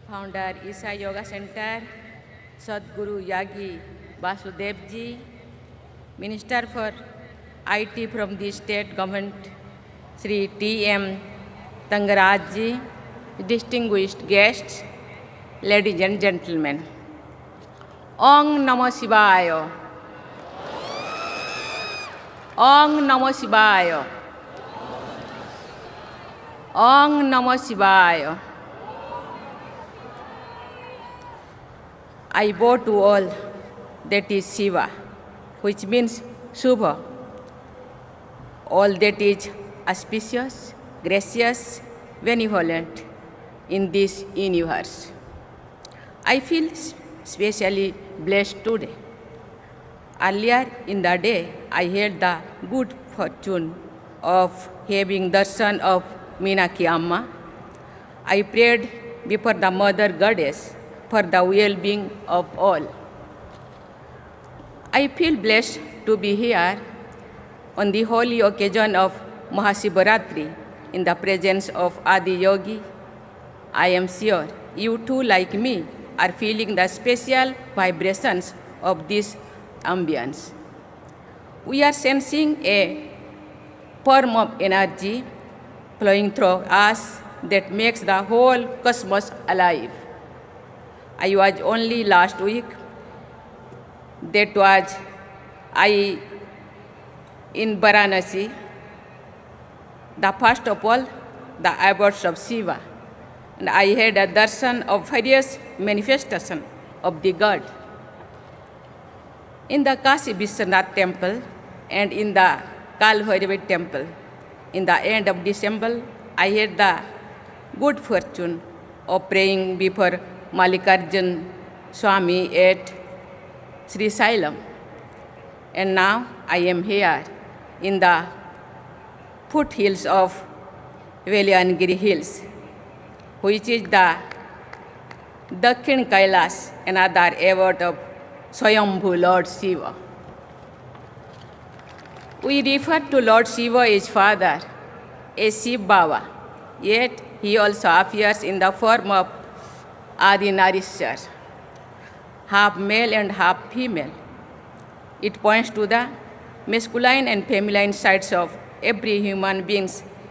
Founder Isa Yoga Center, Sadguru Yagi Vasudevji, Minister for IT from the state government, Sri T.M. Tangarajji, distinguished guests, ladies and gentlemen. Om Namo Shivaya. Om Namo Shivaya. Om Namo Shivaya. I bow to all that is Shiva, which means Shubha, all that is auspicious, gracious, benevolent in this universe. I feel especially blessed today. Earlier in the day, I had the good fortune of having darshan of Meenakshi Amma. I prayed before the Mother Goddess for the well-being of all. I feel blessed to be here on the holy occasion of Mahashivratri in the presence of Adi Yogi. I am sure you too, like me, are feeling the special vibrations of this ambience. We are sensing a form of energy flowing through us that makes the whole cosmos alive. I was only last week, that was I in Varanasi, the first of all, the abodes of Shiva. And I had a darshan of various manifestations of the god. In the Kashi Vishwanath temple and in the Kalbhairavi temple, in the end of December, I had the good fortune of praying before Mallikarjun Swami at Sri Sailam. And now I am here in the foothills of Velyanagiri Hills, which is the Dakhin Kailash, another abode of Swayambhu Lord Shiva. We refer to Lord Shiva as Father, as Shiv Baba, yet he also appears in the form of Adi Narishwar, half male and half female. It points to the masculine and feminine sides of every human being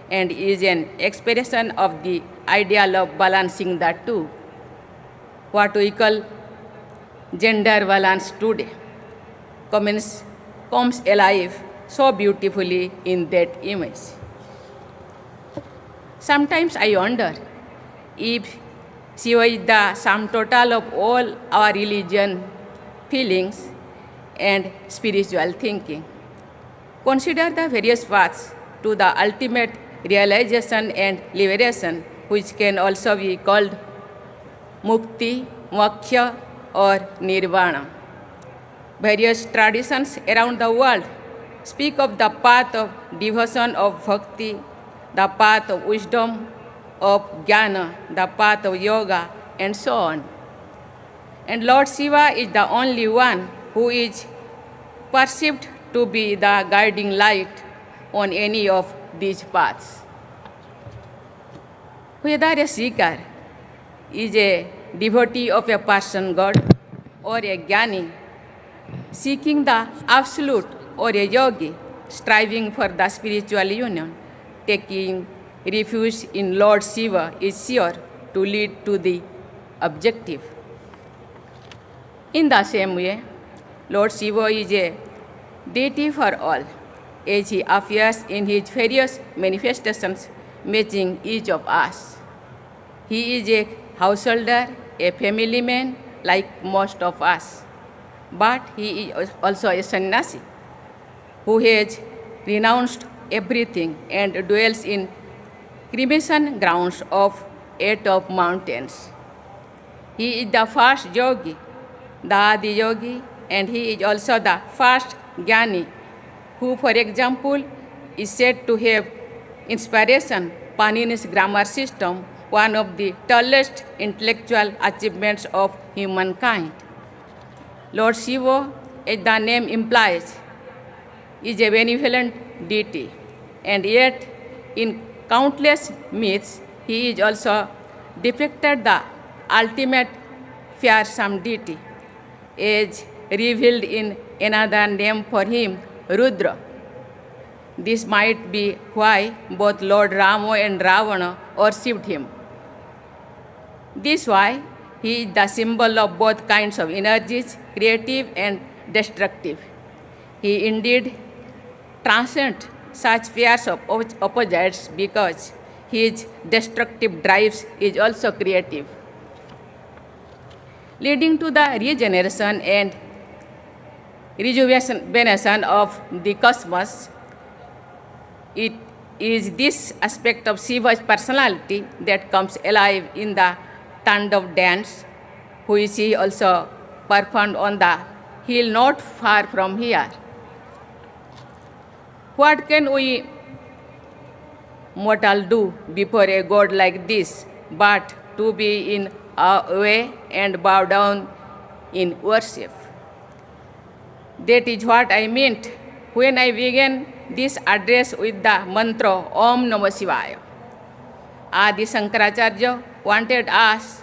and is an expression of the ideal of balancing the two, what we call gender balance today, comes alive so beautifully in that image. Sometimes I wonder if Shiva is the sum total of all our religion, feelings, and spiritual thinking. Consider the various paths to the ultimate realization and liberation, which can also be called mukti, moksha, or nirvana. Various traditions around the world speak of the path of devotion of bhakti, the path of wisdom, of jnana, the path of yoga, and so on. And Lord Shiva is the only one who is perceived to be the guiding light on any of these paths. Whether a seeker is a devotee of a person God or a jnani seeking the absolute or a yogi striving for the spiritual union, taking refuge in Lord Shiva is sure to lead to the objective. In the same way, Lord Shiva is a deity for all, as he appears in his various manifestations matching each of us. He is a householder, a family man like most of us, but he is also a sannyasi who has renounced everything and dwells in cremation grounds of 8 of mountains. He is the first yogi, the Adi Yogi, and he is also the first jnani, who, for example, is said to have inspiration Panini's grammar system one of the tallest intellectual achievements of humankind. Lord Shiva, as the name implies, is a benevolent deity, and yet in countless myths, he is also depicted the ultimate fearsome deity, as revealed in another name for him, Rudra. This might be why both Lord Rama and Ravana worshipped him. This is why he is the symbol of both kinds of energies, creative and destructive. He indeed transcends such fears of opposites because his destructive drives is also creative, leading to the regeneration and rejuvenation of the cosmos. It is this aspect of Shiva's personality that comes alive in the Tandav dance, which he also performed on the hill not far from here. What can we mortal do before a god like this but to be in awe and bow down in worship? That is what I meant when I began this address with the mantra Om Namah Shivaya. Adi Shankaracharya wanted us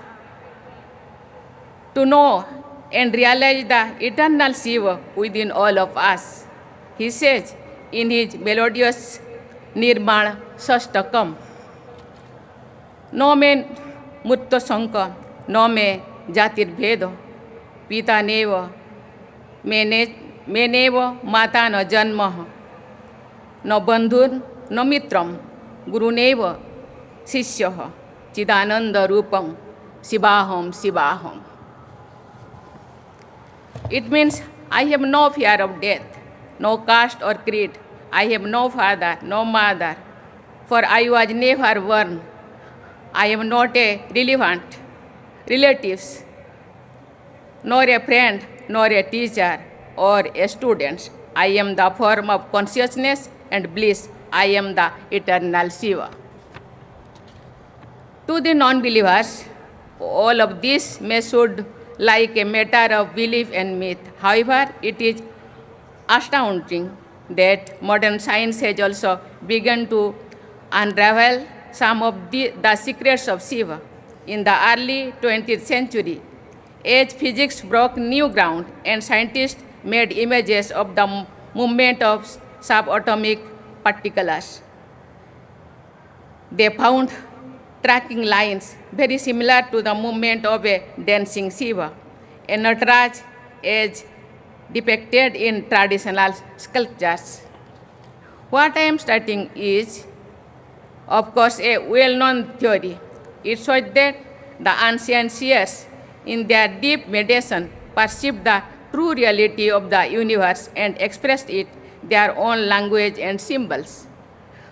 to know and realize the eternal Shiva within all of us. He says in his melodious Nirmala Shastakam, No me mutta sanka, no me jatir bhedo, pita neva, meneva mata na janma, no bandhur, no mitram, guruneva, sisyaha, chidananda rupam, Shivaham, Shivaham. It means I have no fear of death, no caste or creed. I have no father, no mother, for I was never born. I am not a relatives, nor a friend, nor a teacher, or a student. I am the form of consciousness and bliss. I am the eternal Shiva. To the non-believers, all of this may sound like a matter of belief and myth. However, it is astounding that modern science has also begun to unravel some of the secrets of Shiva. In the early 20th century, as physics broke new ground and scientists made images of the movement of subatomic particles, they found tracking lines very similar to the movement of a dancing Shiva, a Nataraj as depicted in traditional sculptures. What I am stating is, of course, a well-known theory. It shows that the ancient seers, in their deep meditation, perceived the true reality of the universe and expressed it their own language and symbols.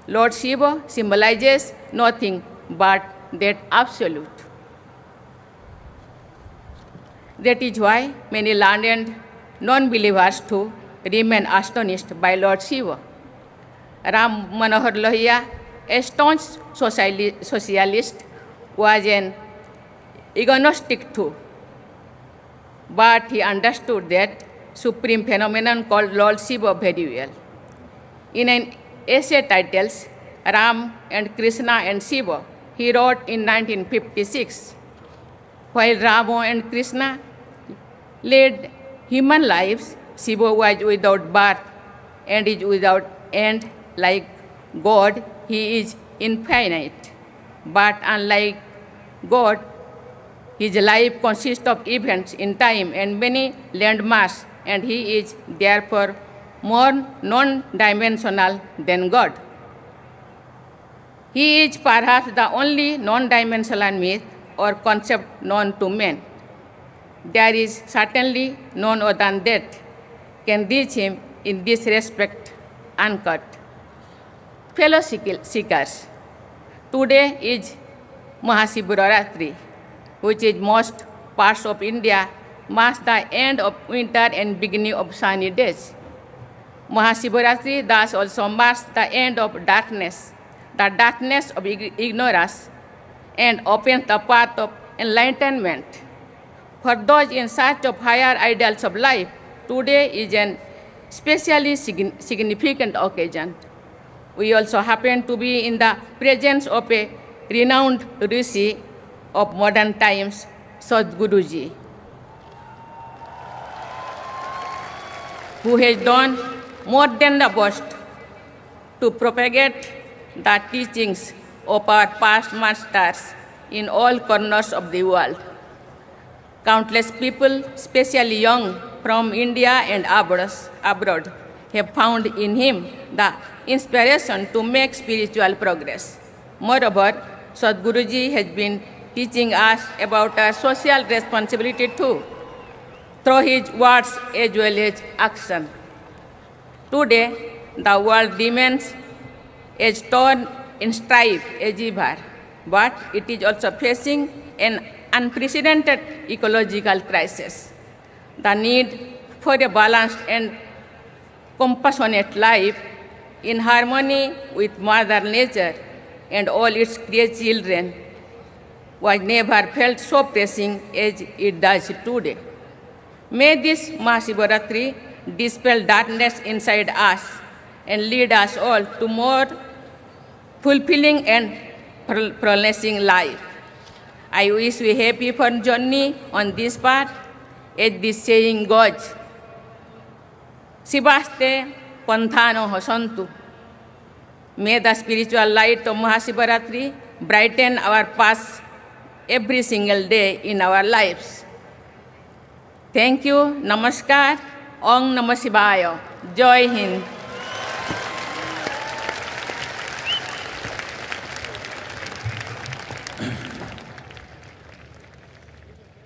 Lord Shiva symbolizes nothing but that absolute. That is why many learned non-believers too remain astonished by Lord Shiva. Ram Manohar Lohia, a staunch socialist, was an agnostic too, but he understood that supreme phenomenon called Lord Shiva very well. In an essay titled Ram and Krishna and Shiva, he wrote in 1956, while Rama and Krishna led human lives, Shiva was without birth and is without end. Like God, he is infinite. But unlike God, his life consists of events in time and many landmarks, and he is therefore more non-dimensional than God. He is perhaps the only non-dimensional myth or concept known to men. There is certainly none other than that can reach him in this respect uncut. Fellow seekers, today is Mahashivratri, which in most parts of India marks the end of winter and beginning of sunny days. Mahashivratri thus also marks the end of darkness, the darkness of ignorance, and opens the path of enlightenment. For those in search of higher ideals of life, today is an especially significant occasion. We also happen to be in the presence of a renowned rishi of modern times, Sadhguruji, who has done more than the best to propagate the teachings of our past masters in all corners of the world. Countless people, especially young from India and abroad, have found in him the inspiration to make spiritual progress. Moreover, Sadhguruji has been teaching us about our social responsibility too, through his words as well as action. Today, the world remains as torn in strife as ever, but it is also facing an unprecedented ecological crisis. The need for a balanced and compassionate life in harmony with Mother Nature and all its created children was never felt so pressing as it does today. May this Mahashivratri dispel darkness inside us and lead us all to more fulfilling and flourishing life. I wish you a happy fun journey on this path, as this saying goes, Shivaste Panthano Hosantu. May the spiritual light of Mahashivratri brighten our paths every single day in our lives. Thank you, Namaskar, Om Namah Shivaya, Jai Hind.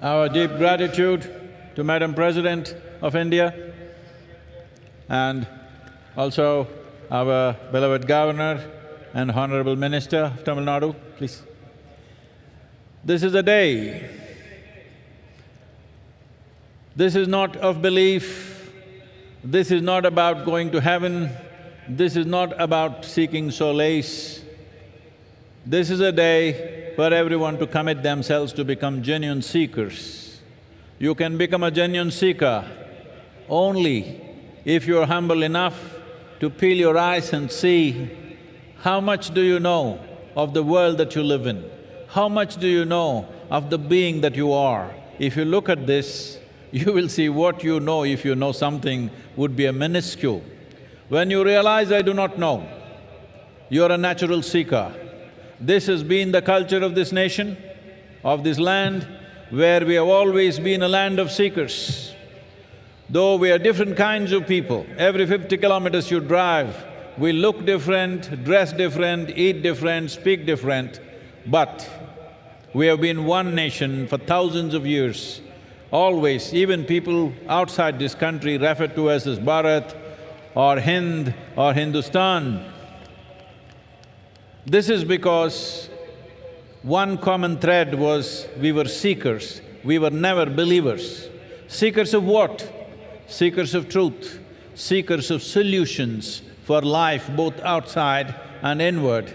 Our deep gratitude to Madam President of India and also our beloved Governor and Honorable Minister of Tamil Nadu, please. This is a day. This is not of belief, this is not about going to heaven, this is not about seeking solace. This is a day for everyone to commit themselves to become genuine seekers. You can become a genuine seeker only if you're humble enough to peel your eyes and see how much do you know of the world that you live in, how much do you know of the being that you are. If you look at this, you will see what you know, if you know something, would be a minuscule. When you realize, I do not know, you're a natural seeker. This has been the culture of this nation, of this land, where we have always been a land of seekers. Though we are different kinds of people, every 50 kilometers you drive, we look different, dress different, eat different, speak different, but we have been one nation for thousands of years. Always, even people outside this country refer to us as Bharat or Hind or Hindustan. This is because one common thread was we were seekers, we were never believers. Seekers of what? Seekers of truth, seekers of solutions for life both outside and inward.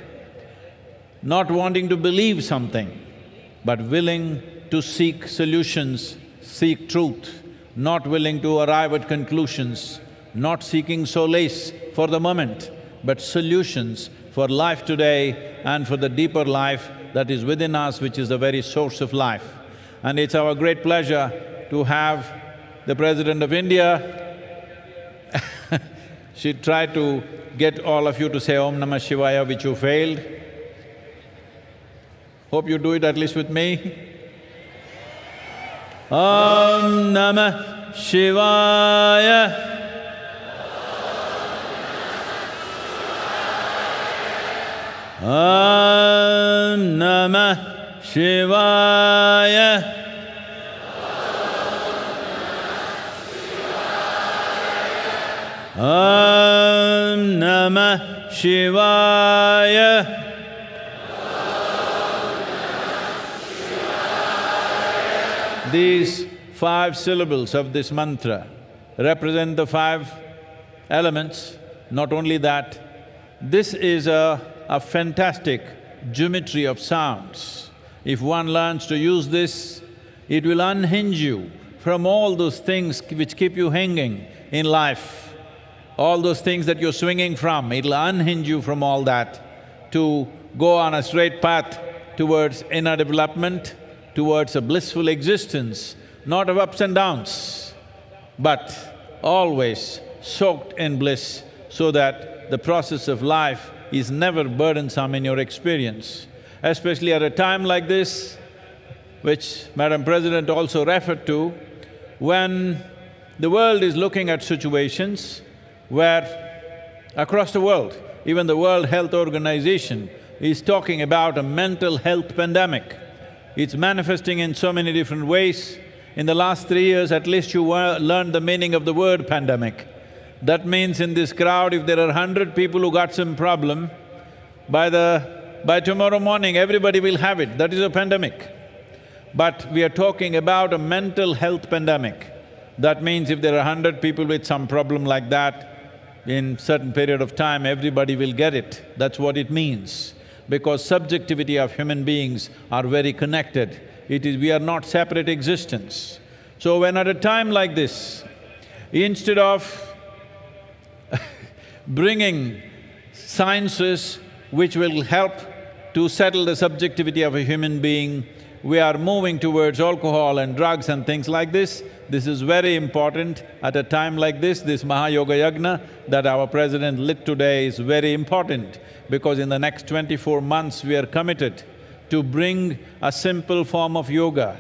Not wanting to believe something, but willing to seek solutions, seek truth, not willing to arrive at conclusions, not seeking solace for the moment, but solutions for life today and for the deeper life that is within us, which is the very source of life. And it's our great pleasure to have the President of India. She tried to get all of you to say Om Namah Shivaya, which you failed. Hope you do it at least with me. Om Namah Shivaya. Om Namah Shivaya. Om Namah Shivaya. These 5 syllables of this mantra represent the 5 elements. Not only that, this is a fantastic geometry of sounds. if one learns to use this, it will unhinge you from all those things which keep you hanging in life. All those things that you're swinging from, it'll unhinge you from all that to go on a straight path towards inner development, towards a blissful existence, not of ups and downs, but always soaked in bliss, so that the process of life is never burdensome in your experience. Especially at a time like this, which Madam President also referred to, when the world is looking at situations where across the world, even the World Health Organization is talking about a mental health pandemic. It's manifesting in so many different ways. In the last 3 years, at least you learned the meaning of the word pandemic. That means in this crowd, if there are 100 people who got some problem, by tomorrow morning, everybody will have it. That is a pandemic. But we are talking about a mental health pandemic. That means if there are 100 people with some problem like that, in certain period of time, everybody will get it. That's what it means. Because subjectivity of human beings are very connected. We are not separate existence. So when at a time like this, instead of bringing sciences which will help to settle the subjectivity of a human being, we are moving towards alcohol and drugs and things like this. This is very important at a time like this. This Mahayoga Yagna that our president lit today is very important, because in the next 24 months we are committed to bring a simple form of yoga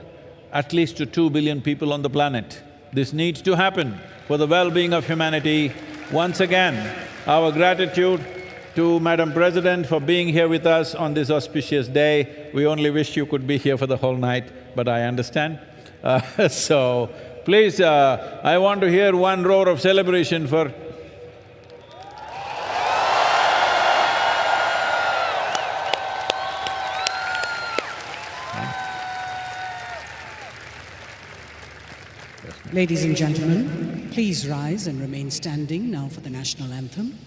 at least to 2 billion people on the planet. This needs to happen for the well-being of humanity. Once again, our gratitude to Madam President for being here with us on this auspicious day. We only wish you could be here for the whole night, but I understand. So, please, I want to hear one roar of celebration for… Ladies and gentlemen, please rise and remain standing now for the national anthem.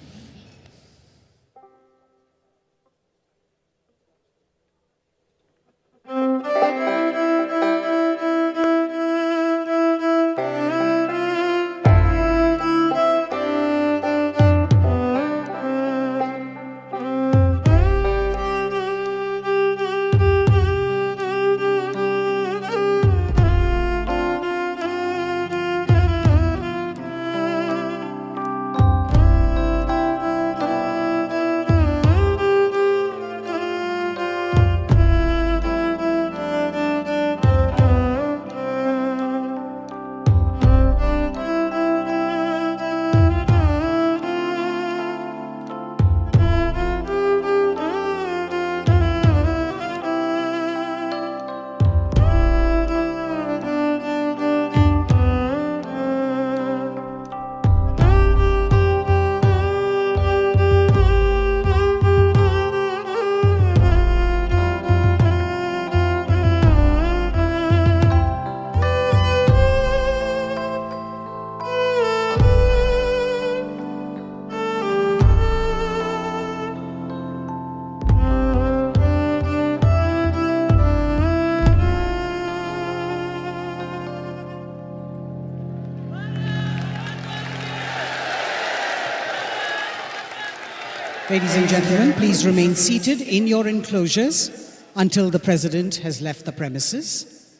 Ladies and gentlemen, please remain seated in your enclosures until the President has left the premises.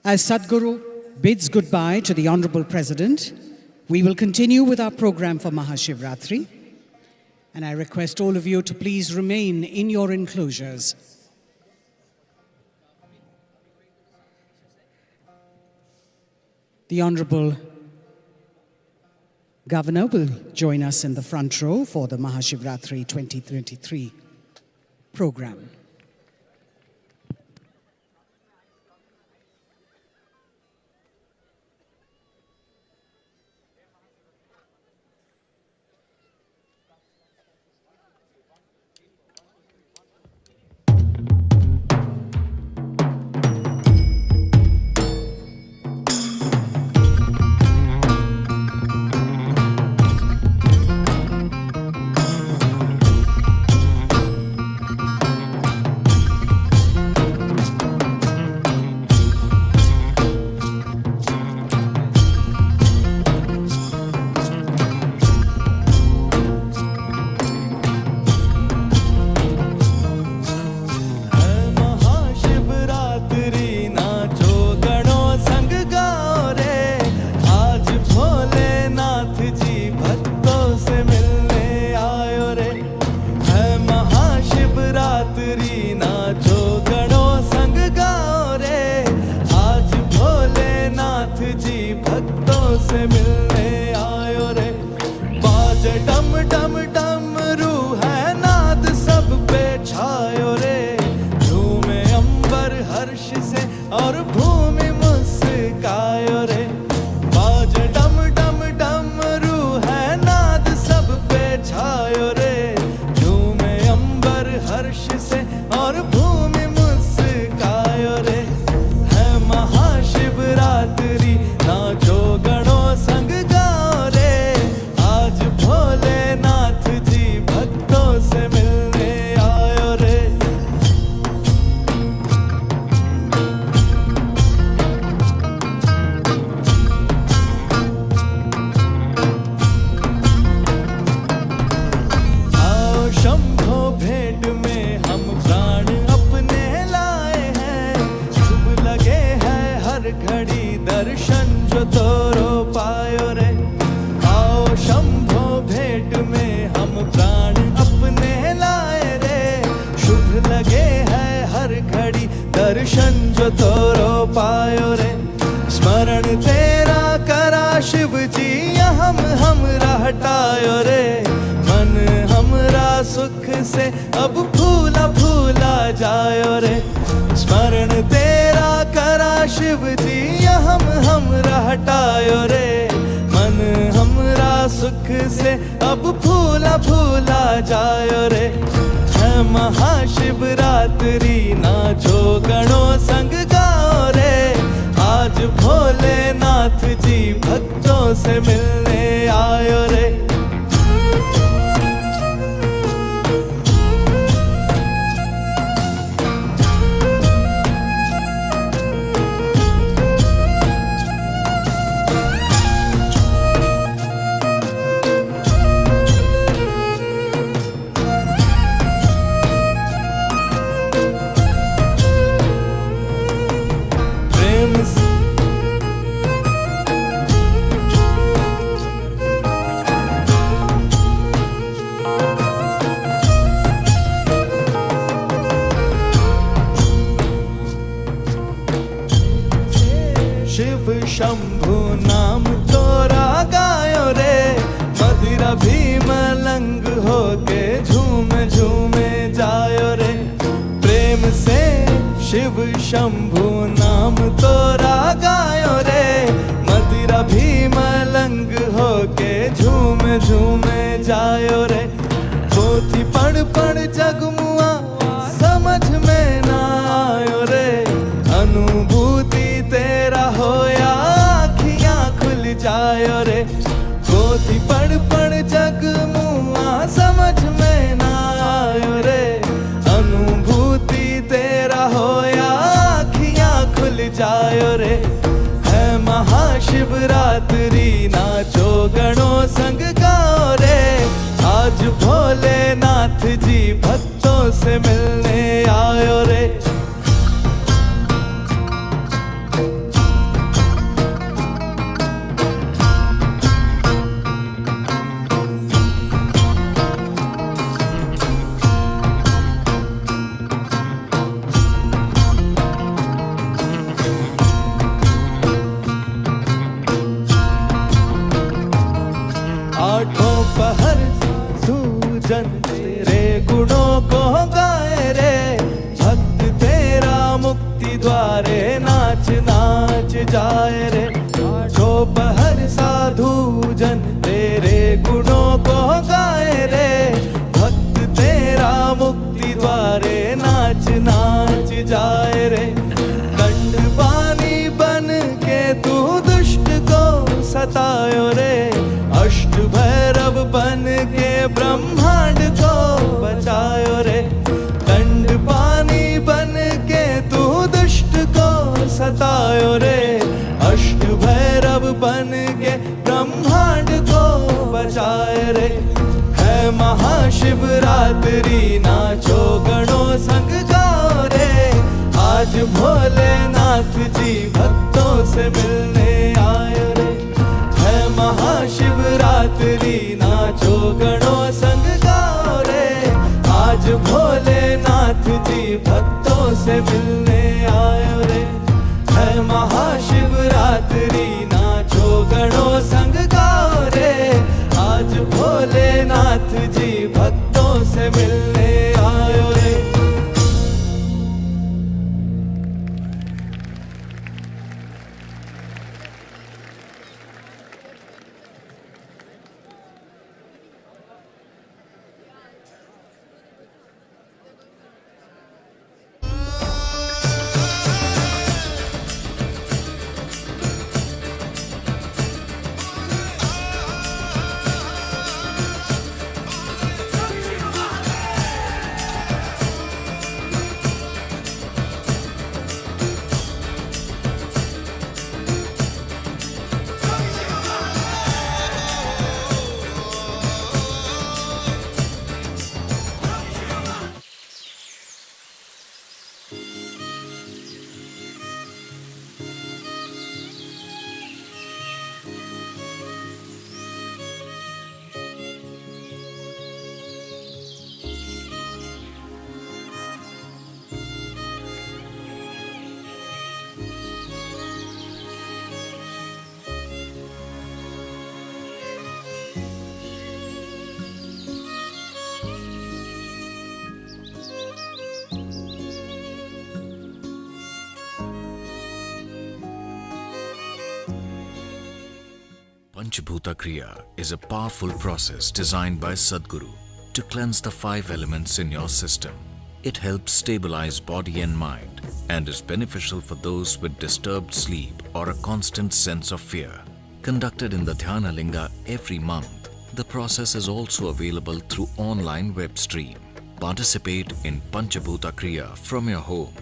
As Sadhguru bids goodbye to the Honorable President, we will continue with our program for Mahashivratri, and I request all of you to please remain in your enclosures. The Honorable Governor will join us in the front row for the Mahashivratri 2023 program. से और भूमि मुस्कायो रे। बाजे डम डम डमरू है नाद सब पे छायो रे। झूमे अंबर हर्ष से और भूमि मुस्कायो रे। है महाशिवरात्रि नाचो गणों संग गाओ रे। आज भोलेनाथ जी भक्तों से मिलने आयो रे। आओ शंभो भेंट में हम प्राण अपने लाए हैं। शुभ लगे है हर घड़ी दर्शन जो तोरो पायो रे। आओ शंभो भेंट में हम प्राण अपने लाए रे। शुभ लगे है हर घड़ी दर्शन जो तोरो पायो रे। स्मरण तेरा करा शिव जी हमरा हटायो रे। मन हमरा सुख से अब फूला फूला जायो रे। स्मरण तेरा करा शिव जी हमरा हटायो रे। मन हमरा सुख से अब फूला फूला जायो रे। है महाशिवरात्रि नाचो गणों संग गाओ रे। आज भोलेनाथ जी भक्तों से मिलने आयो रे। प्रेम से शिव शंभु नाम तोरा गायो रे। मदिरा भी मलंग होके झूम झूमे जायो रे। प्रेम से शिव शंभु नाम तोरा गायो रे। मदिरा भी मलंग होके झूम झूमे जायो रे। पोथी पढ़ पढ़ जगमुआ समझ में ना आयो रे। अनुभूति तेरा होया आँखियाँ खुल जायो रे। पोथी पढ़ पढ़ जगमुआ समझ में ना आयो रे। अनुभूति तेरा होया आँखियाँ खुल जायो रे। है महाशिवरात्रि नाचो गणों संग गाओ रे। आज भोलेनाथ जी भक्तों से मिलने आयो रे। आठों पहर सूजन तेरे गुणों को गाए रे। भक्त तेरा मुक्ति द्वारे नाच नाच जाए रे। आठों पहर साधु जन तेरे गुणों को गाए रे। भक्त तेरा मुक्ति द्वारे नाच नाच जाए रे। दंड पानी बन के तू दुष्ट को सतायो रे। अष्ट भैरव बन के ब्रह्मांड को बचायो रे। दंड पानी बन के तू दुष्ट को सतायो रे। अष्ट भैरव बन के ब्रह्मांड को बचाए रे। है महाशिवरात्रि नाचो गणों संग गाओ रे। आज भोलेनाथ जी भक्तों से मिलने आयो रे। है महाशिवरात्रि नाचो गणों संग गाओ रे। आज भोलेनाथ जी भक्तों से मिलने आयो रे। है महाशिवरात्रि नाचो गणों संग गाओ रे। आज भोलेनाथ जी भक्तों से मिलने आयो रे। Panchabhuta Kriya is a powerful process designed by Sadhguru to cleanse the 5 elements in your system. It helps stabilize body and mind and is beneficial for those with disturbed sleep or a constant sense of fear. Conducted in the Dhyana Linga every month, the process is also available through online web stream. Participate in Panchabhuta Kriya from your home.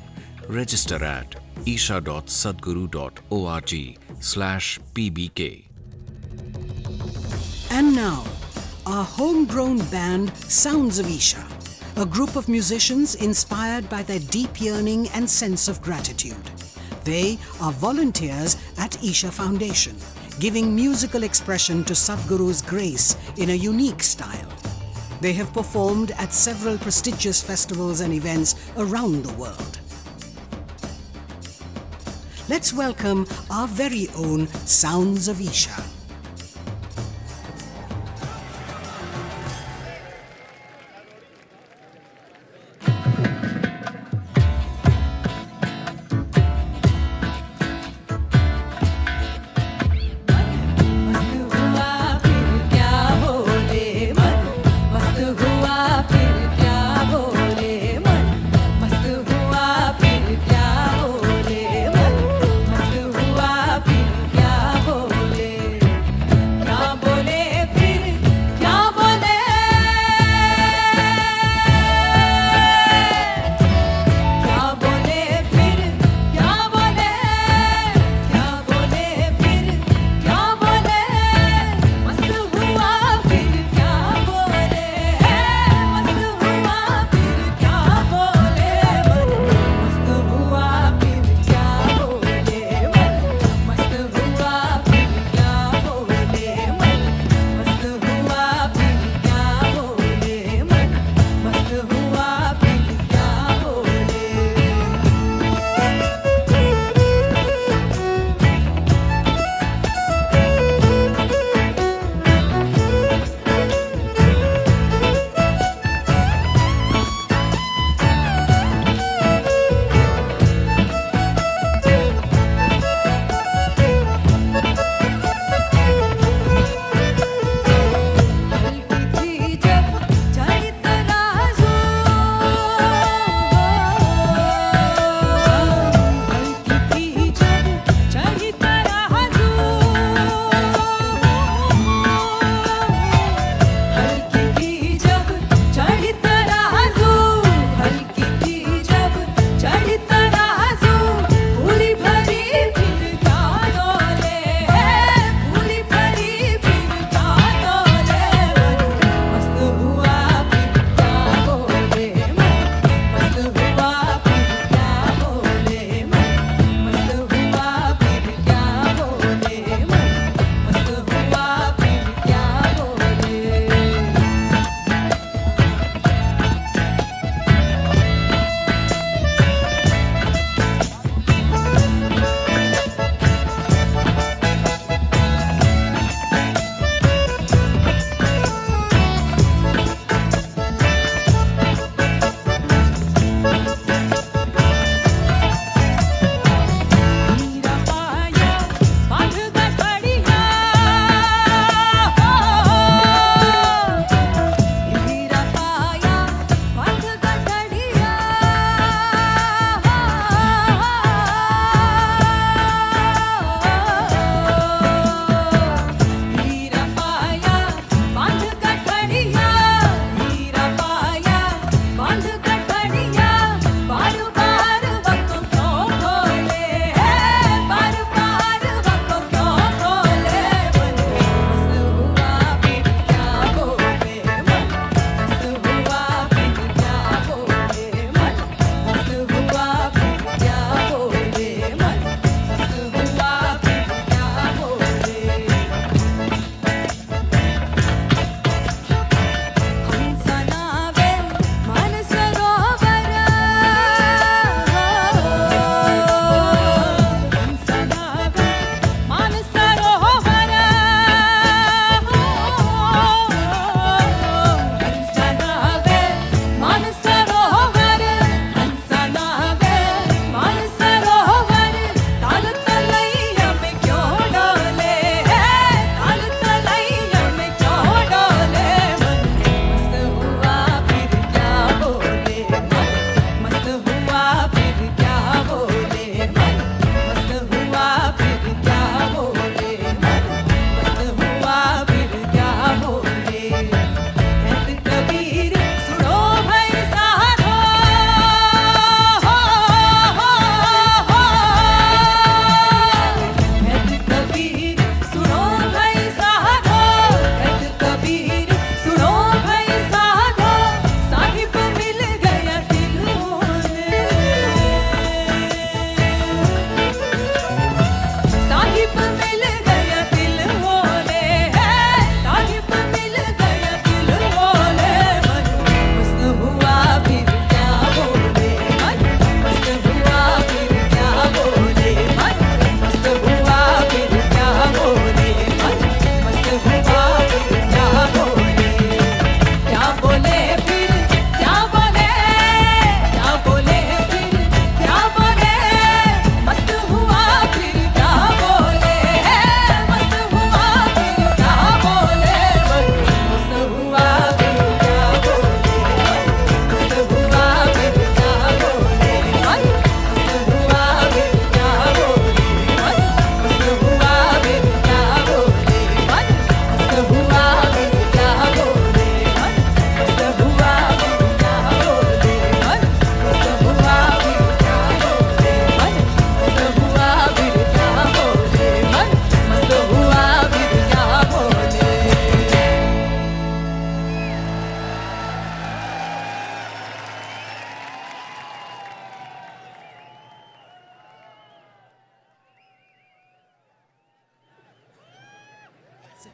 Register at isha.sadguru.org/pbk. And now, our homegrown band Sounds of Isha, a group of musicians inspired by their deep yearning and sense of gratitude. They are volunteers at Isha Foundation, giving musical expression to Sadhguru's grace in a unique style. They have performed at several prestigious festivals and events around the world. Let's welcome our very own Sounds of Isha.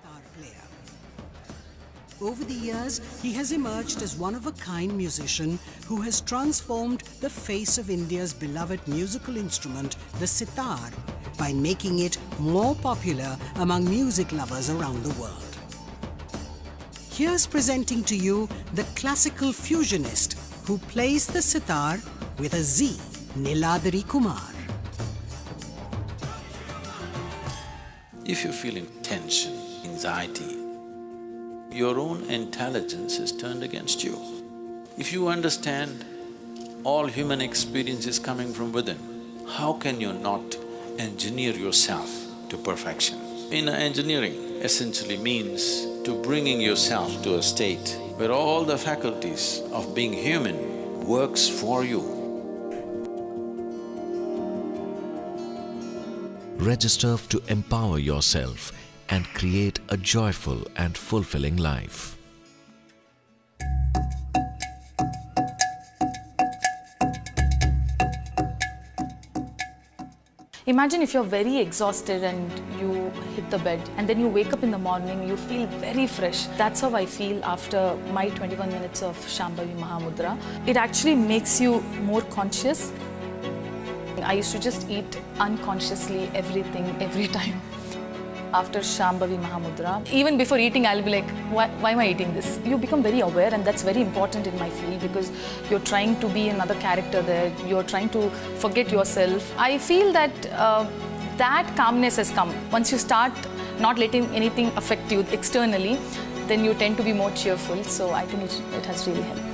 sitar player. Over the years, he has emerged as one-of-a-kind musician who has transformed the face of India's beloved musical instrument, the sitar, by making it more popular among music lovers around the world. Here's presenting to you the classical fusionist who plays the sitar with a Z, Niladri Kumar. If you're feeling tension, anxiety, your own intelligence is turned against you. If you understand all human experience is coming from within, how can you not engineer yourself to perfection? Engineering essentially means to bringing yourself to a state where all the faculties of being human works for you. Register to empower yourself and create a joyful and fulfilling life. Imagine if you're very exhausted and you hit the bed and then you wake up in the morning, you feel very fresh. That's how I feel after my 21 minutes of Shambhavi Mahamudra. It actually makes you more conscious. I used to just eat unconsciously everything, every time. After Shambhavi Mahamudra, even before eating, I'll be like, why am I eating this? You become very aware, and that's very important in my field because you're trying to be another character there, you're trying to forget yourself. I feel that that calmness has come. Once you start not letting anything affect you externally, then you tend to be more cheerful. So I think it has really helped.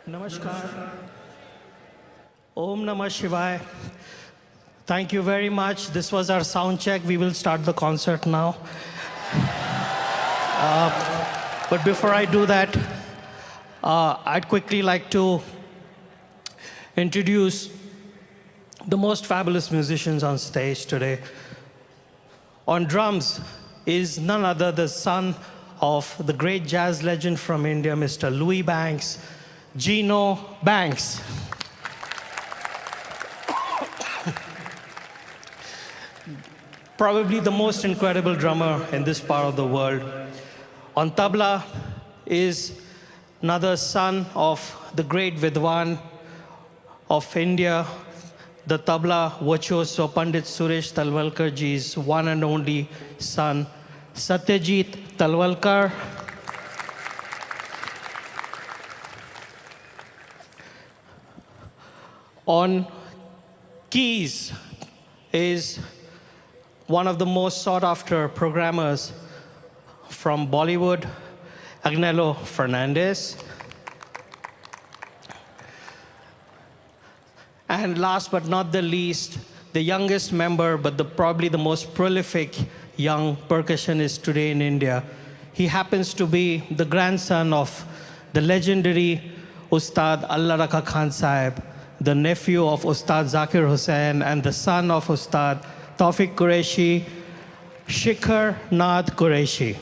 Namaskar. Om Namah Shivaya. Thank you very much. This was our sound check. We will start the concert now. But before I do that, I'd quickly like to introduce the most fabulous musicians on stage today. On drums is none other the son of the great jazz legend from India, Mr. Louis Banks, Gino Banks. Probably the most incredible drummer in this part of the world. On tabla is another son of the great Vidwan of India, the tabla virtuoso Pandit Suresh Talwalkar ji's one and only son, Satyajit Talwalkar. On keys is one of the most sought-after programmers from Bollywood, Agnello Fernandez. And last but not the least, the youngest member, but probably the most prolific young percussionist today in India. He happens to be the grandson of the legendary Ustad Allah Rakha Khan Sahib, the nephew of Ustad Zakir Hussain, and the son of Ustad Tawfiq Qureshi, Shikhar Nath Qureshi.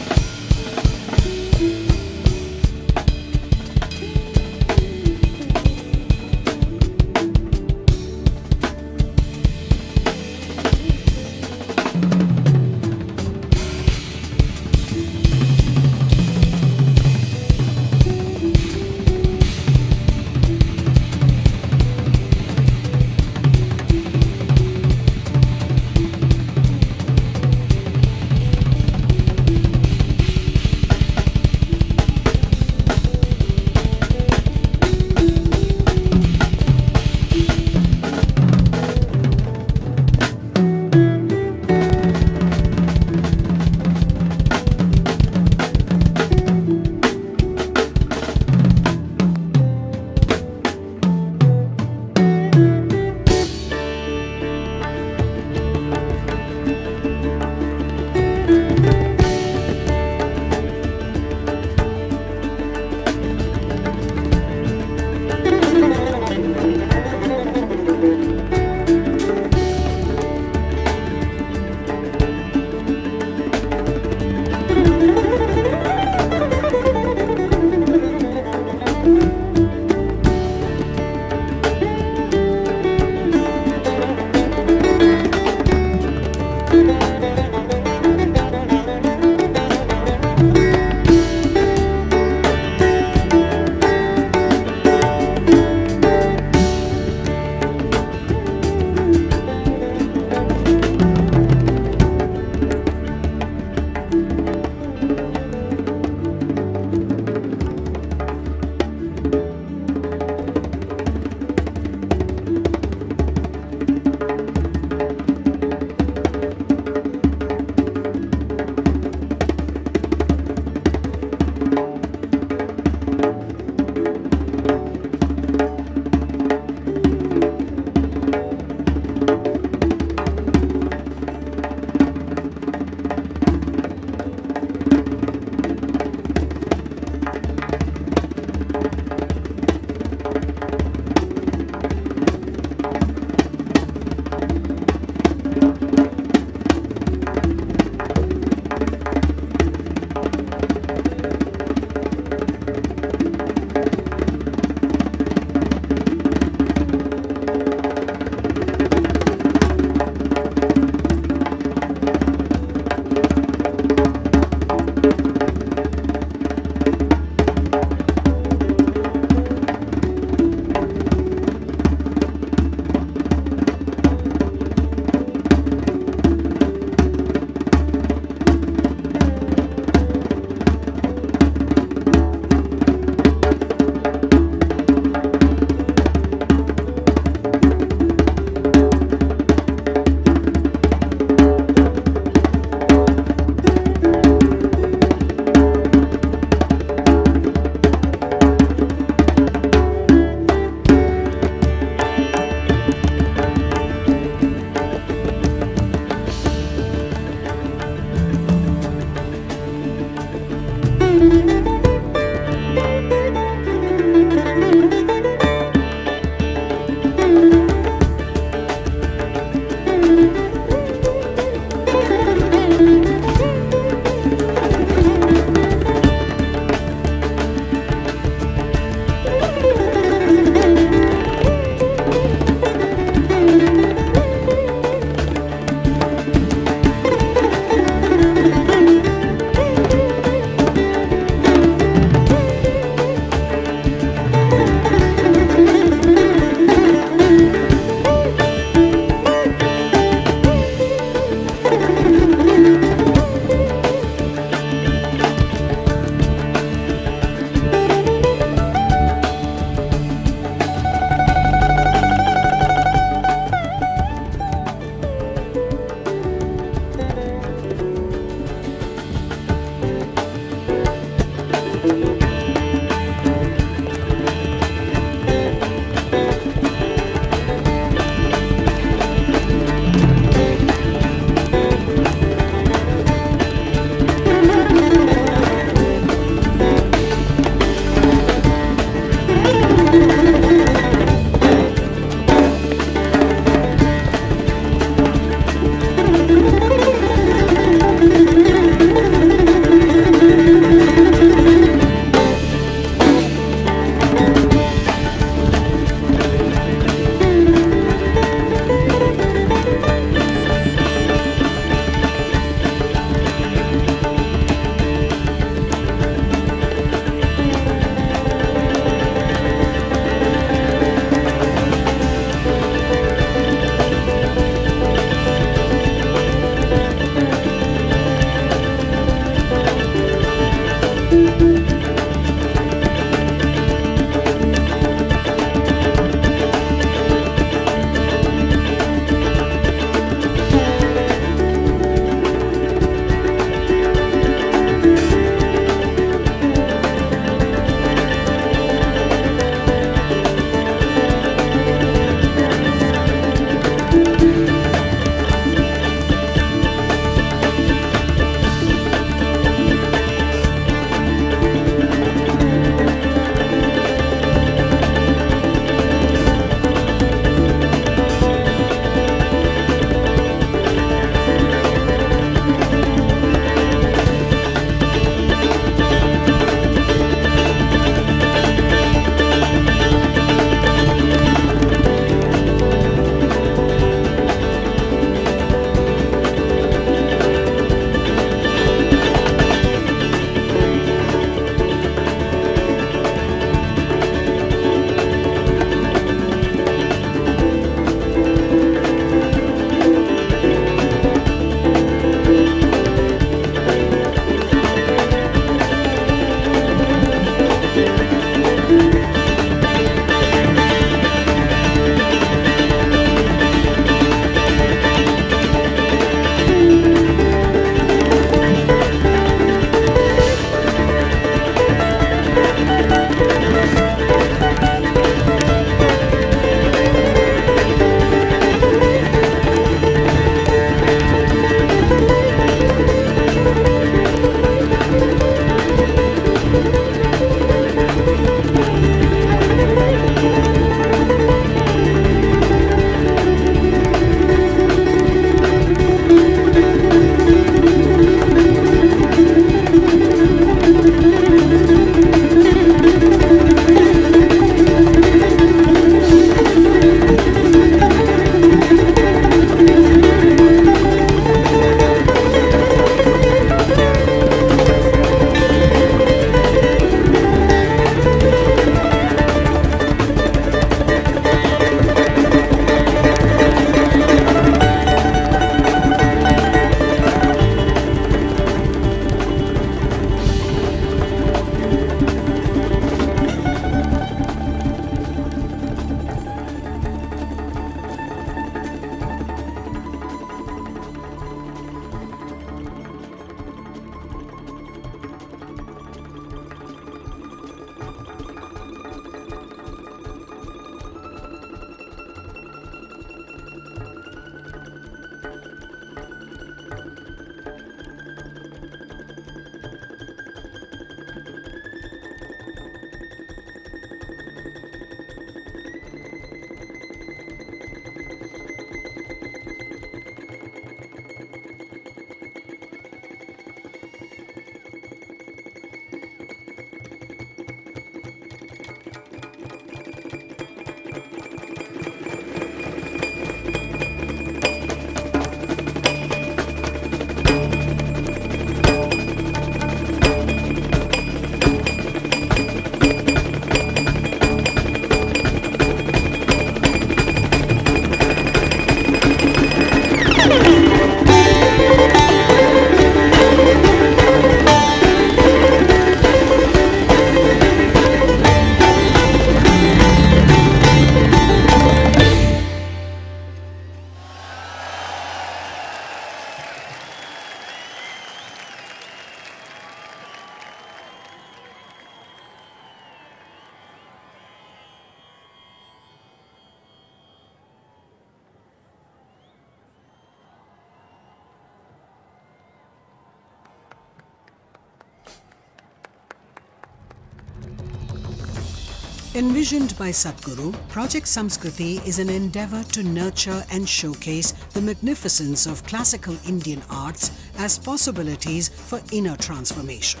Envisioned by Sadhguru, Project Samskriti is an endeavour to nurture and showcase the magnificence of classical Indian arts as possibilities for inner transformation.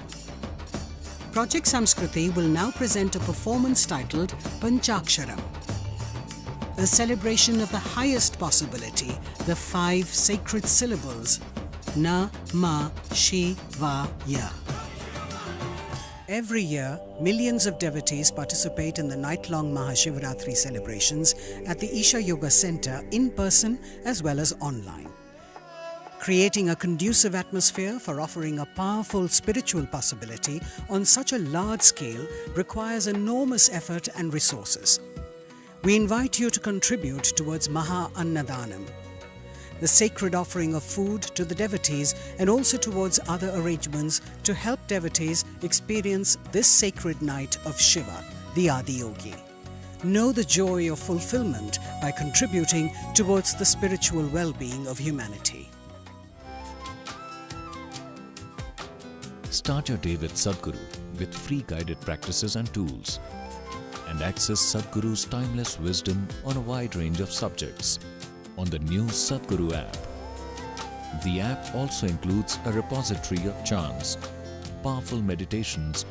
Project Samskriti will now present a performance titled Panchaksharam, a celebration of the highest possibility, the 5 sacred syllables Na, Ma, Shi, Va, Ya. Every year, millions of devotees participate in the night-long Mahashivratri celebrations at the Isha Yoga Center in person as well as online. Creating a conducive atmosphere for offering a powerful spiritual possibility on such a large scale requires enormous effort and resources. We invite you to contribute towards Maha Annadanam, the sacred offering of food to the devotees, and also towards other arrangements to help devotees experience this sacred night of Shiva, the Adiyogi. Know the joy of fulfillment by contributing towards the spiritual well-being of humanity. Start your day with Sadhguru with free guided practices and tools, and access Sadhguru's timeless wisdom on a wide range of subjects on the new Sadhguru app. The app also includes a repository of chants, powerful meditations,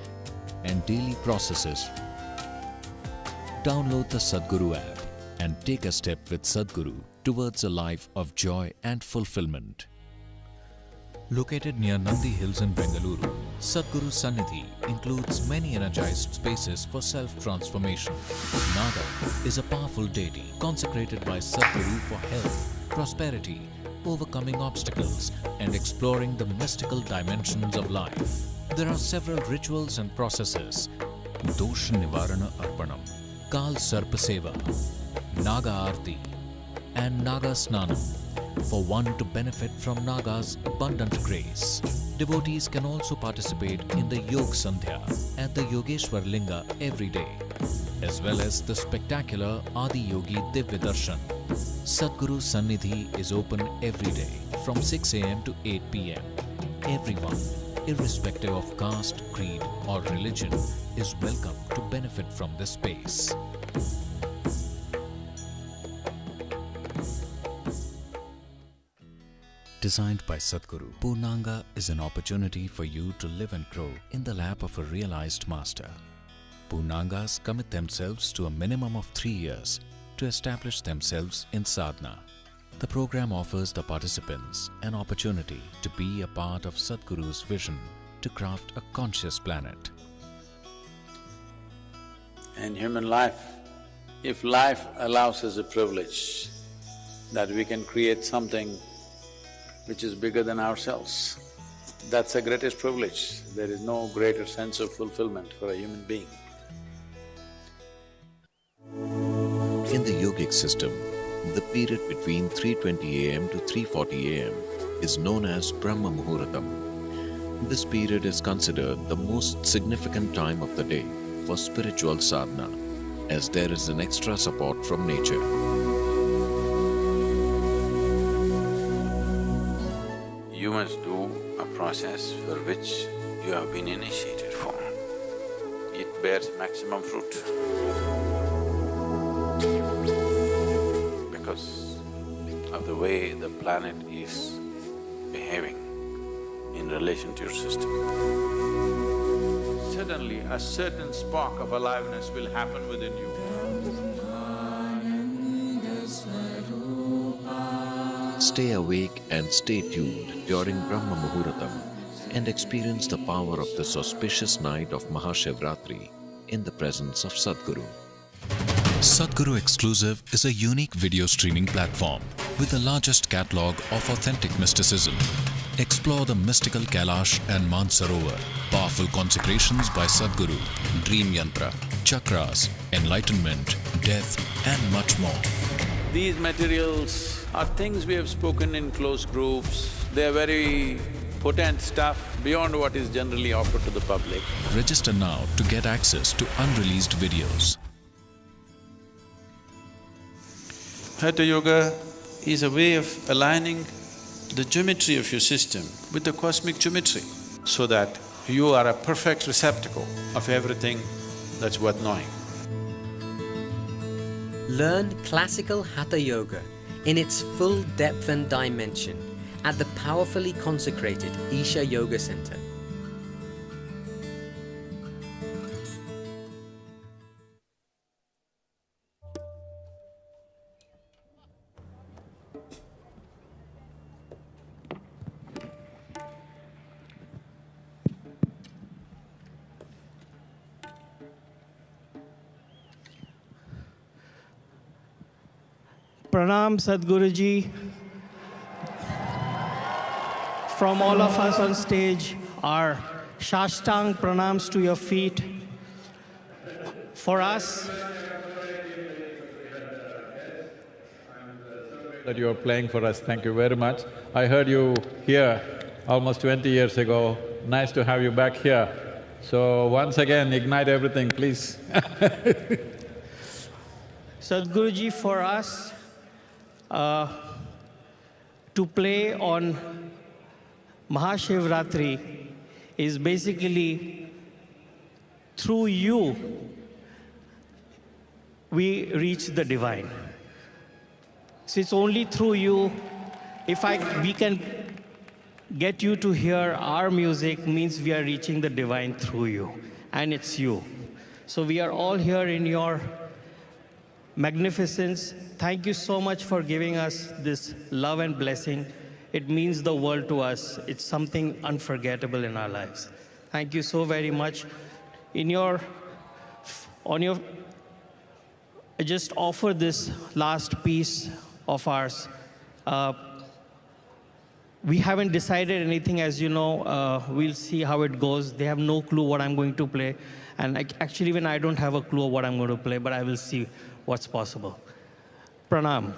and daily processes. Download the Sadhguru app and take a step with Sadhguru towards a life of joy and fulfillment. Located near Nandi Hills in Bengaluru, Sadhguru Sannidhi includes many energized spaces for self-transformation. Naga is a powerful deity consecrated by Sadhguru for health, prosperity, overcoming obstacles, and exploring the mystical dimensions of life. There are several rituals and processes: Dosh Nivarana Arpanam, Kal Sarpa Seva, Naga Aarti, and Naga Snanam, for one to benefit from Naga's abundant grace. Devotees can also participate in the Yog Sandhya at the Yogeshwar Linga every day, as well as the spectacular Adi Yogi Divya Darshan. Sadhguru Sannidhi is open every day from 6 a.m. to 8 p.m. Everyone, irrespective of caste, creed, or religion, is welcome to benefit from this space. Designed by Sadhguru, Purnanga is an opportunity for you to live and grow in the lap of a realized master. Purnangas commit themselves to a minimum of 3 years to establish themselves in sadhana. The program offers the participants an opportunity to be a part of Sadhguru's vision to craft a conscious planet. In human life, if life allows us a privilege that we can create something which is bigger than ourselves, that's the greatest privilege. There is no greater sense of fulfillment for a human being. In the yogic system, the period between 3:20 a.m. to 3:40 a.m. is known as Brahma Muhuratam. This period is considered the most significant time of the day for spiritual sadhana, as there is an extra support from nature. You must do a process for which you have been initiated for. It bears maximum fruit. Because of the way the planet is behaving in relation to your system. Suddenly, a certain spark of aliveness will happen within you. Stay awake and stay tuned during Brahma Muhuratam and experience the power of this auspicious night of Mahashivratri in the presence of Sadhguru. Sadhguru Exclusive is a unique video streaming platform with the largest catalogue of authentic mysticism. Explore the mystical Kailash and Mansarovar, powerful consecrations by Sadhguru, dream yantra, chakras, enlightenment, death, and much more. These materials are things we have spoken in close groups. They are very potent stuff beyond what is generally offered to the public. Register now to get access to unreleased videos. Hatha Yoga is a way of aligning the geometry of your system with the cosmic geometry, so that you are a perfect receptacle of everything that's worth knowing. Learn classical Hatha Yoga in its full depth and dimension at the powerfully consecrated Isha Yoga Center. Pranam Sadhguruji. From all of us on stage, our Shashtang pranams to your feet. For us, that you are playing for us. Thank you very much. I heard you here almost 20 years ago. Nice to have you back here. So once again, ignite everything, please. Sadhguruji, for us, to play on Mahashivratri is basically through you we reach the divine. So it's only through you. If we can get you to hear our music, means we are reaching the divine through you, and it's you. So we are all here in your magnificence. Thank you so much for giving us this love and blessing. It means the world to us. It's something unforgettable in our lives. Thank you so very much. I just offer this last piece of ours. We haven't decided anything, as you know. We'll see how it goes. They have no clue what I'm going to play. And actually, even I don't have a clue of what I'm going to play, but I will see what's possible. Pranam.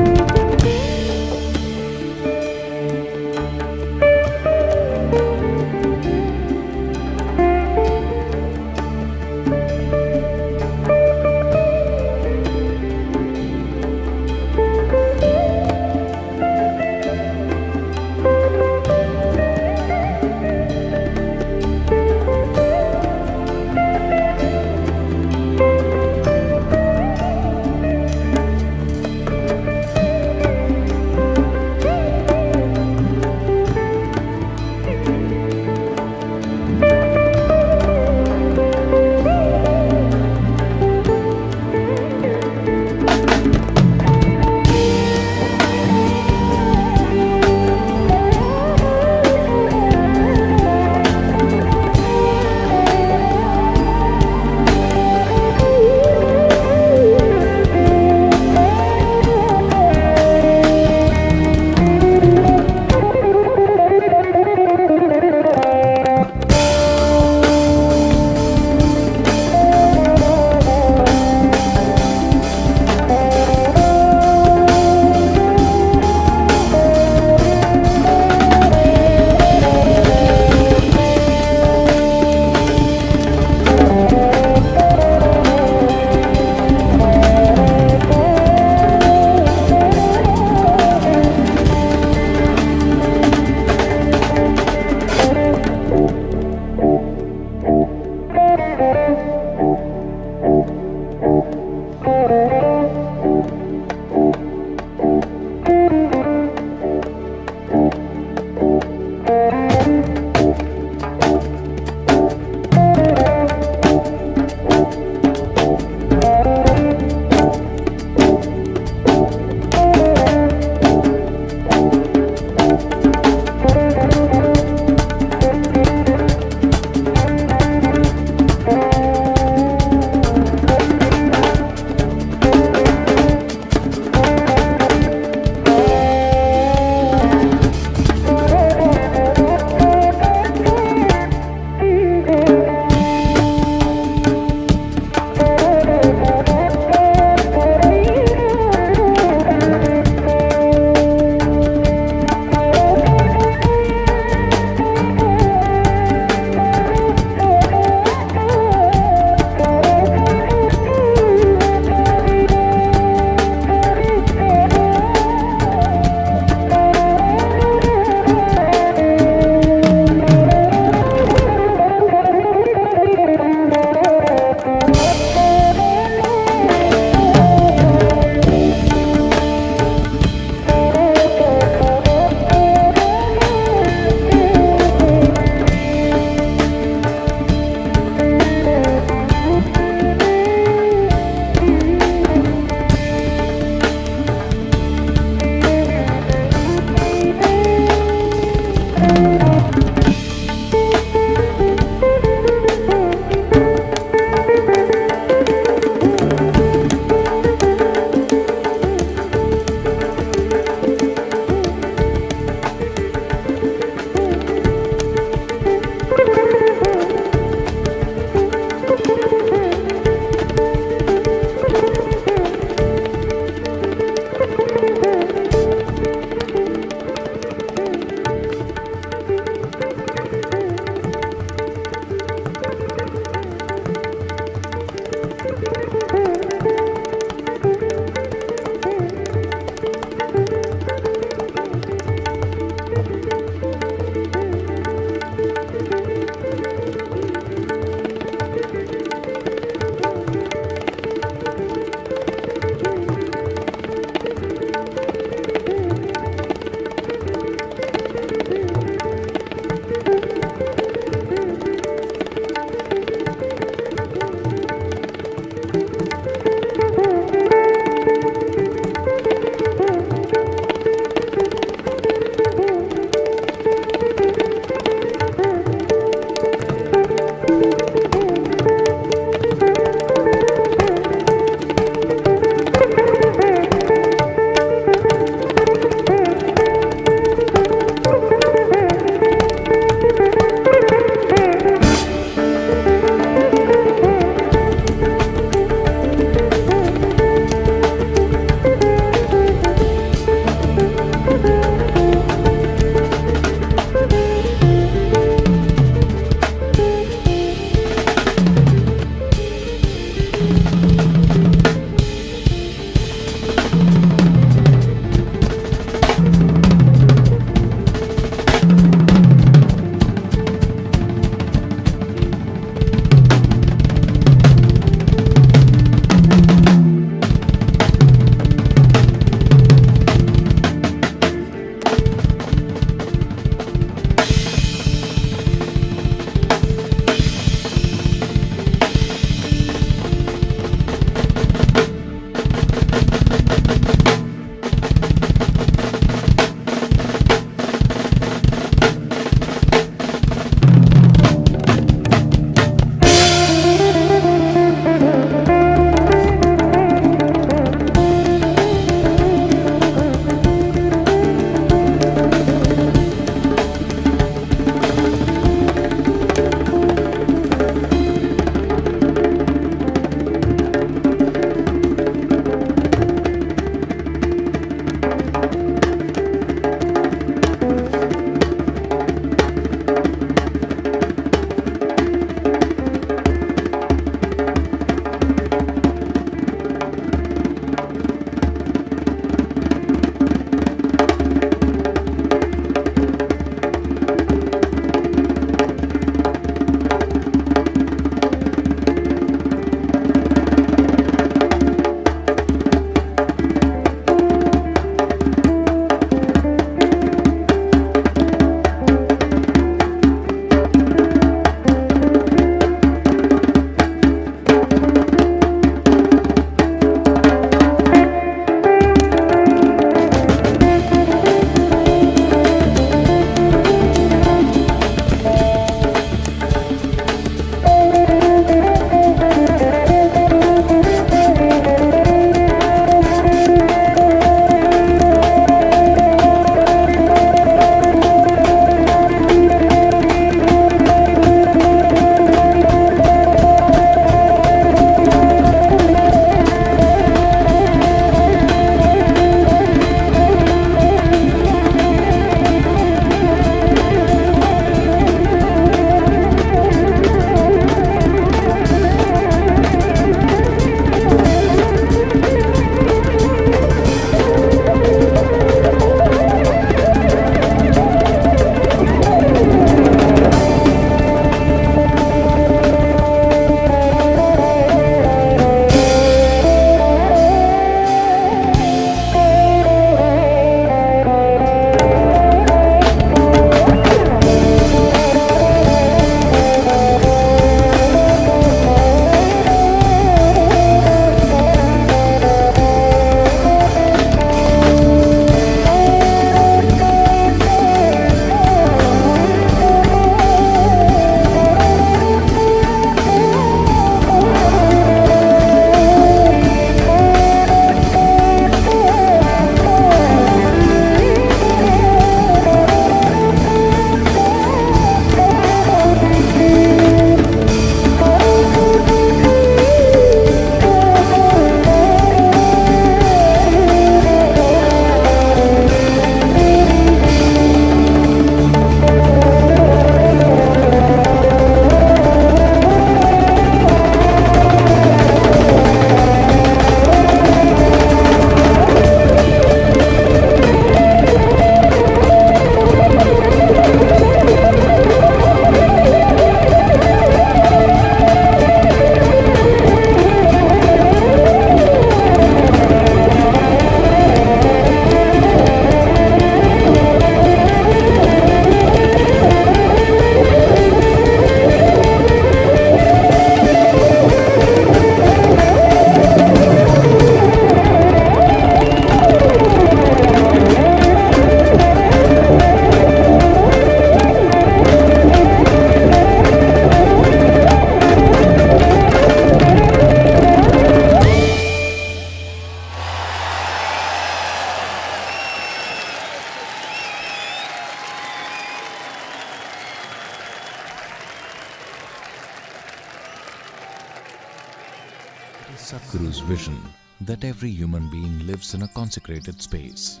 Sadhguru's vision that every human being lives in a consecrated space.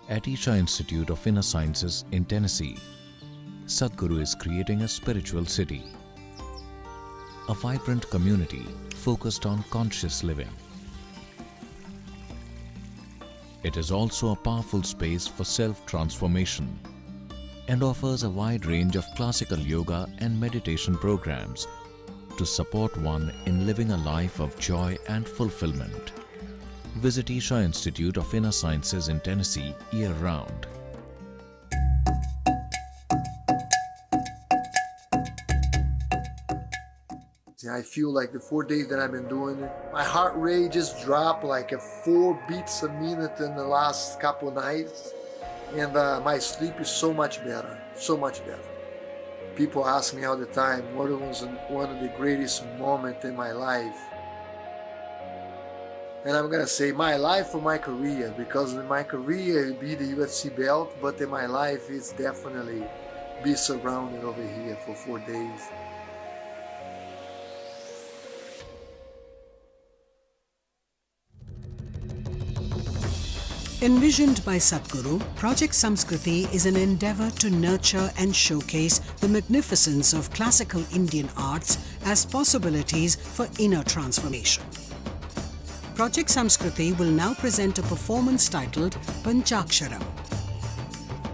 At Isha Institute of Inner Sciences in Tennessee, Sadhguru is creating a spiritual city, a vibrant community focused on conscious living. It is also a powerful space for self-transformation and offers a wide range of classical yoga and meditation programs to support one in living a life of joy and fulfillment. Visit Isha Institute of Inner Sciences in Tennessee year-round. I feel like the 4 days that I've been doing it, my heart rate just dropped like 4 beats a minute in the last couple nights. And my sleep is so much better, so much better. People ask me all the time, what was one of the greatest moments in my life? And I'm gonna say my life or my career, because in my career it be the UFC belt, but in my life it's definitely be surrounded over here for 4 days. Envisioned by Sadhguru, Project Samskriti is an endeavor to nurture and showcase the magnificence of classical Indian arts as possibilities for inner transformation. Project Samskriti will now present a performance titled Panchaksharam,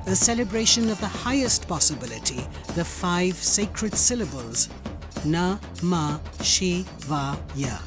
a celebration of the highest possibility, the 5 sacred syllables Na, Ma, Shi, Va, Ya.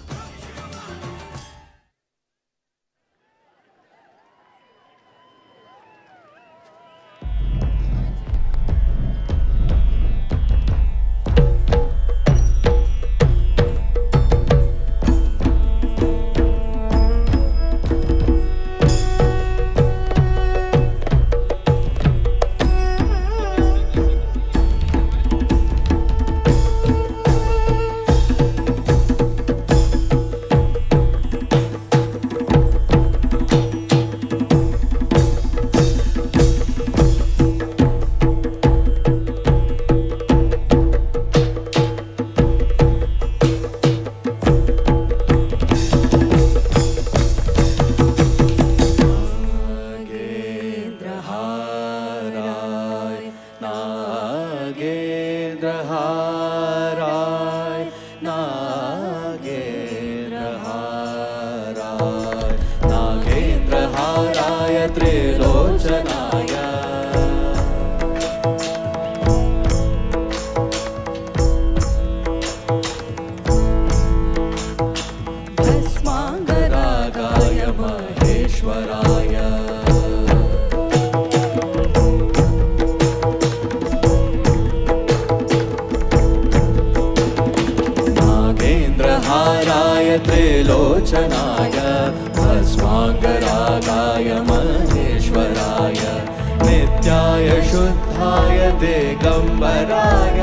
त्रिलोचनाय भस्माङ्गरागाय महेश्वराय नित्याय शुद्धाय दिगम्बराय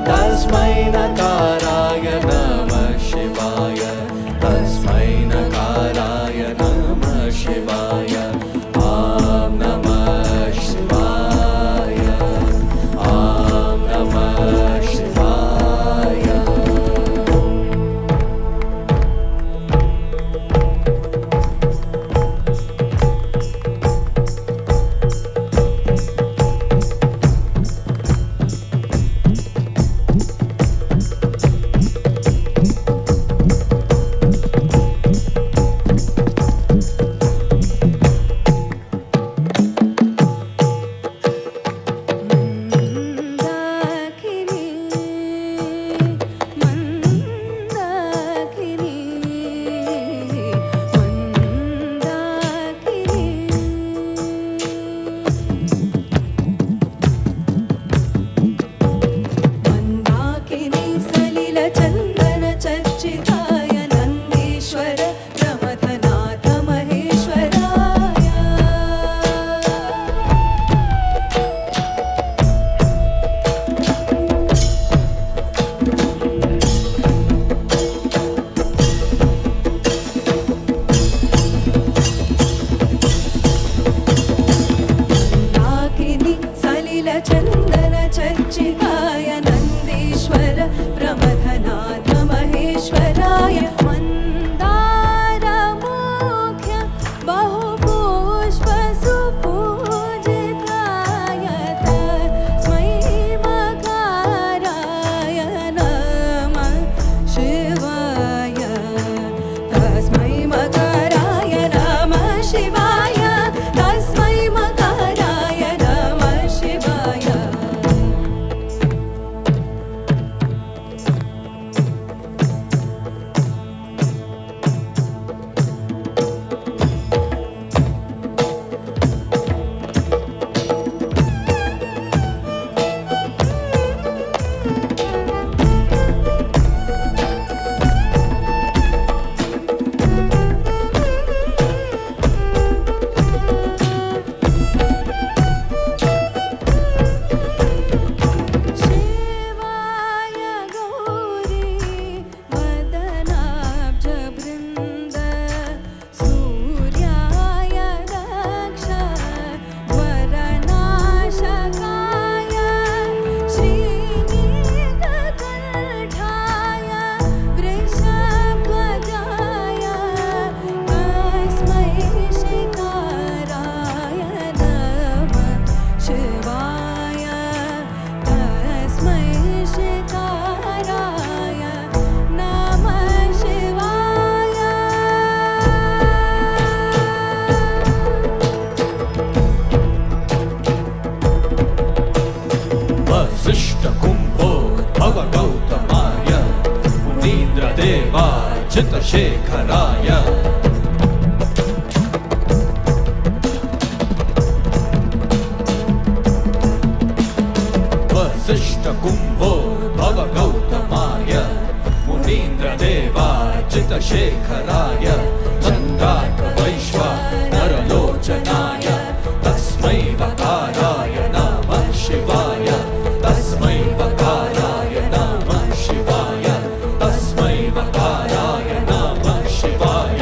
तस्मै नकाराय नमः शिवाय तस्मै नकाराय नमः शिवाय ॐ नमः शिवाय ॐ नमः शिवाय। शेखराय वसिष्ठ कुंभो भव गौतमाय मुनीन्द्र देवार्चित शेखराय चन्द्रार्क वैश्वानरलोचनाय तस्मै वकाराय नमः शिवाय तस्मै वकाराय नमः शिवाय तस्मै वकाराय नमः शिवाय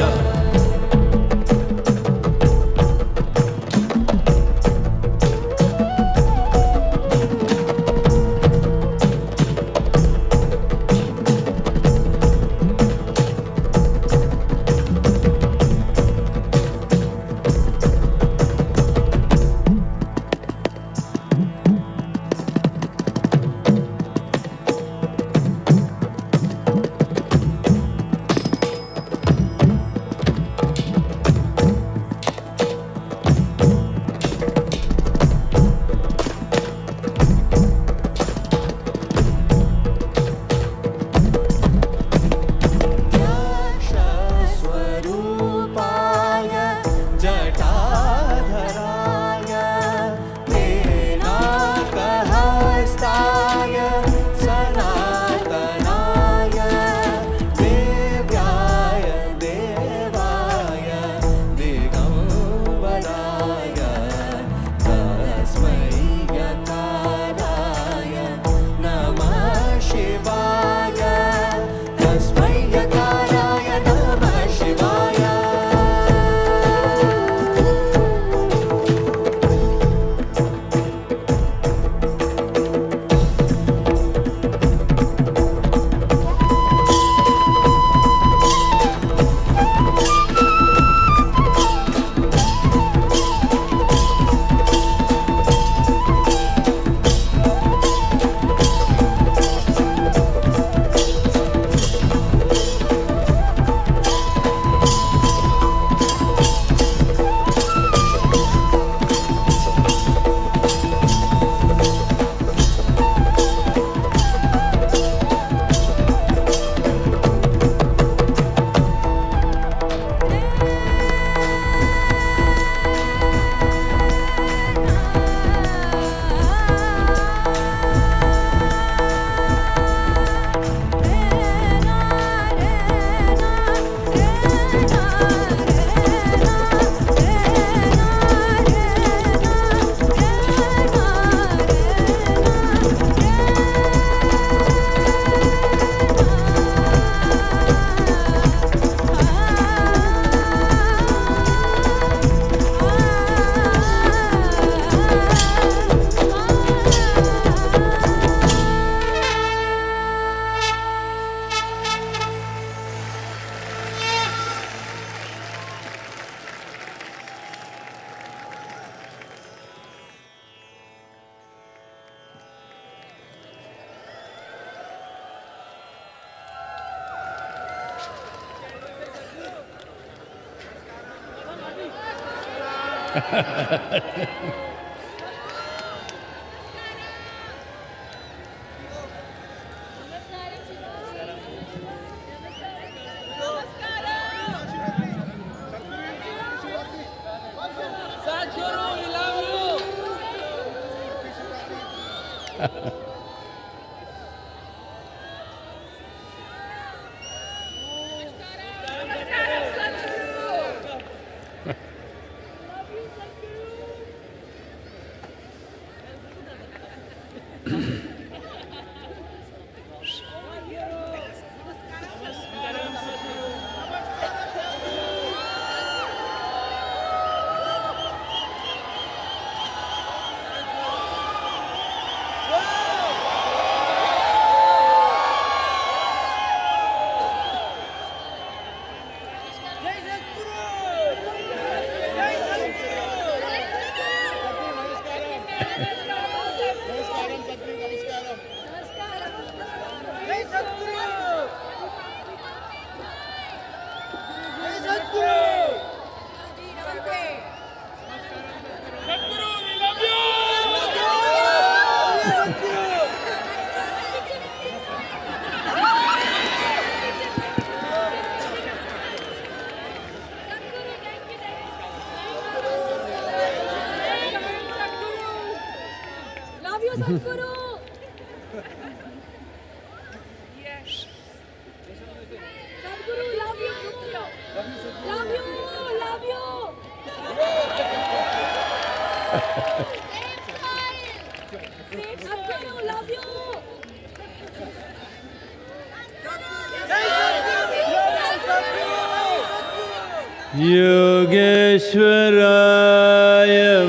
Yogeshwaraya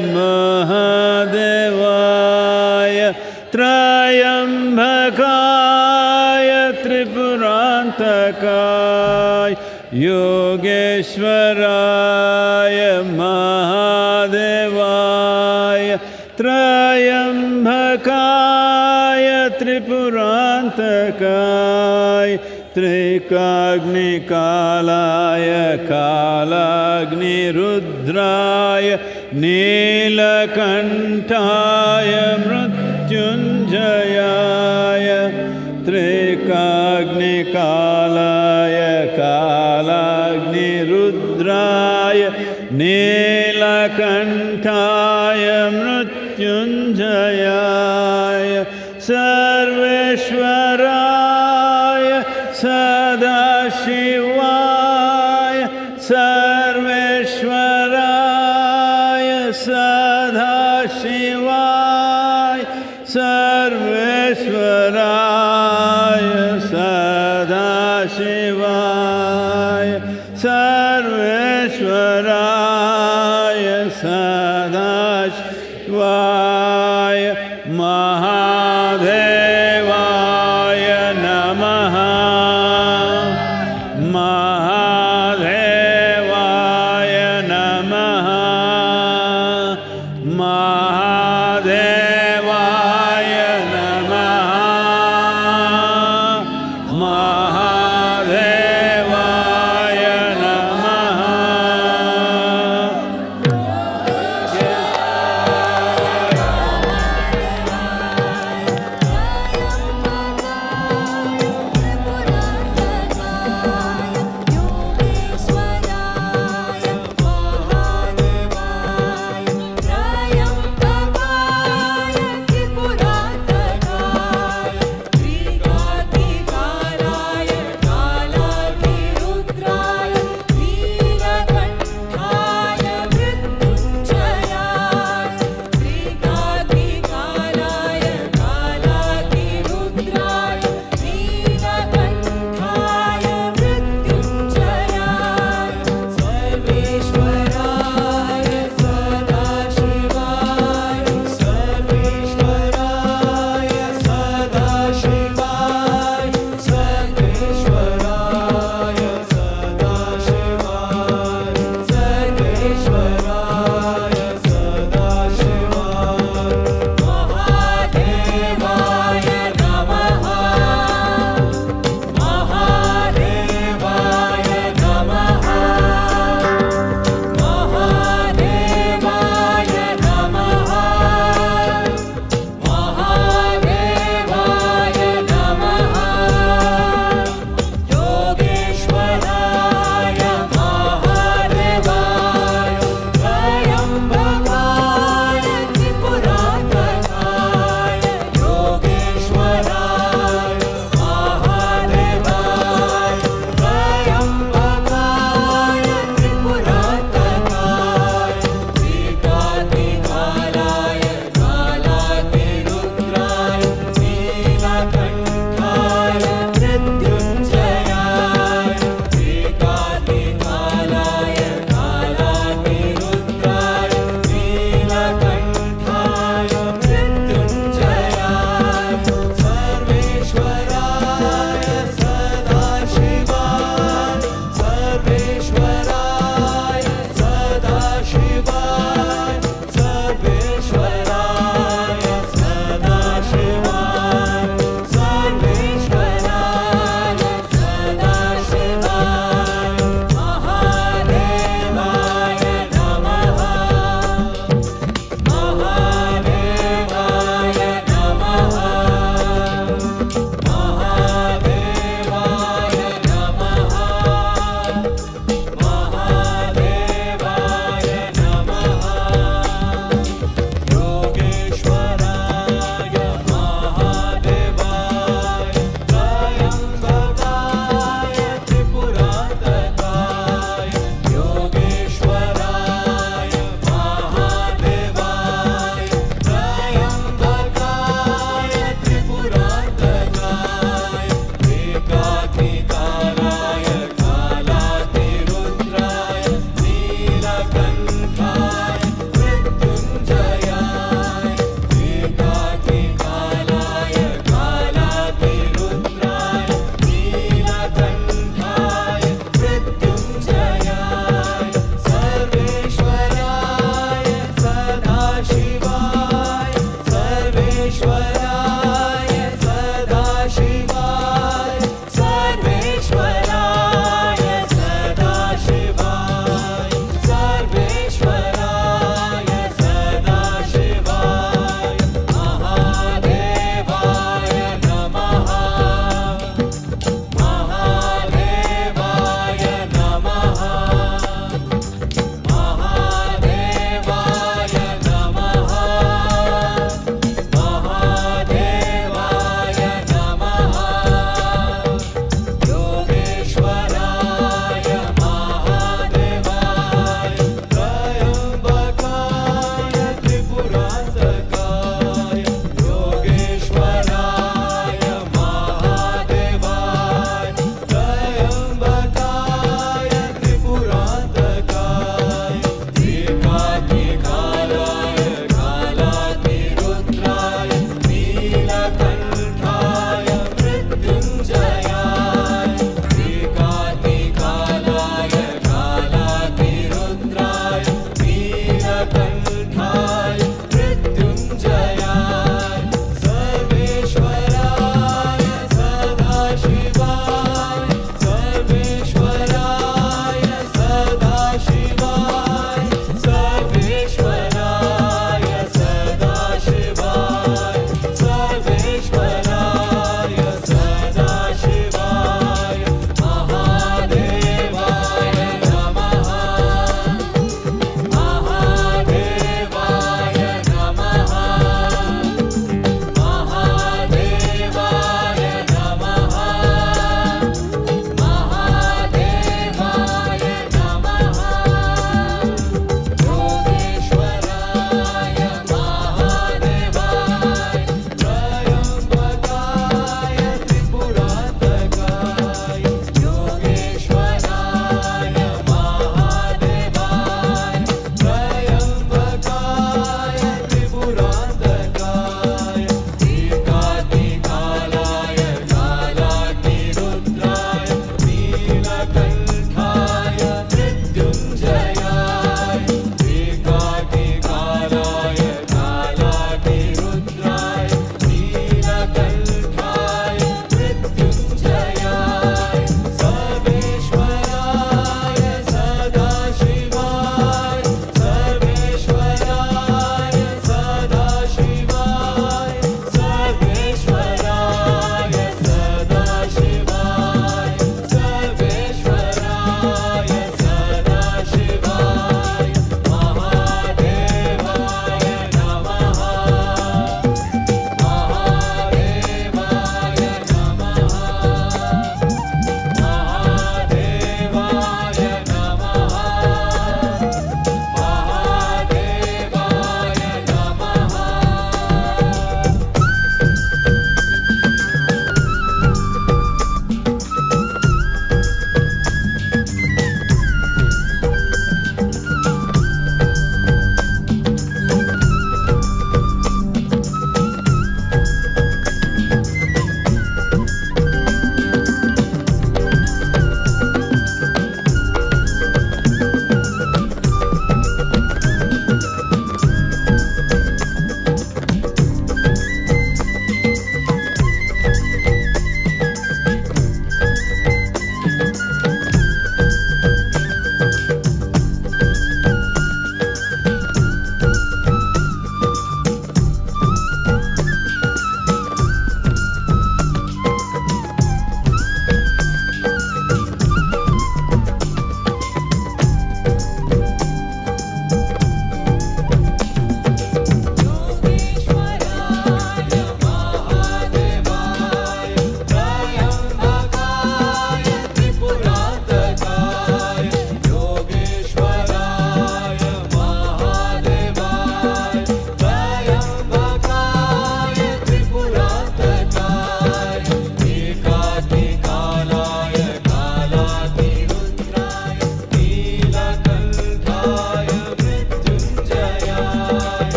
Mahadevaya Trayambhakaya Tripurantakaya Yogeshwaraya Mahadevaya Trayambhakaya Tripurantakaya Trikagni Kalaya Kalagni Rudraya Nilakantaya Mrityunjayaya Trikagni Kalaya Kalagni Rudraya Nilakantaya Mrityunjayaya Sarveshwaraya Sadashivaya Sarveshwaraya Sadashivaya Sarveshwaraya Sadashivaya Sarveshwaraya Sadashivaya Mahadevaya Namaha Mahadevaya Namaha Mahadevaya Namaha Mahadevaya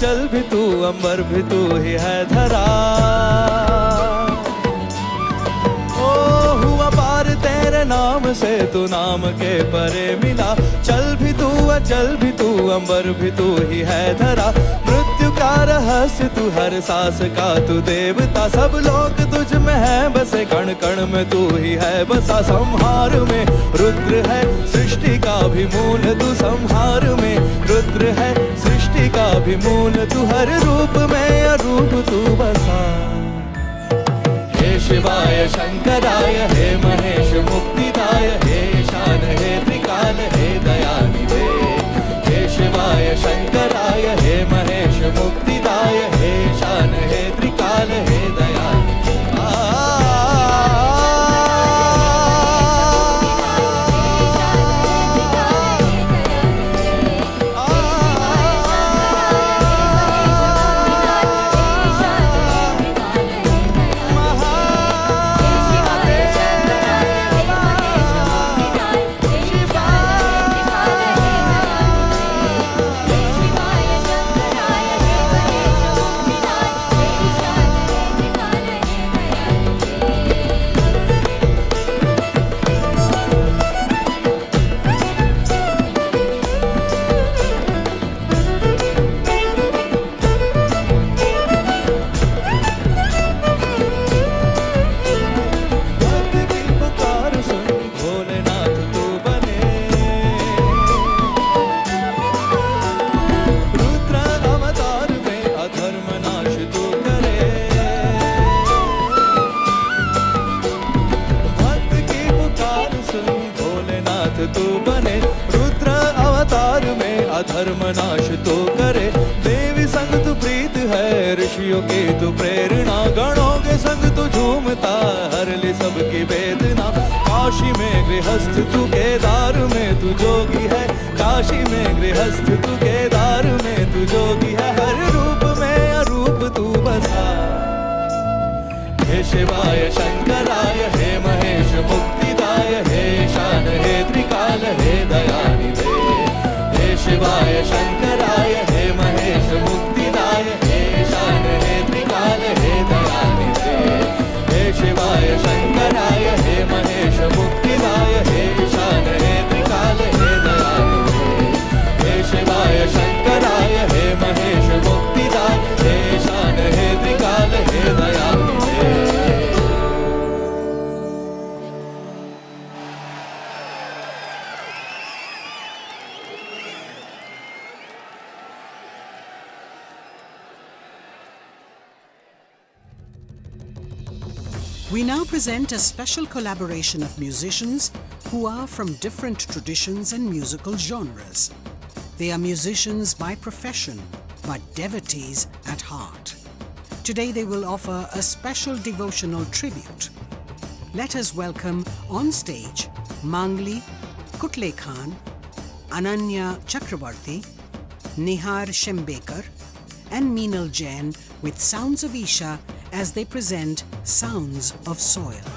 अचल भी तू, अंबर भी तू ही है धरा। ओ हुआ पार तेरे नाम से, तू नाम के परे मिला। चल भी तू अचल भी तू, अंबर भी तू ही है धरा। मृत्यु का रहस्य तू, हर सांस का तू देवता। सब लोग तुझ में है बसे, कण कण में तू ही है बसा। संहार में रुद्र है, सृष्टि का भी मूल तू। संहार में रुद्र है, सृष्टि का भी मूल तू। हर रूप में अरूप तू बसा। हे शिवाय शंकराय, हे महेश मुक्तिदाय, हे ईशान हे त्रिकाल, हे दयानिधे। हे शिवाय शंकराय, हे महेश मुक्तिदाय, हे ईशान हे त्रिकाल, हे दयानिधे। धर्मनाश तो करे। देवी संग तू प्रीत है, ऋषियों की तू प्रेरणा। गणों के संग तू झूमता, हर ले सबकी वेदना। काशी में गृहस्थ तू, केदार में तू जोगी है। काशी में गृहस्थ तू, केदार में तू जोगी है। हर रूप में अरूप तू बसा। हे शिवाय शंकराय, हे महेश मुक्तिदाय, हे ईशान हे त्रिकाल, हे दयानिधे। शिवाय शंकराय, हे महेश मुक्तिदाय, हे ईशान हे त्रिकाल, हे दयानिधे। हे शिवाय शंकराय, हे महेश मुक्तिदाय, हे ईशान हे त्रिकाल, हे दयानिधे। हे शिवाय शंकराय, हे महेश मुक्तिदाय, हे ईशान हे त्रिकाल, हे दयानिधे। We now present a special collaboration of musicians who are from different traditions and musical genres. They are musicians by profession, but devotees at heart. Today they will offer a special devotional tribute. Let us welcome on stage Mangli Kutle Khan, Ananya Chakrabarti, Nihar Shembekar, and Meenal Jain with Sounds of Isha as they present Sounds of Soil.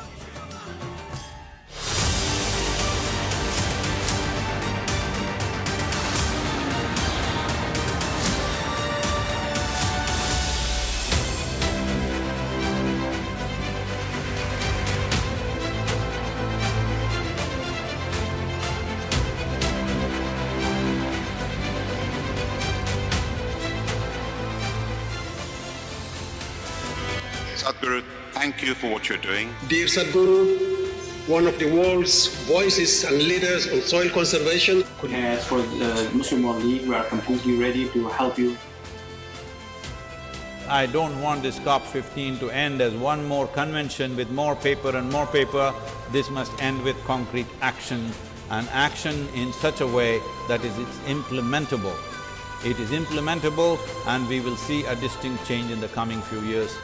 Sadhguru, thank you for what you're doing. Dear Sadhguru, one of the world's voices and leaders on soil conservation. As for the Muslim World League, we are completely ready to help you. I don't want this COP15 to end as one more convention with more paper and more paper. This must end with concrete action, and action in such a way that it's implementable. It is implementable, and we will see a distinct change in the coming few years.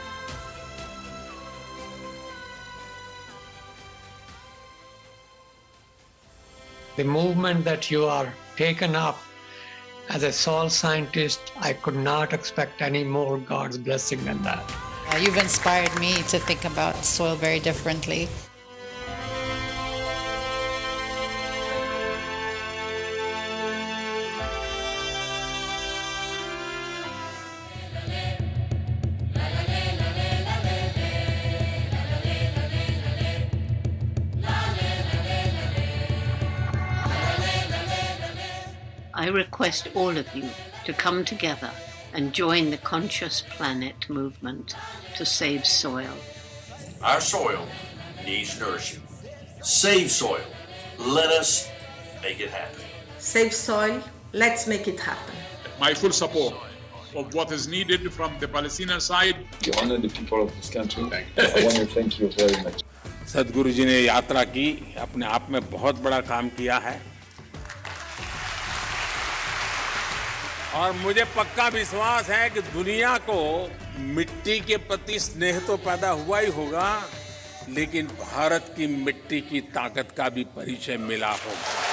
The movement that you are taken up as a soil scientist, I could not expect any more God's blessing than that. You've inspired me to think about soil very differently. I request all of you to come together and join the Conscious Planet movement to save soil. Our soil needs nourishing. Save soil. Let us make it happen. Save soil. Let's make it happen. My full support of what is needed from the Palestinian side. You honor the people of this country. I want to thank you very much. सदगुरु जी ने यात्रा की, अपने आप में बहुत बड़ा काम किया है और मुझे पक्का विश्वास है कि दुनिया को मिट्टी के प्रति स्नेह तो पैदा हुआ ही होगा, लेकिन भारत की मिट्टी की ताकत का भी परिचय मिला होगा।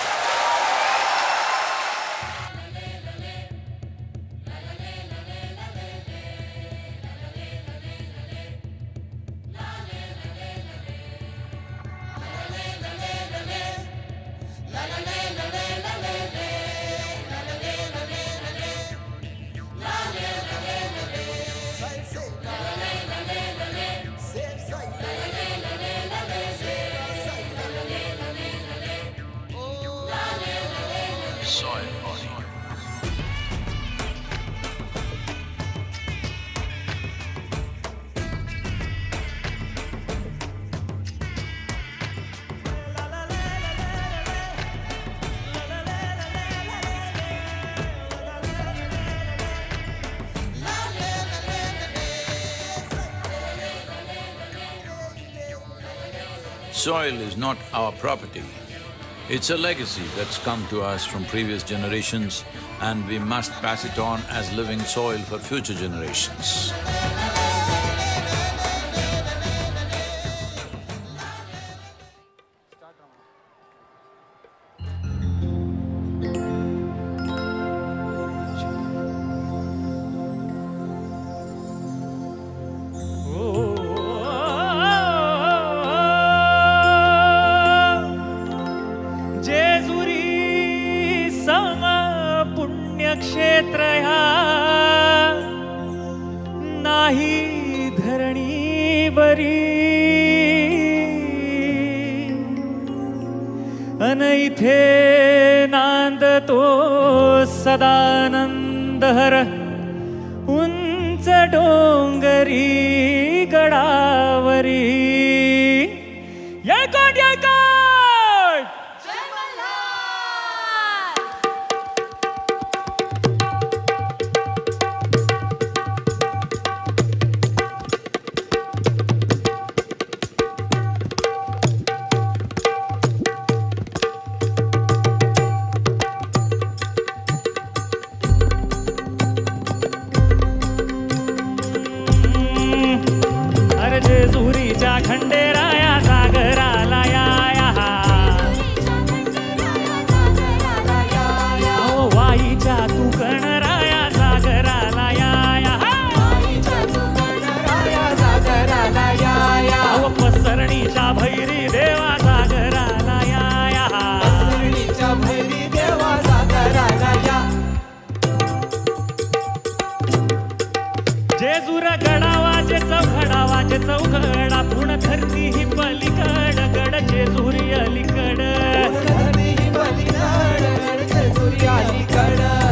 Soil is not our property. It's a legacy that's come to us from previous generations, and we must pass it on as living soil for future generations. क्षेत्र नाही धरणीवरी अन इथे नांदतो सदानंदहर उंच डोंगरी गडावरी येळकोट येळकोट जेजुरीच्या खंडेराया सागराला या वाईच्या तू कणराया सागराला या पसरणीच्या भैरी देवा सागराला जेजूर गडावाचे चौघडावाचे चौघडा पुण धरती ही पलीकड गड जेजुरी अलीकड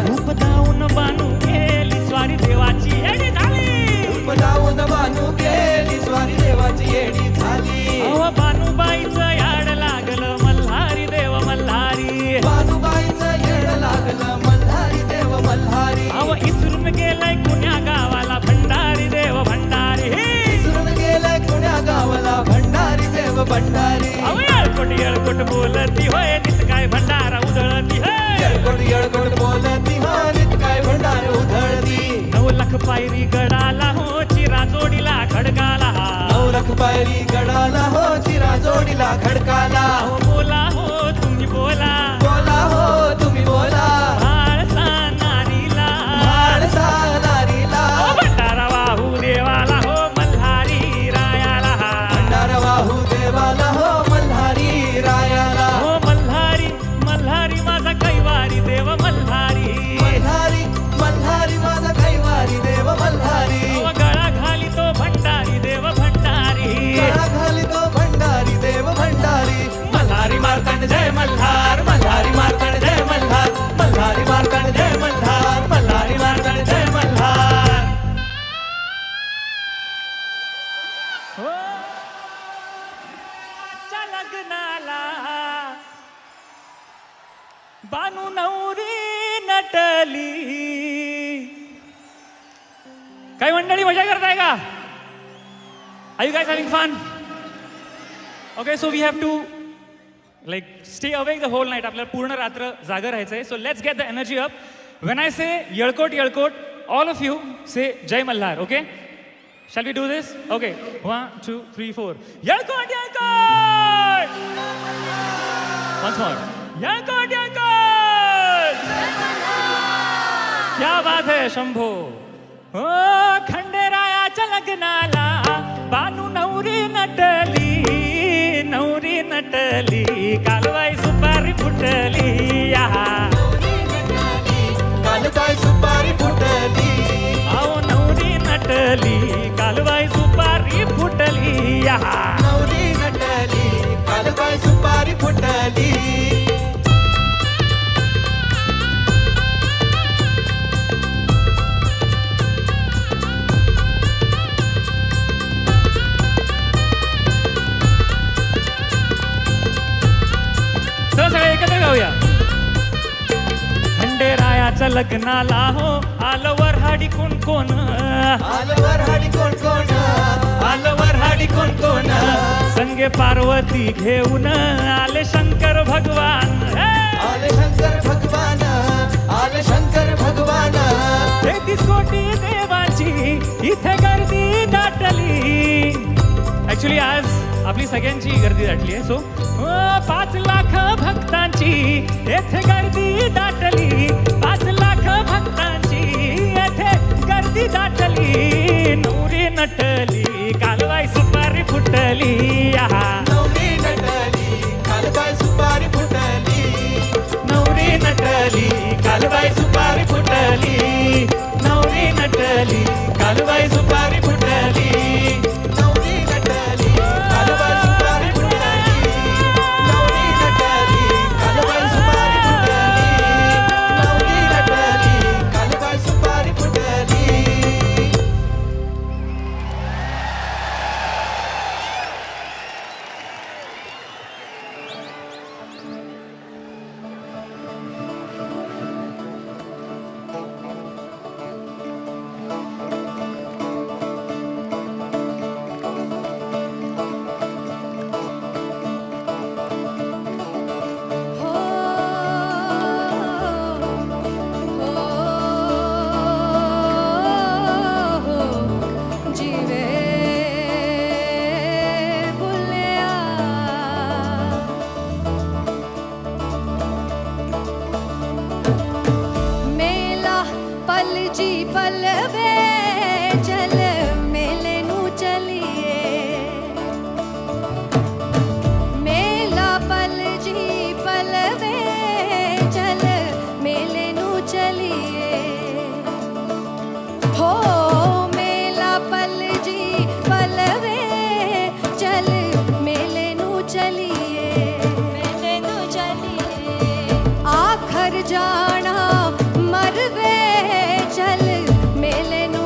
रूप दाऊन बानू गेली स्वारी देवाची येडी झाली रूप दाऊन बानू गेली स्वारी देवाची येडी झाली अहो बानूबाईचं याड लागलं मल्हारी देव मल्हारी बानूबाईचं याड लागलं मल्हारी देव मल्हारी अहो इसरून गेलाय कुण्या गावाला भंडारी देव भंडारी इसरून गेलाय कुण्या गावाला भंडारी देव भंडारी अहो येळकोट बोलती होय नित काय भंडारा उधळती होय येळकोट बोलती होय नित काय भंडारा उधळती 9 लाख पायरी गडाला हो चिरा जोडीला खडकाला 9 लाख पायरी गडाला हो चिरा जोडीला खडकाला हो बोला हो तुम्ही बोला बोला हो तुम्ही बोला म्हाळसा नारीला भंडारा वाहू देवाला हो मल्हारी रायाला भंडारा वाहू देवाला हो मल्हारी रायाला हो मल्हारी मल्हारी माझा कैवारी देव मल्हारी मल्हारी मल्हारी माझा कैवारी देव मल्हारी गळा घाली तो भंडारी देव भंडारी गळा घाली तो भंडारी देव भंडारी मल्हारी बानू नवरी नटली. काही मंडळी मजा करताय का? Are you guys having fun? Okay, so we have to stay awake the whole night. आपल्याला पूर्ण रात्र जागर राहायचंय. So let's get the energy up. When I say येळकोट येळकोट, all of you say जय Malhar, okay? Shall we do this? Okay, 1, 2, 3, 4. येळकोट येळकोट! Once more. येळकोट येळकोट! क्या बात है शंभो. ओ खंडेरायाच्या लग्नाला बानू नवरी नटली, नवरी नटली, कालवाई सुपारी फुटली. कालबाई सुपारी फुटली. आओ नवरी नटली, कालवाई सुपारी फुटली. नवरी नटली, कालबाई सुपारी फुटली. सगळे एकत्र गाऊया. खंडेरायाच्या लग्नाला हो आलं वऱ्हाडी कोण कोण, आलं वऱ्हाडी कोण कोण, आलं वऱ्हाडी कोण कोण. संगे पार्वती घेऊन आले शंकर भगवान, आले शंकर भगवान, आले शंकर भगवान. 33 कोटी देवाची इथे गर्दी दाटली. ऍक्च्युली आज आपली सगळ्यांची गर्दी दाटली आहे. सो 5 लाख भक्तांची येथे गर्दी दाटली. 5 लाख भक्तांची येथे गर्दी दाटली. नवरी नटली, कालवाई सुपारी फुटली. नवरी नटली, कालबाई सुपारी फुटली. नवरी नटली, कालवाई सुपारी फुटली. नवरी नटली, कालवाई सुपारी फुटली. नवरी नटली, कालबाई सुपारी फुटली. नवरी नटली, कालबाई सुपारी फुटली. नवरी नटली, कालबाई सुपारी फुटली. जाना मरवे चल मेले नू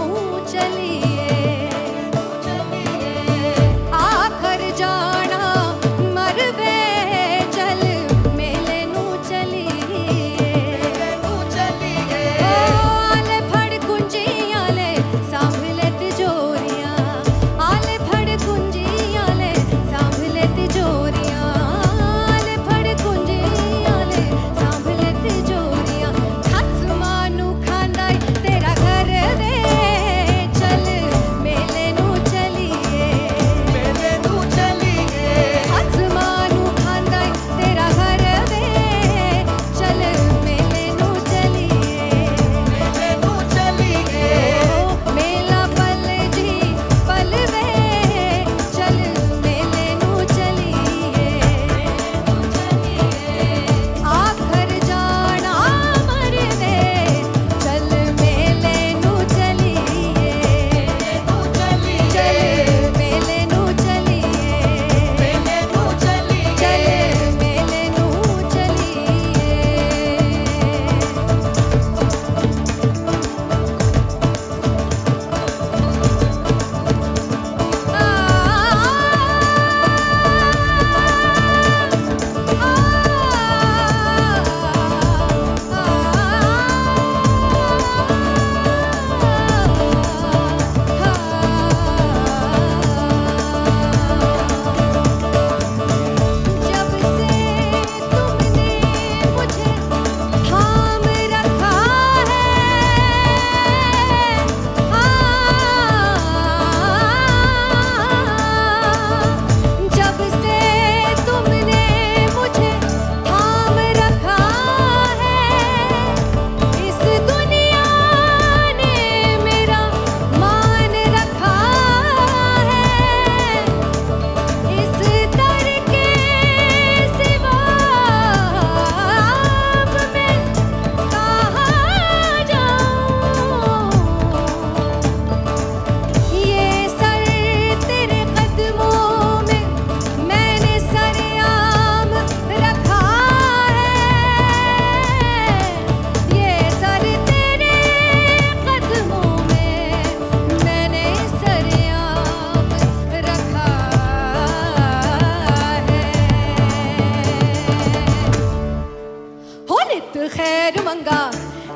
खैर मंगा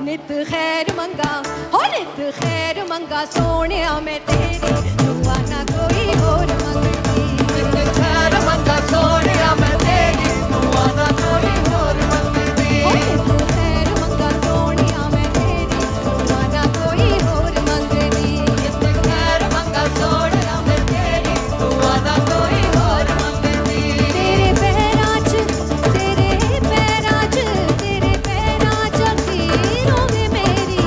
नित खैर मंगा हो नित खैर मंगा सोने मैं तेरी दुआ ना कोई और मंगती नित खैर मंगा सोने मैं तेरी दुआ ना कोई और मंगती हो नित खैर मंगा सोने मैं तेरी दुआ ना कोई और मंगती नित खैर मंगा सोने मैं तेरी दुआ ना कोई और मंगती तेरे पैरां च अखीरों में मेरी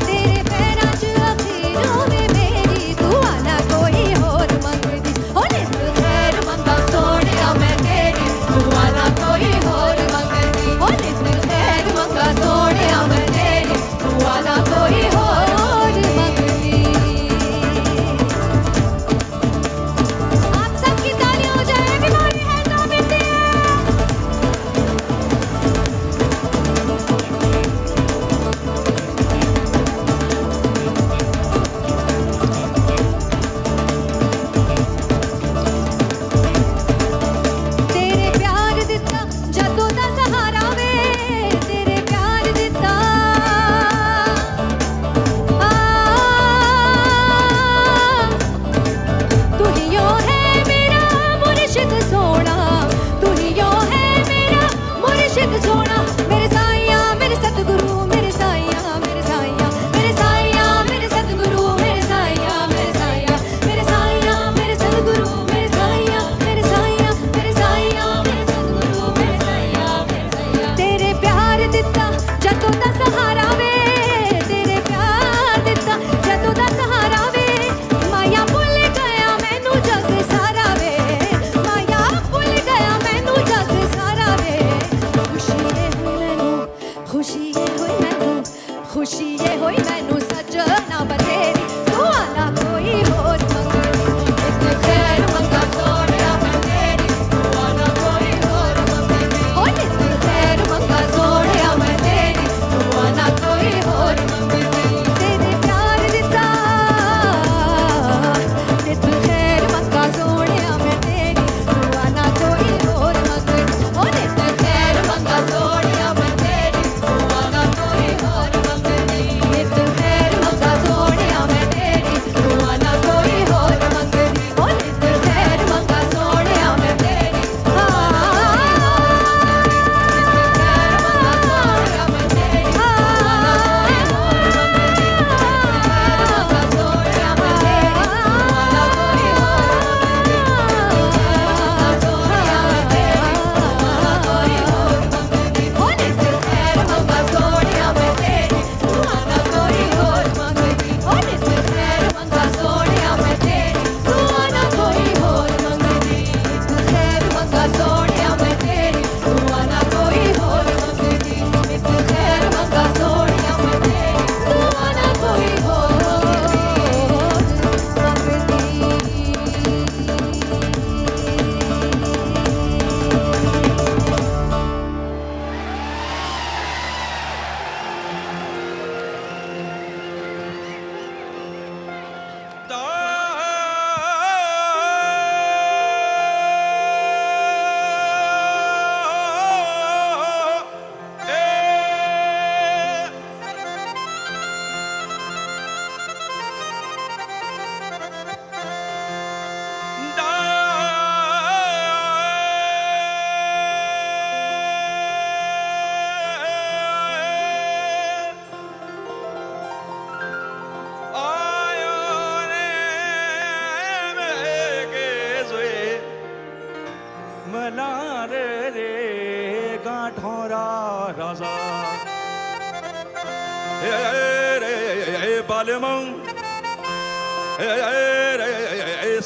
तेरे पैरां च अखीरों में मेरी दुआ ना कोई और मंगदी हो नित खैर मंगा सोनिया मैं तेरी दुआ ना कोई और मंगदी हो नित खैर मंगा सोनिया मैं तेरी दुआ ना कोई और मंगदी आप सबकी तालियां हो जाए everybody hands up in the air तेरे प्यार दिता जदों दा सहारा वे तेरे प्यार दिता तू ही यो है मेरा मुर्शिद सोना तू ही यो है मेरा मुर्शिद सोना मेरे साईया मेरे सतगुरु मेरे साईया मेरे साईया मेरे साईया मेरे सतगुरु मेरे साईया मेरे साईया मेरे साईया मेरे सतगुरु मेरे साईया मेरे साईया मेरे साईया मेरे सतगुरु मेरे साईया मेरे साईया तेरे प्यार दिता जदों दा सहारा वे तेरे प्यार दिता जदों दा सहारा वे माया भुल गया मैनू जग सारा वे माया भुल गया मैनू जग सारा वे खुशी ये होई मैनू खुशी ये होई मैनू सजना बतेरी दुआ ना कोई और मंगदी नित खैर मंगा सोनिया मैं तेरी दुआ ना कोई और मंगदी हो नित खैर मंगा सोनिया मैं तेरी दुआ ना कोई और मंगदी तेरे प्यार दिता नित खैर मंगा सोनिया मैं तेरी दुआ ना कोई और मंगदी हो नित खैर मंगा सोनिया मैं तेरी दुआ ना कोई और मंगदी नित खैर मंगा सोनिया मैं तेरी दुआ ना कोई और मंगदी हो नित खैर मंगा सोनिया मैं तेरी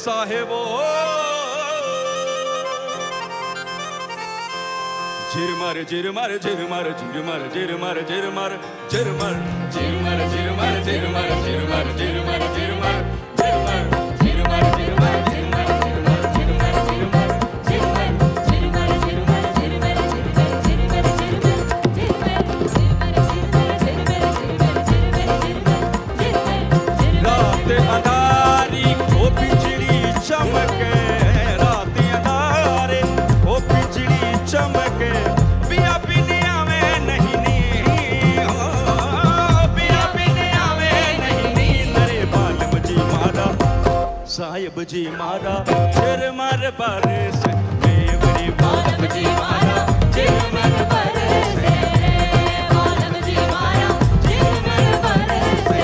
साहेबो झिरमर झिरमर झिरमर झिरमर झिरमर झिरमर झिरमर झिरमर झिरमर झिरमर झिरमर झिरमर झिरमर झिरमर झिरमर झिरमर चमके रात अंधारे ओ बिजली चमके पिया पिनिया में नहीं नींद साहिब जी मारा झिरमर बरसे मेवरी मालम जी मारा झिरमर बरसे मालम जी मारा झिरमर बरसे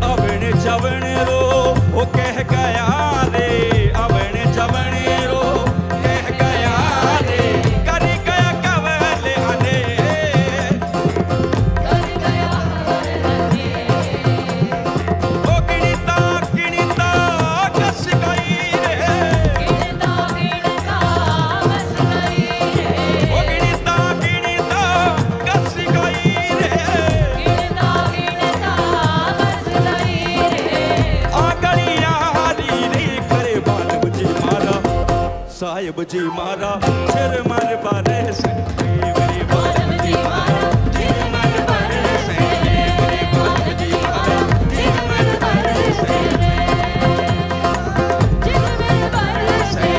अवण जवण रो वो कह गया रे अवण जवण रो कह गया रे कर गया कवल अने कर गया हरने ओ गिणता कस गई रे गिणता बस गई रे ओ गिणता कस गई रे गिणता बस गई रे आगड़िया री रे करे बालम जी मारा साहिब जी मारा झिरमर बरसे मेवरी मालम जी मारा झिरमर बरसे मालम जी मारा झिरमर बरसे झिरमर बरसे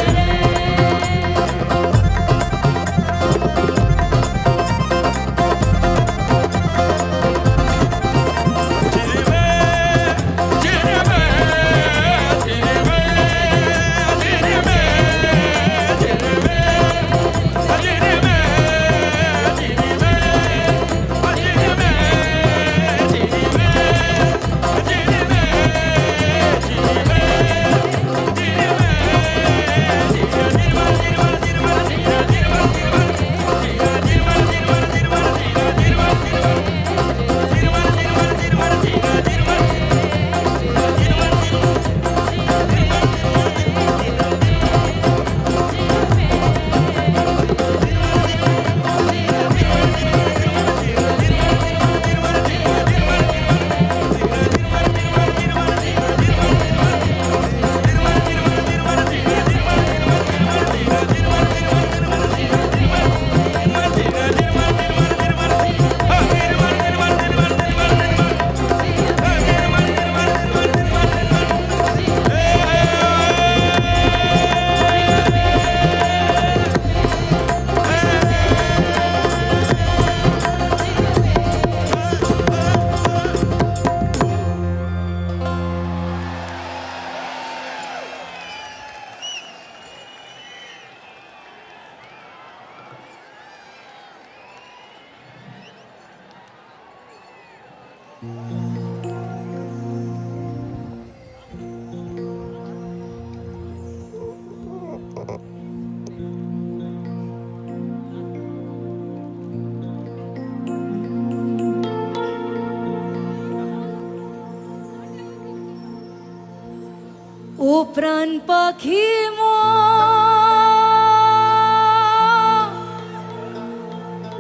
ও প্রাণ পাখি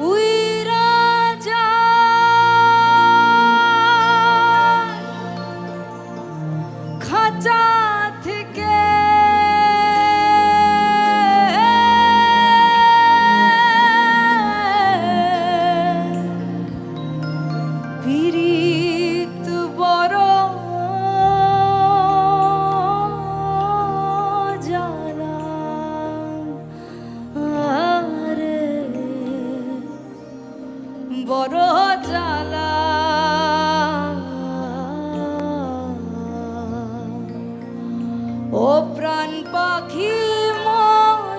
উইরা যা খাঁচা থেকে পীড়িত বড় জানা আরে বড় জ্বালা ও প্রাণ পাখি মোর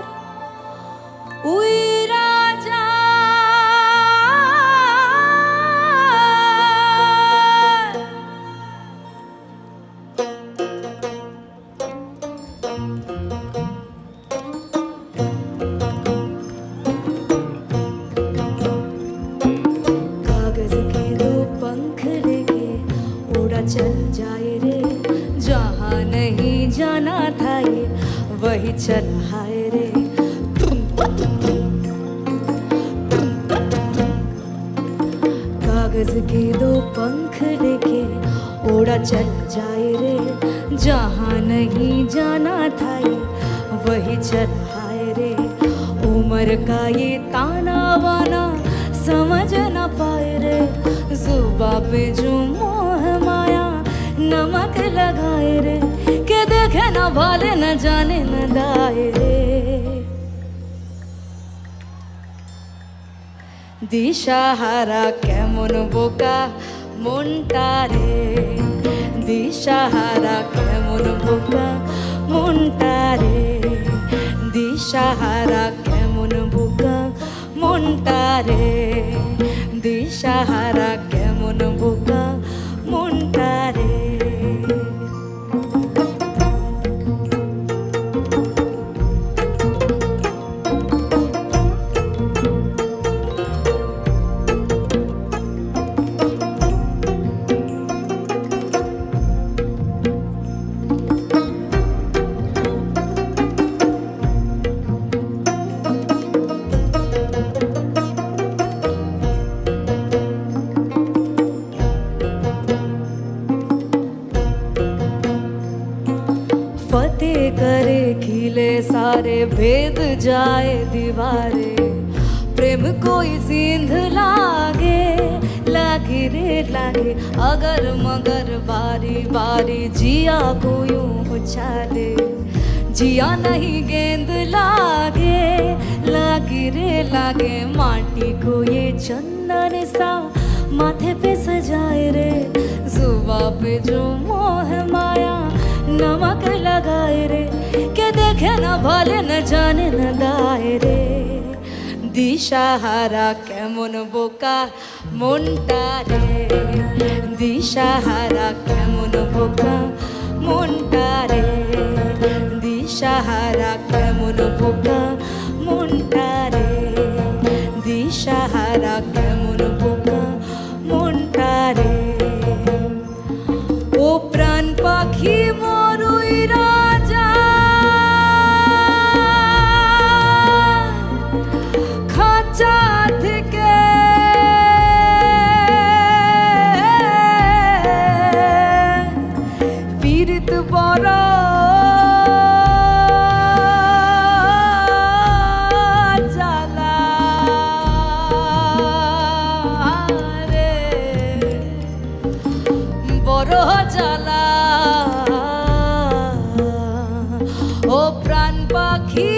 উইরা যা कागज के दो पंख लेके उड़ा चल जाए रे जहाँ नहीं जाना था ये वही चल हाय रे कागज के दो पंख लेके उड़ा चल जाए रे जहाँ नहीं जाना था ये वही चल हाय रे उम्र का ये ताना वाना समझ न पाए रे जुबा पे जो मोह माया नमक लगाए रे के देखे न भाले न जाने न दाए रे দিশাহারা কেমন বোকা মনটা রে দিশাহারা কেমন বোকা মনটা রে দিশাহারা কেমন বোকা মনটা রে দিশাহারা কেমন বোকা মনটা রে फतेह करे खिले सारे भेद जाए दीवारे प्रेम कोई सिंध लागे लागे रे लागे अगर मगर बारी बारी जिया को यूं उछाले जिया नहीं गेंद लागे लागे रे लागे माटी को ये चंदन सा माथे पे सजाए रे जुबा पे जो मोह माया नमक लगाए रे के देखे न भाले न जाने न दाए रे দিশাহারা কেমন বোকা মনটা রে দিশাহারা কেমন বোকা মনটা রে দিশাহারা কেমন বোকা মনটা রে দিশাহারা কেমন বোকা মনটা রে ও প্রাণ পাখি মরুই রাজা খাঁচা থেকে পীড়িত বড় জ্বালা রে বড় জ্বালা ও প্রাণ পাখি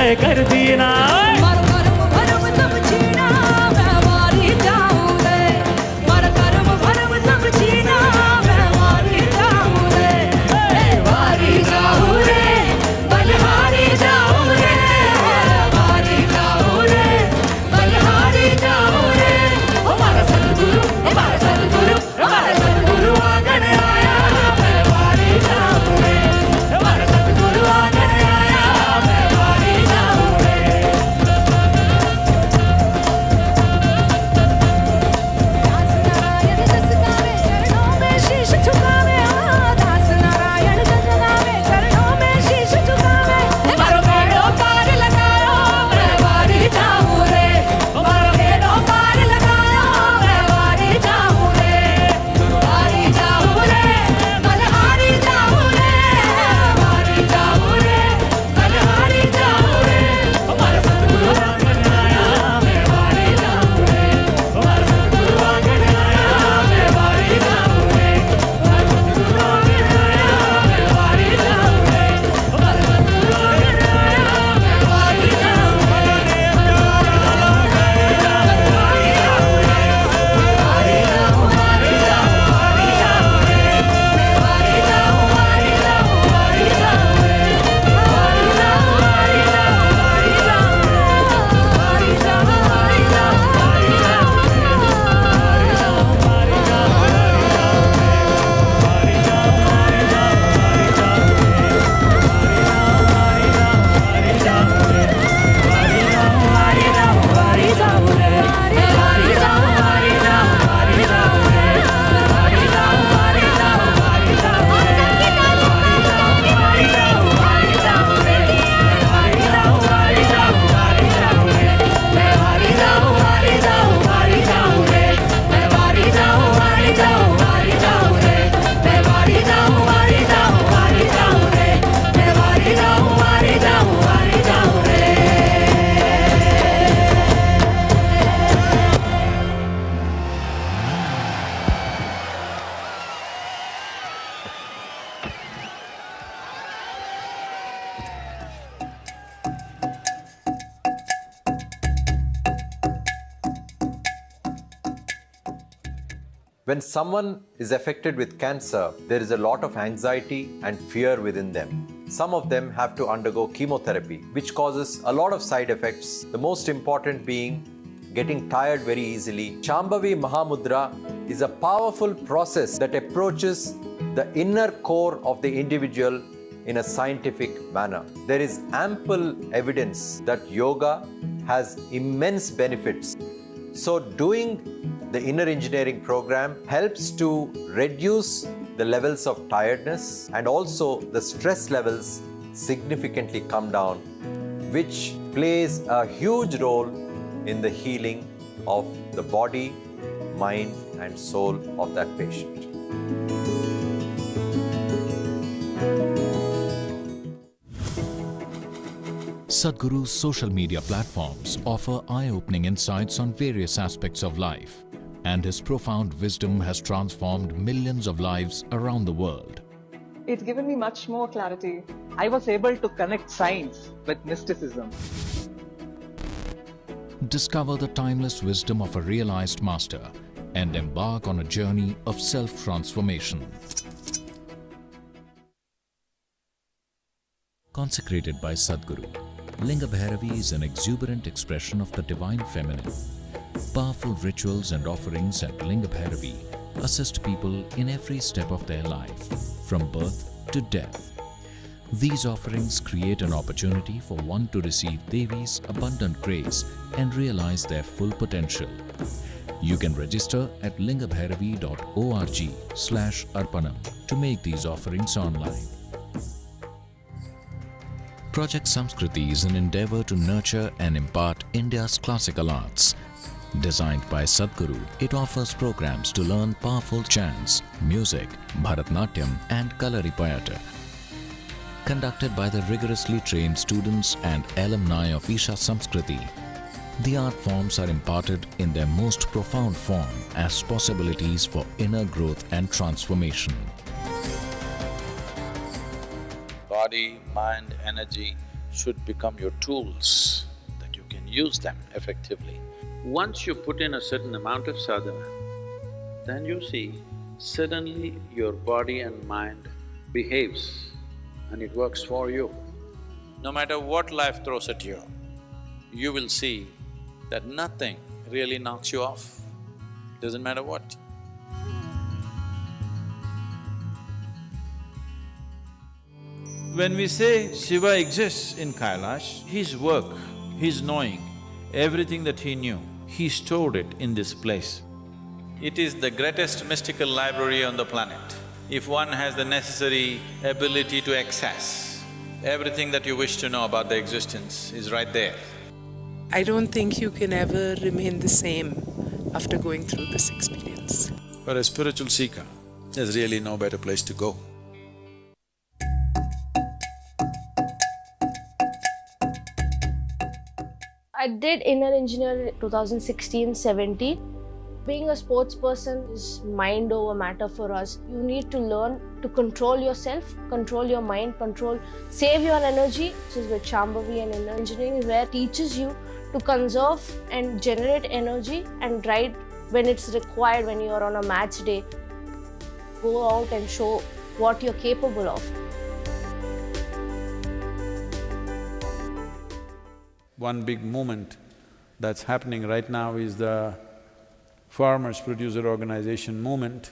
तय कर दी ना मर कर्म भरम सब छीना मैं वारी जाऊं रे मर कर्म भरम सब छीना मैं वारी जाऊं रे वारी जाऊं रे बलिहारी जाऊं रे वारी जाऊं रे बलिहारी जाऊं रे हमारा सतगुरु आंगन आया मैं वारी जाऊं रे हमारा सतगुरु आंगन आया मैं वारी जाऊं रे दास नारायण जस गावे चरणों में शीश झुकावे दास नारायण जस गावे चरणों में शीश झुकावे मारो बेड़ो पार लगायो मैं वारी जाऊं रे मारो बेड़ो पार लगायो मैं वारी जाऊं रे वारी जाऊं रे बलिहारी जाऊं रे वारी जाऊं रे बलिहारी जाऊं रे हमारा सतगुरु आंगन आया मैं वारी जाऊं रे हमारा सतगुरु आंगन आया मैं वारी जाऊं रे हमारा सतगुरु आंगन आया मैं वारी जाऊं रे हमारा सतगुरु आंगन आया मैं वारी जाऊं रे When someone is affected with cancer, there is a lot of anxiety and fear within them. Some of them have to undergo chemotherapy, which causes a lot of side effects, the most important being getting tired very easily. Shambhavi Mahamudra is a powerful process that approaches the inner core of the individual in a scientific manner. There is ample evidence that yoga has immense benefits. So doing the inner engineering program helps to reduce the levels of tiredness, and also the stress levels significantly come down, which plays a huge role in the healing of the body, mind and soul of that patient. Sadhguru's social media platforms offer eye-opening insights on various aspects of life, and his profound wisdom has transformed millions of lives around the world. It's given me much more clarity. I was able to connect science with mysticism. Discover the timeless wisdom of a realized master and embark on a journey of self-transformation. Consecrated by Sadhguru, Linga Bhairavi is an exuberant expression of the divine feminine. Powerful rituals and offerings at Linga Bhairavi assist people in every step of their life, from birth to death. These offerings create an opportunity for one to receive Devi's abundant grace and realize their full potential. You can register at lingabhairavi.org/arpanam to make these offerings online. Project Samskriti is an endeavor to nurture and impart India's classical arts. Designed by Sadhguru, it offers programs to learn powerful chants, music, Bharatnatyam and Kalaripayattu. Conducted by the rigorously trained students and alumni of Isha Samskriti, the art forms are imparted in their most profound form as possibilities for inner growth and transformation. Body, mind, energy should become your tools, that you can use them effectively. Once you put in a certain amount of sadhana, then you see, suddenly your body and mind behaves and it works for you. No matter what life throws at you, you will see that nothing really knocks you off, doesn't matter what. When we say Shiva exists in Kailash, his work, his knowing, everything that he knew, he stored it in this place. It is the greatest mystical library on the planet. If one has the necessary ability to access, everything that you wish to know about the existence is right there. I don't think you can ever remain the same after going through this experience. For a spiritual seeker, there's really no better place to go. I did inner engineer 2016-17. Being a sports person is mind over matter for us. You need to learn to control yourself, control your mind, save your energy, which is with Shambhavi, and inner engineering is where it teaches you to conserve and generate energy and ride when it's required, when you're on a match day. Go out and show what you're capable of. One big movement that's happening right now is the Farmers Producer Organization movement.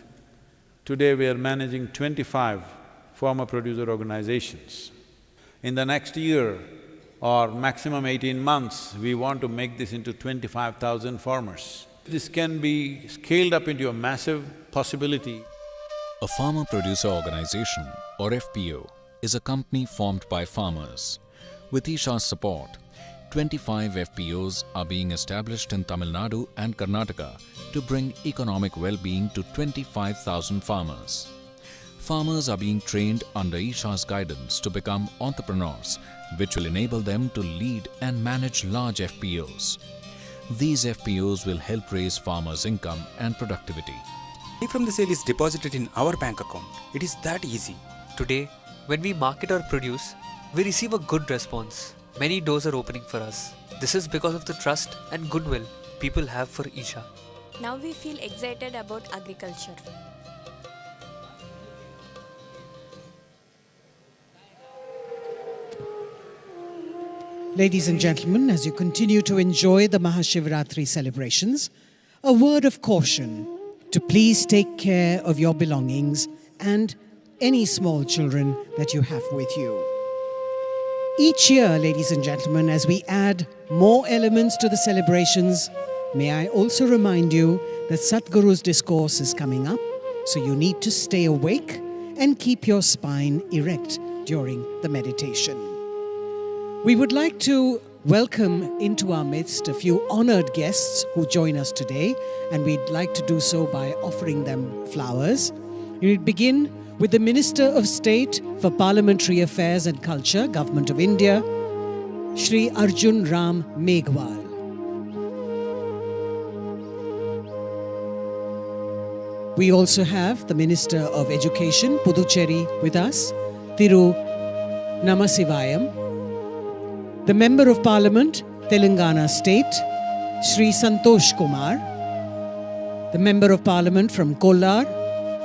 Today we are managing 25 farmer producer organizations. In the next year or maximum 18 months, we want to make this into 25,000 farmers. This can be scaled up into a massive possibility. A farmer producer organization, or FPO, is a company formed by farmers. With Isha's support, 25 FPOs are being established in Tamil Nadu and Karnataka to bring economic well-being to 25,000 farmers. Farmers are being trained under Isha's guidance to become entrepreneurs, which will enable them to lead and manage large FPOs. These FPOs will help raise farmers' income and productivity. Money from the sale is deposited in our bank account. It is that easy. Today, when we market our produce, we receive a good response. Many doors are opening for us. This is because of the trust and goodwill people have for Isha. Now we feel excited about agriculture. Ladies and gentlemen, as you continue to enjoy the Mahashivratri celebrations, a word of caution to please take care of your belongings and any small children that you have with you. Each year, ladies and gentlemen, as we add more elements to the celebrations, may I also remind you that Sadhguru's discourse is coming up, so you need to stay awake and keep your spine erect during the meditation. We would like to welcome into our midst a few honored guests who join us today, and we'd like to do so by offering them flowers. We begin with the Minister of State for Parliamentary Affairs and Culture, Government of India, Shri Arjun Ram Meghwal. We also have the Minister of Education, Puducherry, with us, Thiru Namasivayam. The Member of Parliament, Telangana State, Shri Santosh Kumar. The Member of Parliament from Kollar,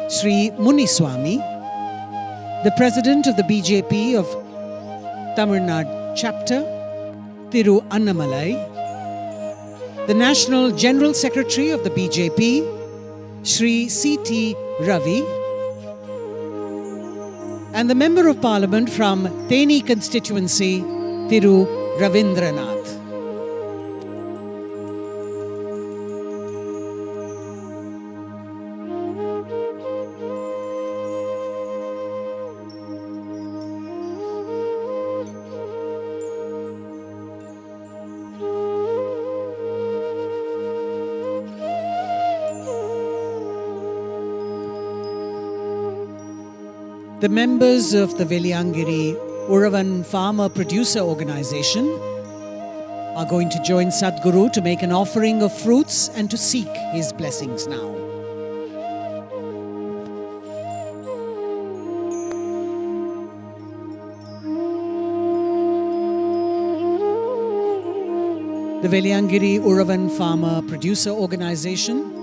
Shri Muniswamy. The President of the BJP of Tamil Nadu Chapter, Thiru Annamalai. The National General Secretary of the BJP, Shri C.T. Ravi. And the Member of Parliament from Theni constituency, Thiru Ravindranath. The members of the Veliangiri Uravan Farmer Producer Organization are going to join Sadhguru to make an offering of fruits and to seek his blessings now. the Veliangiri Uravan Farmer Producer Organization.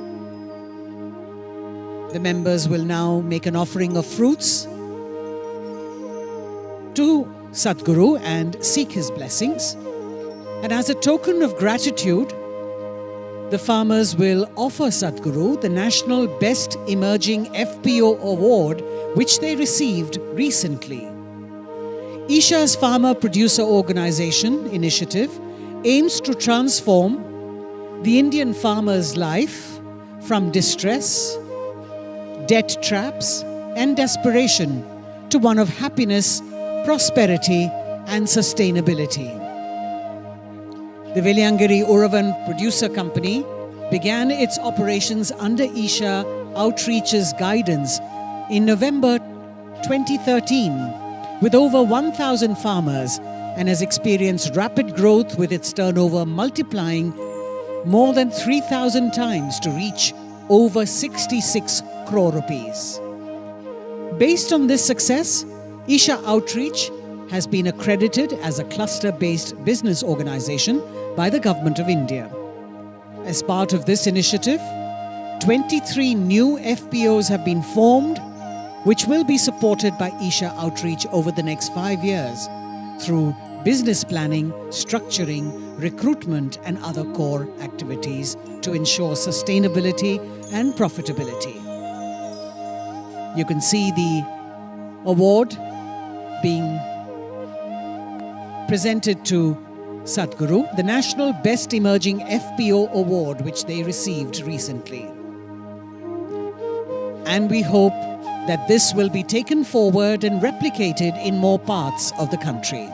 The members will now make an offering of fruits to Sadhguru and seek his blessings. And as a token of gratitude, the farmers will offer Sadhguru the National Best Emerging FPO Award, which they received recently. Isha's Farmer Producer Organization initiative aims to transform the Indian farmer's life from distress, debt traps, and desperation to one of happiness, prosperity, and sustainability. The Veliangiri Uravan Producer Company began its operations under Isha Outreach's guidance in November 2013 with over 1,000 farmers and has experienced rapid growth with its turnover multiplying more than 3,000 times to reach over 66 crore rupees. Based on this success, Isha Outreach has been accredited as a cluster-based business organization by the Government of India. As part of this initiative, 23 new FPOs have been formed, which will be supported by Isha Outreach over the next 5 years through business planning, structuring, recruitment, and other core activities to ensure sustainability and profitability. You can see the award being presented to Sadhguru, the National Best Emerging FPO Award, which they received recently. And we hope that this will be taken forward and replicated in more parts of the country.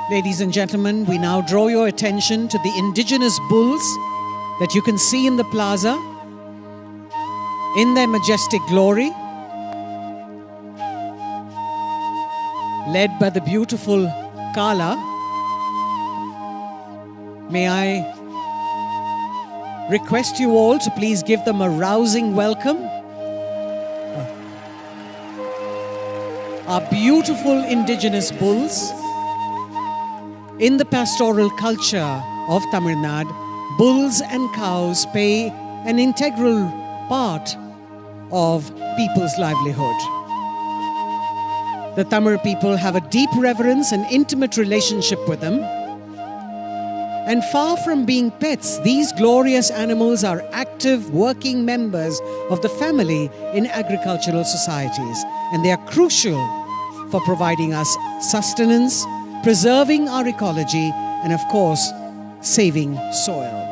Ladies and gentlemen, we now draw your attention to the indigenous bulls that you can see in the plaza in their majestic glory, led by the beautiful Kala. May I request you all to please give them a rousing welcome. Our beautiful indigenous bulls. In the pastoral culture of Tamil Nadu, bulls and cows play an integral part of people's livelihood. The Tamil people have a deep reverence and intimate relationship with them. And far from being pets, these glorious animals are active working members of the family in agricultural societies. And they are crucial for providing us sustenance, preserving our ecology, and of course, saving soil.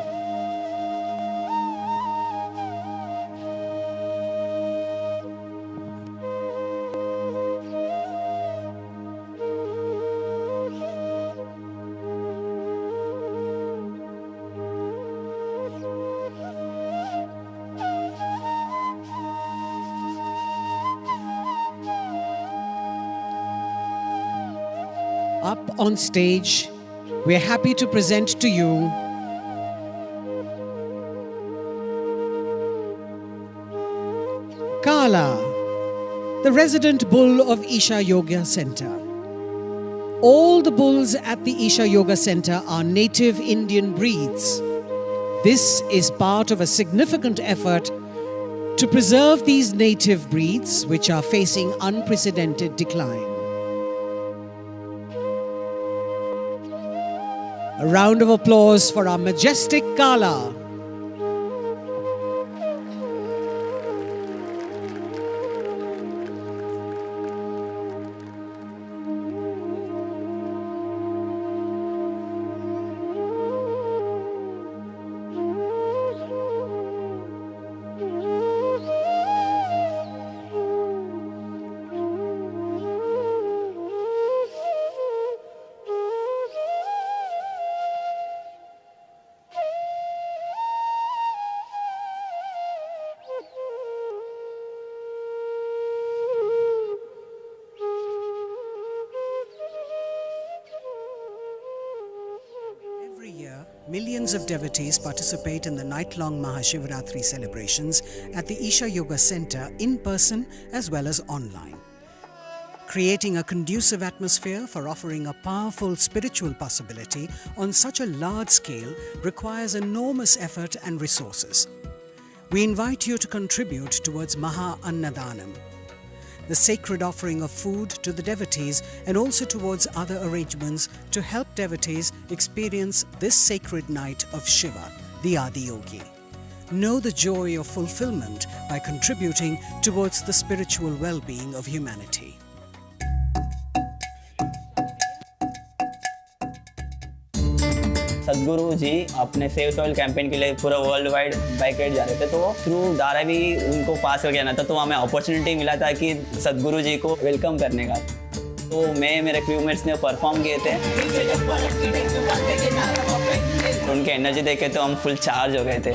Up on stage, we're happy to present to you Kala, the resident bull of Isha Yoga Center. All the bulls at the Isha Yoga Center are native Indian breeds. This is part of a significant effort to preserve these native breeds, which are facing unprecedented decline. A round of applause for our majestic Kala. Every year, millions of devotees participate in the night-long Mahashivratri celebrations at the Isha Yoga Center in person as well as online. Creating a conducive atmosphere for offering a powerful spiritual possibility on such a large scale requires enormous effort and resources. We invite you to contribute towards Maha Annadanam, the sacred offering of food to the devotees, and also towards other arrangements to help devotees experience this sacred night of Shiva, the Adiyogi. Know the joy of fulfillment by contributing towards the spiritual well-being of humanity. सदगुरु जी अपने save soil campaign के लिए पूरा world wide bike ride जा रहे थे, तो through Dharavi उनको पास करके आना था, तो हमें अपॉर्चुनिटी मिला था कि सदगुरु जी को वेलकम करने का। तो मैं मेरे क्रूमेट्स ने परफॉर्म किए थे, उनके एनर्जी देखे तो हम फुल चार्ज हो गए थे।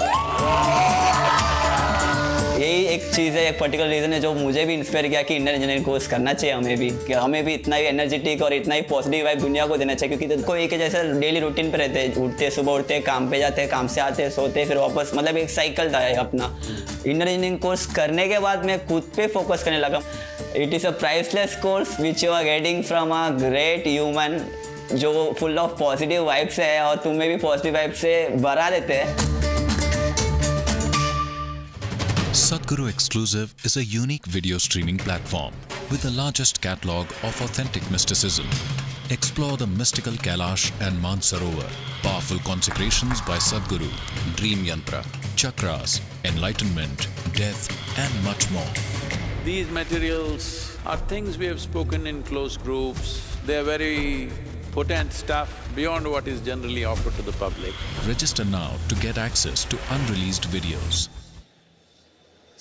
यही एक चीज़ है, एक पर्टिकुलर रीज़न है जो मुझे भी इंस्पायर किया कि इंडियन इंजीनियरिंग कोर्स करना चाहिए हमें भी, कि हमें भी इतना ही एनर्जेटिक और इतना ही पॉजिटिव वाइब दुनिया को देना चाहिए। क्योंकि कोई एक जैसा डेली रूटीन पे रहते हैं, उठते सुबह उठते काम पे जाते, काम से आते सोते, फिर वापस, मतलब एक साइकिल था अपना। इंडियन इंजीनियरिंग कोर्स करने के बाद मैं खुद पे फोकस करने लगा। It is a priceless course which you are getting from a great human जो फुल ऑफ पॉजिटिव वाइब्स है और तुम्हें भी पॉजिटिव वाइब से भरा देते हैं। Sadhguru Exclusive is a unique video streaming platform with the largest catalog of authentic mysticism. Explore the mystical Kailash and Mansarovar, powerful consecrations by Sadhguru, dream yantra, chakras, enlightenment, death, and much more. These materials are things we have spoken in close groups. They are very potent stuff beyond what is generally offered to the public. Register now to get access to unreleased videos.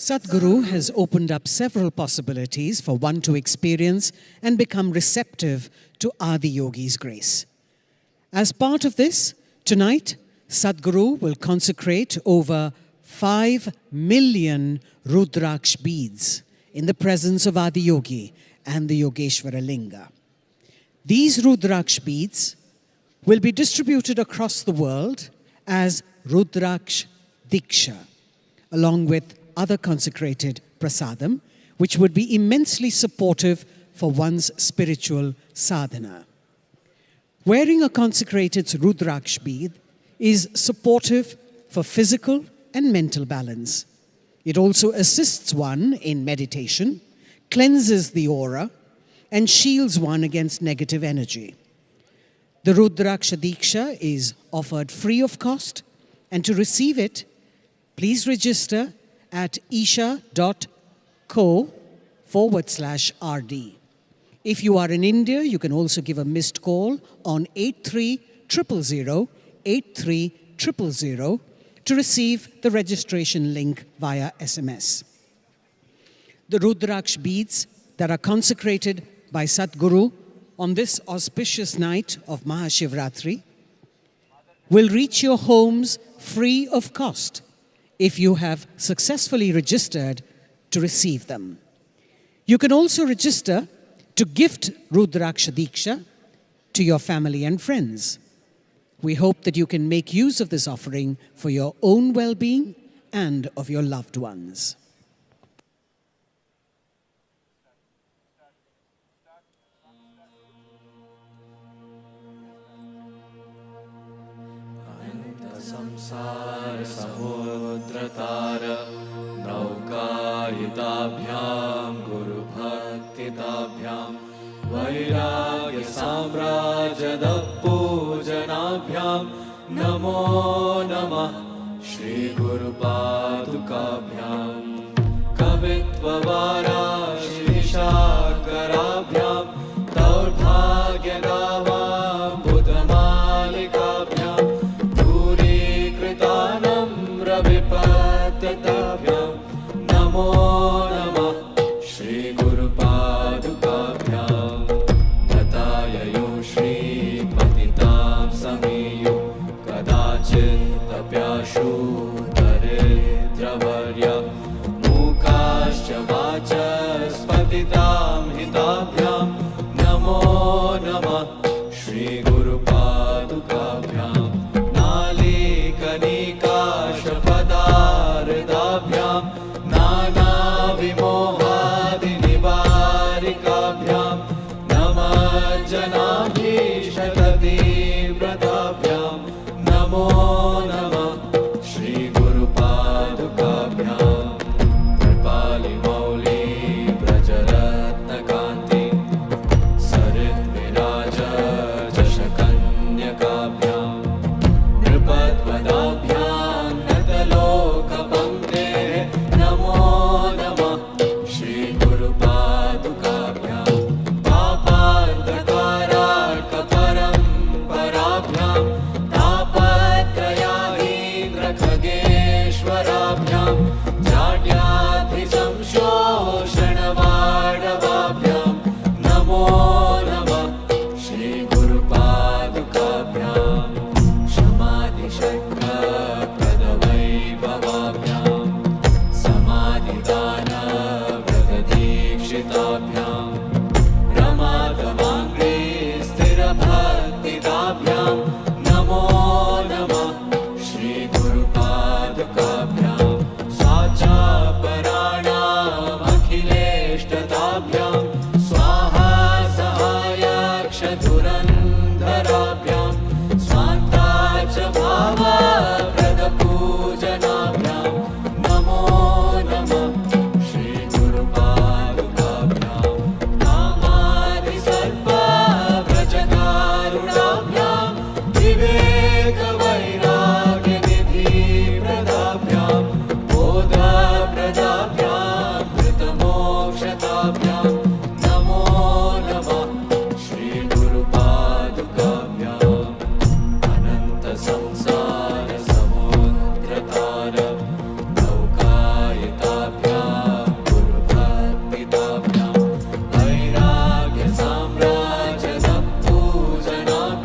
Sadhguru has opened up several possibilities for one to experience and become receptive to Adiyogi's grace. As part of this, tonight, Sadhguru will consecrate over 5 million Rudraksh beads in the presence of Adiyogi and the Yogeshwara Linga. These Rudraksh beads will be distributed across the world as Rudraksh Diksha, along with other consecrated prasadam, which would be immensely supportive for one's spiritual sadhana. Wearing a consecrated Rudraksh bead is supportive for physical and mental balance. It also assists one in meditation, cleanses the aura, and shields one against negative energy. The Rudraksha Diksha is offered free of cost, and to receive it, please register at isha.co/RD. If you are in India, you can also give a missed call on 8300 8300 to receive the registration link via SMS. The Rudraksh beads that are consecrated by Sadhguru on this auspicious night of Mahashivratri will reach your homes free of cost if you have successfully registered to receive them. You can also register to gift Rudraksha Diksha to your family and friends. We hope that you can make use of this offering for your own well-being and of your loved ones. संसार समुद्रतार नौकायिताभ्यां गुरुभक्तिताभ्यां वैराग्य साम्राज्यद पूजनाभ्यां नमो नमः श्री गुरुपादुकाभ्यां कवित्ववाराशिशाकराभ्यां दौर्भाग्यगावां बुधमालिकाभ्यां विपत्तताभ्यां नमो नमः श्री गुरुपादुकाभ्यां नताययो श्रीपतितां समीयो कदाचिदप्याशु दरिद्रवर्य मूकाश्च वाचस्पतितां हिताभ्यां नमो नमः श्री गुरुपादुकाभ्यां धराभ्यां स्वान्ता च भावप्रदपूजनाभ्यां नमो नमः श्रीगुरुपादुकाभ्यां कामादिसर्पव्रजकारुणाभ्यां विवेकवैराग्यनिधिप्रदाभ्यां बोधप्रदाभ्यां धृतमोक्षताभ्यां नमो नमः श्रीगुरुपादुकाभ्याम् अनन्तसंसारसमुद्रतार नौकायिताभ्यां गुरुभक्तिदाभ्यां वैराग्यसाम्राज्यदपूजनाभ्यां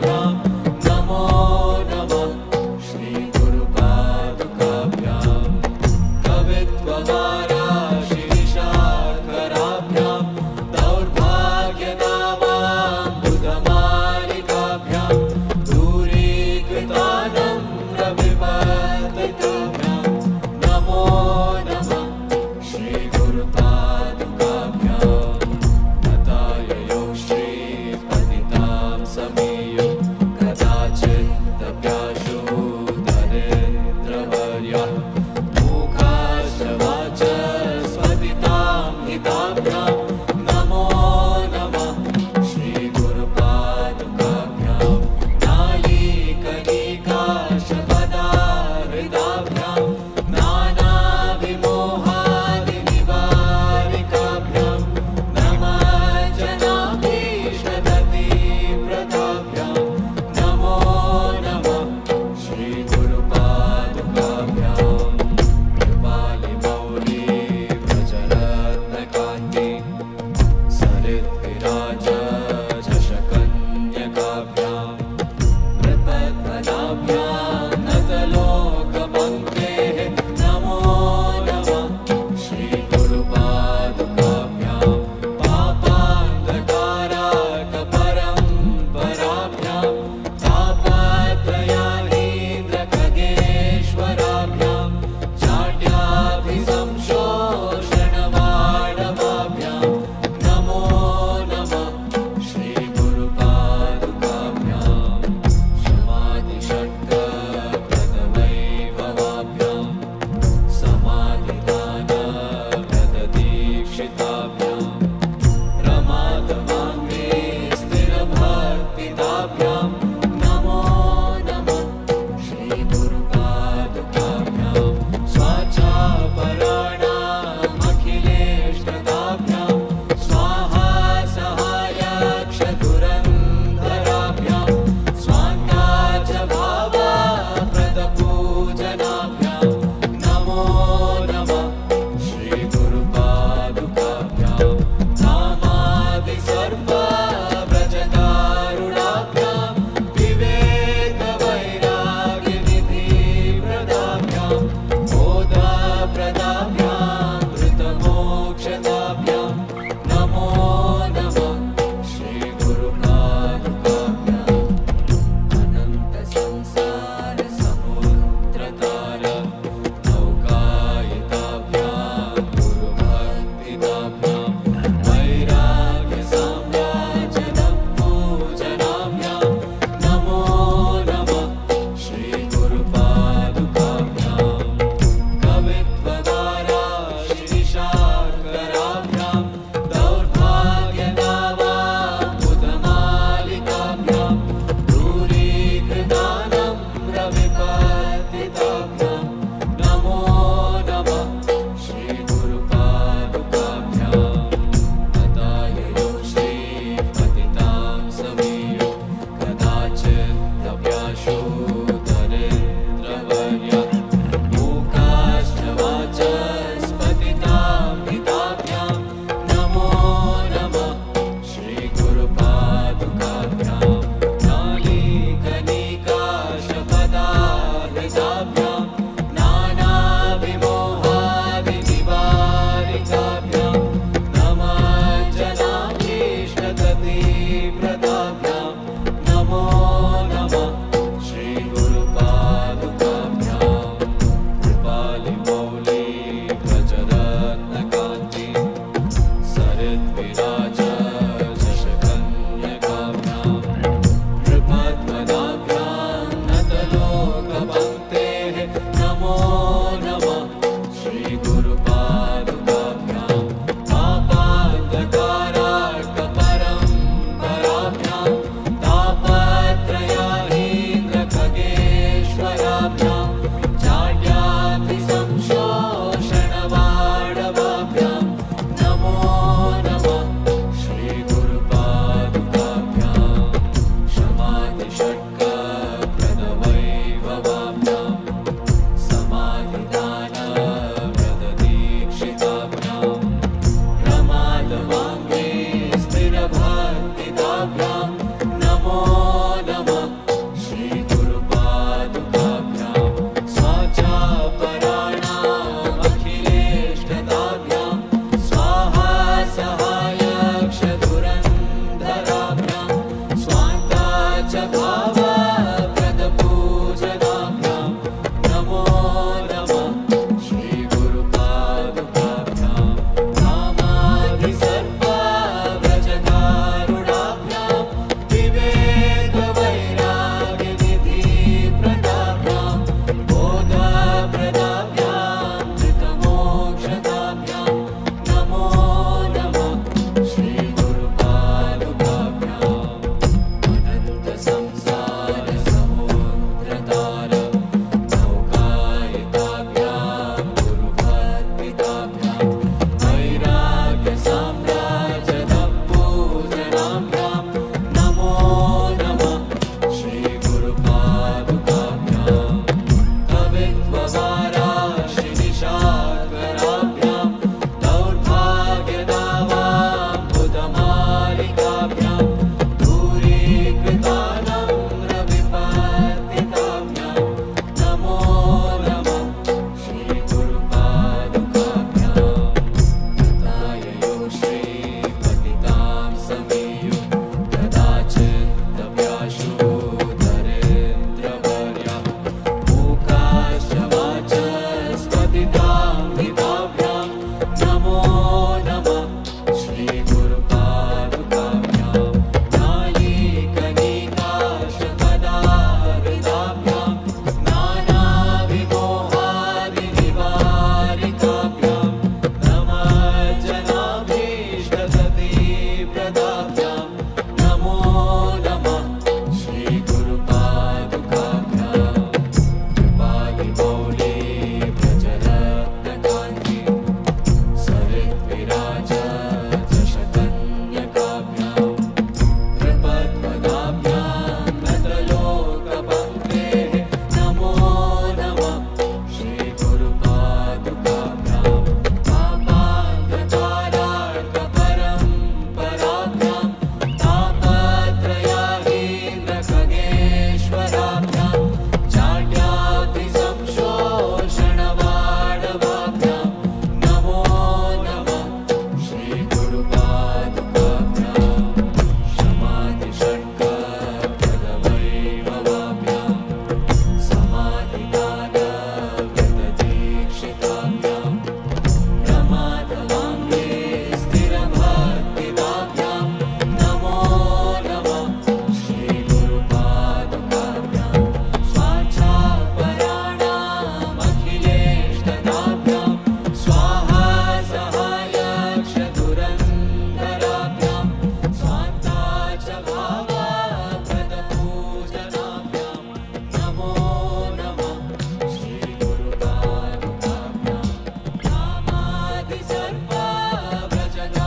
भावप्रदपूजनाभ्यां नमो नमः श्रीगुरुपादुकाभ्यां कामादिसर्पव्रजदारुणाभ्यां विवेकवैराग्यनिधिप्रदाभ्यां बोधप्रदाभ्यां धृतमोक्षदाभ्यां नमो नमः श्रीगुरुपादुकाभ्याम् अनन्तसंसारसमुद्रतार नौकायिकाभ्यां गुरुभक्तिकाभ्यां वैराग्यसाम्राज्यदपूजनाभ्यां नमो नमः श्रीगुरुपादुकाभ्यां कवित्ववाराशिनिशाकराभ्यां दौर्भाग्यदावाम्बुधमालिकाभ्यां दूरीकृतानां रविपतिताभ्यां नमो नमः श्रीगुरुपादुकाभ्यां तथाययो श्रीपतितां समेयो कदाचित्तप्याशु धरेन्द्रवर्या मूकाश्च वाचस्पतितां हिताभ्यां नमो नमः श्रीगुरुपादुकाभ्यां नालीकनिकाशकदाहृदाभ्यां नानाविमोहादिनिवारिकाभ्यां नमज्जनाभीष्टगतिप्रदाभ्यां नमो नमः श्रीगुरुपादुकाभ्यां कृपालिमौली व्रजरत्नकान्ति सरिद्विराजशतन्यकाभ्यां प्रपद्मदाभ्यां नतलोकपङ्क्तेः नमो नमः श्रीगुरुपादुकाभ्यां पापान्धकारार्कपरम्पराभ्यां तापत्रयाहीन्द्रखगेश्वराभ्यां चाट्याभिसंशोषणवाडवाभ्यां नमो नमः श्रीगुरुपादुकाभ्यां शमाधिषट्कपदवैभवाभ्यां समाधिदानव्रतदीक्षिताभ्यां प्रमादवाङ्गे स्थिरभक्तिदाभ्यां नमो नमः श्रीगुरुपादुकाभ्यां स्वाच्छापराणामखिलेष्टदाभ्यां स्वाहा सहायक्षदुरन्धराभ्यां स्वान्ता च भावप्रदपूजनाभ्यां नमो नमः श्रीगुरुपादुकाभ्यां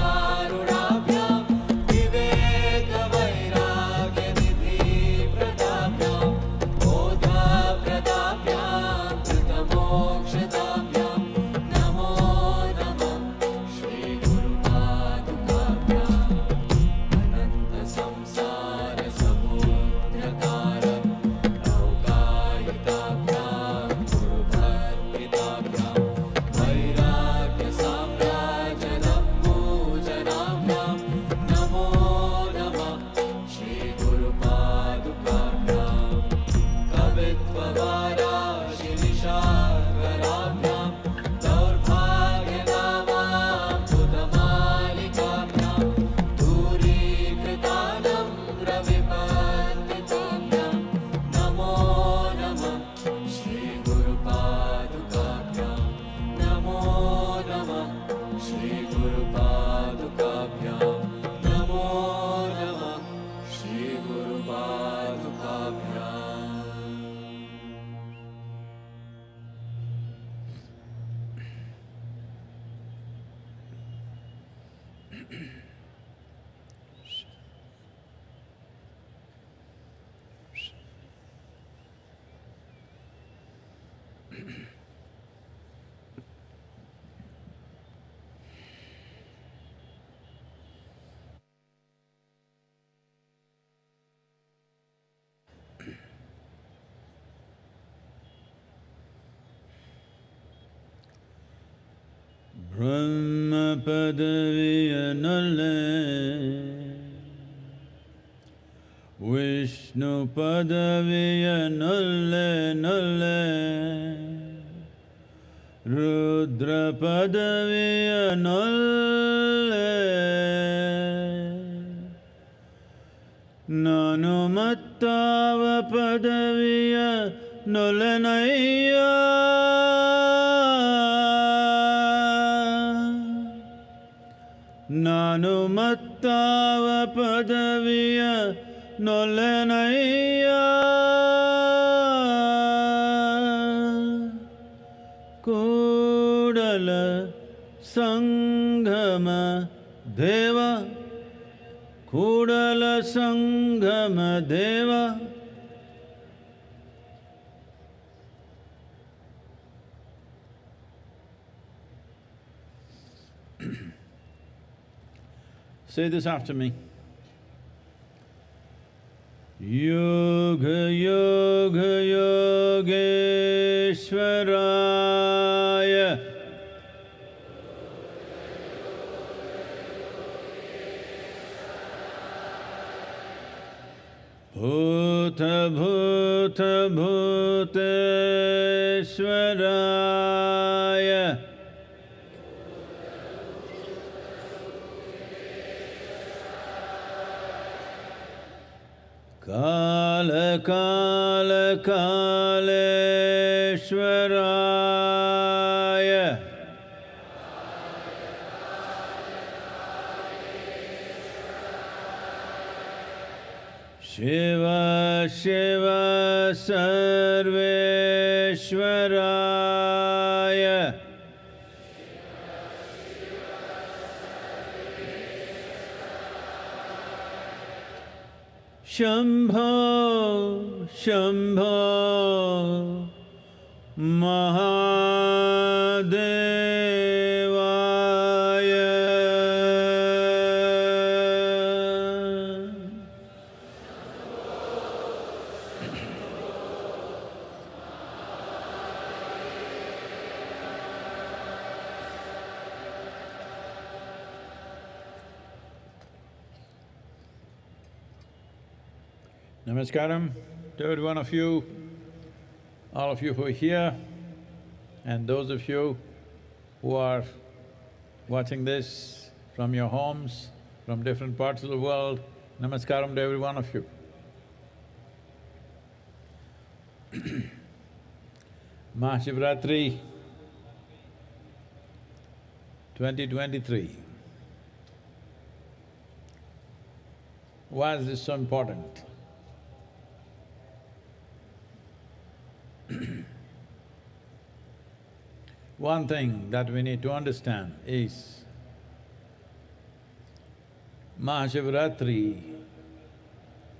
कामादिसर्पव्रजदारुणाभ्यां विवेकवैराग्यनिधिप्रदाभ्यां बोधप्रदाभ्यां धृतमोक्षदाभ्यां नमो नमः श्रीगुरुपादुकाभ्यां अनन्तसंसारसमुद्रतार नौकायिकाभ्यां गुरुभक्तिदाभ्यां वैराग्यसाम्राज्यदपूजनाभ्यां नमो नमः श्रीगुरुपादुकाभ्यां कवित्ववाराशिनिशाकराभ्यां दौर्भाग्यदावाम्बुधमालिकाभ्यां दूरीकृतानां रविपतिताभ्यां नमो नमः श्रीगुरुपादुकाभ्यां नमो नमः श्रीगुरुपादुकाभ्यां नमो नमः श्रीगुरुपादुकाभ्यां Brahma Padaviyanale Vishnu Vishnu padaviya nulle nulle, Rudra padaviya nulle, Nanumattava padaviya nullenayya, Nanumattava padaviya nullenayya, Kudala Sanghama Deva, Kudala Sanghama Deva. Say this after me. Yoga Yoga Yogeshwaraya, Bhuta Bhuta Bhuteshwaraya, Kala Kala Kaleshwaraya, Shiva Shiva Sarveshwaraya, Shambho Shambho Mahadevaya. Namaskaram to every one of you, all of you who are here, and those of you who are watching this from your homes, from different parts of the world. Namaskaram to every one of you. Mahashivratri 2023. Why is this so important? One thing that we need to understand is Mahashivratri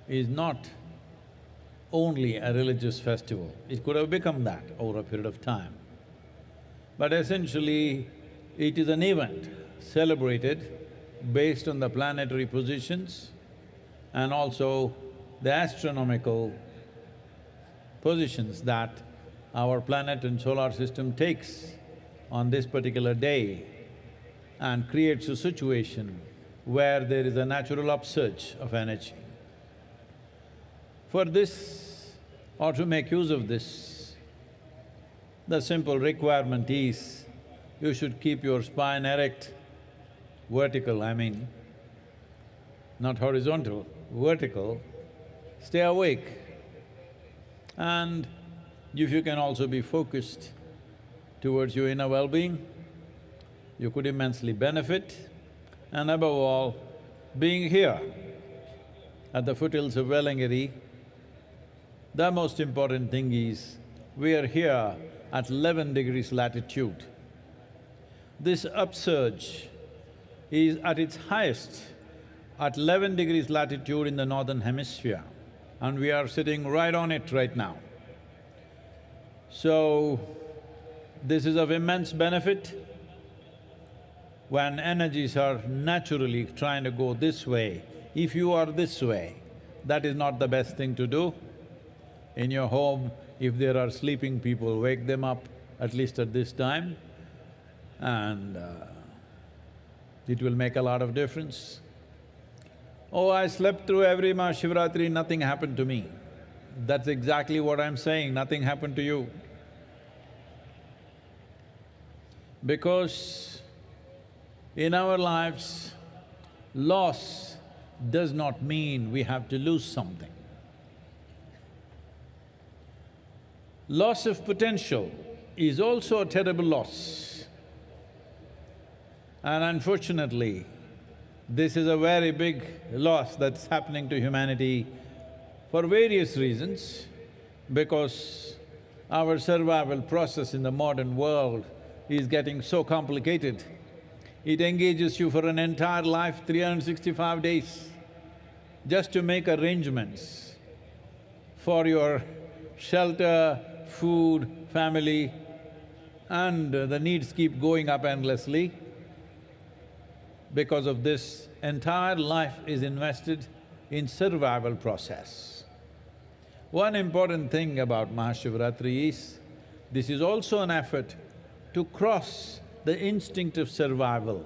is not only a religious festival. It could have become that over a period of time. But essentially, it is an event celebrated based on the planetary positions and also the astronomical positions that our planet and solar system takes on this particular day, and creates a situation where there is a natural upsurge of energy. For this, or to make use of this, the simple requirement is you should keep your spine erect, vertical, I mean, not horizontal, vertical, stay awake. And if you can also be focused towards your inner well-being, you could immensely benefit. And above all, being here at the foothills of Velangiri, the most important thing is we are here at 11 degrees latitude. This upsurge is at its highest at 11 degrees latitude in the northern hemisphere, and we are sitting right on it right now. So, this is of immense benefit. When energies are naturally trying to go this way, if you are this way, that is not the best thing to do. In your home, if there are sleeping people, wake them up at least at this time, and it will make a lot of difference. Oh, I slept through every Mahashivratri, nothing happened to me. That's exactly what I'm saying, nothing happened to you. Because in our lives, loss does not mean we have to lose something. Loss of potential is also a terrible loss. And unfortunately, this is a very big loss that's happening to humanity for various reasons, because our survival process in the modern world is getting so complicated. It engages you for an entire life, 365 days, just to make arrangements for your shelter, food, family, and the needs keep going up endlessly. Because of this, entire life is invested in survival process. One important thing about Mahashivratri is, this is also an effort to cross the instinct of survival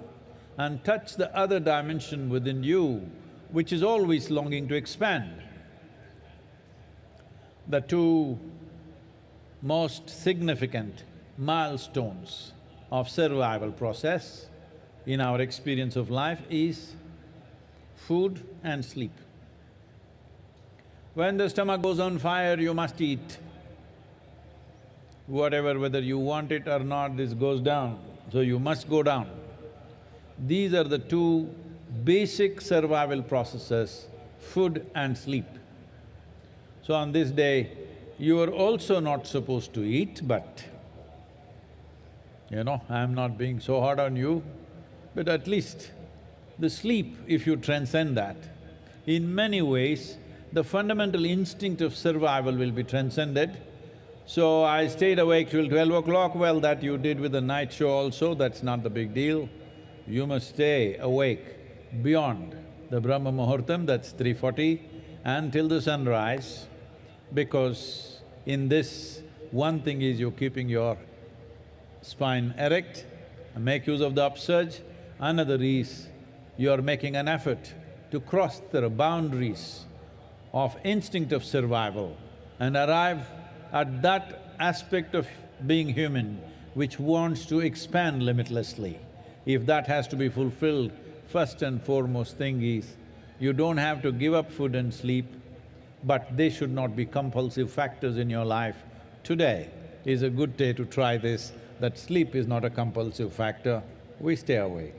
and touch the other dimension within you, which is always longing to expand. The two most significant milestones of survival process in our experience of life is food and sleep. When the stomach goes on fire, you must eat. Whatever, whether you want it or not, this goes down, so you must go down. These are the two basic survival processes, food and sleep. So on this day, you are also not supposed to eat, but I'm not being so hard on you, but at least the sleep, if you transcend that, in many ways, the fundamental instinct of survival will be transcended. So I stayed awake till 12 o'clock, well, that you did with the night show also, that's not the big deal. You must stay awake beyond the Brahma Muhurtam, that's 3:40, until the sunrise, because in this, one thing is you're keeping your spine erect, make use of the upsurge. Another is you're making an effort to cross the boundaries of instinct of survival and arrive at that aspect of being human which wants to expand limitlessly. If that has to be fulfilled, first and foremost thing is, you don't have to give up food and sleep, but they should not be compulsive factors in your life. Today is a good day to try this, that sleep is not a compulsive factor, we stay awake.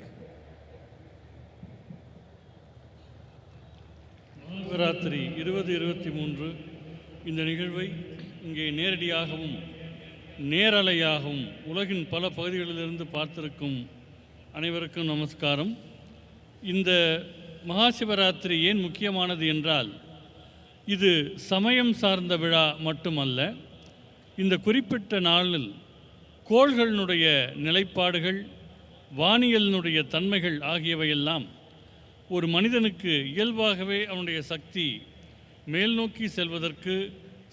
Mahashivratri 2023 இந்த நிகழ்வை இங்கே நேரடியாகவும் நேரலையாகவும் உலகின் பல பகுதிகளிலிருந்து பார்த்திருக்கும் அனைவருக்கும் நமஸ்காரம். இந்த மகாசிவராத்திரி ஏன் முக்கியமானது என்றால், இது சமயம் சார்ந்த விழா மட்டுமல்ல. இந்த குறிப்பிட்ட நாளில் கோள்களினுடைய நிலைப்பாடுகள், வானியலினுடைய தன்மைகள் ஆகியவையெல்லாம் ஒரு மனிதனுக்கு இயல்பாகவே அவனுடைய சக்தி மேல் நோக்கி செல்வதற்கு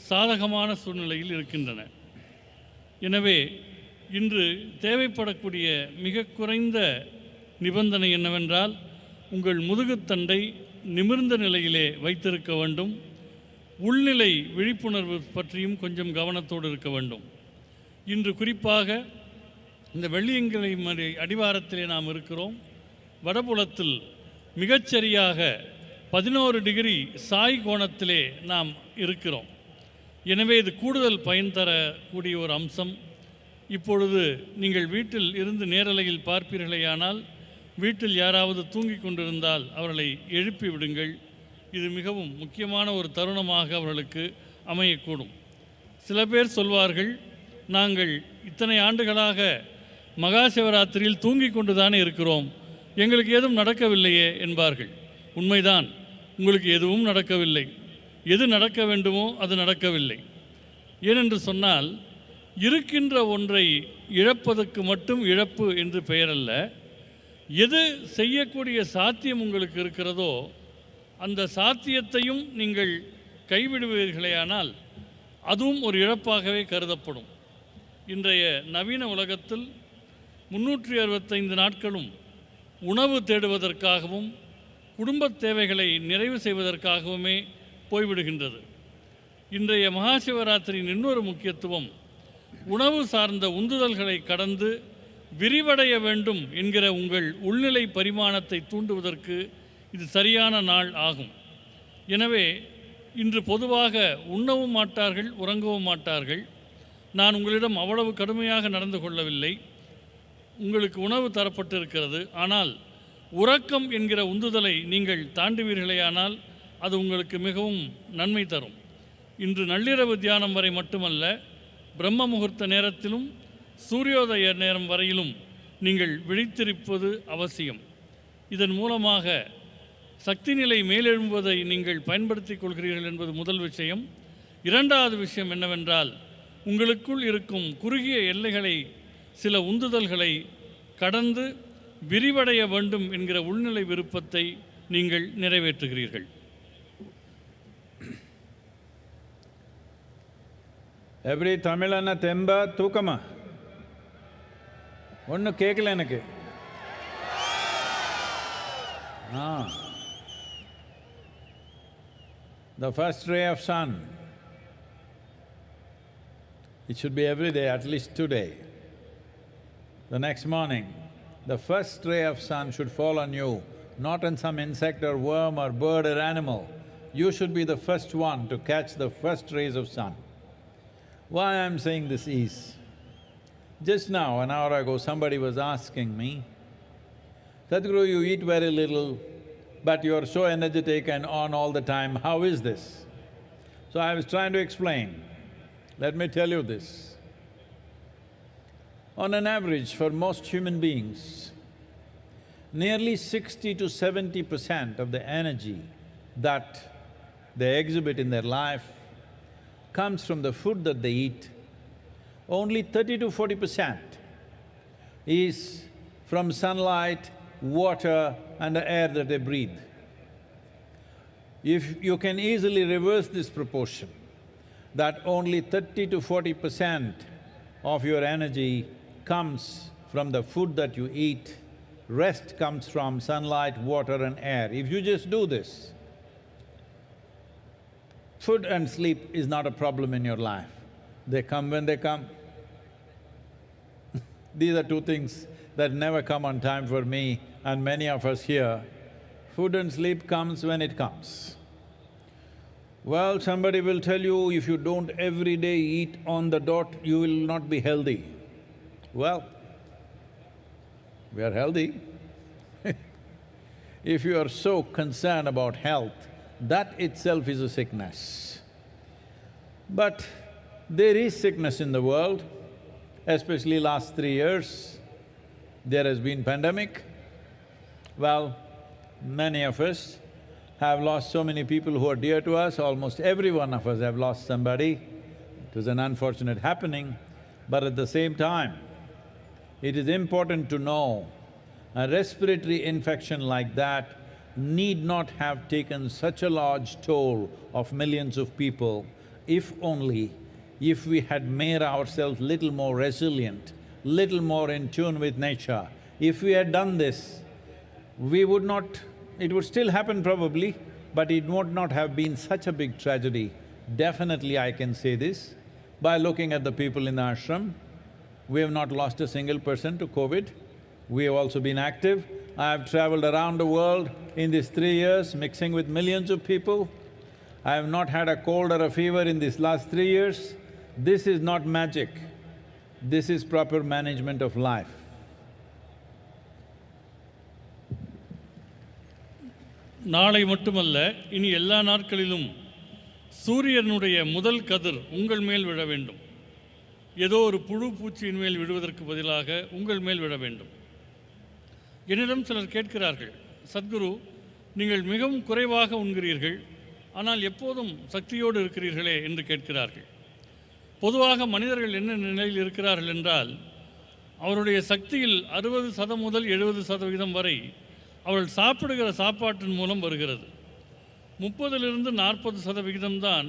சாதகமான சூழ்நிலையில் இருக்கின்றன. எனவே இன்று தேவைப்படக்கூடிய மிக குறைந்த நிபந்தனை என்னவென்றால், உங்கள் முதுகுத்தண்டை நிமிர்ந்த நிலையிலே வைத்திருக்க வேண்டும். உள்நிலை விழிப்புணர்வு பற்றியும் கொஞ்சம் கவனத்தோடு இருக்க வேண்டும். இன்று குறிப்பாக இந்த வெள்ளியங்கிரி அடிவாரத்திலே நாம் இருக்கிறோம். வடபுலத்தில் மிகச்சரியாக 11 டிகிரி சாய் கோணத்திலே நாம் இருக்கிறோம். எனவே இது கூடுதல் பயன் தரக்கூடிய ஒரு அம்சம். இப்பொழுது நீங்கள் வீட்டில் இருந்து நேரலையில் பார்ப்பீர்களேயானால், வீட்டில் யாராவது தூங்கிக் கொண்டிருந்தால் அவர்களை எழுப்பி விடுங்கள். இது மிகவும் முக்கியமான ஒரு தருணமாக அவர்களுக்கு அமையக்கூடும். சில பேர் சொல்வார்கள், நாங்கள் இத்தனை ஆண்டுகளாக மகாசிவராத்திரியில் தூங்கிக் கொண்டு தானே இருக்கிறோம், எங்களுக்கு எதுவும் நடக்கவில்லையே என்பார்கள். உண்மைதான், உங்களுக்கு எதுவும் நடக்கவில்லை. எது நடக்க வேண்டுமோ அது நடக்கவில்லை. ஏனென்று சொன்னால், இருக்கின்ற ஒன்றை இழப்பதற்கு மட்டும் இழப்பு என்று பெயரல்ல. எது செய்யக்கூடிய சாத்தியம் உங்களுக்கு இருக்கிறதோ அந்த சாத்தியத்தையும் நீங்கள் கைவிடுவீர்களேயானால் அதுவும் ஒரு இழப்பாகவே கருதப்படும். இன்றைய நவீன உலகத்தில் 365 நாட்களும் உணவு தேடுவதற்காகவும், குடும்பத் தேவைகளை நிறைவு செய்வதற்காகவுமே போய்விடுகின்றது. இன்றைய மகாசிவராத்திரியின் இன்னொரு முக்கியத்துவம் உணவு சார்ந்த உந்துதல்களை கடந்து விரிவடைய வேண்டும் என்கிற உங்கள் உள்நிலை பரிமாணத்தை தூண்டுவதற்கு இது சரியான நாள் ஆகும். எனவே இன்று பொதுவாக உண்ணவும் மாட்டார்கள், உறங்கவும் மாட்டார்கள். நான் உங்களிடம் அவ்வளவு கடுமையாக நடந்து கொள்ளவில்லை. உங்களுக்கு உணவு தரப்பட்டிருக்கிறது. ஆனால் உறக்கம் என்கிற உந்துதலை நீங்கள் தாண்டுவீர்களேயானால் அது உங்களுக்கு மிகவும் நன்மை தரும். இன்று நள்ளிரவு தியானம் வரை மட்டுமல்ல, பிரம்ம முகூர்த்த நேரத்திலும் சூரியோதய நேரம் வரையிலும் நீங்கள் விழித்திருப்பது அவசியம். இதன் மூலமாக சக்தி நிலை மேலெழும்புவதை நீங்கள் பயன்படுத்திக் கொள்கிறீர்கள் என்பது முதல் விஷயம். இரண்டாவது விஷயம் என்னவென்றால், உங்களுக்குள் இருக்கும் குறுகிய எல்லைகளை, சில உந்துதல்களை கடந்து விரிவடைய வேண்டும் என்கிற உள்நிலை விருப்பத்தை நீங்கள் நிறைவேற்றுகிறீர்கள். எப்படி தமிழன தெம்பா தூக்கமா? ஒன்றும் கேட்கல எனக்கு. The first ray of sun, it should be every day, at least today. The next morning, the first ray of sun should fall on you, not on some insect or worm or bird or animal. You should be the first one to catch the first rays of sun. Why I'm saying this is, just now, an hour ago, somebody was asking me, Sadhguru, you eat very little, but you're so energetic and on all the time, how is this? So I was trying to explain. Let me tell you this. On an average, for most human beings, nearly 60 to 70% of the energy that they exhibit in their life comes from the food that they eat. Only 30 to 40% is from sunlight, water and the air that they breathe. If you can easily reverse this proportion, that only 30 to 40% of your energy comes from the food that you eat, rest comes from sunlight, water and air. If you just do this, food and sleep is not a problem in your life. They come when they come. These are two things that never come on time for me and many of us here. Food and sleep comes when it comes. Well, somebody will tell you, if you don't every day eat on the dot, you will not be healthy. Well, we are healthy. If you are so concerned about health, that itself is a sickness. But there is sickness in the world, especially last 3 years. There has been pandemic. Well, many of us have lost so many people who are dear to us, almost every one of us have lost somebody. It was an unfortunate happening, but at the same time, it is important to know a respiratory infection like that need not have taken such a large toll of millions of people if only if we had made ourselves little more resilient, little more in tune with nature. If we had done this, we would not… it would still happen probably, but it would not have been such a big tragedy. Definitely I can say this, by looking at the people in the ashram, we have not lost a single person to COVID. We have also been active. I have travelled around the world in these 3 years, mixing with millions of people. I have not had a cold or a fever in these last 3 years. This is not magic. This is proper management of life. நாளை மட்டுமல்ல, இனி எல்லா நாட்களிலும் சூரியனுடைய முதல் கதிர் உங்கள் மேல் விழ வேண்டும். ஏதோ ஒரு புழு பூச்சியின் மேல் விழுவதற்கு பதிலாக உங்கள் மேல் விழ வேண்டும். என்னிடம் சிலர் கேட்கிறார்கள், சத்குரு, நீங்கள் மிகவும் குறைவாக உண்கிறீர்கள், ஆனால் எப்போதும் சக்தியோடு இருக்கிறீர்களே என்று கேட்கிறார்கள். பொதுவாக மனிதர்கள் என்ன நிலையில் இருக்கிறார்கள் என்றால், அவருடைய சக்தியில் 60% முதல் 70% வரை அவர்கள் சாப்பிடுகிற சாப்பாட்டின் மூலம் வருகிறது. 30லிருந்து 40% தான்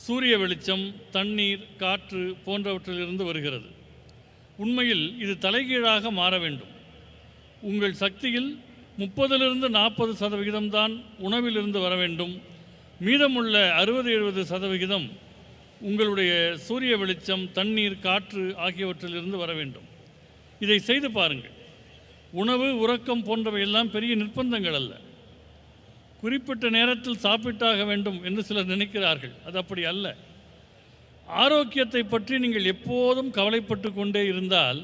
சூரிய வெளிச்சம், தண்ணீர், காற்று போன்றவற்றிலிருந்து வருகிறது. உண்மையில் இது தலைகீழாக மாற வேண்டும். உங்கள் சக்தியில் 30-40% தான் உணவிலிருந்து வர வேண்டும். மீதமுள்ள 60-70% உங்களுடைய சூரிய வெளிச்சம், தண்ணீர், காற்று ஆகியவற்றிலிருந்து வர வேண்டும். இதை செய்து பாருங்கள். உணவு, உறக்கம் போன்றவையெல்லாம் பெரிய நிர்பந்தங்கள் அல்ல. குறிப்பிட்ட நேரத்தில் சாப்பிட்டாக வேண்டும் என்று சிலர் நினைக்கிறார்கள். அது அப்படி அல்ல. ஆரோக்கியத்தை பற்றி நீங்கள் எப்போதும் கவலைப்பட்டு கொண்டே இருந்தால்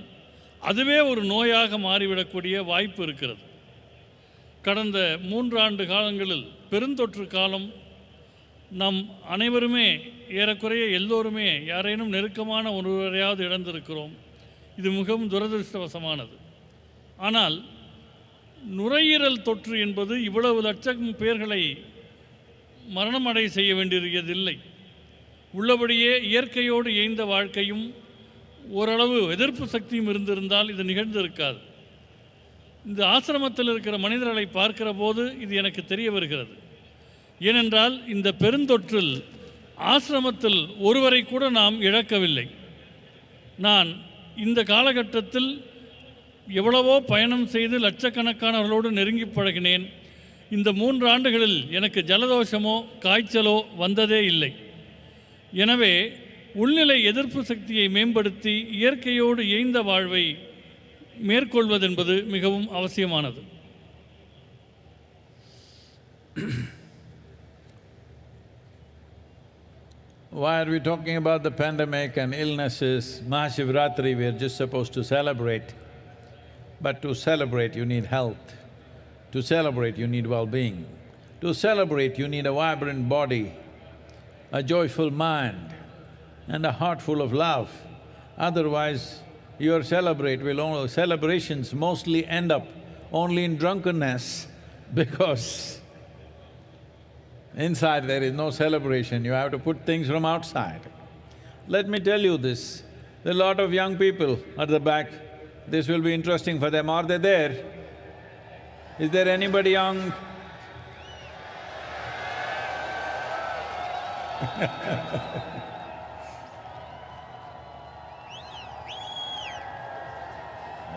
அதுவே ஒரு நோயாக மாறிவிடக்கூடிய வாய்ப்பு இருக்கிறது. கடந்த 3 ஆண்டு காலங்களில் பெருந்தொற்று காலம் நாம் அனைவருமே ஏறக்குறைய எல்லோருமே யாரேனும் நெருக்கமான ஒருவரையாவது இழந்திருக்கிறோம். இது மிகவும் துரதிருஷ்டவசமானது. ஆனால் நுரையீரல் தொற்று என்பது இவ்வளவு லட்சம் பேர்களை மரணமடை செய்ய வேண்டியதில்லை. உள்ளபடியே இயற்கையோடு இயைந்த வாழ்க்கையும் ஓரளவு எதிர்ப்பு சக்தியும் இருந்திருந்தால் இது நிகழ்ந்திருக்காது. இந்த ஆசிரமத்தில் இருக்கிற மனிதர்களை பார்க்கிற போது இது எனக்கு தெரிய வருகிறது. ஏனென்றால் இந்த பெருந்தொற்றில் ஆசிரமத்தில் ஒருவரை கூட நாம் இழக்கவில்லை. நான் இந்த காலகட்டத்தில் எவ்வளவோ பயணம் செய்து லட்சக்கணக்கானவர்களோடு நெருங்கி பழகினேன். இந்த 3 ஆண்டுகளில் எனக்கு ஜலதோஷமோ காய்ச்சலோ வந்ததே இல்லை. எனவே உள்நிலை எதிர்ப்பு சக்தியை மேம்படுத்தி இயற்கையோடு இயைந்த வாழ்வை மேற்கொள்வதென்பது மிகவும் அவசியமானது. Why are we talking about the pandemic and illnesses? Mahashivratri we are just supposed to celebrate. But to celebrate you need health. To celebrate you need well-being. To celebrate you need a vibrant body, a joyful mind and a heart full of love. Otherwise, your celebrations mostly end up only in drunkenness because inside there is no celebration, you have to put things from outside. Let me tell you this, there are a lot of young people at the back, this will be interesting for them. Are they there? Is there anybody young?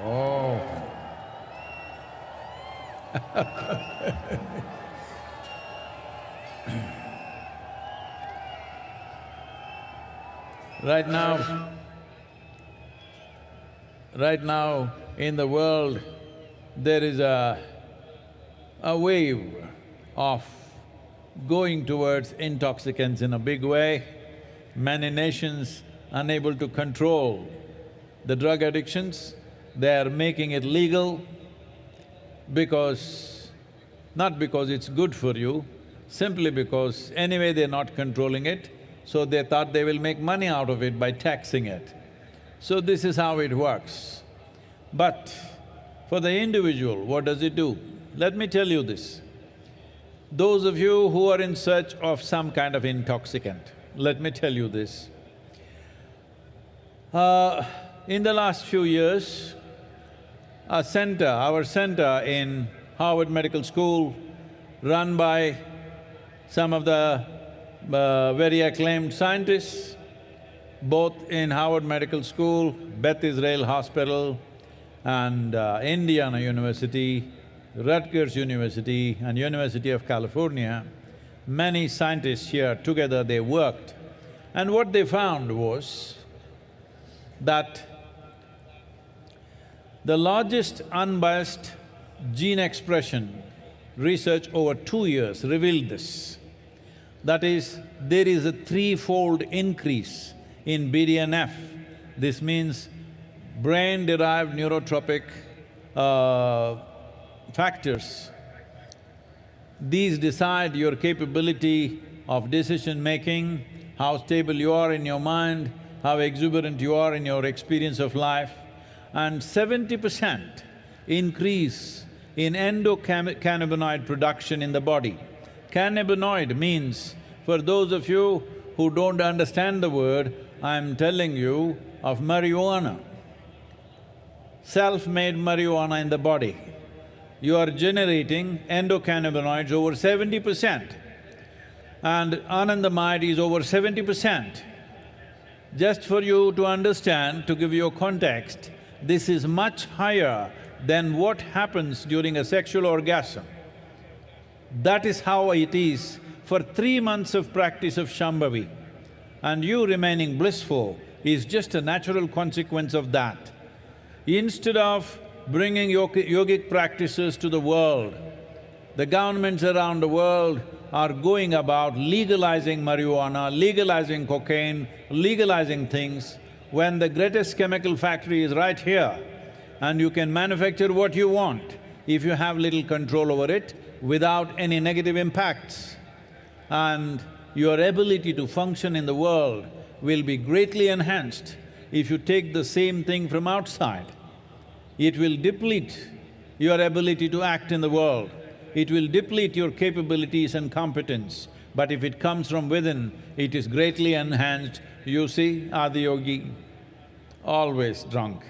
Oh. Right now in the world, there is a wave of going towards intoxicants in a big way. Many nations unable to control the drug addictions, they are making it legal not because it's good for you, simply because anyway they're not controlling it, so they thought they will make money out of it by taxing it. So this is how it works. But for the individual, what does it do? Let me tell you this. Those of you who are in search of some kind of intoxicant, let me tell you this. In the last few years, our center in Harvard Medical School, run by some of the very acclaimed scientists, both in Harvard Medical School, Beth Israel Hospital and Indiana University, Rutgers University and University of California, many scientists here together they worked. And what they found was that the largest unbiased gene expression research over 2 years revealed this. That is, there is a 3-fold increase in BDNF. This means brain-derived neurotropic factors. These decide your capability of decision-making, how stable you are in your mind, how exuberant you are in your experience of life, and 70% increase in endocannabinoid production in the body. Cannabinoid means, for those of you who don't understand the word, I'm telling you of marijuana. Self-made marijuana in the body. You are generating endocannabinoids over 70% and anandamide is over 70%. Just for you to understand, to give you a context, this is much higher then what happens during a sexual orgasm? That is how it is for 3 months of practice of Shambhavi. And you remaining blissful is just a natural consequence of that. Instead of bringing yogic practices to the world, the governments around the world are going about legalizing marijuana, legalizing cocaine, legalizing things, when the greatest chemical factory is right here and you can manufacture what you want if you have little control over it without any negative impacts. And your ability to function in the world will be greatly enhanced if you take the same thing from outside. It will deplete your ability to act in the world. It will deplete your capabilities and competence. But if it comes from within, it is greatly enhanced. You see, Adiyogi, always drunk,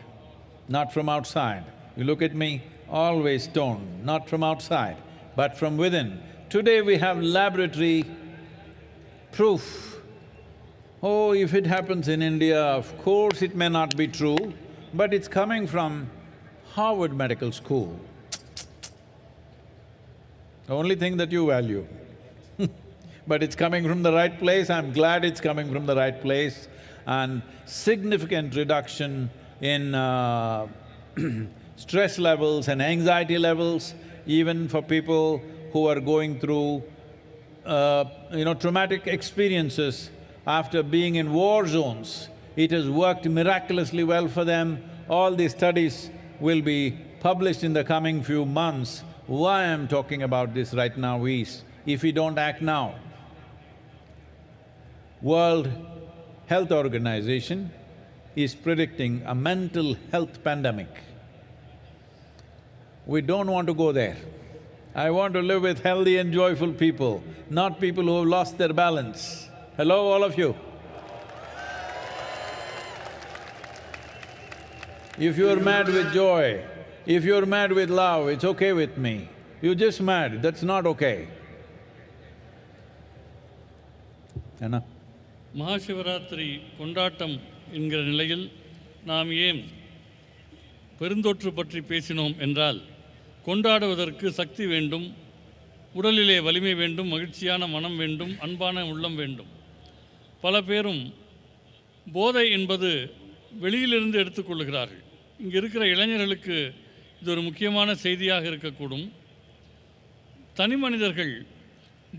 not from outside. You look at me, always stoned, not from outside, but from within. Today we have laboratory proof. Oh, if it happens in India, of course it may not be true, but it's coming from Harvard Medical School. The only thing that you value. But it's coming from the right place, I'm glad it's coming from the right place, and significant reduction in stress levels and anxiety levels, even for people who are going through traumatic experiences after being in war zones. It has worked miraculously well for them. All these studies will be published in the coming few months. Why I'm talking about this right now is, if we don't act now, World Health Organization is predicting a mental health pandemic. We don't want to go there. I want to live with healthy and joyful people, not people who have lost their balance. Hello, all of you. If you're mad with joy, if you're mad with love, it's okay with me. You're just mad, that's not okay. Anna? Mahashivratri கொண்டாட்டம் என்கிற நிலையில் நாம் ஏன் பெருந்தொற்று பற்றி பேசினோம் என்றால், கொண்டாடுவதற்கு சக்தி வேண்டும், உடலிலே வலிமை வேண்டும், மகிழ்ச்சியான மனம் வேண்டும், அன்பான உள்ளம் வேண்டும். பல பேரும் போதை என்பது வெளியிலிருந்து எடுத்துக்கொள்கிறார்கள். இங்கே இருக்கிற இளைஞர்களுக்கு இது ஒரு முக்கியமான செய்தியாக இருக்கக்கூடும். தனி மனிதர்கள்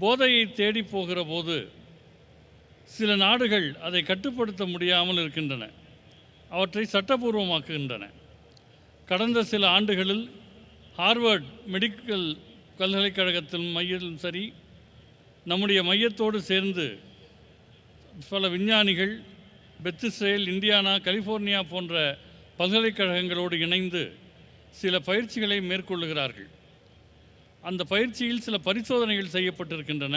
போதையை தேடி போகிற போது சில நாடுகள் அதை கட்டுப்படுத்த முடியாமல் இருக்கின்றன, அவற்றை சட்டபூர்வமாக்குகின்றன. கடந்த சில ஆண்டுகளில் ஹார்வர்ட் மெடிக்கல் பல்கலைக்கழகத்தின் மையத்திலும் சரி, நம்முடைய மையத்தோடு சேர்ந்து பல விஞ்ஞானிகள் பெத்திஸ்ரேல், இந்தியானா, கலிஃபோர்னியா போன்ற பல்கலைக்கழகங்களோடு இணைந்து சில பயிற்சிகளை மேற்கொள்ளுகிறார்கள். அந்த பயிற்சியில் சில பரிசோதனைகள் செய்யப்பட்டிருக்கின்றன.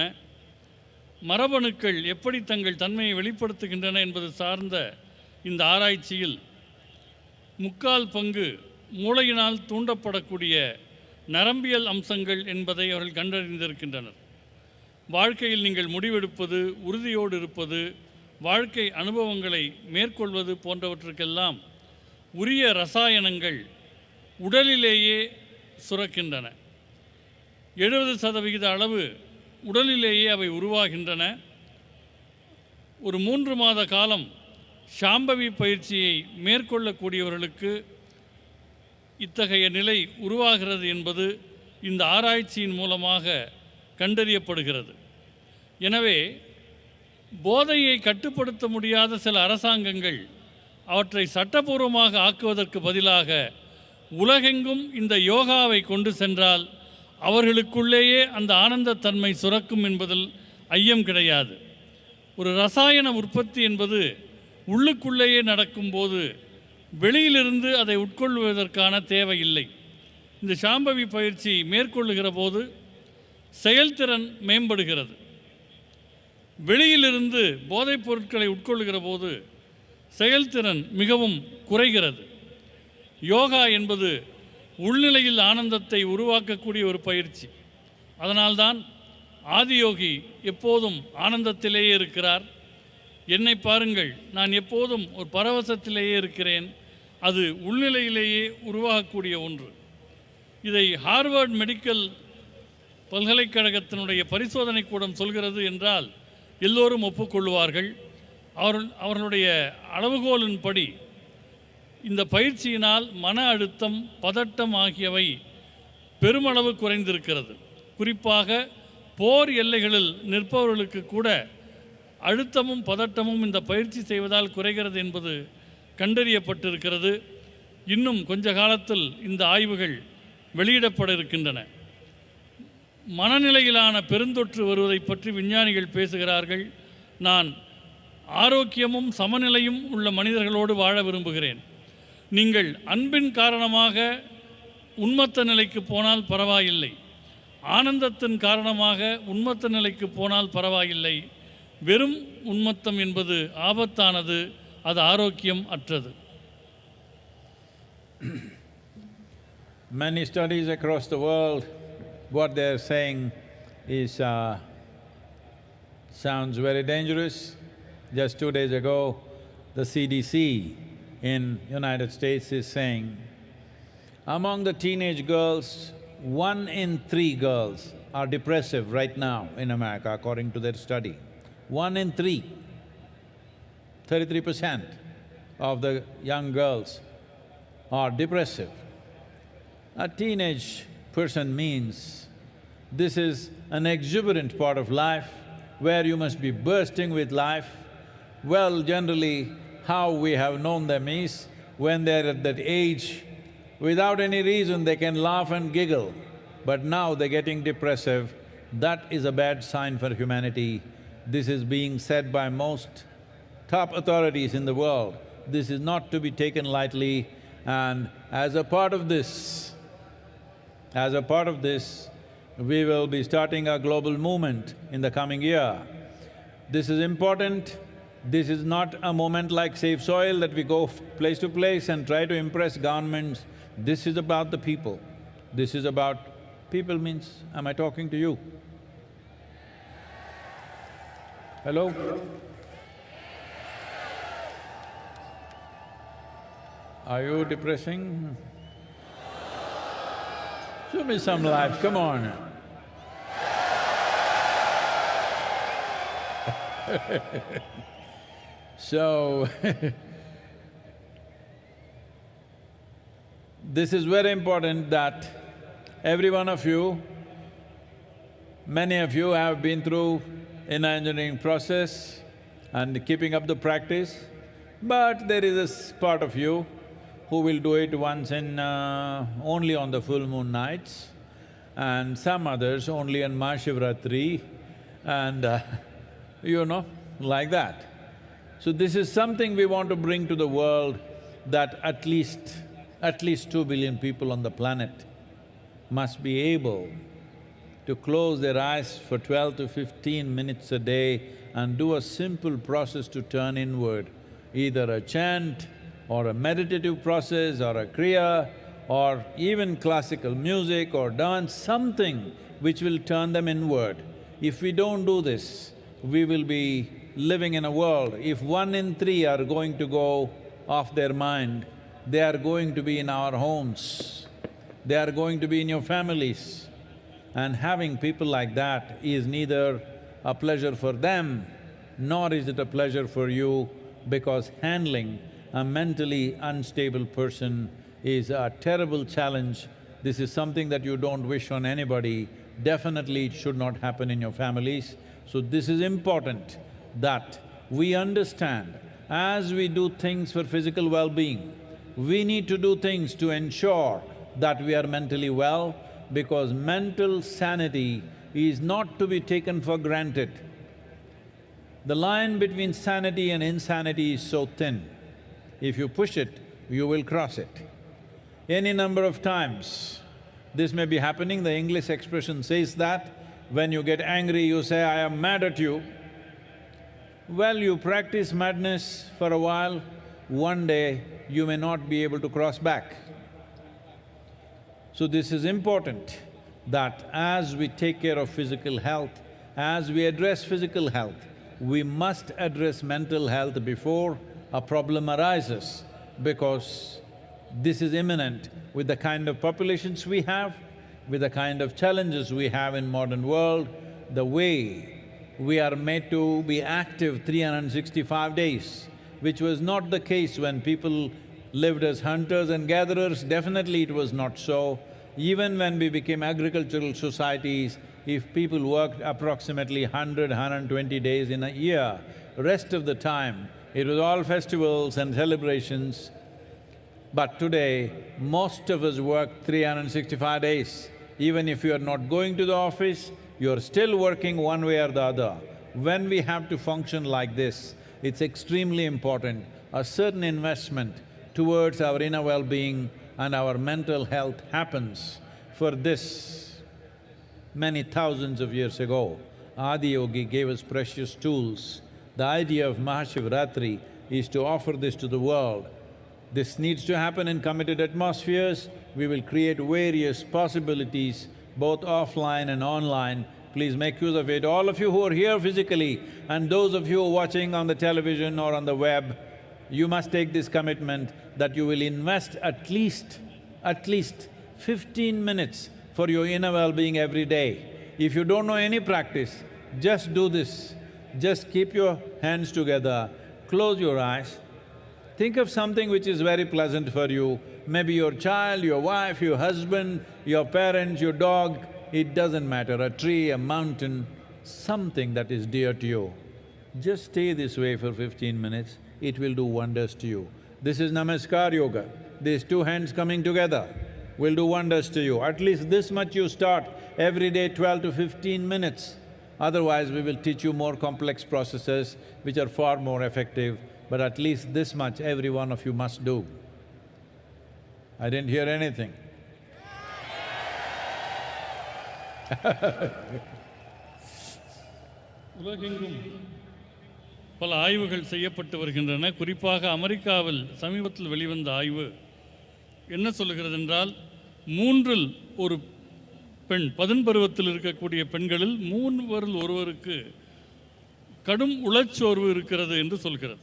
மரபணுக்கள் எப்படி தங்கள் தன்மையை வெளிப்படுத்துகின்றன என்பது சார்ந்த இந்த ஆராய்ச்சியில் 3/4 பங்கு மூளையினால் தூண்டப்படக்கூடிய நரம்பியல் அம்சங்கள் என்பதை அவர்கள் கண்டறிந்திருக்கின்றனர். வாழ்க்கையில் நீங்கள் முடிவெடுப்பது, உறுதியோடு இருப்பது, வாழ்க்கை அனுபவங்களை மேற்கொள்வது போன்றவற்றுக்கெல்லாம் உரிய ரசாயனங்கள் உடலிலேயே சுரக்கின்றன. 70% அளவு உடலிலேயே அவை உருவாகின்றன. ஒரு 3 மாத காலம் ஷாம்பவி பயிற்சியை மேற்கொள்ளக்கூடியவர்களுக்கு இத்தகைய நிலை உருவாகிறது என்பது இந்த ஆராய்ச்சியின் மூலமாக கண்டறியப்படுகிறது. எனவே போதையை கட்டுப்படுத்த முடியாத சில அரசாங்கங்கள் அவற்றை சட்டபூர்வமாக ஆக்குவதற்கு பதிலாக உலகெங்கும் இந்த யோகாவை கொண்டு சென்றால் அவர்களுக்குள்ளேயே அந்த ஆனந்தத்தன்மை சுரக்கும் என்பதில் ஐயம் கிடையாது. ஒரு ரசாயன உற்பத்தி என்பது உள்ளுக்குள்ளேயே நடக்கும்போது வெளியிலிருந்து அதை உட்கொள்வதற்கான தேவையில்லை. இந்த ஷாம்பவி பயிற்சி மேற்கொள்ளுகிற போது செயல்திறன் மேம்படுகிறது. வெளியிலிருந்து போதைப் பொருட்களை உட்கொள்ளுகிற போது செயல்திறன் மிகவும் குறைகிறது. யோகா என்பது உள்நிலையில் ஆனந்தத்தை உருவாக்கக்கூடிய ஒரு பயிற்சி. அதனால்தான் ஆதியோகி எப்போதும் ஆனந்தத்திலேயே இருக்கிறார். என்னை பாருங்கள், நான் எப்போதும் ஒரு பரவசத்திலேயே இருக்கிறேன். அது உள்நிலையிலேயே உருவாகக்கூடிய ஒன்று. இதை ஹார்வர்ட் மெடிக்கல் பல்கலைக்கழகத்தினுடைய பரிசோதனை கூடம் சொல்கிறது என்றால் எல்லோரும் ஒப்புக்கொள்வார்கள். அவர்களுடைய அளவுகோலின்படி இந்த பயிற்சியினால் மன அழுத்தம், பதட்டம் ஆகியவை பெருமளவு குறைந்திருக்கிறது. குறிப்பாக போர் எல்லைகளில் நிற்பவர்களுக்கு கூட அழுத்தமும் பதட்டமும் இந்த பயிற்சி செய்வதால் குறைகிறது என்பது கண்டறியப்பட்டிருக்கிறது. இன்னும் கொஞ்ச காலத்தில் இந்த ஆய்வுகள் வெளியிடப்பட இருக்கின்றன. மனநிலையிலான பெருந்தொற்று வருவதை பற்றி விஞ்ஞானிகள் பேசுகிறார்கள். நான் ஆரோக்கியமும் சமநிலையும் உள்ள மனிதர்களோடு வாழ விரும்புகிறேன். நீங்கள் அன்பின் காரணமாக உன்மத்த நிலைக்கு போனால் பரவாயில்லை, ஆனந்தத்தின் காரணமாக உன்மத்த நிலைக்கு போனால் பரவாயில்லை. வெறும் உன்மத்தம் என்பது ஆபத்தானது, அது ஆரோக்கியம் அற்றது. Many studies across the world, what they're saying is sounds very dangerous. Just 2 days ago, the CDC in United States is saying, among the teenage girls, 1 in 3 girls are depressive right now in America, according to their study. 1 in 3, 33% of the young girls are depressive. A teenage person means this is an exuberant part of life where you must be bursting with life. Well, generally, how we have known them is when they're at that age, without any reason they can laugh and giggle, but now they're getting depressive. That is a bad sign for humanity. This is being said by most top authorities in the world. This is not to be taken lightly, and as a part of this, we will be starting a global movement in the coming year. This is important. This is not a moment like Safe Soil that we go place to place and try to impress governments. This is about the people. This is about… people means, am I talking to you? Hello? Are you depressing? Show me some life, come on. So, this is very important that every one of you, many of you have been through an engineering process and keeping up the practice, but there is a part of you who will do it once in… only on the full moon nights, and some others only on Mahashivratri, and you know, like that. So this is something we want to bring to the world, that at least 2 billion people on the planet must be able to close their eyes for 12 to 15 minutes a day and do a simple process to turn inward, either a chant or a meditative process or a kriya or even classical music or dance, something which will turn them inward. If we don't do this, we will be living in a world… if 1 in 3 are going to go off their mind, they are going to be in our homes, they are going to be in your families. And having people like that is neither a pleasure for them, nor is it a pleasure for you, because handling a mentally unstable person is a terrible challenge. This is something that you don't wish on anybody. Definitely it should not happen in your families. So this is important that we understand, as we do things for physical well-being, we need to do things to ensure that we are mentally well, because mental sanity is not to be taken for granted. The line between sanity and insanity is so thin. If you push it, you will cross it. Any number of times this may be happening. The English expression says that when you get angry, you say, I am mad at you. Well, you practice madness for a while, one day you may not be able to cross back. So this is important, that as we take care of physical health, as we address physical health, we must address mental health before a problem arises, because This is imminent with the kind of populations we have, with the kind of challenges we have in modern world, the way we are made to be active 365 days, which was not the case when people lived as hunters and gatherers. Definitely it was not so. Even when we became agricultural societies, if people worked approximately 100–120 days in a year, rest of the time it was all festivals and celebrations. But today, most of us work 365 days. Even if you are not going to the office, you're still working one way or the other. When we have to function like this, it's extremely important, a certain investment towards our inner well-being and our mental health happens. For this, many thousands of years ago, Adiyogi gave us precious tools. The idea of Mahashivratri is to offer this to the world. This needs to happen in committed atmospheres. We will create various possibilities, both offline and online. Please make use of it. All of you who are here physically and those of you who are watching on the television or on the web, you must take this commitment that you will invest at least 15 minutes for your inner well-being every day. If you don't know any practice, just do this. Just keep your hands together, close your eyes, think of something which is very pleasant for you, maybe your child, your wife, your husband, your parents, your dog, it doesn't matter, a tree, a mountain, something that is dear to you. Just stay this way for 15 minutes, it will do wonders to you. This is Namaskar Yoga. These two hands coming together will do wonders to you. At least this much you start, every day 12 to 15 minutes. Otherwise, we will teach you more complex processes which are far more effective, but at least this much every one of you must do. I didn't hear anything. உலகெங்கும் பல ஆய்வுகள் செய்யப்பட்டு வருகின்றன. குறிப்பாக அமெரிக்காவில் சமீபத்தில் வெளிவந்த ஆய்வு என்ன சொல்லுகிறது என்றால், 3இல் ஒரு பெண், 10 பருவத்தில் இருக்கக்கூடிய பெண்களில் 3 ஒருவருக்கு கடும் உளச்சோர்வு இருக்கிறது என்று சொல்கிறது.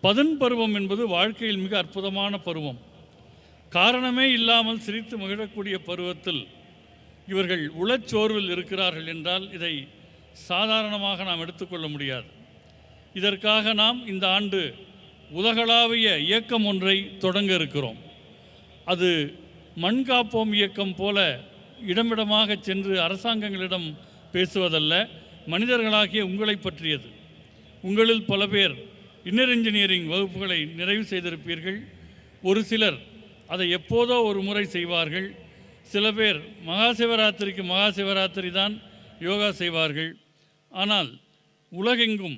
10 பருவம் என்பது வாழ்க்கையில் மிக அற்புதமான பருவம். காரணமே இல்லாமல் சிரித்து மகிழக்கூடிய பருவத்தில் இவர்கள் உளச்சோர்வில் இருக்கிறார்கள் என்றால் இதை சாதாரணமாக நாம் எடுத்துக்கொள்ள முடியாது. இதற்காக நாம் இந்த ஆண்டு உலகளாவிய இயக்கம் ஒன்றை தொடங்க இருக்கிறோம். அது மண் காப்போம் இயக்கம் போல இடமிடமாக சென்று அரசாங்கங்களிடம் பேசுவதல்ல, மனிதர்களாகிய உங்களை பற்றியது. உங்களில் பல பேர் இன்னர் இன்ஜினியரிங் வகுப்புகளை நிறைவு செய்திருப்பீர்கள். ஒரு சிலர் அதை எப்போதோ ஒரு முறை செய்வார்கள். சில பேர் மகாசிவராத்திரிக்கு மகாசிவராத்திரி தான் யோகா செய்வார்கள். ஆனால் உலகெங்கும்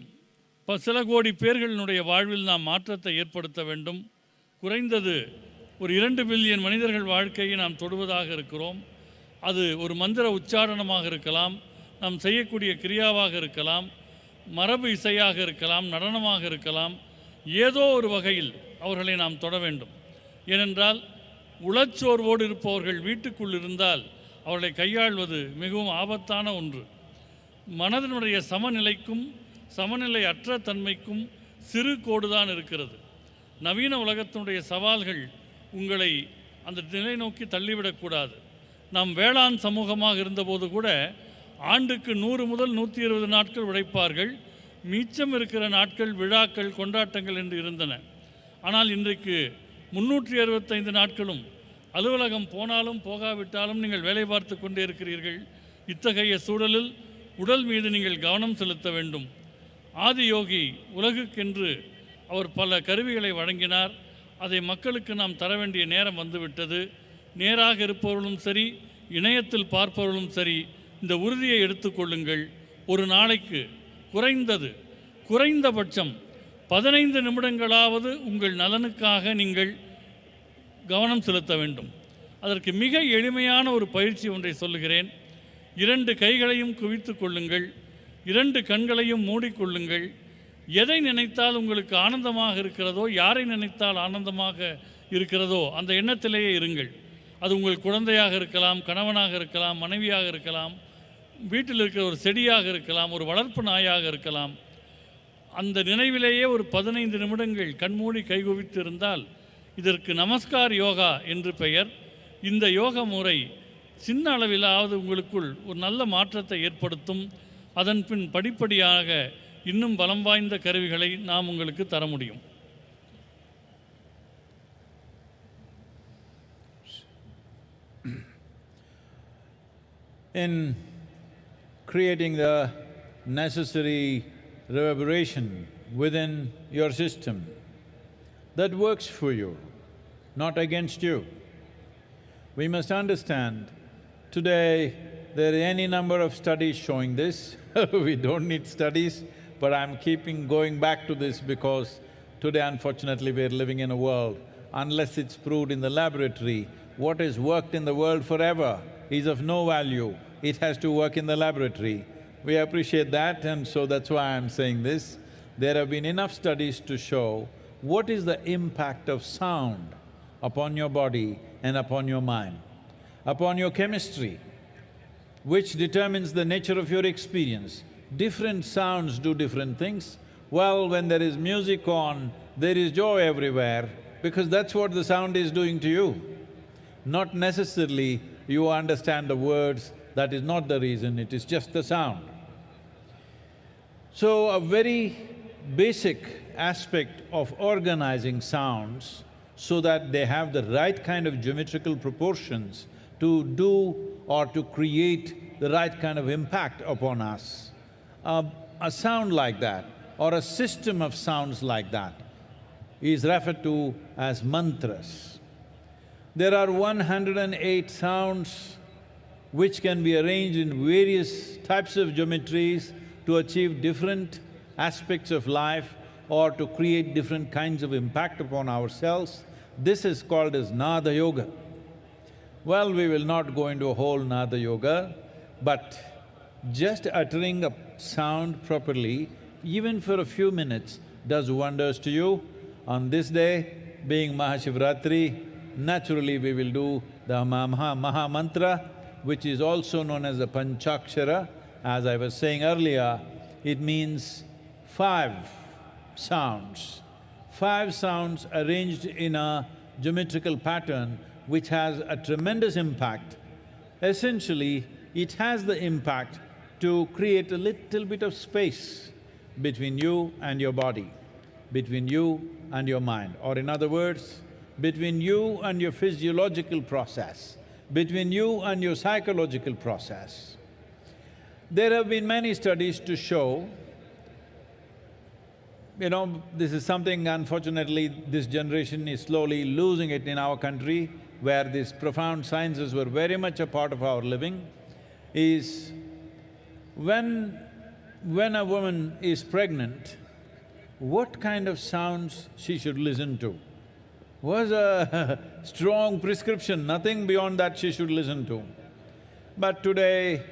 சில கோடி பேர்களினுடைய வாழ்வில் நாம் மாற்றத்தை ஏற்படுத்த வேண்டும். குறைந்தது ஒரு 2 பில்லியன் மனிதர்கள் வாழ்க்கையை நாம் தொடுவதாக இருக்கிறோம். அது ஒரு மந்திர உச்சாரணமாக இருக்கலாம், நாம் செய்யக்கூடிய கிரியாவாக இருக்கலாம், மரபு இசையாக இருக்கலாம், நடனமாக இருக்கலாம். ஏதோ ஒரு வகையில் அவர்களை நாம் தொட வேண்டும். ஏனென்றால் உளச்சோர்வோடு இருப்பவர்கள் வீட்டுக்குள் இருந்தால் அவர்களை கையாள்வது மிகவும் ஆபத்தான ஒன்று. மனதினுடைய சமநிலைக்கும் சமநிலை அற்ற தன்மைக்கும் சிறு கோடுதான் இருக்கிறது. நவீன உலகத்தினுடைய சவால்கள் உங்களை அந்த நிலை நோக்கி தள்ளிவிடக்கூடாது. நாம் வேளாண் சமூகமாக இருந்தபோது கூட ஆண்டுக்கு 100 முதல் 120 நாட்கள் உழைப்பார்கள். மிச்சம் இருக்கிற நாட்கள் விழாக்கள், கொண்டாட்டங்கள் என்று இருந்தன. ஆனால் இன்றைக்கு 365 நாட்களும் அலுவலகம் போனாலும் போகாவிட்டாலும் நீங்கள் வேலை பார்த்து கொண்டே இருக்கிறீர்கள். இத்தகைய சூழலில் உடல் மீது நீங்கள் கவனம் செலுத்த வேண்டும். ஆதியோகி உலகுக்கென்று அவர் பல கருவிகளை வழங்கினார். அதை மக்களுக்கு நாம் தர வேண்டிய நேரம் வந்துவிட்டது. நேராக இருப்பவர்களும் சரி, இணையத்தில் பார்ப்பவர்களும் சரி, இந்த உறுதியை எடுத்துக்கொள்ளுங்கள். ஒரு நாளைக்கு குறைந்தபட்சம் 15 நிமிடங்களாவது உங்கள் நலனுக்காக நீங்கள் கவனம் செலுத்த வேண்டும். அதற்கு மிக எளிமையான ஒரு பயிற்சி ஒன்றை சொல்லுகிறேன். 2 கைகளையும் குவித்து கொள்ளுங்கள், 2 கண்களையும் மூடிக்கொள்ளுங்கள். எதை நினைத்தால் உங்களுக்கு ஆனந்தமாக இருக்கிறதோ, யாரை நினைத்தால் ஆனந்தமாக இருக்கிறதோ அந்த எண்ணத்திலேயே இருங்கள். அது உங்கள் குழந்தையாக இருக்கலாம், கணவனாக இருக்கலாம், மனைவியாக இருக்கலாம், வீட்டில் இருக்கிற ஒரு செடியாக இருக்கலாம், ஒரு வளர்ப்பு நாயாக இருக்கலாம். அந்த நினைவிலேயே ஒரு 15 நிமிடங்கள் கண்மூடி கைகுவித்து இருந்தால் இதற்கு நமஸ்கார் யோகா என்று பெயர். இந்த யோக முறை சின்ன அளவிலாவது உங்களுக்குள் ஒரு நல்ல மாற்றத்தை ஏற்படுத்தும். அதன் பின் படிப்படியாக இன்னும் பலம் வாய்ந்த கருவிகளை நாம் உங்களுக்கு தர முடியும். In creating the necessary reverberation within your system that works for you, not against you. We must understand, today there are any number of studies showing this. We don't need studies, but I'm going back to this because today unfortunately we're living in a world, unless it's proved in the laboratory, what has worked in the world forever is of no value. It has to work in the laboratory. We appreciate that, and so that's why I'm saying this. There have been enough studies to show what is the impact of sound upon your body and upon your mind, upon your chemistry, which determines the nature of your experience. Different sounds do different things. Well, when there is music on, there is joy everywhere, because that's what the sound is doing to you. Not necessarily you understand the words, that is not the reason, it is just the sound. So, a very basic aspect of organizing sounds so that they have the right kind of geometrical proportions to do or to create the right kind of impact upon us. A sound like that or a system of sounds like that is referred to as mantras. There are 108 sounds which can be arranged in various types of geometries to achieve different aspects of life or to create different kinds of impact upon ourselves. This is called as Nada Yoga. Well, we will not go into a whole Nada Yoga, but just uttering a sound properly, even for a few minutes, does wonders to you. On this day, being Mahashivratri, naturally we will do the Maha Mantra, which is also known as the Panchakshara. As I was saying earlier, it means 5 sounds. 5 sounds arranged in a geometrical pattern which has a tremendous impact. Essentially, it has the impact to create a little bit of space between you and your body, between you and your mind, or in other words, between you and your physiological process, between you and your psychological process. There have been many studies to show, this is something unfortunately this generation is slowly losing it in our country, where these profound sciences were very much a part of our living, is when a woman is pregnant, what kind of sounds she should listen to? Was a strong prescription, nothing beyond that she should listen to. But today,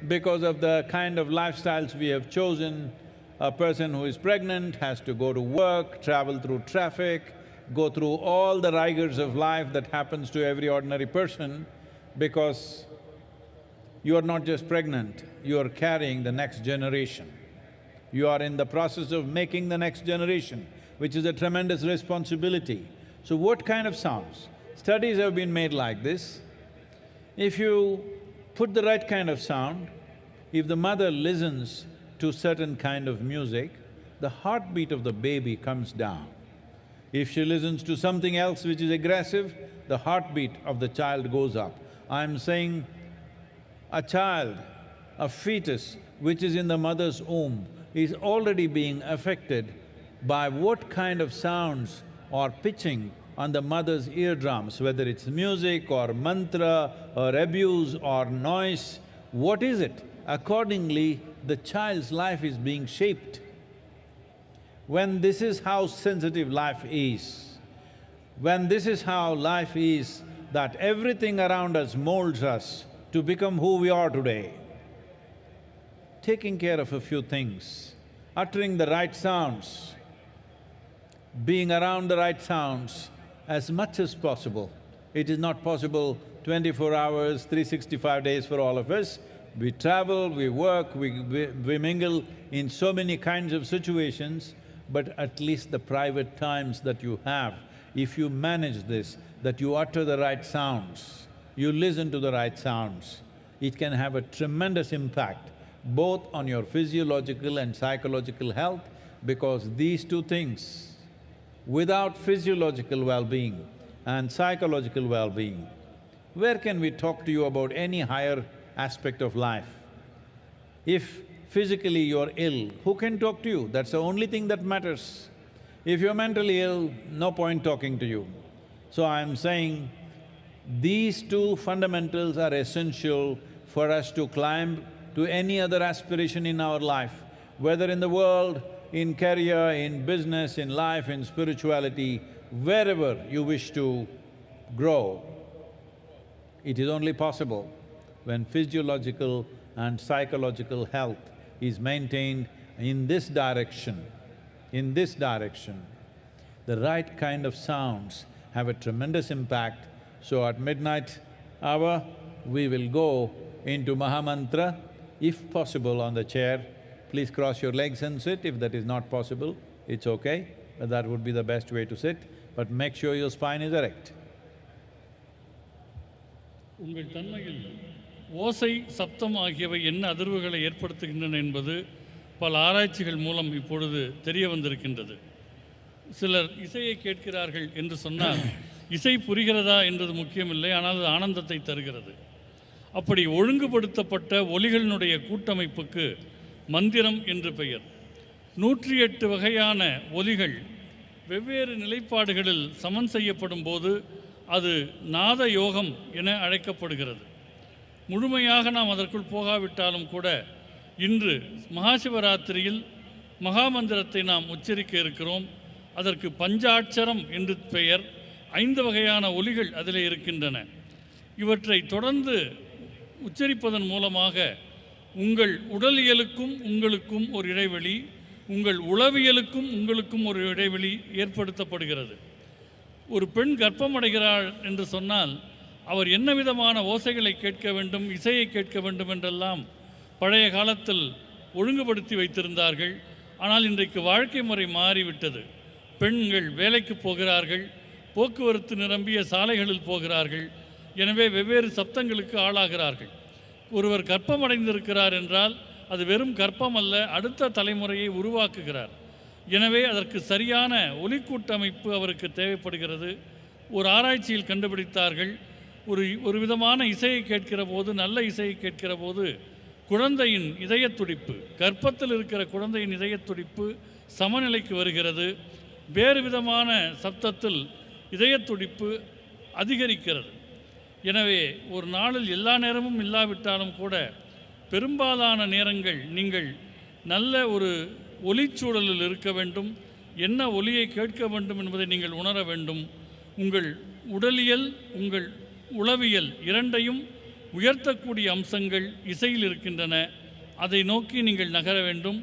because of the kind of lifestyles we have chosen, a person who is pregnant has to go to work, travel through traffic, go through all the rigors of life that happens to every ordinary person, because you are not just pregnant, you are carrying the next generation. You are in the process of making the next generation, which is a tremendous responsibility. So what kind of sounds? Studies have been made like this. If you put the right kind of sound, if the mother listens to certain kind of music, the heartbeat of the baby comes down. If she listens to something else which is aggressive, the heartbeat of the child goes up. I'm saying a child, a fetus which is in the mother's womb is already being affected by what kind of sounds or pitching on the mother's eardrums, whether it's music or mantra or abuse or noise. What is it? Accordingly, the child's life is being shaped. When this is how sensitive life is, when this is how life is, that everything around us molds us to become who we are today. Taking care of a few things, uttering the right sounds, being around the right sounds as much as possible. It is not possible 24 hours, 365 days for all of us. We travel, we work, we mingle in so many kinds of situations, but at least the private times that you have, if you manage this, that you utter the right sounds, you listen to the right sounds, it can have a tremendous impact both on your physiological and psychological health, because these two things, without physiological well-being and psychological well-being, where can we talk to you about any higher aspect of life? If physically you're ill, who can talk to you? That's the only thing that matters. If you're mentally ill, no point talking to you. So I'm saying, these two fundamentals are essential for us to climb to any other aspiration in our life, whether in the world, in career, in business, in life, in spirituality, wherever you wish to grow. It is only possible when physiological and psychological health is maintained in this direction. In this direction, the right kind of sounds have a tremendous impact. So at midnight hour, we will go into Mahamantra, if possible on the chair. Please cross your legs and sit. If that is not possible, it's okay, but that would be the best way to sit, but make sure your spine is erect. உங்கள் தன்மையில் ஓசை, சப்தம் ஆகியவை என்ன அதிர்வுகளை ஏற்படுத்துகின்றன என்பது பல ஆராய்ச்சிகள் மூலம் இப்பொழுது தெரிய வந்திருக்கின்றது. சிலர் இசையை கேட்கிறார்கள் என்று சொன்னால் இசை புரிகிறதா என்பது முக்கியமில்லை, ஆனால் அது ஆனந்தத்தை தருகிறது. அப்படி ஒழுங்குபடுத்தப்பட்ட ஒலிகளினுடைய கூட்டமைப்புக்கு மந்திரம் என்று பெயர். 108 வகையான ஒலிகள் வெவ்வேறு நிலைப்பாடுகளில் சமன் செய்யப்படும் போது அது நாத யோகம் என அழைக்கப்படுகிறது. முழுமையாக நாம் அதற்குள் போகாவிட்டாலும் கூட இன்று மகாசிவராத்திரியில் மகாமந்திரத்தை நாம் உச்சரிக்க இருக்கிறோம். அதற்கு பஞ்சாட்சரம் என்று பெயர். 5 வகையான ஒலிகள் அதில் இருக்கின்றன. இவற்றை தொடர்ந்து உச்சரிப்பதன் மூலமாக உங்கள் உடலியலுக்கும் உங்களுக்கும் ஒரு இடைவெளி, உங்கள் உளவியலுக்கும் உங்களுக்கும் ஒரு இடைவெளி ஏற்படுத்தப்படுகிறது. ஒரு பெண் கர்ப்பமடைகிறாள் என்று சொன்னால் அவர் என்ன விதமான ஓசைகளை கேட்க வேண்டும், இசையை கேட்க வேண்டும் என்றெல்லாம் பழைய காலத்தில் ஒழுங்குபடுத்தி வைத்திருந்தார்கள். ஆனால் இன்றைக்கு வாழ்க்கை முறை மாறிவிட்டது. பெண்கள் வேலைக்கு போகிறார்கள், போக்குவரத்து நிரம்பிய சாலைகளில் போகிறார்கள். எனவே வெவ்வேறு சப்தங்களுக்கு ஆளாகிறார்கள். ஒருவர் கர்ப்பமடைந்திருக்கிறார் என்றால் அது வெறும் கர்ப்பம் அல்ல, அடுத்த தலைமுறையை உருவாக்குகிறார். எனவே அதற்கு சரியான ஒலிக்கூட்டமைப்பு அவருக்கு தேவைப்படுகிறது. ஒரு ஆராய்ச்சியில் கண்டுபிடித்தார்கள், ஒரு விதமான இசையை கேட்கிற போது, நல்ல இசையை கேட்கிற போது குழந்தையின் இதயத்துடிப்பு, கர்ப்பத்தில் இருக்கிற குழந்தையின் இதயத்துடிப்பு சமநிலைக்கு வருகிறது. வேறு விதமான சப்தத்தில் இதயத்துடிப்பு அதிகரிக்கிறது. எனவே ஒரு நாளில் எல்லா நேரமும் இல்லாவிட்டாலும் கூட பெரும்பாலான நேரங்கள் நீங்கள் நல்ல ஒரு ஒலிச்சூழலில் இருக்க வேண்டும். என்ன ஒலியை கேட்க வேண்டும் என்பதை நீங்கள் உணர வேண்டும். உங்கள் உடலியல், உங்கள் உளவியல் இரண்டையும் உயர்த்தக்கூடிய அம்சங்கள் இசையில் இருக்கின்றன. அதை நோக்கி நீங்கள் நகர வேண்டும்.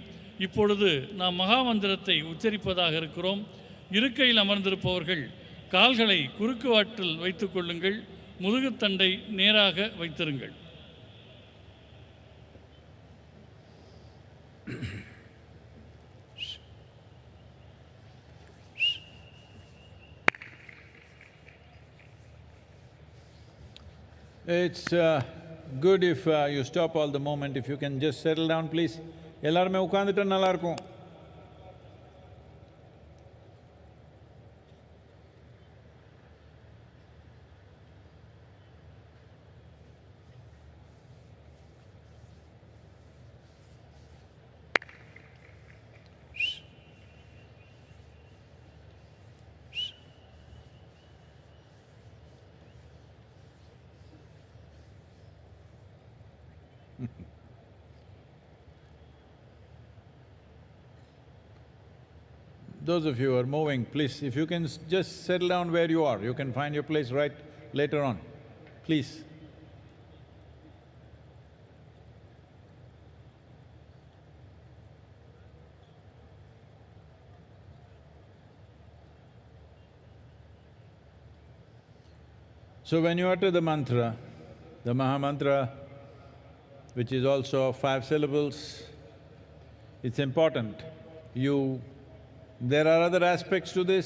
இப்பொழுது நாம் மகாமந்திரத்தை உச்சரிப்பதாக இருக்கிறோம். இருக்கையில் அமர்ந்திருப்பவர்கள் கால்களை குறுக்கு வாட்டில் வைத்து கொள்ளுங்கள். முதுகுத்தண்டை நேராக வைத்திருங்கள். It's good if you stop all the movement, if you can just settle down, please. எல்லாருமே உட்கார்ந்துட்டா நல்லா இருக்கும். Those of you who are moving, please, if you can just settle down where you are, you can find your place right later on, please. So when you utter the mantra, the Mahamantra, which is also 5 syllables, it's important. There are other aspects to this.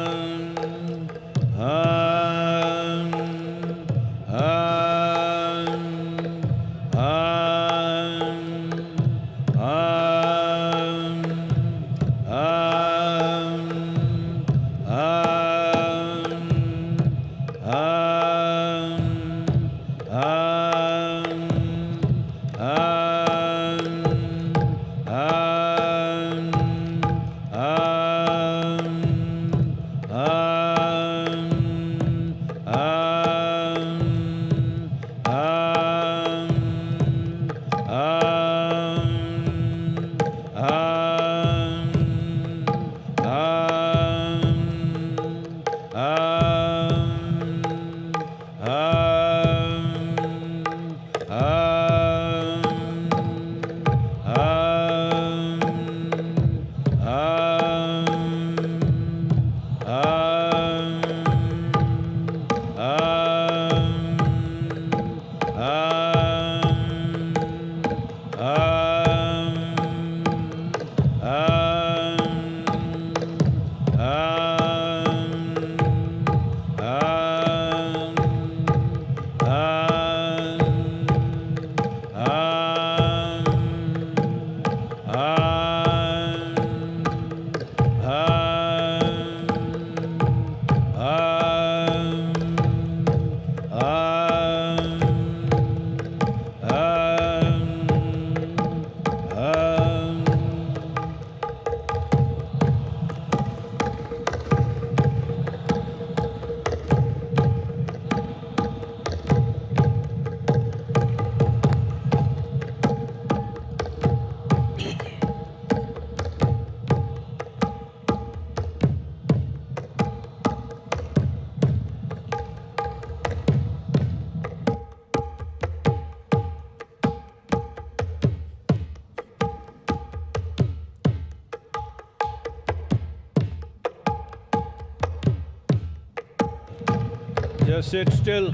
Just sit still.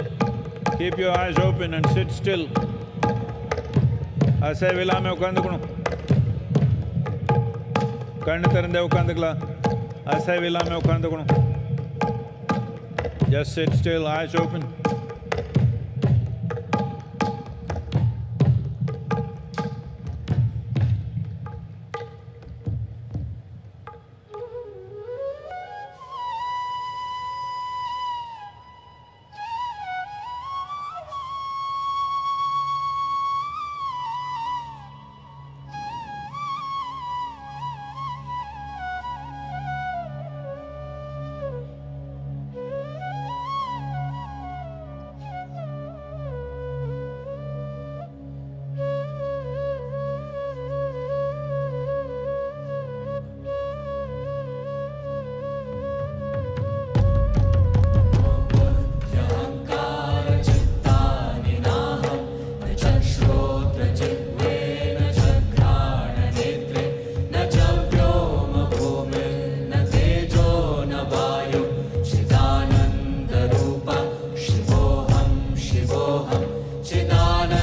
Keep your eyes open and sit still. Asai vilame ukandukunu. Kannu tharande ukandukla. Asai vilame ukandukunu. Just sit still, eyes open. Chidananda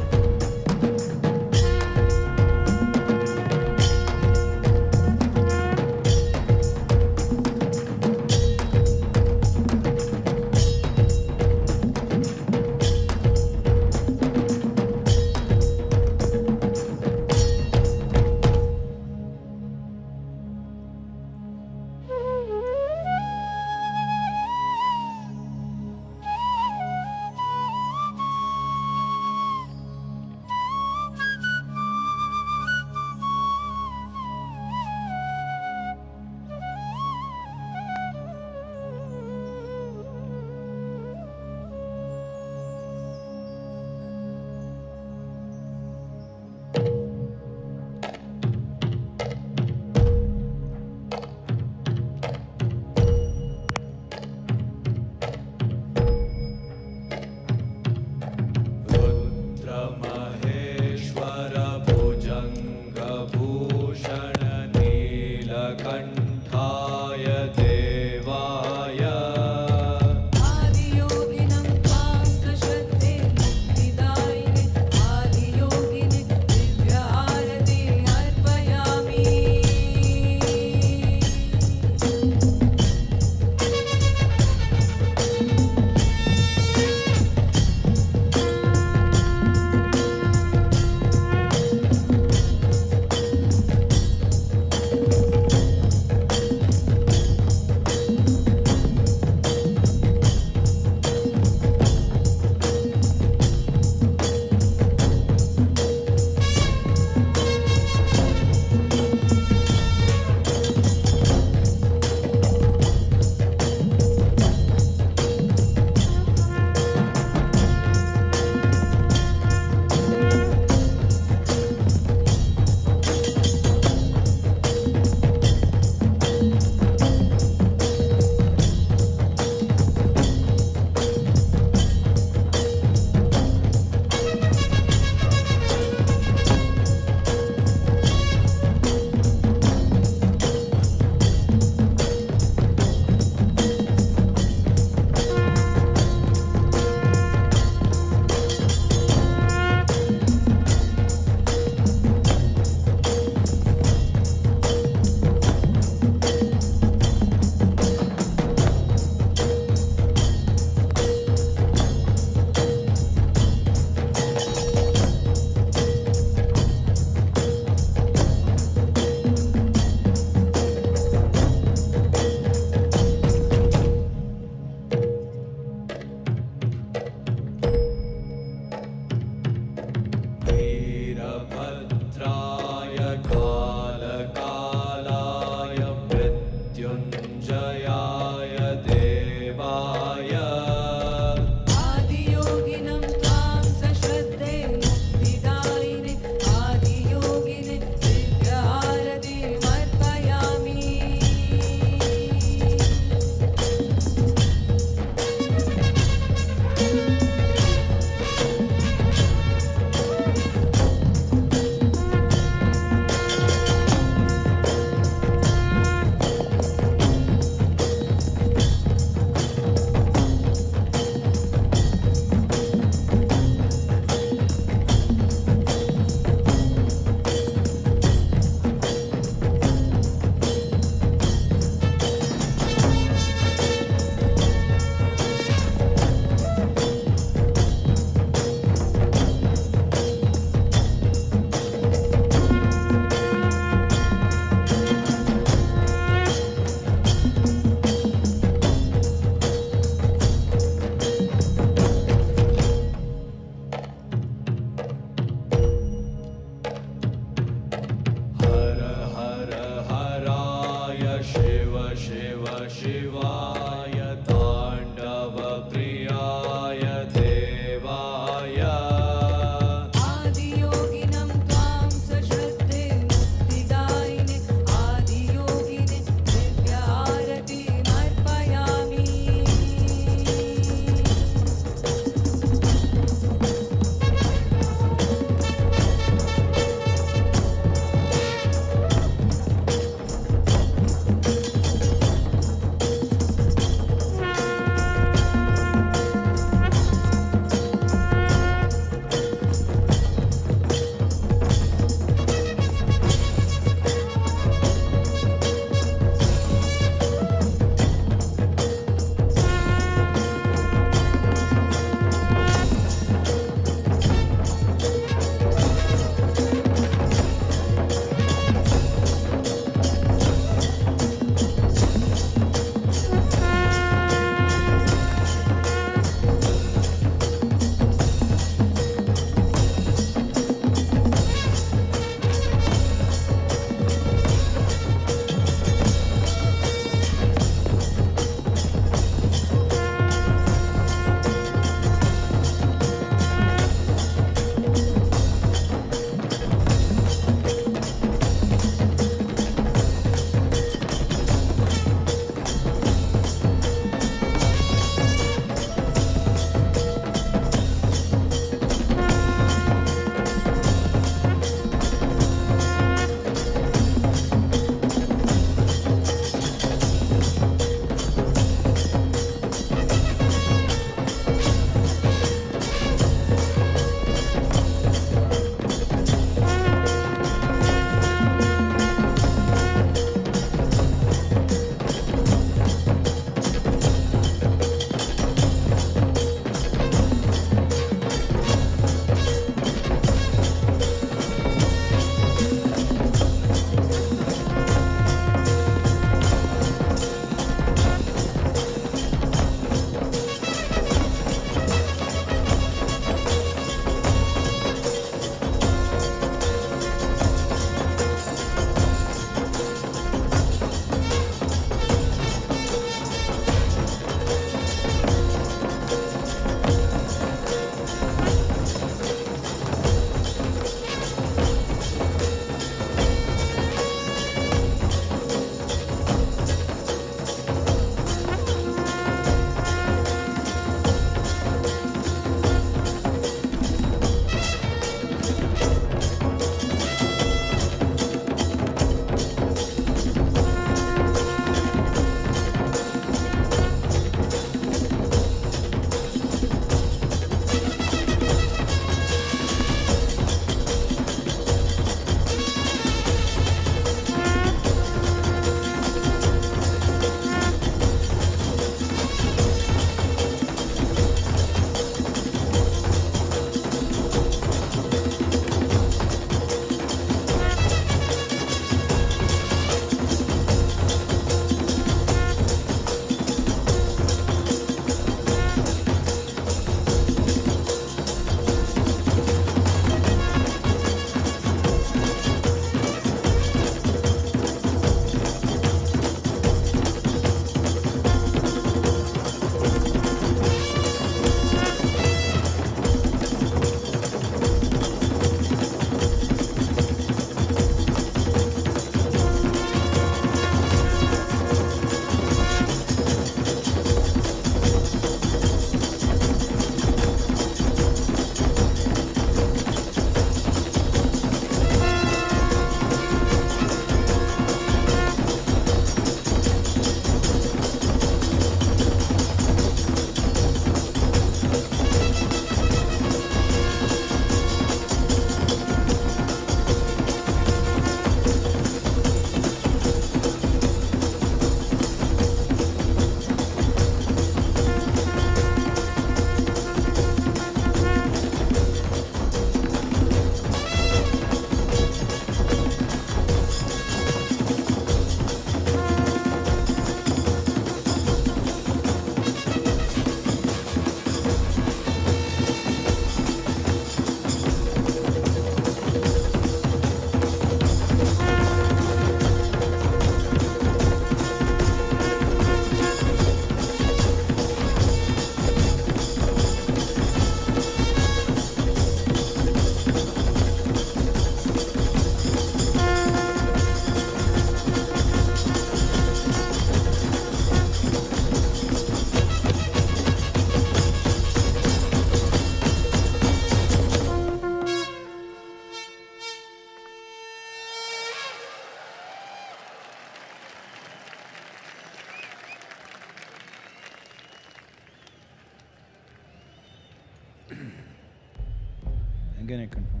Again I confirm.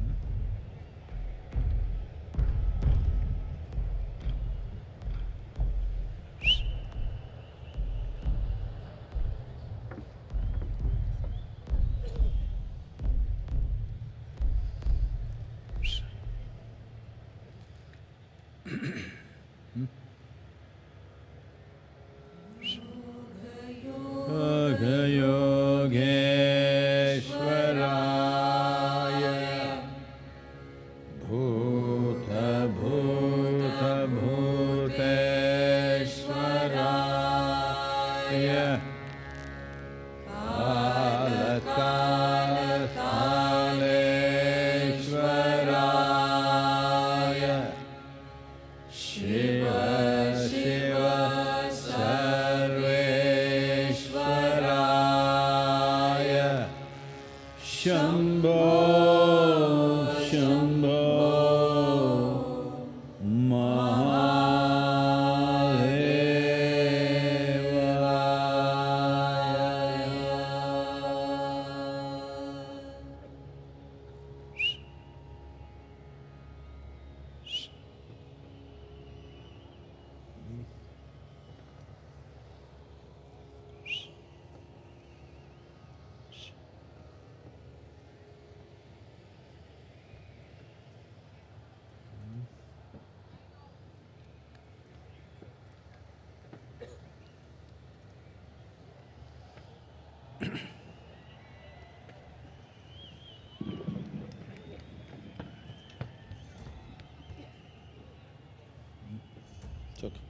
Yogeshwaraya Bhuta Bhuta Bhuteshwaraya Kala Kala Kaleshwaraya Shiva Shiva Sarveshwaraya Shambho Shambho It's okay.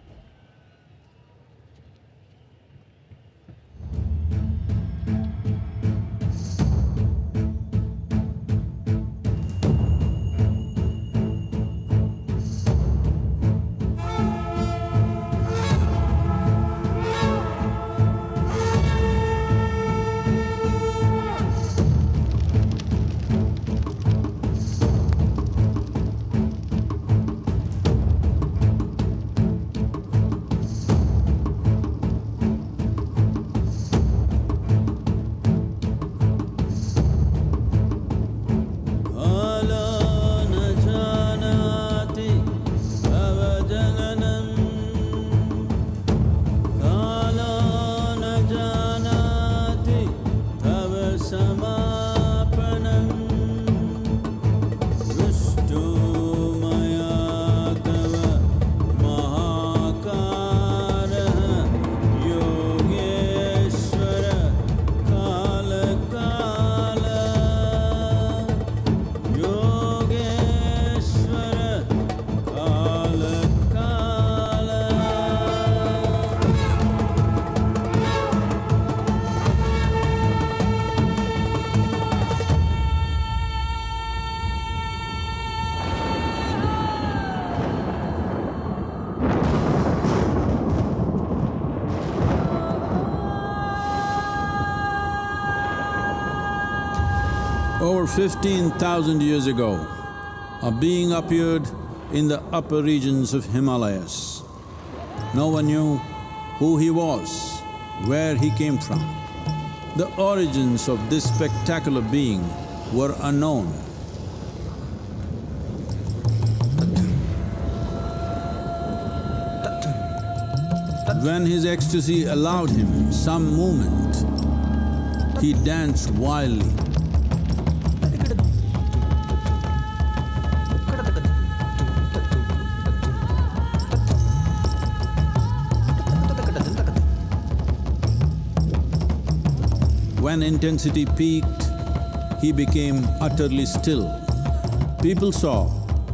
Over 15,000 years ago, a being appeared in the upper regions of Himalayas. No one knew who he was, where he came from. The origins of this spectacular being were unknown. When his ecstasy allowed him some movement, he danced wildly. When intensity peaked, he became utterly still. People saw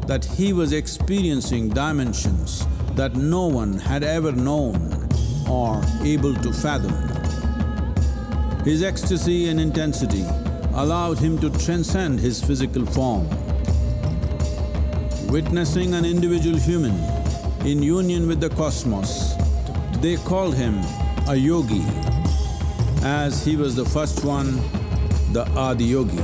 that he was experiencing dimensions that no one had ever known or able to fathom. His ecstasy and intensity allowed him to transcend his physical form. Witnessing an individual human in union with the cosmos, they called him a yogi, as he was the first one, the Adi Yogi.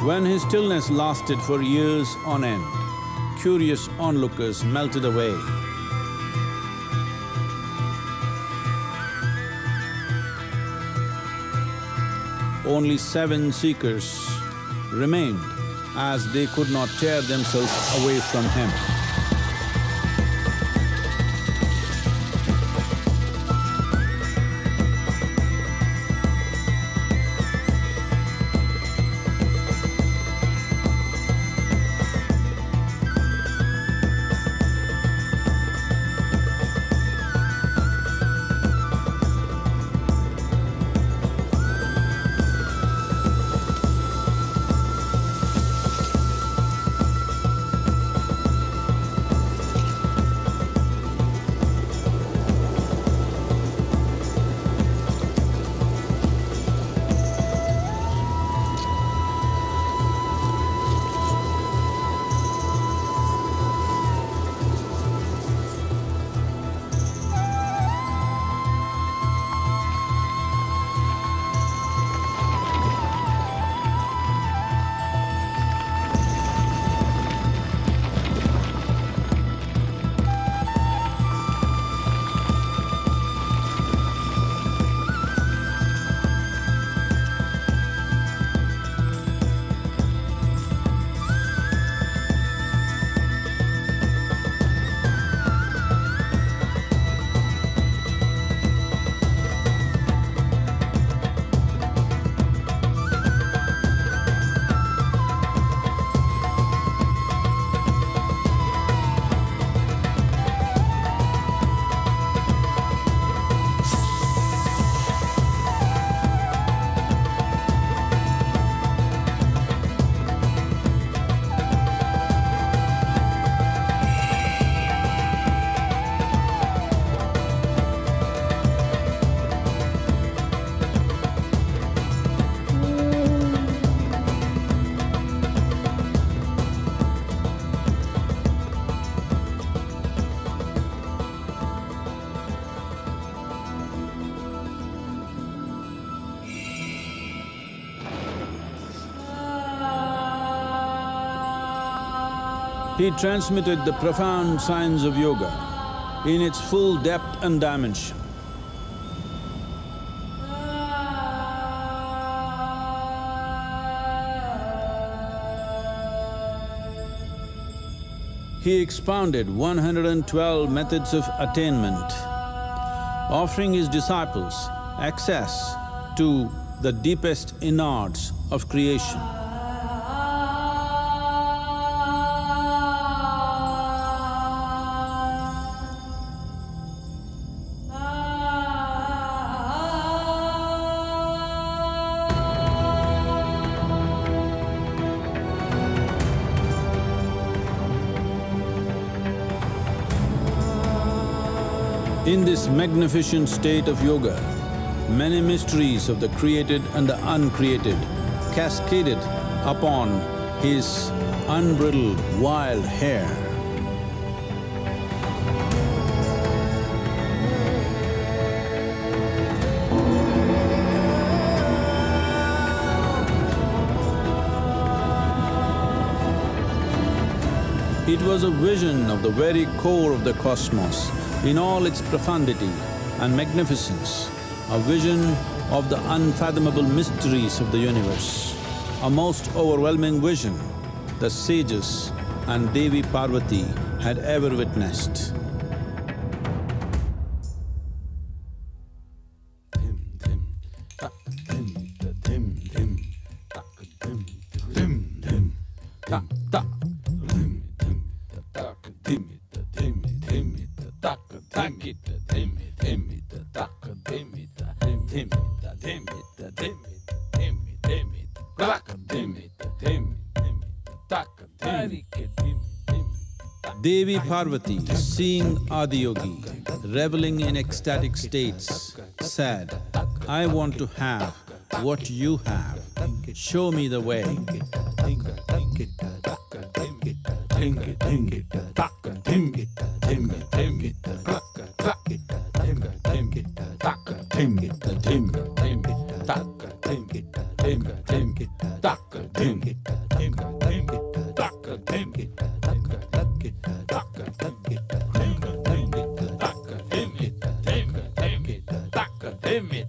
When his stillness lasted for years on end, curious onlookers melted away. Only 7 seekers remained, as they could not tear themselves away from him. He transmitted the profound science of yoga in its full depth and dimension. He expounded 112 methods of attainment, offering his disciples access to the deepest innards of creation. In this magnificent state of yoga, many mysteries of the created and the uncreated cascaded upon his unbridled wild hair. It was a vision of the very core of the cosmos in all its profundity and magnificence, a vision of the unfathomable mysteries of the universe, a most overwhelming vision the sages and Devi Parvati had ever witnessed. Devi Parvati, seeing Adiyogi reveling in ecstatic states, said, "I want to have what you have. Show me the way." dim, dim, dim, taka, dim, dim, dim, taka, dim, dim, dim, taka, dim, taka, taka, dim, taka, dim, taka, dim, dim, dim, taka, dim, dim, taka, dim,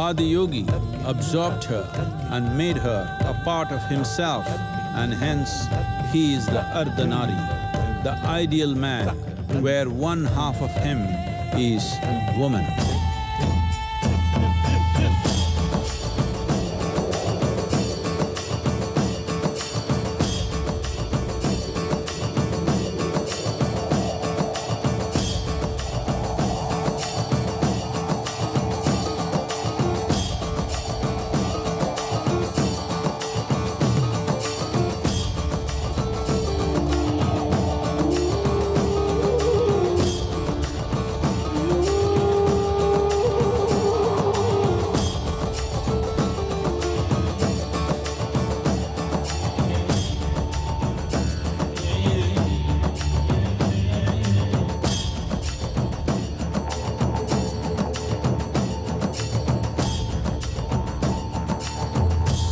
Adiyogi absorbed her and made her a part of himself, and hence he is the Ardhanari, the ideal man, where one half of him is woman.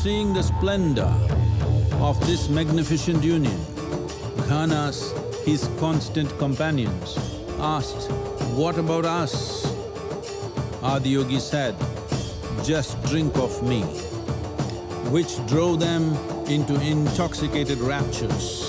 Seeing the splendor of this magnificent union, Ghanas, his constant companions, asked, "What about us?" Adiyogi said, "Just drink of me," which drove them into intoxicated raptures.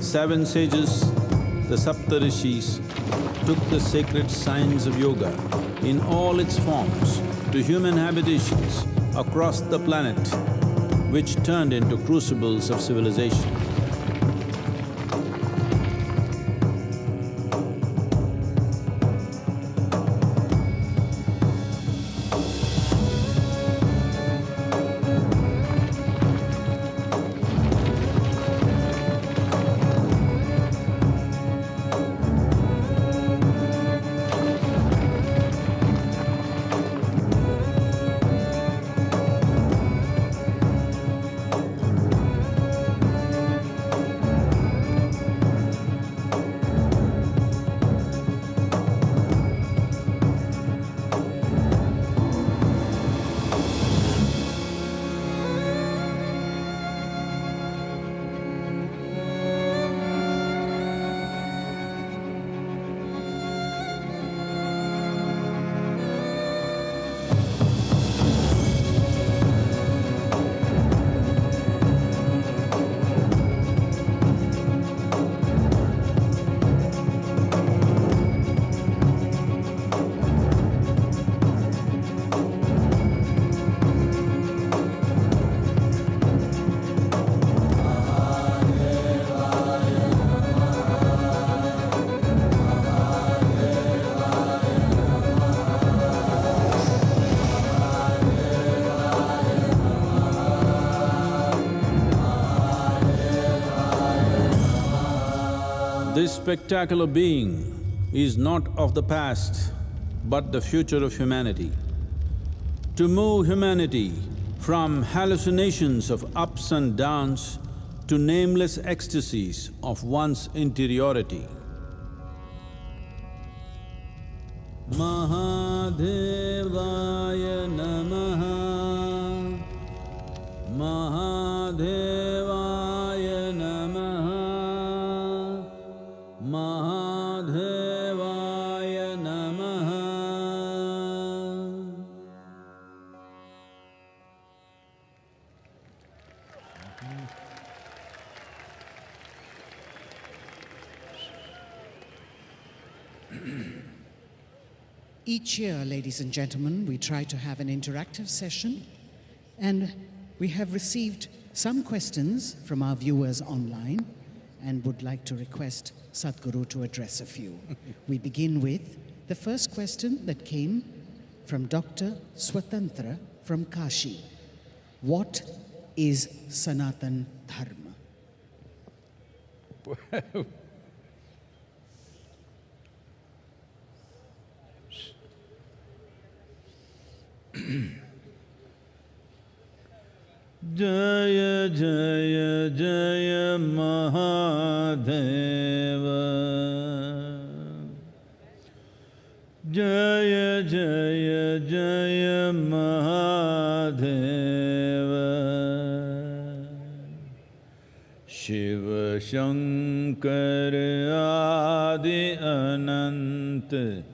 Seven sages, the Saptarishis, took the sacred science of yoga in all its forms to human habitations across the planet, which turned into crucibles of civilization. This spectacular being is not of the past, but the future of humanity. To move humanity from hallucinations of ups and downs to nameless ecstasies of one's interiority. Mahadevaya Namaha, Mahadevaya Each year, ladies and gentlemen, we try to have an interactive session, and we have received some questions from our viewers online and would like to request Sadhguru to address a few. We begin with the first question that came from Dr. Swatantra from Kashi. What is Sanatan Dharma? Jaya Jaya Jaya Mahadeva, Jaya Jaya Jaya Mahadeva, Shiva Shankar Adi Anant,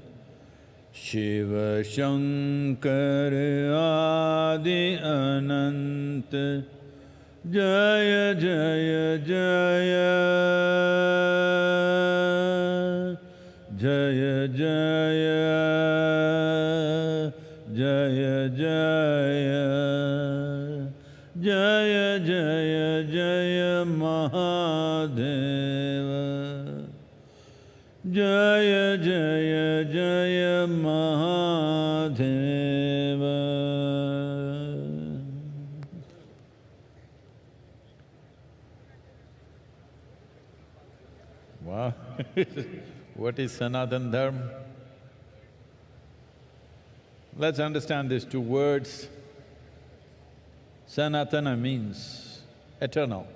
Shiva Shankar Adi Anant, Jaya Jaya Jaya, Jaya Jaya, Jaya Jaya, Jaya Jaya Jaya Mahadeva, Jaya Jaya Jaya Mahadeva. Wow. What is Sanatan Dharma? Let's understand these two words. Sanatana means eternal.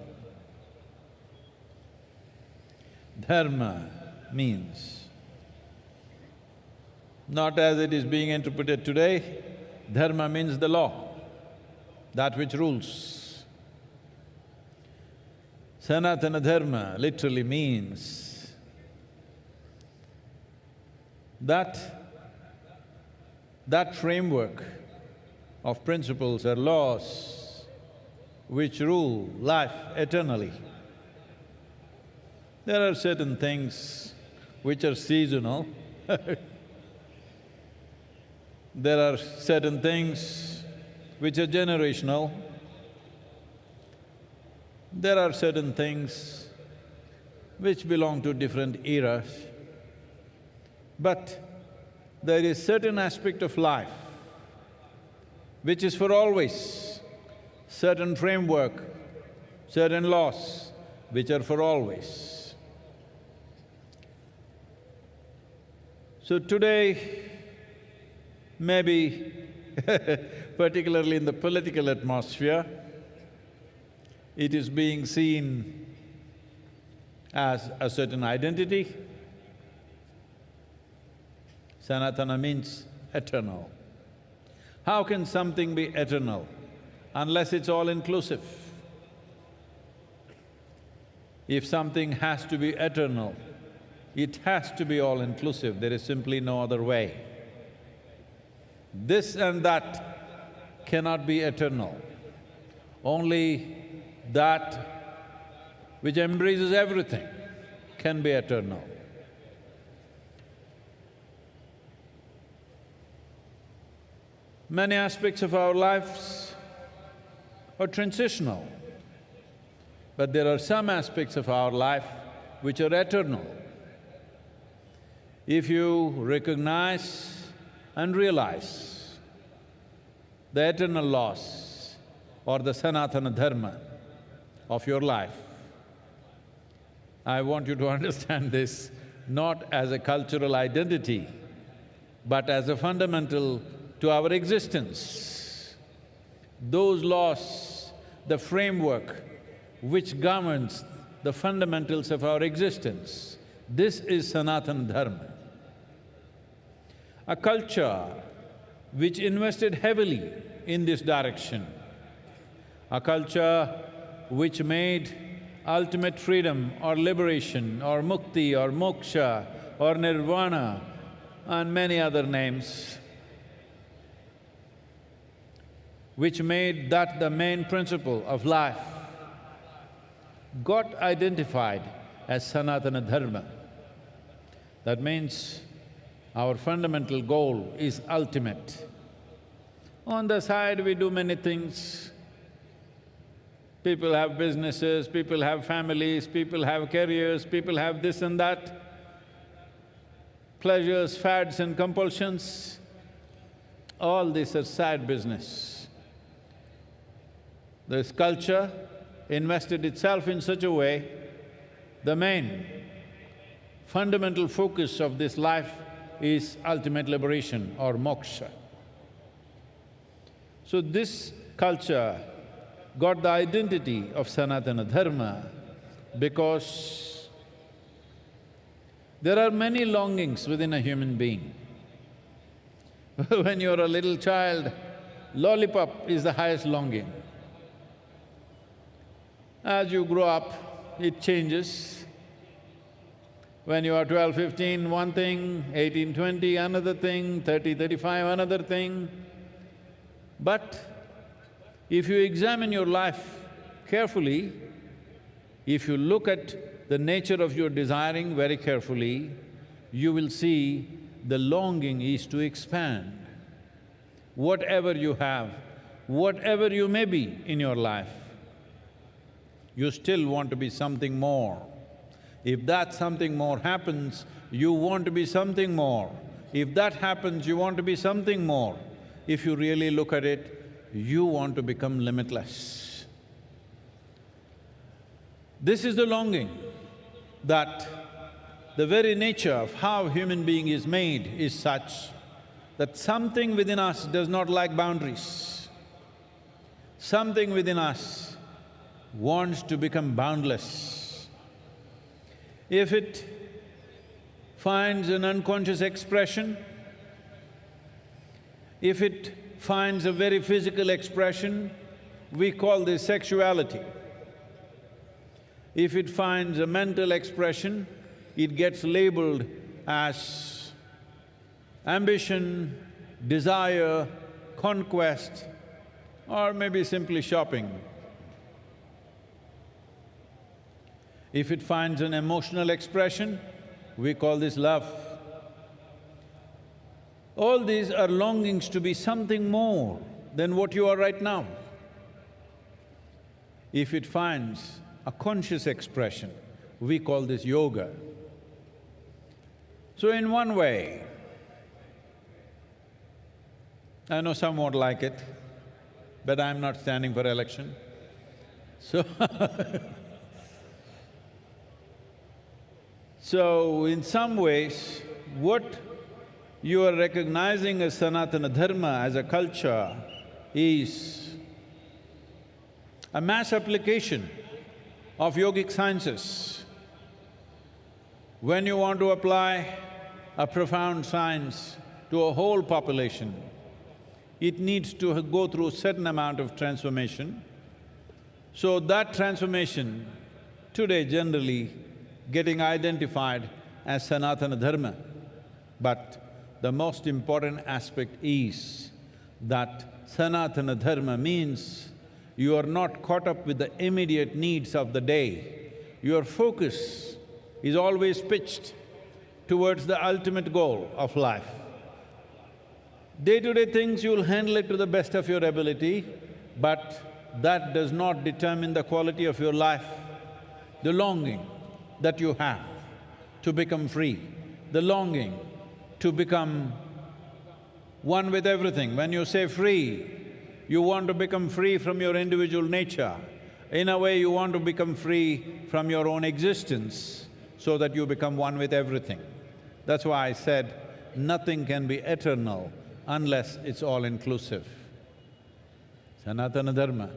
Dharma means, not as it is being interpreted today, dharma means the law, that which rules. Sanatana Dharma literally means that framework of principles or laws which rule life eternally. There are certain things which are seasonal. There are certain things which are generational. There are certain things which belong to different eras. But there is certain aspect of life which is for always, certain framework, certain laws which are for always. So today, maybe particularly in the political atmosphere, it is being seen as a certain identity. Sanatana means eternal. How can something be eternal unless it's all-inclusive? If something has to be eternal, it has to be all-inclusive, there is simply no other way. This and that cannot be eternal. Only that which embraces everything can be eternal. Many aspects of our lives are transitional, but there are some aspects of our life which are eternal. If you recognize and realize the eternal laws or the Sanatana Dharma of your life, I want you to understand this not as a cultural identity, but as a fundamental to our existence. Those laws, the framework which governs the fundamentals of our existence, this is Sanatana Dharma. A culture which invested heavily in this direction, a culture which made ultimate freedom or liberation or mukti or moksha or nirvana and many other names, which made that the main principle of life, got identified as Sanatana Dharma. That means Our fundamental goal is ultimate. On the side, we do many things. People have businesses, people have families, people have careers, people have this and that, pleasures, fads and compulsions. All these are side business. This culture invested itself in such a way, the main fundamental focus of this life is ultimate liberation or moksha. So this culture got the identity of Sanatana Dharma because there are many longings within a human being. When you're a little child, lollipop is the highest longing. As you grow up, it changes. When you are 12, 15, one thing, 18, 20, another thing, 30, 35, another thing. But if you examine your life carefully, if you look at the nature of your desiring very carefully, you will see the longing is to expand. Whatever you have, whatever you may be in your life, you still want to be something more. If that something more happens, you want to be something more. If that happens, you want to be something more. If you really look at it, you want to become limitless. This is the longing that the very nature of how human being is made is such that something within us does not like boundaries. Something within us wants to become boundless. If it finds an unconscious expression, if it finds a very physical expression, we call this sexuality. If it finds a mental expression, it gets labeled as ambition, desire, conquest, or maybe simply shopping. If it finds an emotional expression, we call this love. All these are longings to be something more than what you are right now. If it finds a conscious expression, we call this yoga. So in one way, I know some won't like it, but I'm not standing for election, so So in some ways, what you are recognizing as Sanatana Dharma, as a culture, is a mass application of yogic sciences. When you want to apply a profound science to a whole population, it needs to go through a certain amount of transformation. So that transformation today generally getting identified as Sanatana Dharma. But the most important aspect is that Sanatana Dharma means you are not caught up with the immediate needs of the day. Your focus is always pitched towards the ultimate goal of life. Day-to-day things you'll handle it to the best of your ability, but that does not determine the quality of your life. The longing that you have to become free, the longing to become one with everything. When you say free, you want to become free from your individual nature. In a way, you want to become free from your own existence so that you become one with everything. That's why I said, nothing can be eternal unless it's all-inclusive. Sanatana Dharma,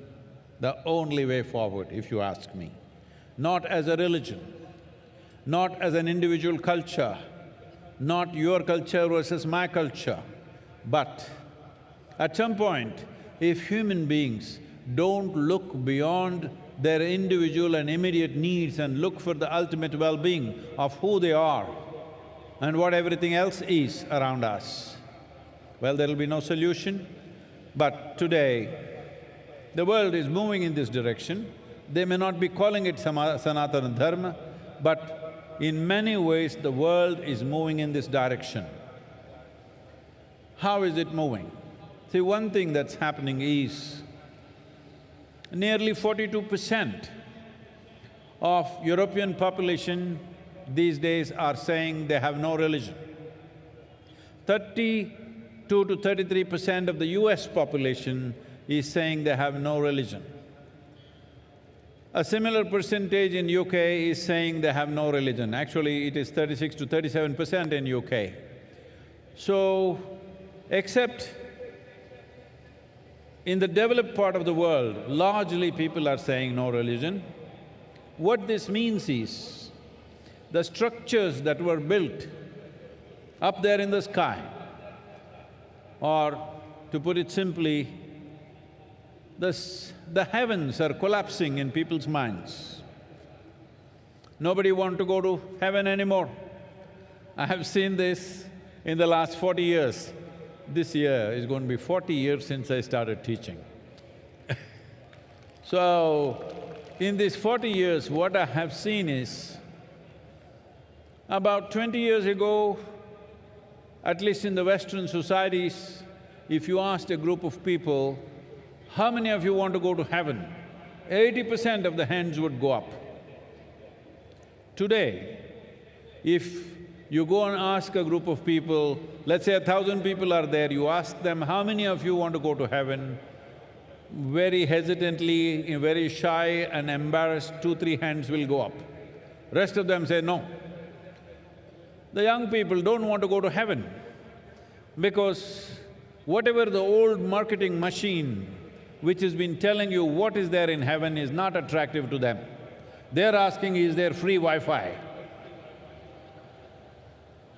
the only way forward, if you ask me. Not as a religion, not as an individual culture, not your culture versus my culture, but at some point, if human beings don't look beyond their individual and immediate needs and look for the ultimate well-being of who they are and what everything else is around us, well, there'll be no solution. But today, the world is moving in this direction. They may not be calling it Sanatana Dharma, but in many ways the world is moving in this direction. How is it moving? See, one thing that's happening is nearly 42% of European population these days are saying they have no religion. 32 to 33% of the US population is saying they have no religion. A similar percentage in UK is saying they have no religion. Actually, it is 36 to 37% in UK. So, except in the developed part of the world, largely people are saying no religion. What this means is, the structures that were built up there in the sky, or to put it simply, the heavens are collapsing in people's minds. Nobody wants to go to heaven anymore. I have seen this in the last 40 years. This year is going to be 40 years since I started teaching. So, in these 40 years, what I have seen is, about 20 years ago, at least in the Western societies, if you asked a group of people, how many of you want to go to heaven? 80% of the hands would go up. Today, if you go and ask a group of people, let's say 1,000 people are there, you ask them, how many of you want to go to heaven? Very hesitantly, very shy and embarrassed, 2-3 hands will go up. Rest of them say no. The young people don't want to go to heaven because whatever the old marketing machine which has been telling you what is there in heaven is not attractive to them. They're asking, is there free Wi-Fi?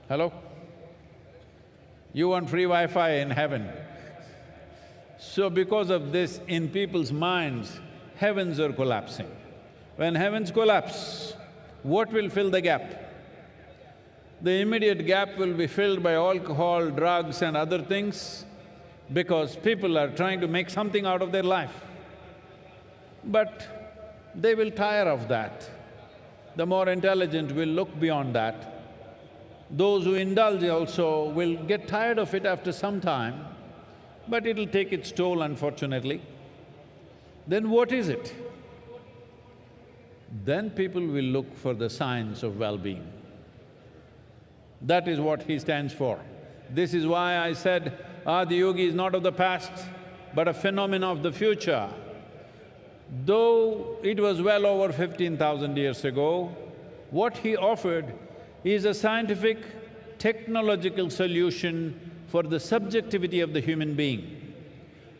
Hello? You want free Wi-Fi in heaven? So because of this, in people's minds, heavens are collapsing. When heavens collapse, what will fill the gap? The immediate gap will be filled by alcohol, drugs and other things, because people are trying to make something out of their life. But they will tire of that. The more intelligent will look beyond that. Those who indulge also will get tired of it after some time, but it'll take its toll, unfortunately. Then what is it? Then people will look for the science of well-being. That is what he stands for. This is why I said Adi-yogi is not of the past, but a phenomenon of the future. Though it was well over 15,000 years ago, what he offered is a scientific, technological solution for the subjectivity of the human being.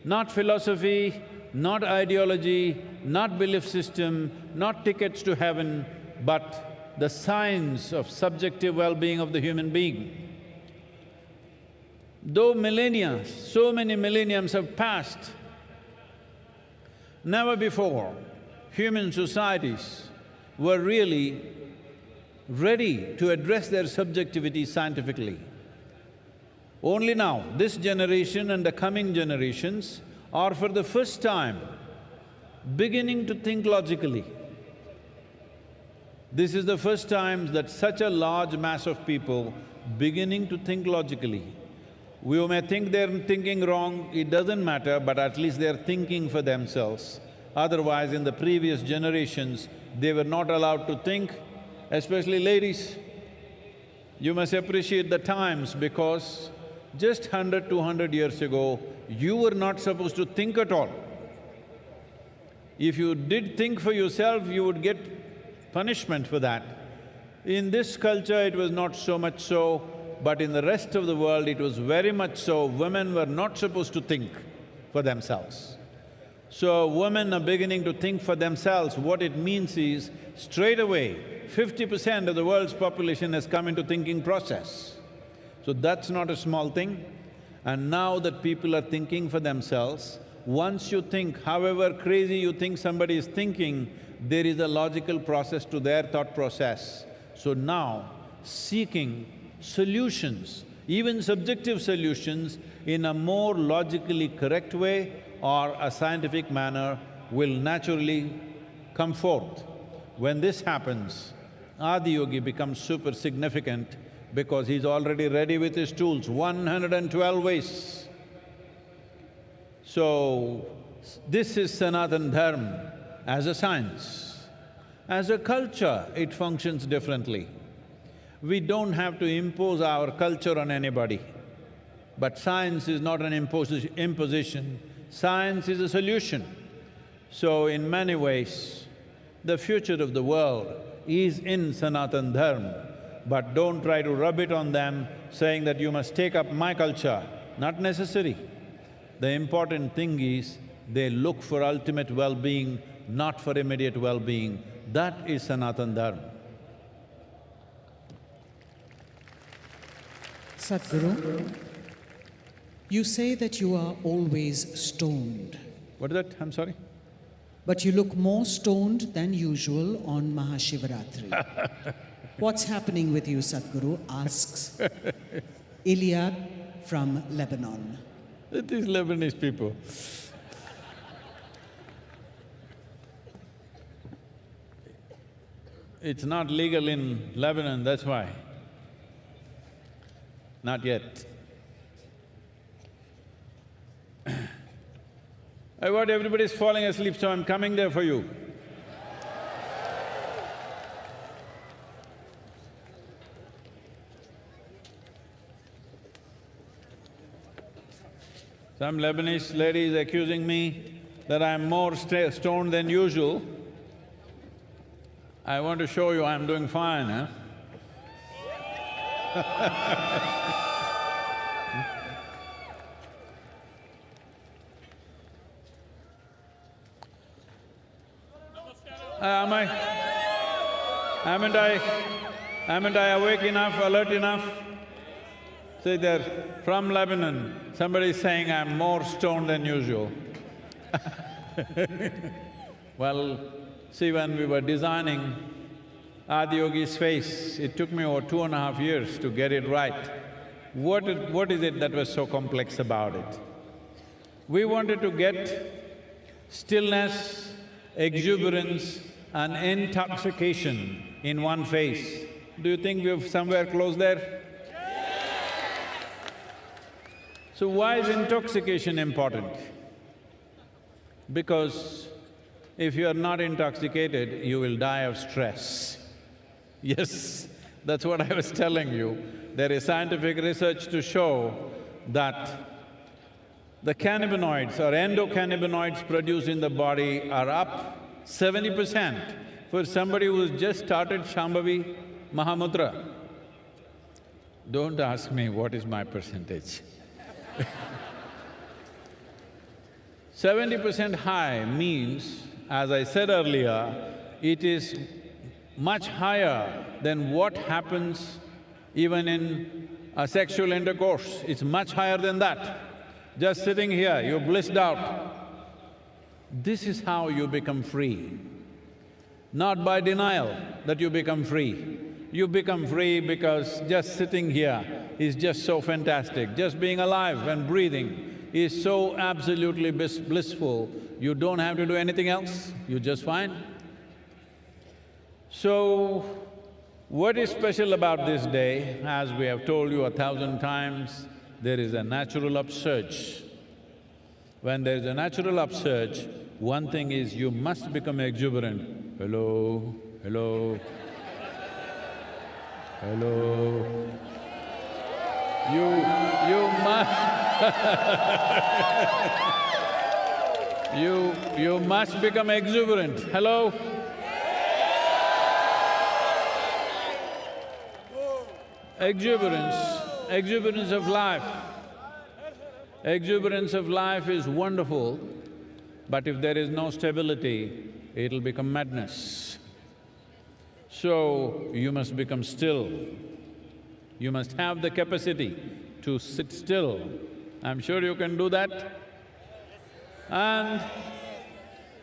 Not philosophy, not ideology, not belief system, not tickets to heaven, but the science of subjective well-being of the human being. Though millennia, so many millenniums have passed, never before human societies were really ready to address their subjectivity scientifically. Only now, this generation and the coming generations are for the first time beginning to think logically. This is the first time that such a large mass of people beginning to think logically. We may think they're thinking wrong, it doesn't matter, but at least they're thinking for themselves. Otherwise, in the previous generations, they were not allowed to think, especially ladies. You must appreciate the times because just 100, 200 years ago, you were not supposed to think at all. If you did think for yourself, you would get punishment for that. In this culture, it was not so much so, but in the rest of the world, it was very much so. Women were not supposed to think for themselves. So, women are beginning to think for themselves. What it means is, straight away, 50% of the world's population has come into thinking process. So that's not a small thing. And now that people are thinking for themselves, once you think, however crazy you think somebody is thinking, there is a logical process to their thought process. So now, seeking solutions, even subjective solutions, in a more logically correct way or a scientific manner will naturally come forth. When this happens, Adi-yogi becomes super significant because he's already ready with his tools, 112 ways. So, this is Sanatan Dharma as a science. As a culture, it functions differently. We don't have to impose our culture on anybody. But science is not an imposition, science is a solution. So in many ways, the future of the world is in Sanatan Dharma, but don't try to rub it on them saying that you must take up my culture. Not necessary. The important thing is they look for ultimate well-being, not for immediate well-being. That is Sanatan Dharma. Sadhguru, you say that you are always stoned. What is that? I'm sorry? But you look more stoned than usual on Mahashivratri. What's happening with you, Sadhguru? Asks Iliad from Lebanon. These Lebanese people. It's not legal in Lebanon, that's why. Not yet. What, everybody's falling asleep, so I'm coming there for you. Some Lebanese lady is accusing me that I'm more stoned than usual. I want to show you I'm doing fine, huh? Haven't I awake enough, alert enough? Say there, from Lebanon, somebody is saying I'm more stoned than usual. Well, see, when we were designing Adiyogi's face, it took me over 2.5 years to get it right. What is it that was so complex about it? We wanted to get stillness, exuberance and intoxication in one face. Do you think we've somewhere close there? So why is intoxication important? Because if you are not intoxicated, you will die of stress. Yes, that's what I was telling you. There is scientific research to show that the cannabinoids or endocannabinoids produced in the body are up 70% for somebody who's just started Shambhavi Mahamudra. Don't ask me what is my percentage. 70% high means, as I said earlier, it is much higher than what happens even in a sexual intercourse. It's much higher than that. Just sitting here, you're blissed out. This is how you become free. Not by denial that you become free. You become free because just sitting here is just so fantastic. Just being alive and breathing is so absolutely blissful, you don't have to do anything else, you're just fine. So, what is special about this day? As we have told you 1,000 times, there is a natural upsurge. When there is a natural upsurge, one thing is you must become exuberant. Hello, hello, hello. You must you must become exuberant. Hello? Exuberance of life. Exuberance of life is wonderful, but if there is no stability, it'll become madness. So, you must become still. You must have the capacity to sit still. I'm sure you can do that. And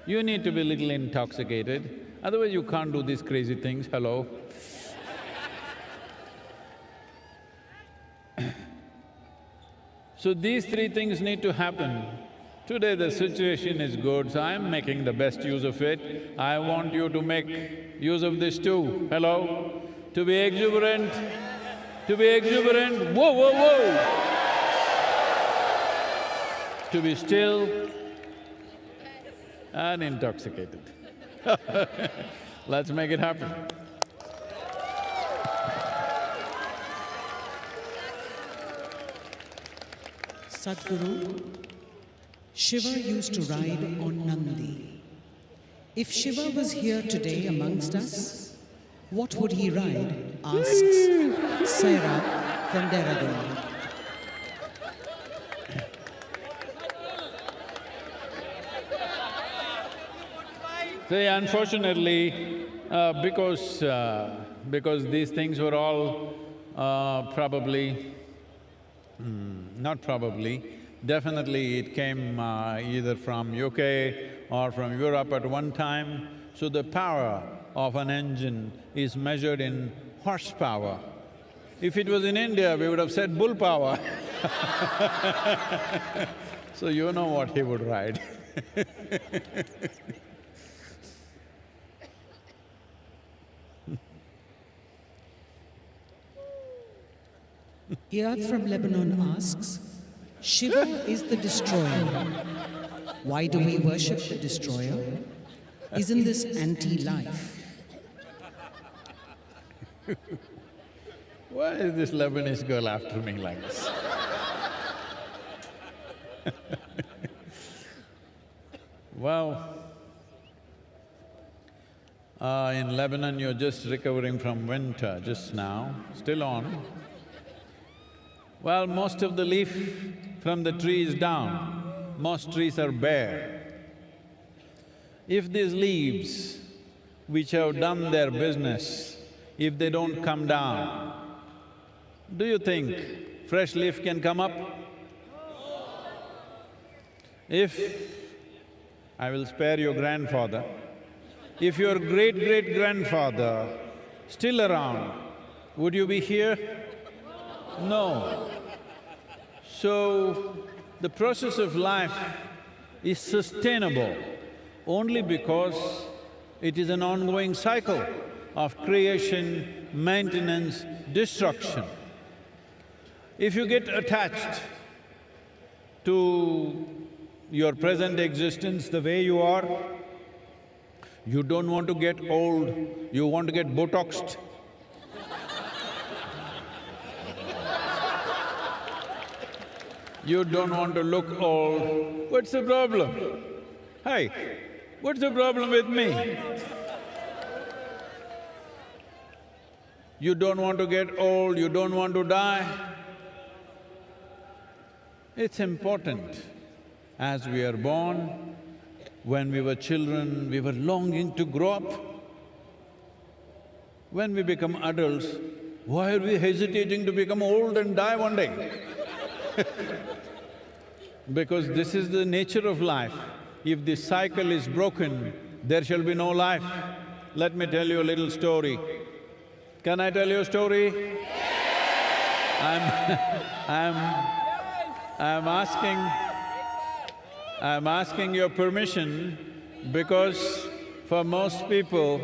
you need to be little intoxicated, otherwise you can't do these crazy things, hello? So these three things need to happen. Today the situation is good, so I'm making the best use of it. I want you to make use of this too, hello? To be exuberant, to be exuberant, whoa, whoa, whoa, to be still and intoxicated. Let's make it happen. Sadhguru, Shiva used to ride on Nandi. If Shiva was here today amongst us, what would he ride? Asks Saira from Dehradun. See, unfortunately, because these things were all probably… not probably, definitely it came either from UK or from Europe at one time. So the power of an engine is measured in horsepower. If it was in India, we would have said bull power. So you know what he would ride. Iyad from Lebanon asks, Shiva is the destroyer. Why do we worship the destroyer? Isn't this anti-life? Why is this Lebanese girl after me like this? Well, in Lebanon you're just recovering from winter just now, still on. Well, most of the leaf from the tree is down, most trees are bare. If these leaves, which have done their business, if they don't come down, do you think fresh leaf can come up? If… I will spare your grandfather, if your great-great-grandfather still around, would you be here? No. So, the process of life is sustainable only because it is an ongoing cycle of creation, maintenance, destruction. If you get attached to your present existence the way you are, you don't want to get old, you want to get Botoxed. You don't want to look old, what's the problem? Hey, what's the problem with me? You don't want to get old, you don't want to die. It's important. As we are born, when we were children, we were longing to grow up. When we become adults, why are we hesitating to become old and die one day? Because this is the nature of life. If this cycle is broken, there shall be no life. Let me tell you a little story. Can I tell you a story? I'm asking your permission because for most people,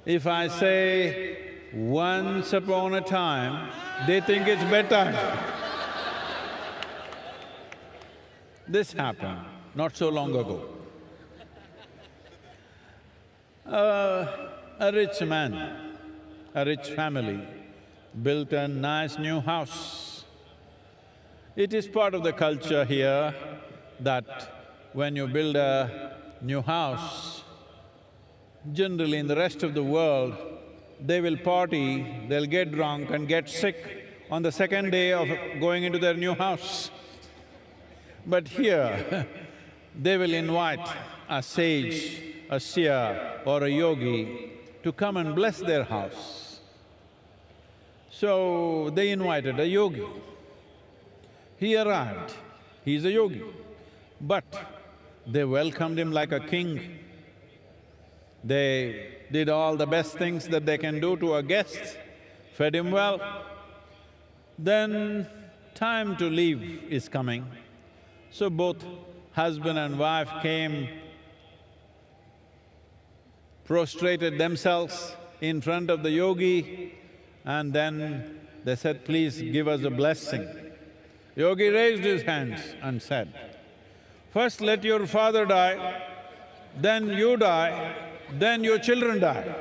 if I say once upon a time, they think it's bedtime. This happened not so long ago. A rich man, a rich family built a nice new house. It is part of the culture here that when you build a new house, generally in the rest of the world, they will party, they'll get drunk and get sick on the second day of going into their new house. But here, they will invite a sage, a seer or a yogi to come and bless their house. So, they invited a yogi. He arrived, he's a yogi, but they welcomed him like a king. They did all the best things that they can do to a guest, fed him well. Then time to leave is coming. So both husband and wife came, prostrated themselves in front of the yogi, and then they said, please give us a blessing. Yogi raised his hands and said, first let your father die, then you die, then your children die.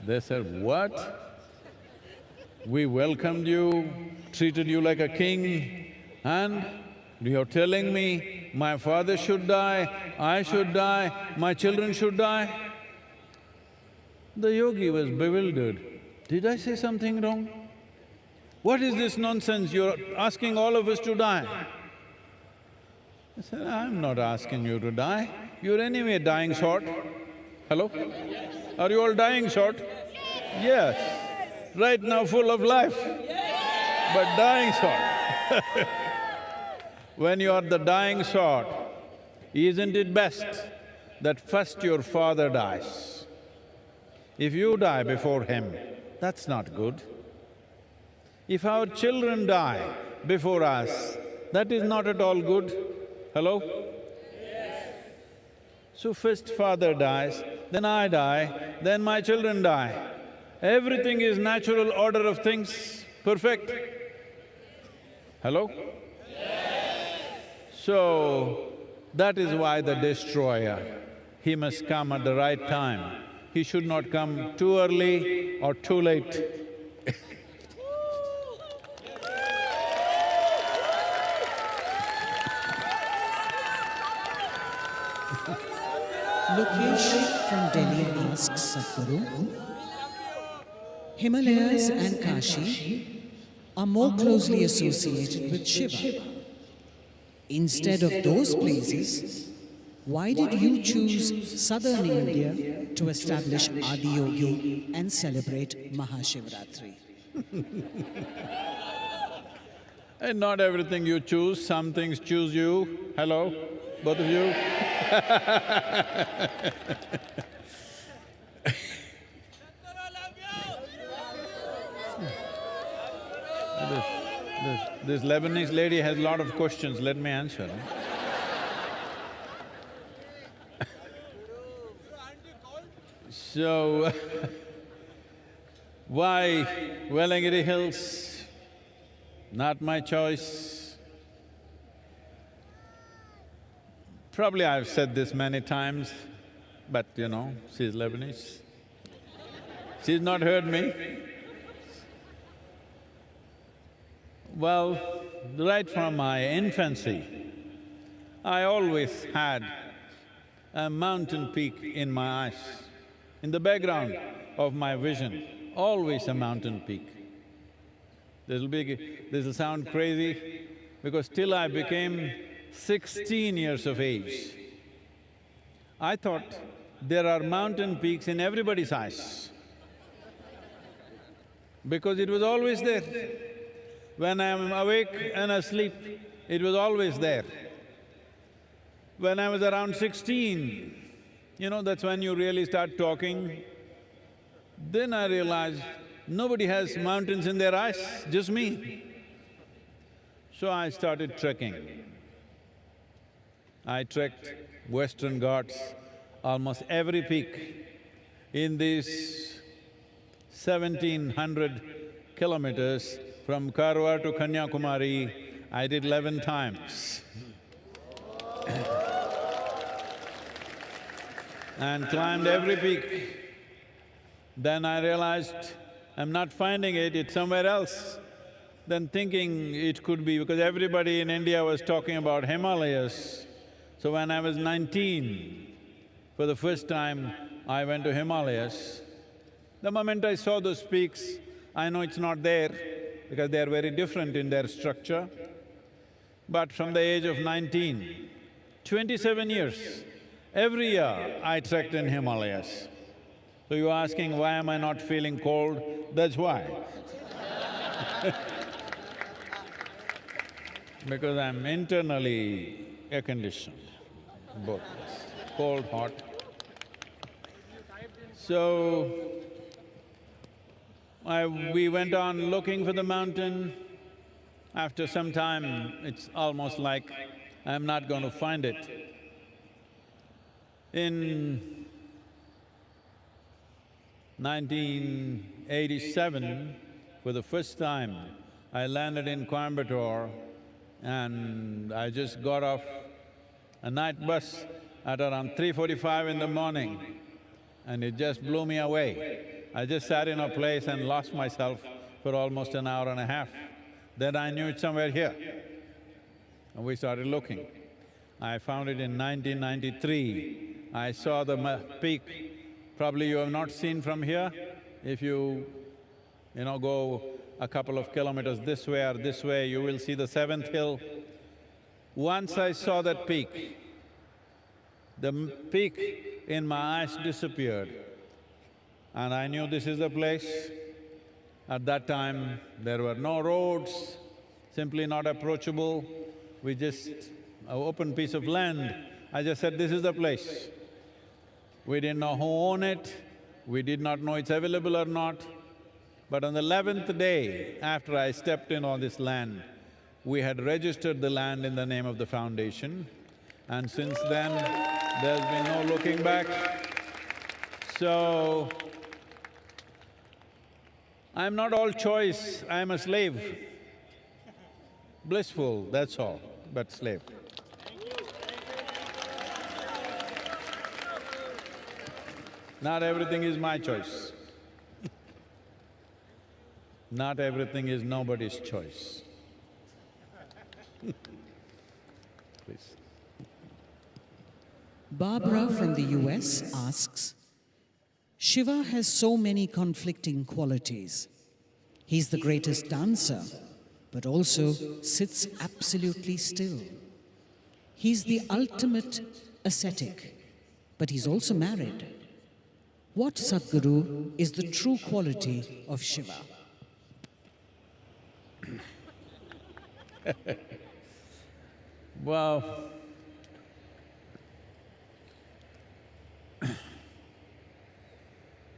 They said, what? We welcomed you, treated you like a king, and you're telling me my father should die, I should die, my children should die? The yogi was bewildered. Did I say something wrong? What is this nonsense? You're asking all of us to die. I said, I'm not asking you to die. You're anyway dying short. Hello? Are you all dying short? Yes. Right now full of life, but dying short. When you are the dying sort, isn't it best that first your father dies? If you die before him, that's not good. If our children die before us, that is not at all good. Hello? So first father dies, then I die, then my children die. Everything is natural order of things, perfect. Hello? So, that is why the destroyer, he must come at the right time. He should not come too early or too late. Lokesh from Delhi asks Sadhguru, Himalayas and Kashi are more closely associated with Shiva. Instead of those places, why did you choose southern India to establish Adiyogi and celebrate Mahashivratri? And not everything you choose, some things choose you. Hello, both of you? This Lebanese lady has a lot of questions, let me answer. So, why Velangiri Hills? Not my choice. Probably I've said this many times, but you know, she's Lebanese. She's not heard me. Well, right from my infancy, I always had a mountain peak in my eyes. In the background of my vision, always a mountain peak. This'll sound crazy, because till I became 16 years of age, I thought there are mountain peaks in everybody's eyes, because it was always there. When I am awake and asleep, it was always there. When I was around 16, you know, that's when you really start talking. Then I realized nobody has mountains in their eyes, just me. So I started trekking. I trekked Western Ghats, almost every peak. In these 1700 kilometers from Karwar to Kanyakumari, I did 11 times. And climbed every peak. Then I realized I'm not finding it, it's somewhere else. Then thinking it could be, because everybody in India was talking about Himalayas. So when I was 19, for the first time, I went to Himalayas. The moment I saw those peaks, I know it's not there, because they are very different in their structure. But from the age of 19, 27 years, every year I trekked in Himalayas. So you're asking, why am I not feeling cold? That's why. Because I'm internally air-conditioned, both, cold, hot. So, we went on looking for the mountain. After some time, it's almost like I'm not going to find it. In 1987, for the first time, I landed in Coimbatore and I just got off a night bus at around 3:45 in the morning and it just blew me away. I just sat in a place and lost myself for almost an hour and a half. Then I knew it's somewhere here. And we started looking. I found it in 1993. I saw the peak. Probably you have not seen from here. If you go a couple of kilometers this way or this way, you will see the seventh hill. Once I saw that peak, the peak in my eyes disappeared and I knew this is the place. At that time, there were no roads, simply not approachable. We just… an open piece of land. I just said, this is the place. We didn't know who owned it, we did not know it's available or not. But on the 11th day after I stepped in on this land, we had registered the land in the name of the foundation, and since then, there's been no looking back. So, I'm not all choice, I'm a slave. Blissful, that's all, but slave. Not everything is my choice. Not everything is nobody's choice. Please. Barbara from the US asks, Shiva has so many conflicting qualities. He's the greatest dancer, but also sits absolutely still. He's the ultimate ascetic, but he's also married. What, Sadhguru, is the true quality of Shiva? Well,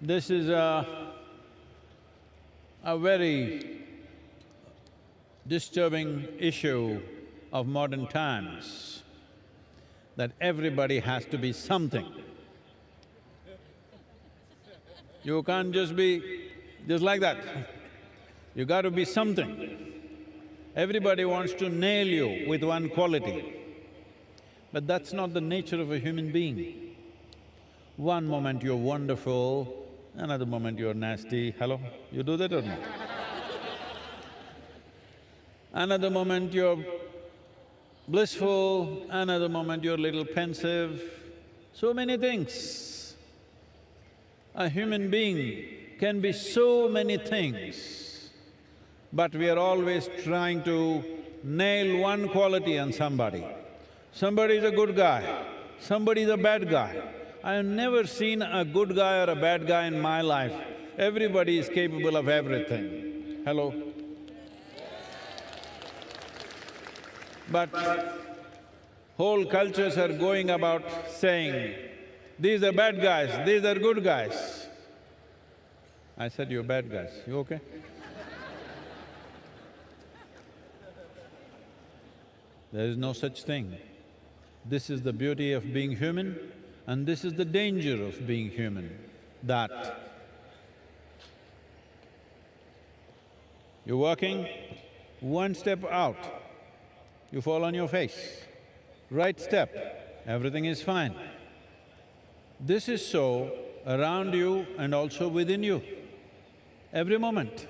this is a very disturbing issue of modern times, that everybody has to be something. You can't just be just like that. You got to be something. Everybody wants to nail you with one quality, but that's not the nature of a human being. One moment you're wonderful, another moment you're nasty. Hello? You do that or not? Another moment you're blissful, another moment you're a little pensive. So many things. A human being can be so many things, but we are always trying to nail one quality on somebody. Somebody is a good guy, somebody is a bad guy. I have never seen a good guy or a bad guy in my life. Everybody is capable of everything. Hello? But whole cultures are going about saying, these are bad guys, these are good guys. I said, you're bad guys, you okay? There is no such thing. This is the beauty of being human, and this is the danger of being human, that you're walking, one step out, you fall on your face. Right step, everything is fine. This is so around you and also within you, every moment.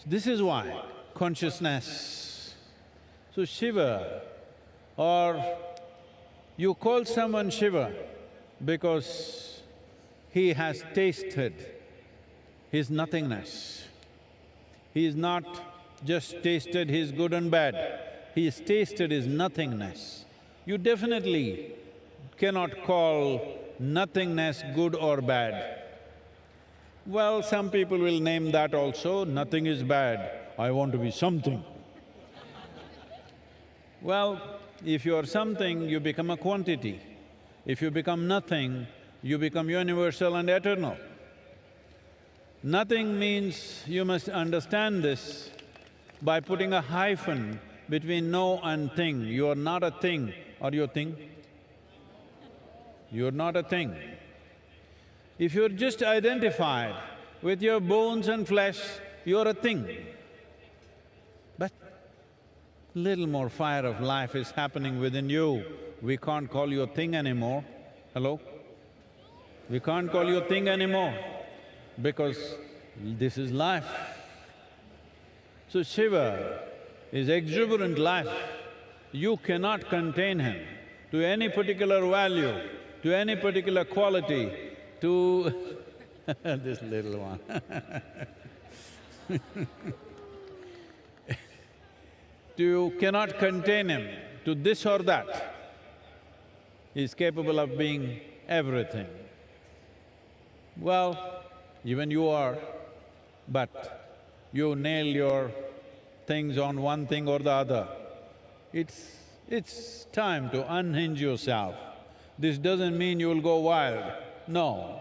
This is why consciousness. So Shiva, or you call someone Shiva because he has tasted his nothingness. He is not just tasted his good and bad, he has tasted his nothingness. You definitely cannot call nothingness good or bad. Well, some people will name that also, nothing is bad, I want to be something. Well, if you are something, you become a quantity. If you become nothing, you become universal and eternal. Nothing means, you must understand this, by putting a hyphen between no and thing. You are not a thing, or you a thing? You are not a thing. If you're just identified with your bones and flesh, you're a thing. But little more fire of life is happening within you. We can't call you a thing anymore. Hello? We can't call you a thing anymore because this is life. So Shiva is exuberant life. You cannot contain him to any particular value, to any particular quality, to this little one You cannot contain him to this or that. He is capable of being everything. Well, even you are, but you nail your things on one thing or the other. It's time to unhinge yourself. This doesn't mean you'll go wild, no.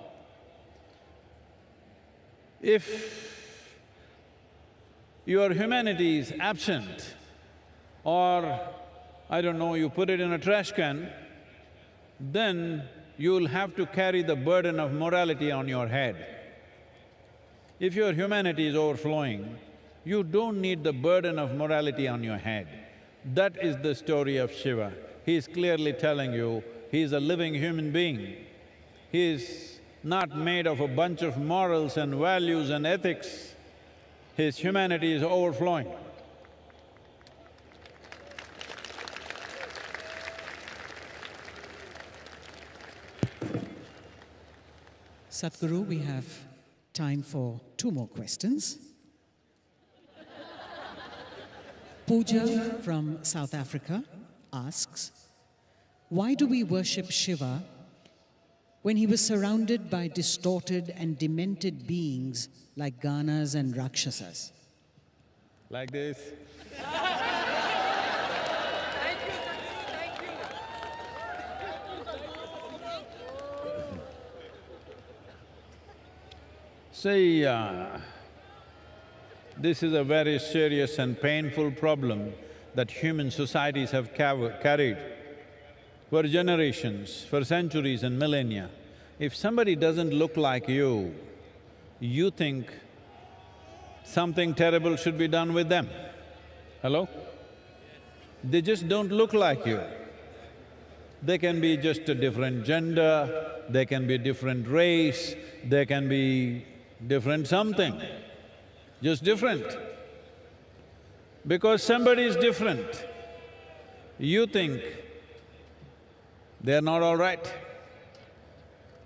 If your humanity is absent, or I don't know, you put it in a trash can, then you'll have to carry the burden of morality on your head. If your humanity is overflowing, you don't need the burden of morality on your head. That is the story of Shiva. He is clearly telling you, he is a living human being. He is not made of a bunch of morals and values and ethics. His humanity is overflowing. Sadhguru, we have time for 2 more questions. Pooja from South Africa asks, why do we worship Shiva when he was surrounded by distorted and demented beings like Ganas and Rakshasas? Like this. See, this is a very serious and painful problem that human societies have carried for generations, for centuries and millennia. If somebody doesn't look like you, you think something terrible should be done with them. Hello? They just don't look like you. They can be just a different gender, they can be a different race, they can be different something, just different. Because somebody is different, you think they're not all right.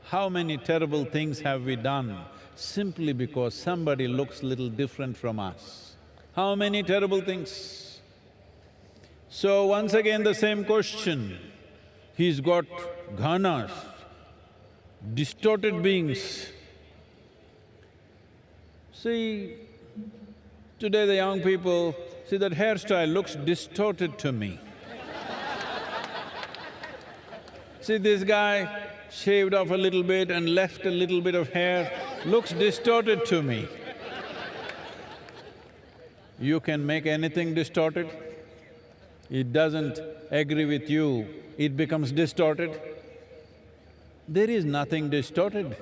How many terrible things have we done simply because somebody looks little different from us? How many terrible things? So once again the same question, he's got ghanas, distorted beings. See, today the young people, see that hairstyle looks distorted to me. See, this guy shaved off a little bit and left a little bit of hair, looks distorted to me. You can make anything distorted. It doesn't agree with you, it becomes distorted. There is nothing distorted.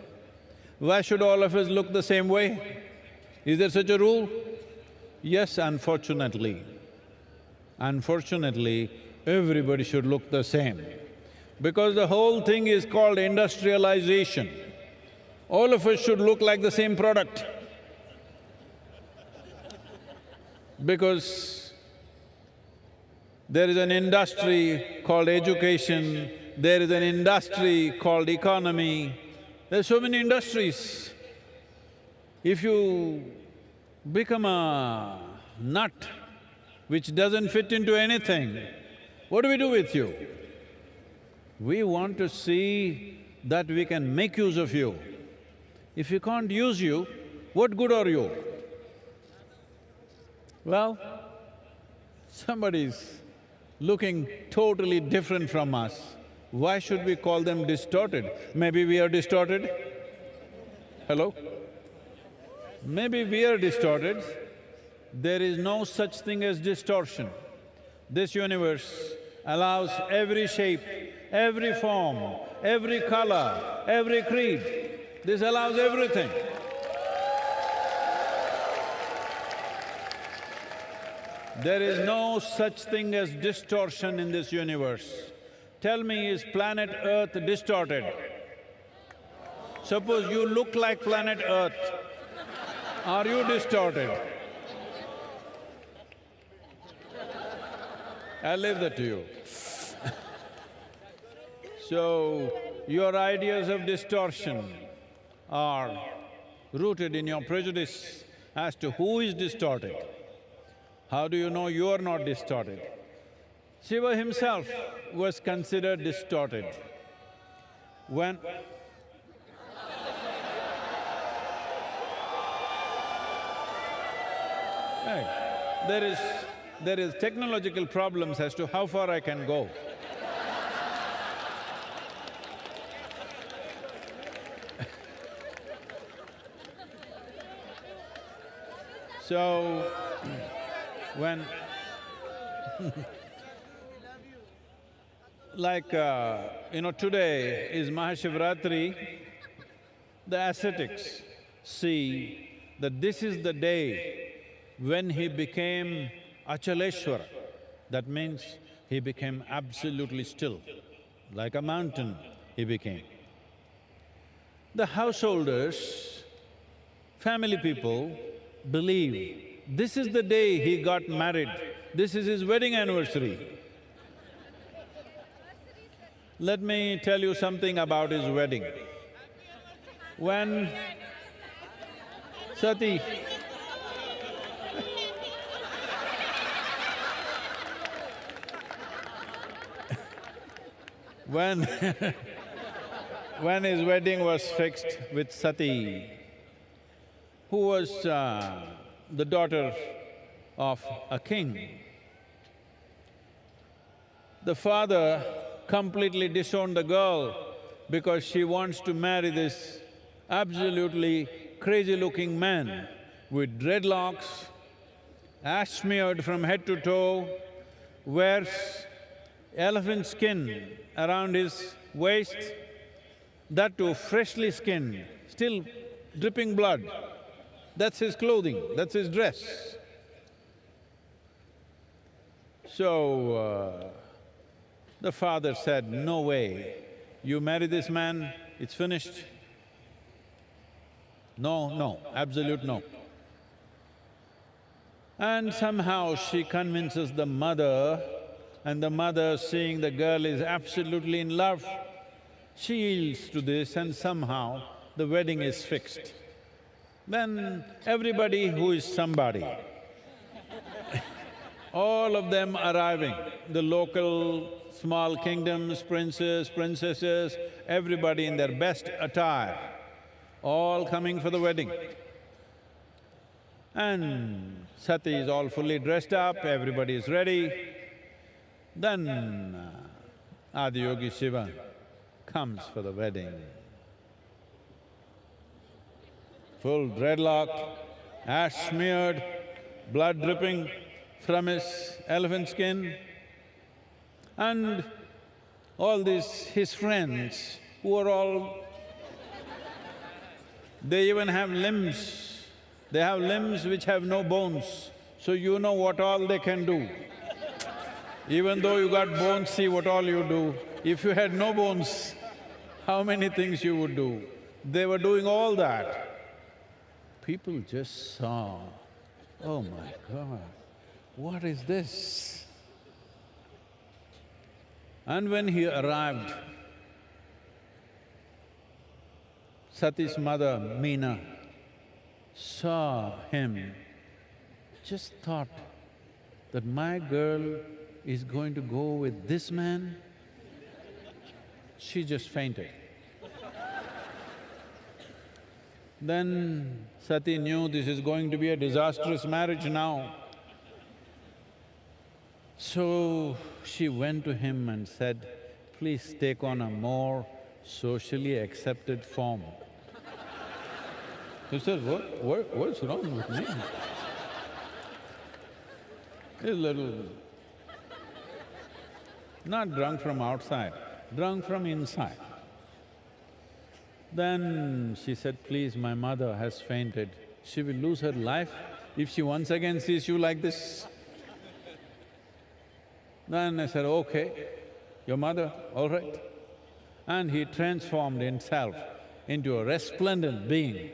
Why should all of us look the same way? Is there such a rule? Yes, unfortunately. Unfortunately, everybody should look the same. Because the whole thing is called industrialization. All of us should look like the same product. Because there is an industry called education, there is an industry called economy, there are so many industries. If you become a nut which doesn't fit into anything, what do we do with you? We want to see that we can make use of you. If we can't use you, what good are you? Well, somebody's looking totally different from us. Why should we call them distorted? Maybe we are distorted? Hello? Maybe we are distorted. There is no such thing as distortion. This universe allows every shape, every form, every color, every creed. This allows everything. There is no such thing as distortion in this universe. Tell me, is planet Earth distorted? Suppose you look like planet Earth, are you distorted? I'll leave that to you. So, your ideas of distortion are rooted in your prejudice as to who is distorted. How do you know you are not distorted? Shiva himself was considered distorted. When… There is technological problems as to how far I can go. So, when today is Mahashivratri, the ascetics see that this is the day when he became Achaleshwara. That means he became absolutely still, like a mountain he became. The householders, family people believe this is the day he got married, this is his wedding anniversary. Let me tell you something about his wedding. When Sati when his wedding was fixed with Sati, who was the daughter of a king, the father completely disowned the girl because she wants to marry this absolutely crazy-looking man with dreadlocks, ash smeared from head to toe, wears elephant skin around his waist, that too freshly skinned, still dripping blood. That's his clothing, that's his dress. So, the father said, no way, you marry this man, it's finished. No, absolute no. And somehow she convinces the mother, and the mother, seeing the girl is absolutely in love, she yields to this and somehow the wedding is fixed. Then everybody who is somebody, all of them arriving, the local small kingdoms, princes, princesses, everybody in their best attire, all coming for the wedding. And Sati is all fully dressed up, everybody is ready. Then Adiyogi Shiva comes for the wedding. Full dreadlock, ash smeared, blood dripping from his elephant skin. And all these his friends who are all… they even have limbs. They have limbs which have no bones, so you know what all they can do. Even though you got bones, see what all you do. If you had no bones, how many things you would do? They were doing all that. People just saw, oh my God, what is this? And when he arrived, Sati's mother, Meena, saw him, just thought that my girl is going to go with this man. She just fainted. Then Sati knew this is going to be a disastrous marriage now. So she went to him and said, please take on a more socially accepted form. He said, what's wrong with me? He's a little… not drunk from outside, drunk from inside. Then she said, please, my mother has fainted. She will lose her life if she once again sees you like this. Then I said, okay, your mother, all right. And he transformed himself into a resplendent being.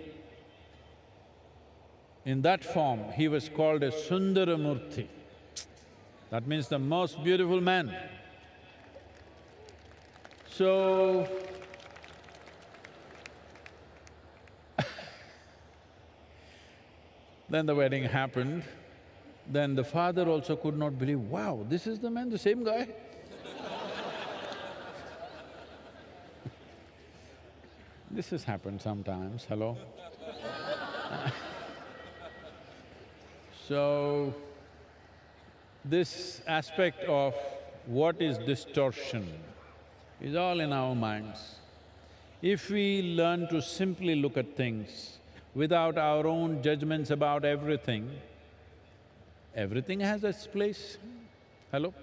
In that form, he was called a Sundaramurti. That means the most beautiful man. So, then the wedding happened. Then the father also could not believe, wow, this is the man, the same guy? This has happened sometimes, hello? So, this aspect of what is distortion is all in our minds. If we learn to simply look at things without our own judgments about everything, everything has its place. Hello?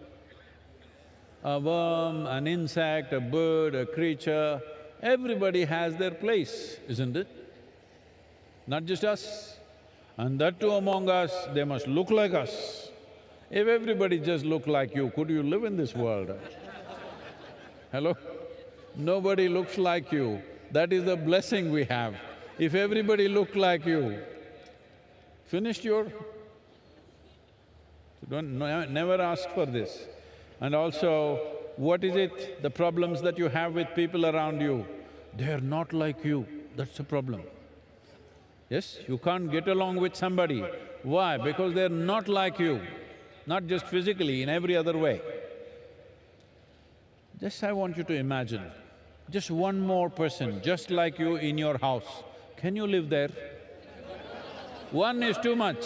A worm, an insect, a bird, a creature, everybody has their place, isn't it? Not just us. And that too among us, they must look like us. If everybody just looked like you, could you live in this world? Hello? Nobody looks like you. That is the blessing we have. If everybody looked like you, finished your… never ask for this. And also, what is it, the problems that you have with people around you? They're not like you, that's the problem. Yes, you can't get along with somebody. Why? Because they're not like you, not just physically, in every other way. Just I want you to imagine, just one more person just like you in your house, can you live there? One is too much.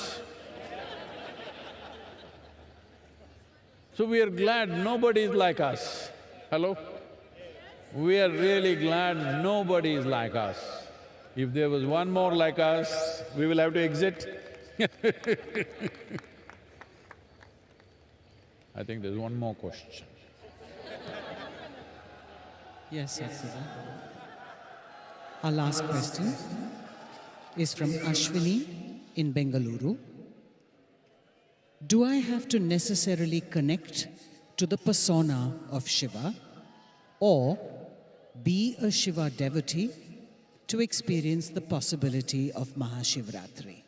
So we are glad nobody is like us. Hello? We are really glad nobody is like us. If there was one more like us, we will have to exit. I think there's one more question. Yes, Sadhguru. Our last question is from Ashwini in Bengaluru. Do I have to necessarily connect to the persona of Shiva or be a Shiva devotee to experience the possibility of Mahashivratri?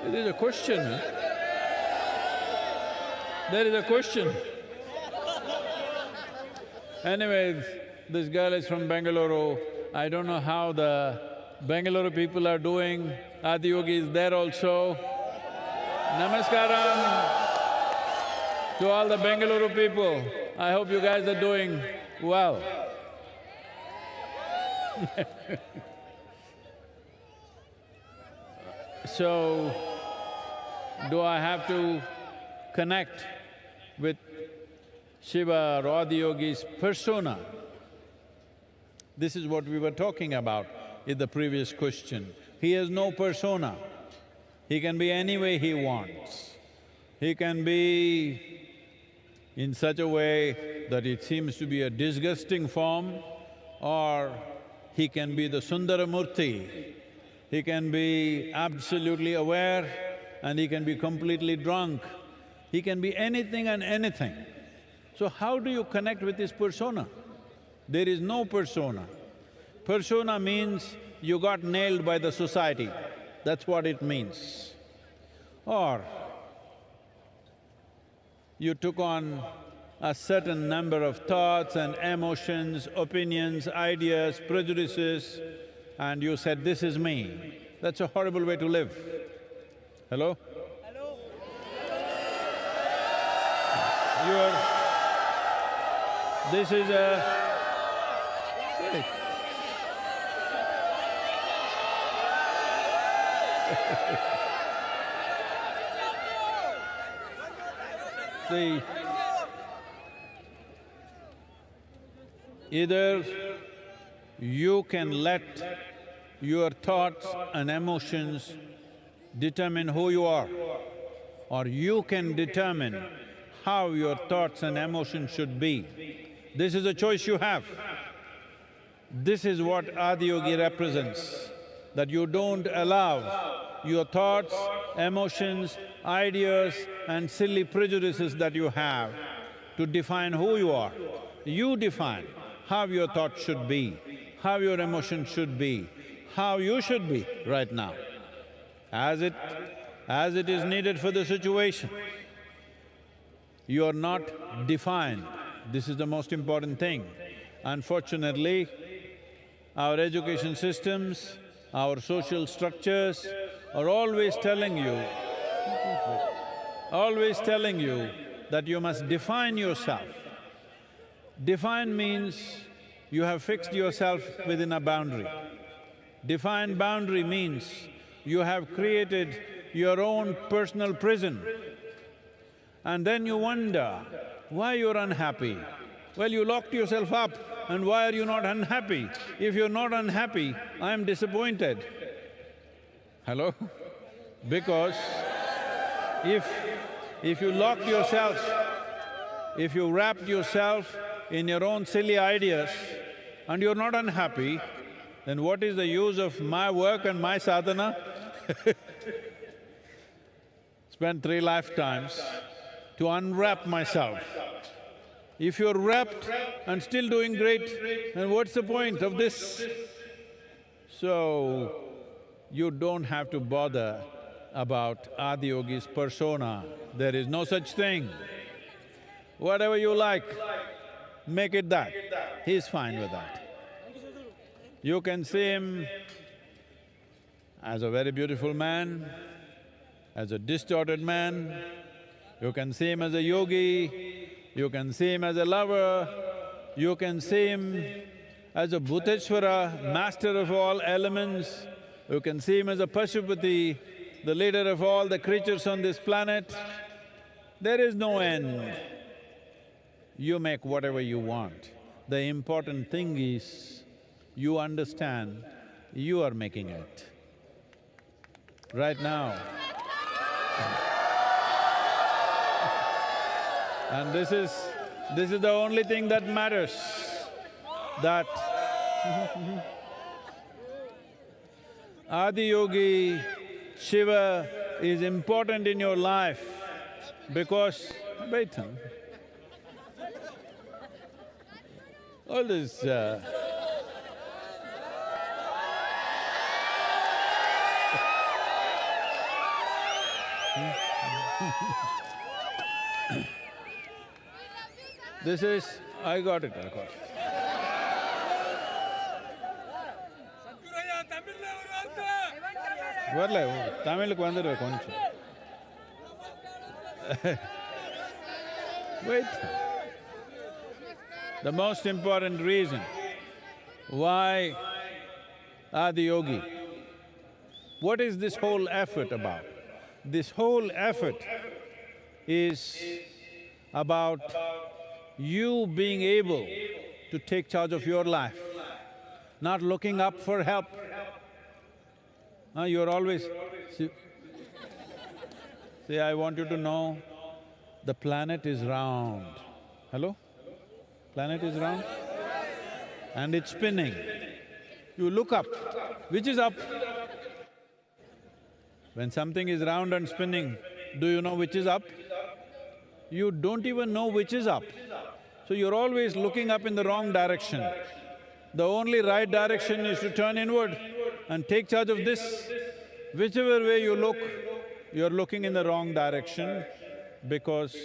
There is a question, huh? There is a question. Anyways, this girl is from Bengaluru. I don't know how the Bengaluru people are doing. Adiyogi is there also. Namaskaram to all the Bengaluru people. I hope you guys are doing well. So, do I have to connect with Shiva or Adiyogi's persona? This is what we were talking about in the previous question. He has no persona. He can be any way he wants. He can be in such a way that it seems to be a disgusting form, or he can be the Sundaramurti. He can be absolutely aware and he can be completely drunk. He can be anything and anything. So how do you connect with his persona? There is no persona. Persona means you got nailed by the society, that's what it means. Or you took on a certain number of thoughts and emotions, opinions, ideas, prejudices, and you said, this is me. That's a horrible way to live. Hello? Hello? This is a… See, either you can let your thoughts and emotions determine who you are, or you can determine how your thoughts and emotions should be. This is a choice you have. This is what Adiyogi represents, that you don't allow your thoughts, emotions, ideas and silly prejudices that you have to define who you are. You define how your thoughts should be, how your emotions should be, how you should be right now, as it is needed for the situation. You are not defined. This is the most important thing. Unfortunately, our education systems, our social structures are always telling you that you must define yourself. Define means you have fixed yourself within a boundary. Defined boundary means you have created your own personal prison. And then you wonder why you're unhappy. Well, you locked yourself up, and why are you not unhappy? If you're not unhappy, I am disappointed. Hello? Because if you locked yourself, if you wrapped yourself in your own silly ideas and you're not unhappy, then what is the use of my work and my sadhana? Spent 3 lifetimes to unwrap myself. If you're wrapped and still doing great, then what's the point of this? So, you don't have to bother about Adiyogi's persona. There is no such thing. Whatever you like, make it that. He's fine with that. You can see him as a very beautiful man, as a distorted man, you can see him as a yogi, you can see him as a lover, you can see him as a Bhuteshwara, master of all elements, you can see him as a Pashupati, the leader of all the creatures on this planet. There is no end. You make whatever you want. The important thing is, you understand you are making it. Right now. And this is the only thing that matters, that Adiyogi, Shiva is important in your life because… wait, all this this is… I got it. வரல தமிழுக்கு வந்துடுவேன் கொஞ்சம். Wait. The most important reason why Adiyogi, what is this whole effort about? This whole effort is about you being able to take charge of your life, not looking up for help. You're always… See, I want you to know, the planet is round. Hello? Planet is round? And it's spinning. You look up, which is up? When something is round and spinning, do you know which is up? You don't even know which is up. So you're always looking up in the wrong direction. The only right direction is to turn inward and take charge of this. Whichever way you look, you're looking in the wrong direction because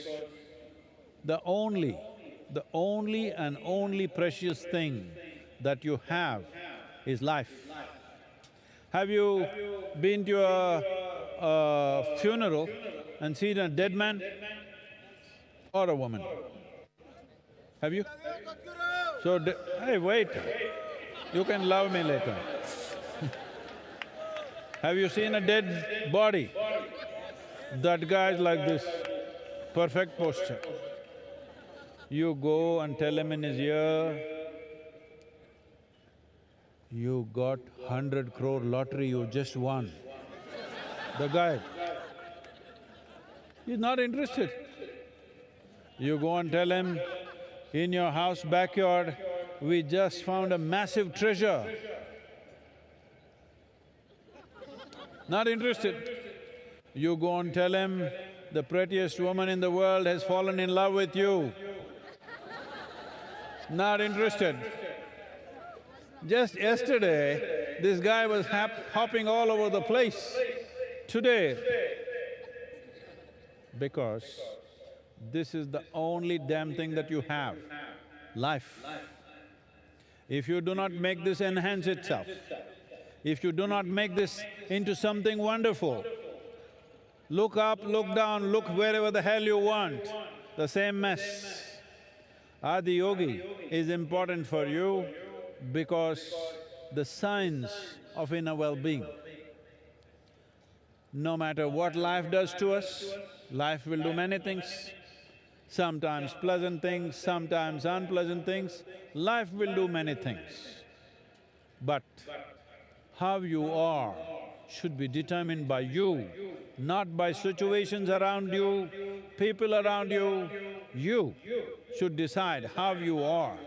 the only and only precious thing that you have is life. Have you been to a funeral and seen a dead man or a woman? Have you? So, hey, wait, you can love me later. Have you seen a dead body? That guy is like this, perfect posture. You go and tell him in his ear, you got 100 crore lottery, you just won. The guy, he's not interested. You go and tell him, In your house backyard, we just found a massive treasure. Not interested. You go and tell him, the prettiest woman in the world has fallen in love with you. Not interested. Just yesterday, this guy was hopping all over the place. Today, because this is the only damn thing that you have, life. If you do not make this enhance itself, if you do not make this into something wonderful, look up, look down, look wherever the hell you want, the same mess. Adi Yogi is important for you because the science of inner well-being. No matter what life does to us, life will do many things. Sometimes pleasant things, sometimes unpleasant things, life will do many things. But how you are should be determined by you, not by situations around you, people around you. You should decide how you are.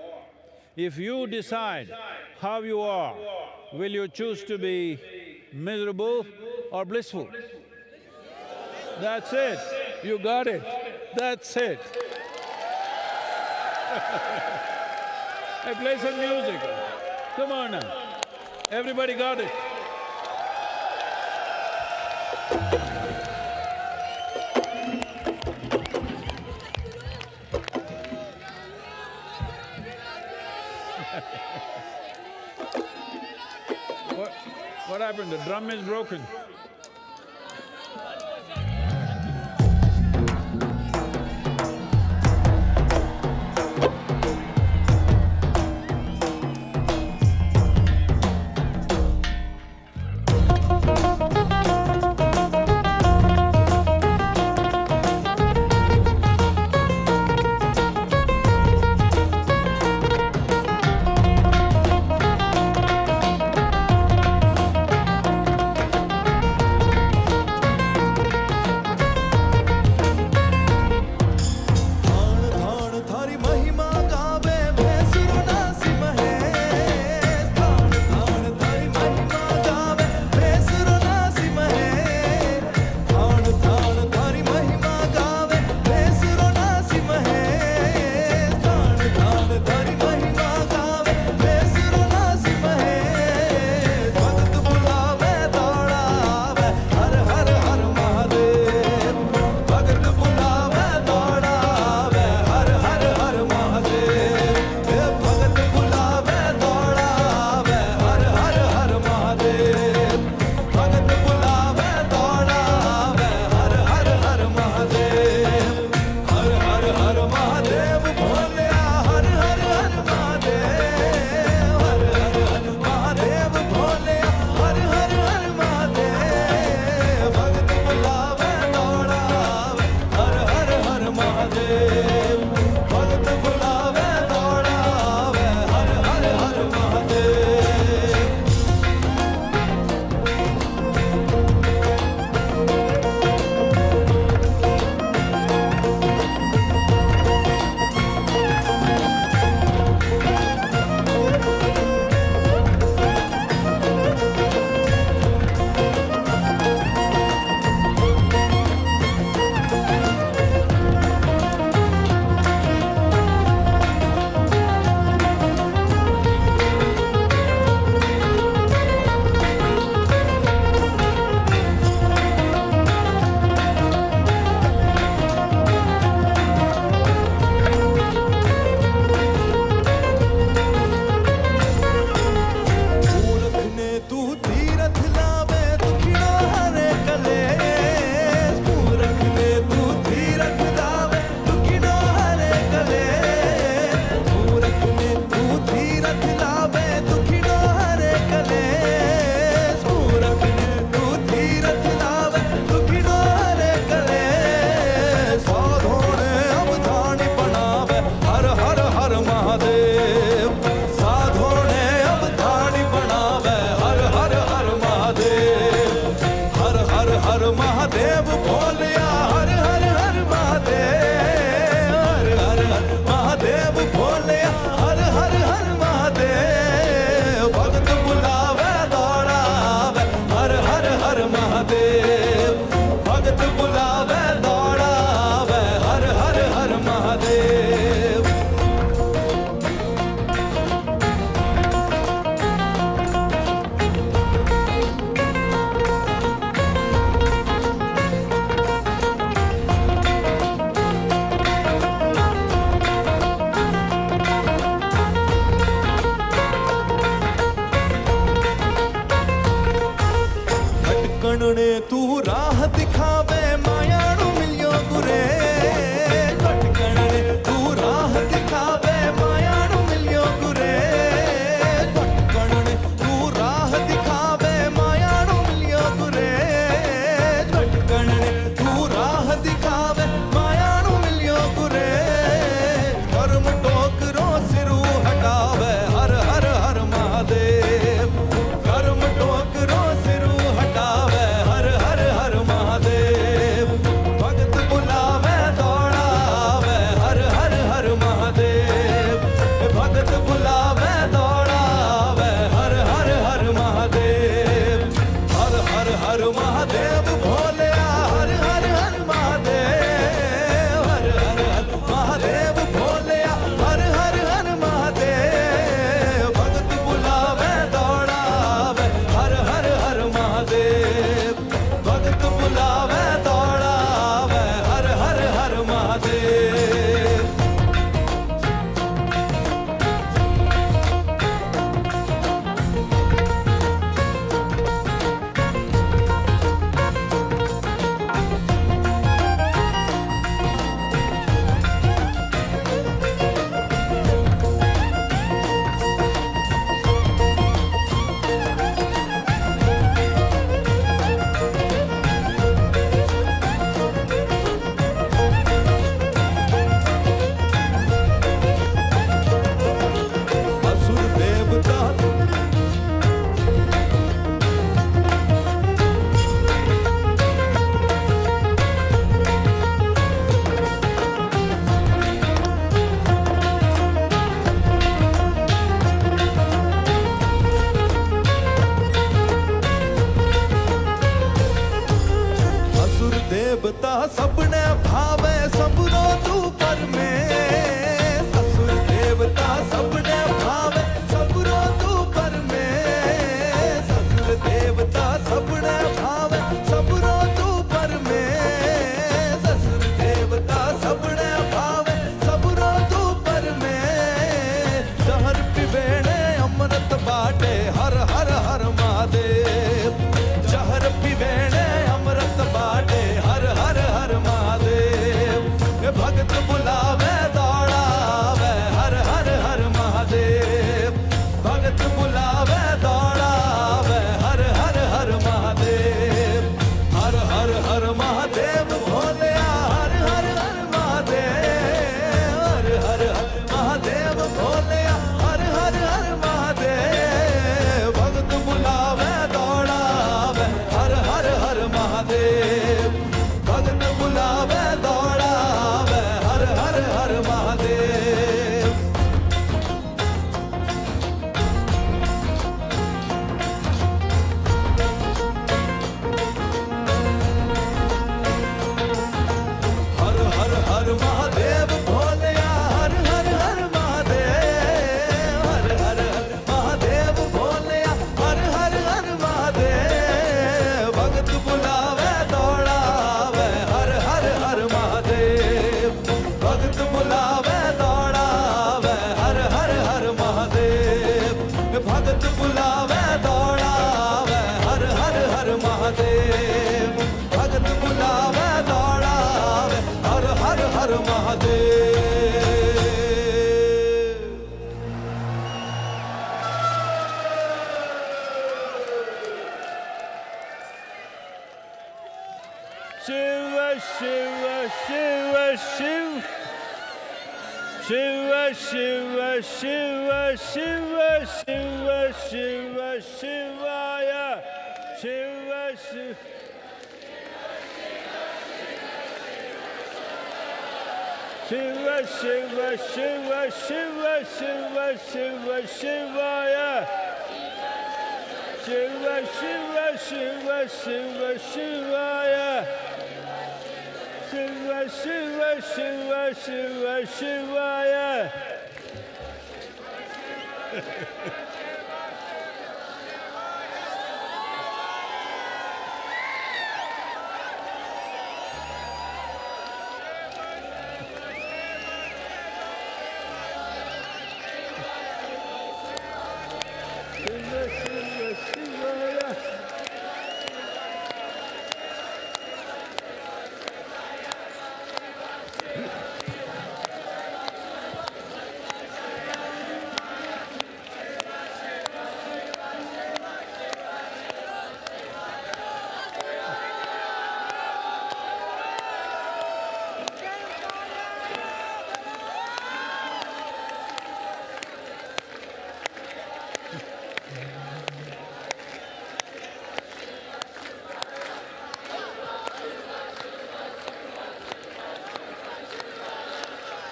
If you decide how you are, will you choose to be miserable or blissful? That's it, you got it, that's it. Hey, play some music, come on now, everybody got it. What happened? The drum is broken. भगत बुलावे दौड़ावे हर हर हर महादेव भगत बुलावे दौड़ावे हर हर हर Mahadev Shiva, Shiva, Shiva, Shiva. Shiva, Shiva, Shiva, Shiva, Shiva, Shiva, Shivaya. Shiva, Shiva. Shiva, Shiva, Shiva, Shiva, Shiva, Shiva, Shivaya. Shiva, Shiva, Shiva, Shiva, Shivaya. Shiva, Shiva, Shiva, Shiva, Shivaya. Shiva, Shiva, Shivaya.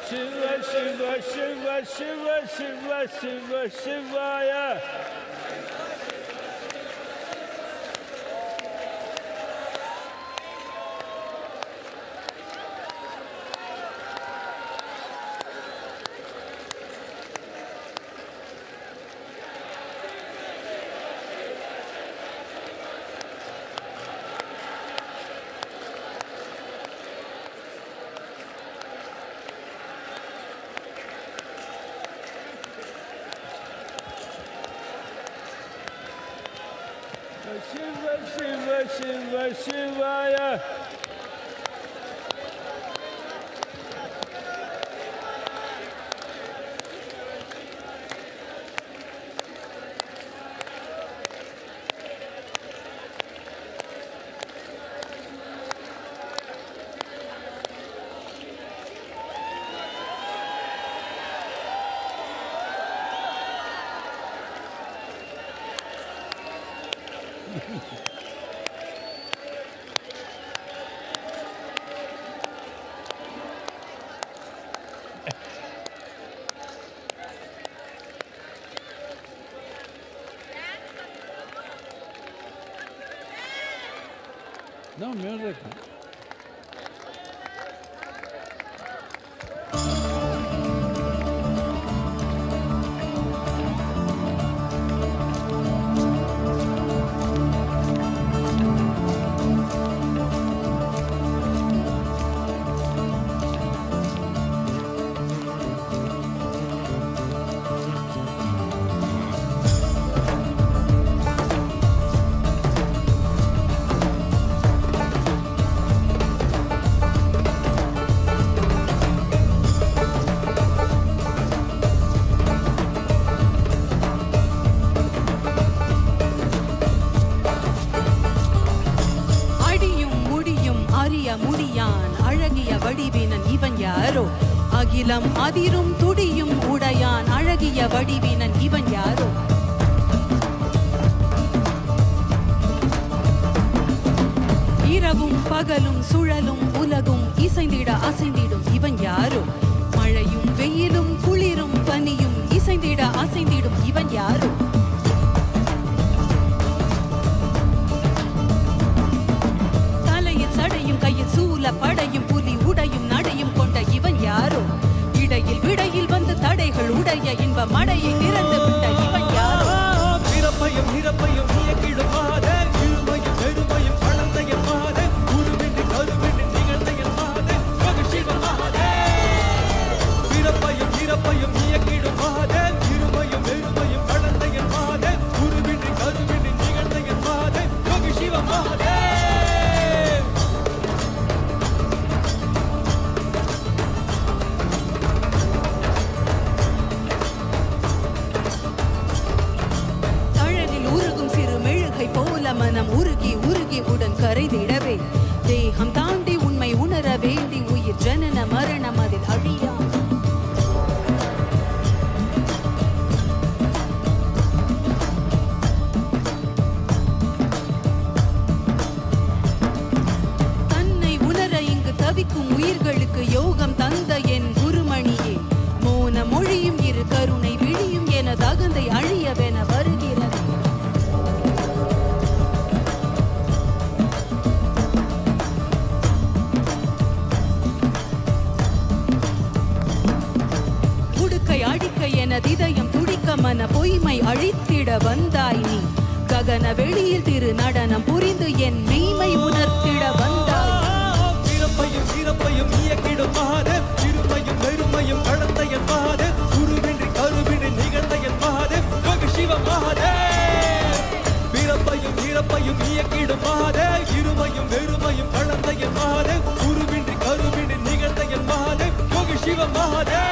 Shiva, Shiva, Shiva, Shiva, Shiva, Shiva, Shivaya. Shiva, Shiva, Shiva, Shivaya. No music. முடியான் அழகிய வடிவினன் இவன் யாரோ அகிலம் அதிரும் துடியும் உடையான் அழகிய வடிவினன் இவன் யாரோ இரவும் பகலும் சுழலும் உலகும் இசைந்திட அசைந்திடும் இவன் யாரோ மழையும் வெயிலும் குளிரும் பனியும் இசைந்திட அசைந்திடும் இவன் யாரோ சடையும் கையில் சூல படையும் புலி உடையும் நடையும் கொண்ட இவன் யாரோ இடையில் விடையில் வந்து தடைகள் உடைய இன்ப மடையை திறந்து விட்ட இவன் யாரோ பிறப்பையும் இறப்பையும் இயக்கிடும் மாதே இருமையும் நெடுமையும் கலந்தையும் மாதே உருவின்றி கருவின்றி நிகழ்ந்தையும் மாதே மகிழ்ச்சிவன் மாதே பிறப்பையும் இறப்பையும் இயக்கிடும் மாதே இருமையும் நெடுமையும் கலந்தையும் மாதே போல மனம் உருகி உருகி உடன் கரைதிடவே தேகம் தாண்டி உண்மை உணர வேண்டி உயிர் ஜனன மரணம் அதில் அழியா தன்னை உணர இங்கு தவிக்கும் உயிர்களுக்கு யோகம் தந்த என் குருமணியே மோன மொழியும் இரு கருணை விழியும் என தகந்தை அழியவென வருகிறது உடுக்கை அடிக்கை என இதயம் துடிக்க மன பொய்மை அழித்திட வந்தாய் நீ ககன வெளியில் திரு நடனம் புரிந்து என் மெய்மை உணர்த்திட வந்தாய் பிறப்பையும் இறப்பையும் இயக்கிடும் மகாதேவ் இருமையும் வெறுமையும் கடந்த என் மகாதேவ் குருவின்றி கருவின்றி நிகழ்ந்த என் மகாதேவ் யோகி சிவ மகாதேவ் பிறப்பையும் இறப்பையும் இயக்கிடும் மகாதேவ் இருமையும் வெறுமையும் கடந்த என் மகாதேவ் குருவின்றி கருவின்றி நிகழ்ந்த என் மகாதேவ் யோகி சிவ மகாதேவ்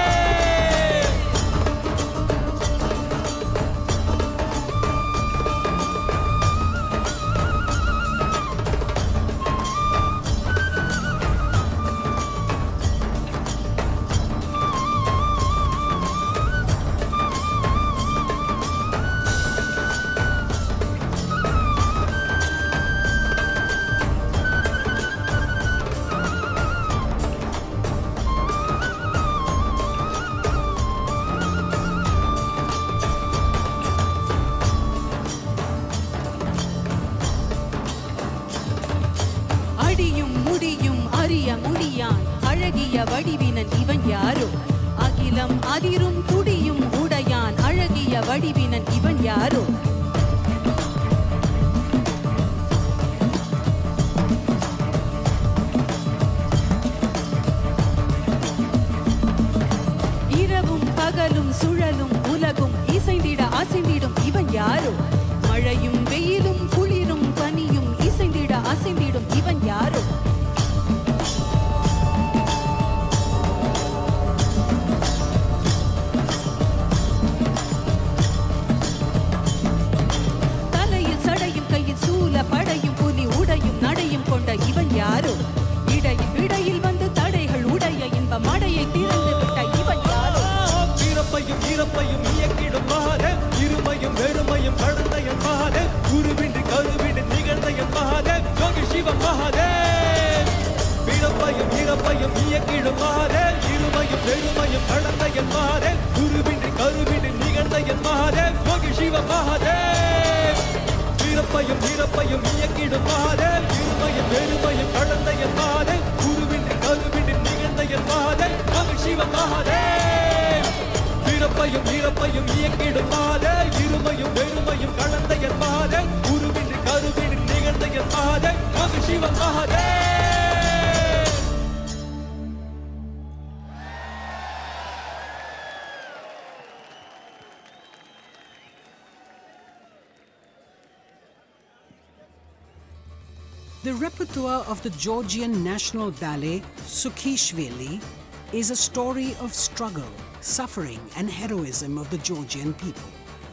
அடியும் முடியும் அறிய முடியான் அழகிய வடிவினன் இவன் யாரோ அகிலம் அதிரும் துடியும் உடையான் அழகிய வடிவினன் இவன் யாரோ இரவும் பகலும் சுழலும் உலகும் இசைந்திட அசைந்திடும் இவன் யாரோ மழையும் வெயிலும் குளிரும் பனியும் இசைந்திட அசைந்திடும் இவன் யாரோ தலையில் சடையும் கையில் சூல படையும் புலி உடையும் நடையும் கொண்ட இவன் யாரோ இடையில் இடையில் வந்து தடைகள் உடைய இன்ப மடையை திறந்து விட்ட இவன் யாரோ பிறப்பையும் இறப்பையும் இயக்கிடும் மகாதேவ் இருமையும் வெறுமையும் கடந்த என் மகாதேவ் குருவின்றி கருவின்றி நிகழ்ந்த என் மகாதேவ் யோகி சிவ மகாதேவ் பிறப்பையும் இறப்பையும் இயக்கிடும் மகாதேவ் இருமையும் வெறுமையும் கடந்த என் மகாதேவ் குருவின்றி கருவின்றி நிகழ்ந்த என் மகாதேவ் யோகி சிவ மகாதேவ் பிறப்பையும் இறப்பையும் இயக்கிடும் மகாதேவ் இருமையும் வெறுமையும் கடந்த என் மகாதேவ் குருவின்றி கருவின்றி நிகழ்ந்த என் மகாதேவ் யோகி சிவ மகாதேவ் பிறப்பையும் இறப்பையும் இயக்கிடும் மகாதேவ் இருமையும் வெறுமையும் கடந்த என் மகாதேவ் குருவின்றி கருவின்றி நிகழ்ந்த என் மகாதேவ் யோகி சிவ Mahadev The repertoire of the Georgian National Ballet Sukhishvili is a story of struggle, suffering and heroism of the Georgian people.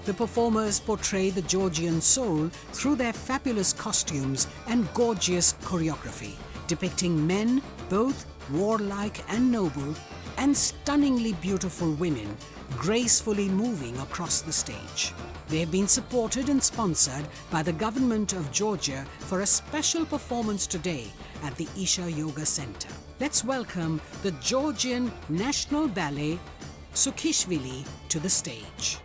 The performers portray the Georgian soul through their fabulous costumes and gorgeous choreography, depicting men, both warlike and noble, and stunningly beautiful women, gracefully moving across the stage. They have been supported and sponsored by the government of Georgia for a special performance today at the Isha Yoga Center. Let's welcome the Georgian National Ballet Sukhishvili to the stage.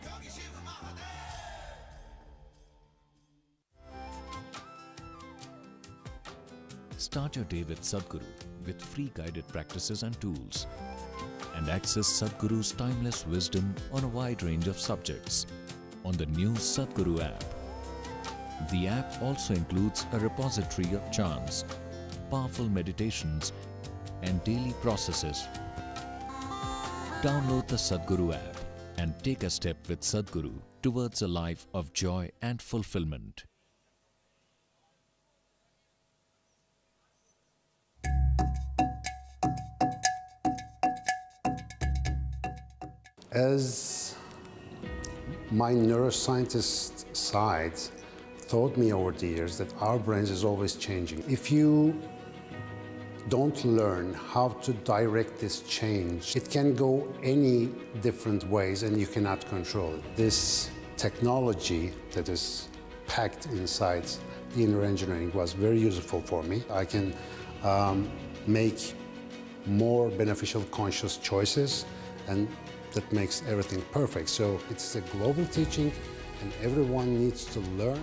Start your day with Sadhguru with free guided practices and tools, and access Sadhguru's timeless wisdom on a wide range of subjects on the new Sadhguru app. The app also includes a repository of chants, powerful meditations, and daily processes. Download the Sadhguru app and take a step with Sadhguru towards a life of joy and fulfillment. As my neuroscientist side taught me over the years that our brains is always changing. If you don't learn how to direct this change, it can go any different ways and you cannot control it. This technology that is packed inside the inner engineering was very useful for me. I can make more beneficial conscious choices, and that makes everything perfect. So it's a global teaching and everyone needs to learn.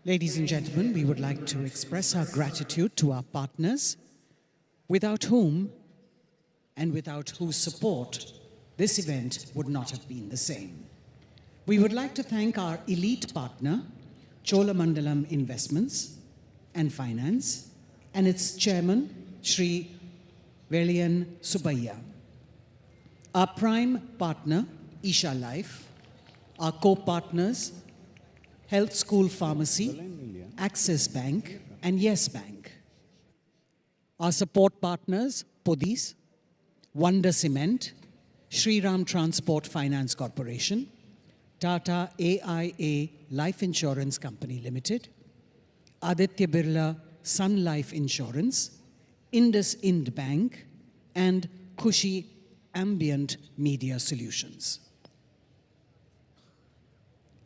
Ladies and gentlemen, we would like to express our gratitude to our partners, without whom and without whose support this event would not have been the same. We would like to thank our elite partner, Cholamandalam Investments and Finance, and its chairman, Shri Velian Subbayya. Our prime partner, Isha Life, our co-partners, Health School Pharmacy, Axis Bank, and Yes Bank. Our support partners, Podis, Wonder Cement, Shri Ram Transport Finance Corporation, Tata AIA Life Insurance Company Limited, Aditya Birla Sun Life Insurance, Indus Ind Bank, and Khushi Ambient Media Solutions.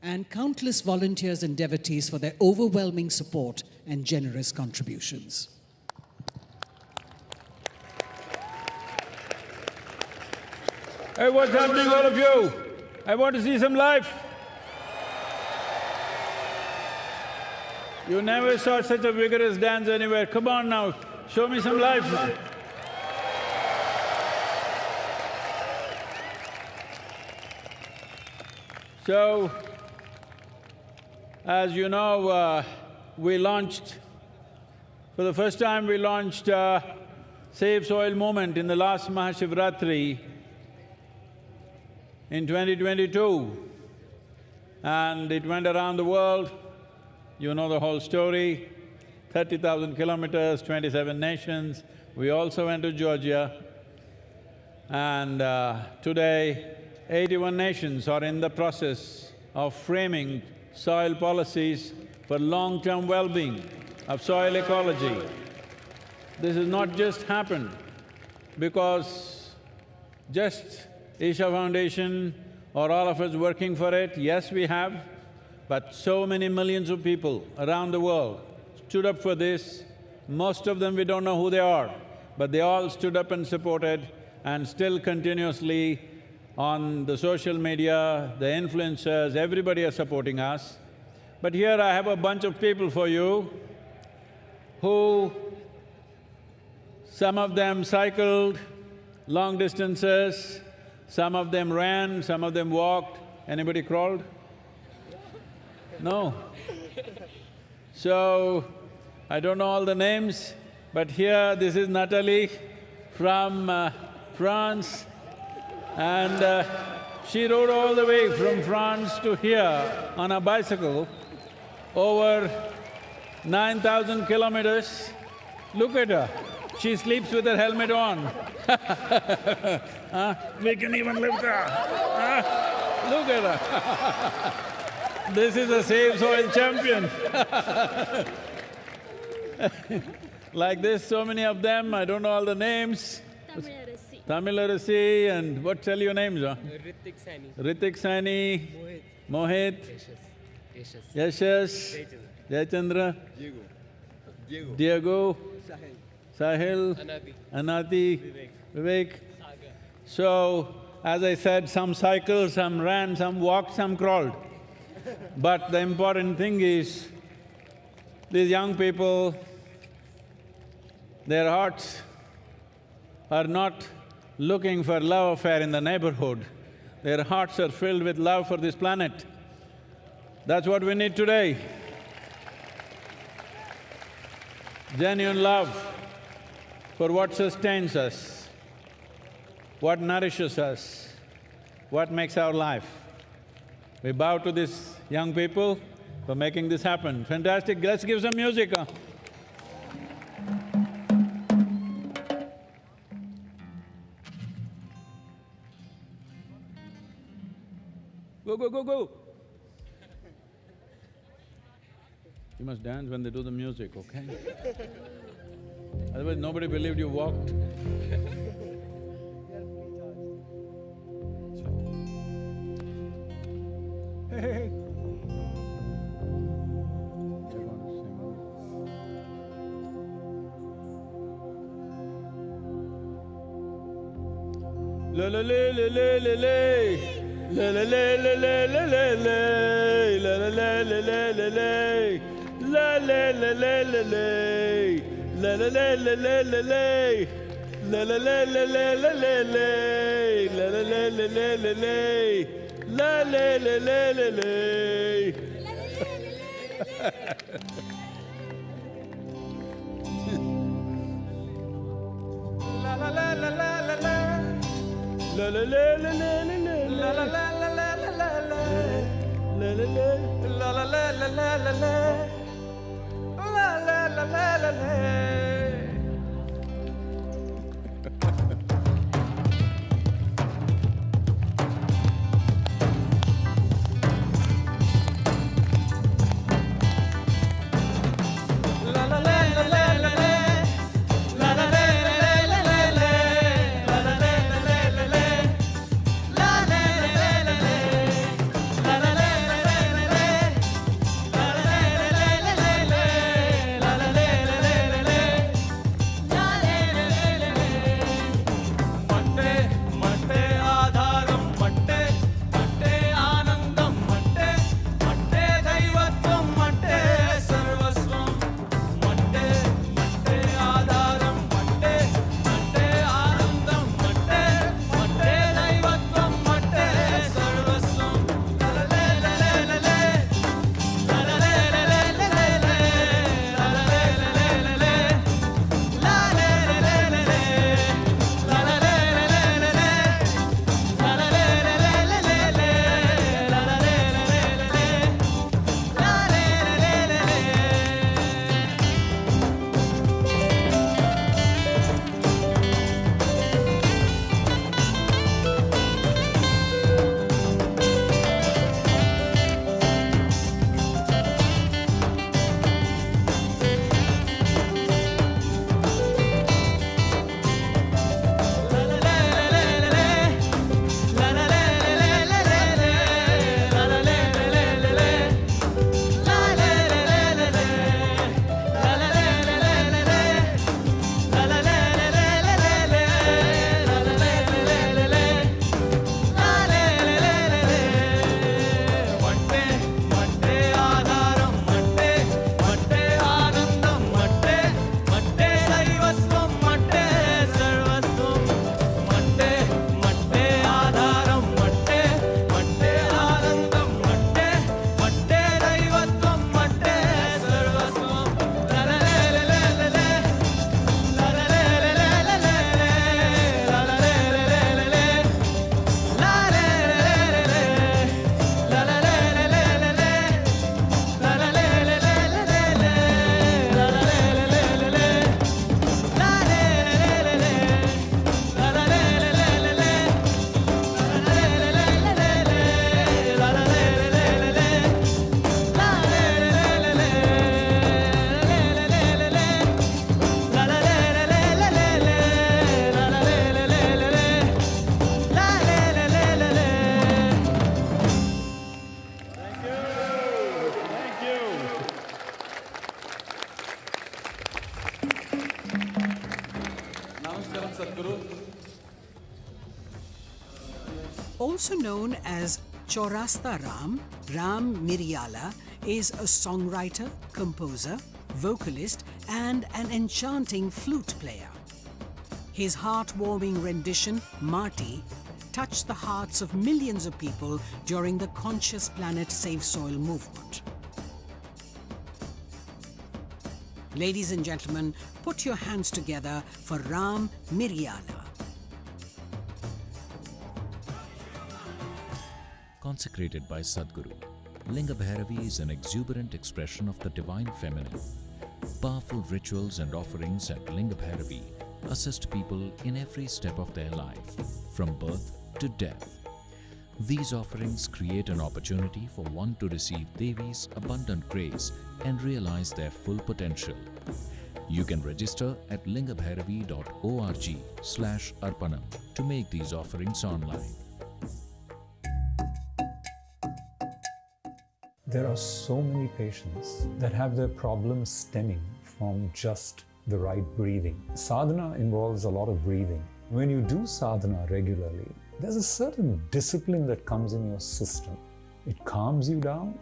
And countless volunteers and devotees for their overwhelming support and generous contributions. Hey, what's happening, all of you? I want to see some life. You never saw such a vigorous dance anywhere. Come on now, show me some life. So, as you know, we launched, for the first time we launched Save Soil Movement in the last Mahashivratri in 2022, and it went around the world. You know the whole story, 30,000 kilometers, 27 nations. We also went to Georgia, and today 81 nations are in the process of framing soil policies for long-term well-being of soil ecology. This has not just happened because just Isha Foundation or all of us working for it. Yes, we have, but so many millions of people around the world stood up for this. Most of them we don't know who they are, but they all stood up and supported, and still continuously on the social media, the influencers, everybody are supporting us. But here I have a bunch of people for you who… some of them cycled long distances, some of them ran, some of them walked. Anybody crawled? No. So, I don't know all the names, but here this is Natalie from France, and she rode all the way from France to here on a bicycle, over 9,000 kilometers. Look at her, she sleeps with her helmet on. We can even lift her. Look at her. This is a Save Soil champion. Like this, so many of them, I don't know all the names. Tamil and what tell your names, huh? Ritik Sani, Mohit, Yashas, Jayachandra, Diego, Sahil, Anati, Vivek. So, as I said, some cycled, some ran, some walked, some crawled. But the important thing is, these young people, their hearts are not looking for love affair in the neighborhood. Their hearts are filled with love for this planet. That's what we need today. Genuine love for what sustains us, what nourishes us, what makes our life. We bow to these young people for making this happen. Fantastic, let's give some music, huh? Go, go, go, go! You must dance when they do the music, okay? Otherwise nobody believed you walked. Hey! La la la la la la la. La la la la la la la la, la la la la la la la, La la la la la la. La la la la la la la. La la la la la la la la. La la la la la la la. La la la la la la. La la la la la la la. La la la la la la la. La la la la la la la la. La la la. La la la la la la la. La la la la la la. Also known as Chaurasta Ram, Ram Miryala is a songwriter, composer, vocalist, and an enchanting flute player. His heartwarming rendition, Marty, touched the hearts of millions of people during the Conscious Planet Save Soil movement. Ladies and gentlemen, put your hands together for Ram Miryala. Consecrated by Sadhguru, Linga Bhairavi is an exuberant expression of the divine feminine. Powerful rituals and offerings at Linga Bhairavi assist people in every step of their life, from birth to death. These offerings create an opportunity for one to receive Devi's abundant grace and realize their full potential. You can register at lingabhairavi.org/arpanam to make these offerings online. There are so many patients that have their problems stemming from just the right breathing. Sadhana involves a lot of breathing. When you do sadhana regularly, there's a certain discipline that comes in your system. It calms you down,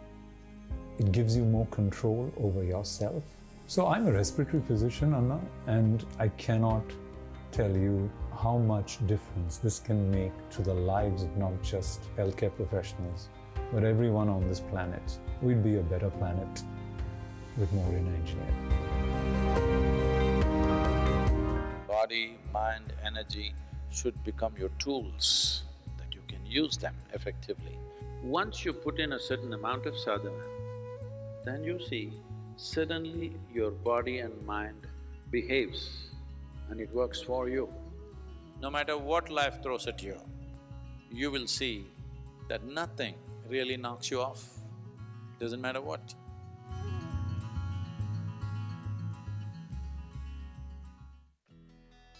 It gives you more control over yourself. So I'm a respiratory physician, Anna, and I cannot tell you how much difference this can make to the lives of not just healthcare professionals, but everyone on this planet. We'd be a better planet with more in engineering. Body, mind, energy should become your tools, that you can use them effectively. Once you put in a certain amount of sadhana, then you see suddenly your body and mind behaves and it works for you. No matter what life throws at you, you will see that nothing really knocks you off. Doesn't matter what.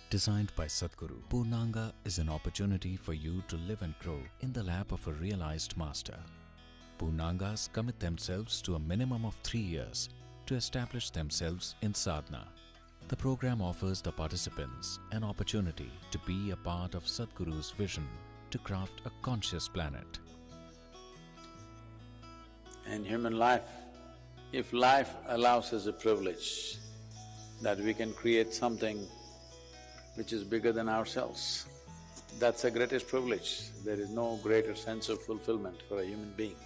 Designed by Sadhguru, Purnanga is an opportunity for you to live and grow in the lap of a realized master. Purnangas commit themselves to a minimum of 3 years to establish themselves in sadhana. The program offers the participants an opportunity to be a part of Sadhguru's vision to craft a conscious planet. In human life, if life allows us a privilege that we can create something which is bigger than ourselves, that's the greatest privilege. There is no greater sense of fulfillment for a human being.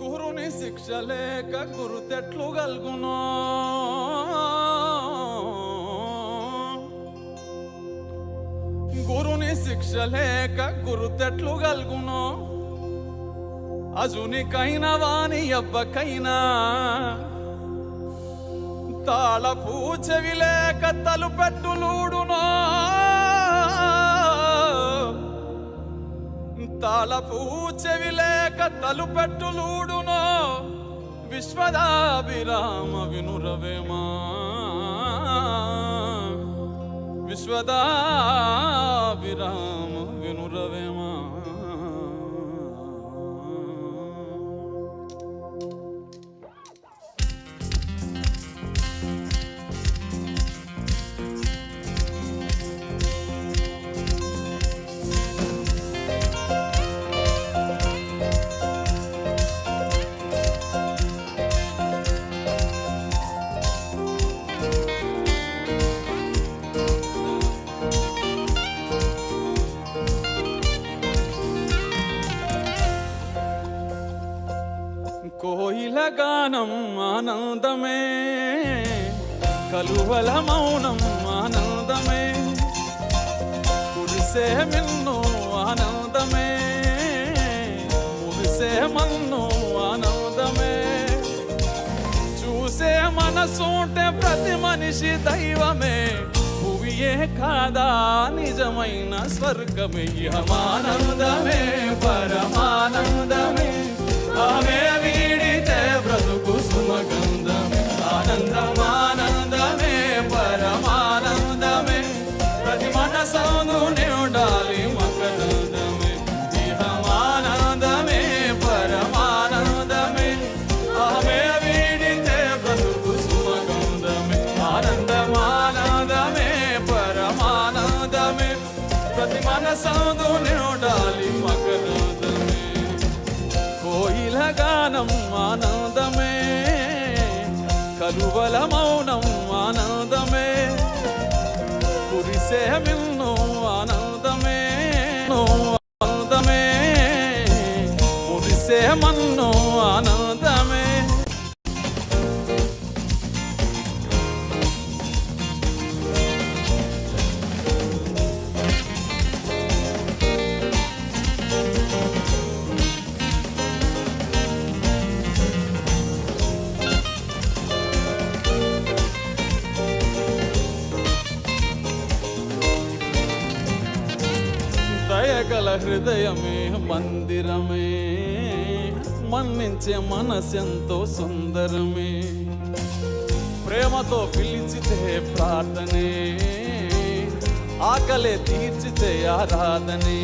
గురుని శిక్ష లేక గురు తెట్లు గల్గునో గురుని శిక్ష లేక గురు తెట్లు గల్గునో అజునికైనా వాని అబ్బకైనా తాళపు చెవి లేక తలుపెట్టులూడునో తాళపు చెవి లేక తలుపెట్టులూడునో విశ్వదాభిరామ వినురవేమా విశ్వదాభిరామ వినురవేమా కోయిల గానం ఆనందమే కలువల మౌనం ఆనందమే కురిసే మిన్ను ఆనందమే మురిసే మన్ను ఆనందమే చూసే మనసుంటే ప్రతి మనిషి దైవమే భువియే కాదా నిజమైన స్వర్గమే ఇహమానందమే పరమానందమే ఆమె వీడితే బ్రతుకు సుమగంధమే ఆనందమానందమే పరమానందమే ప్రతి మనసందు నిండాలి మకరందమే ఇహమానందమే పరమానందమే ఆమె వీడితే బ్రతుకు సుమగంధమే ఆనందమానందమే పరమానందమే ప్రతి మనసందు నిండాలి మకరందమే కోయిల గానం ఆనందమే కలువల మౌనం ఆనందమే కురిసే మిన్ను ఆనందమే ఆనందమే మురిసే మన్ను ఆనందమే దయగల హృదయమే మందిరమే మన్నించే మనసెంతో సుందరమే ప్రేమతో పిలిచితే ప్రార్థనే ఆకలే తీర్చితే ఆరాధనే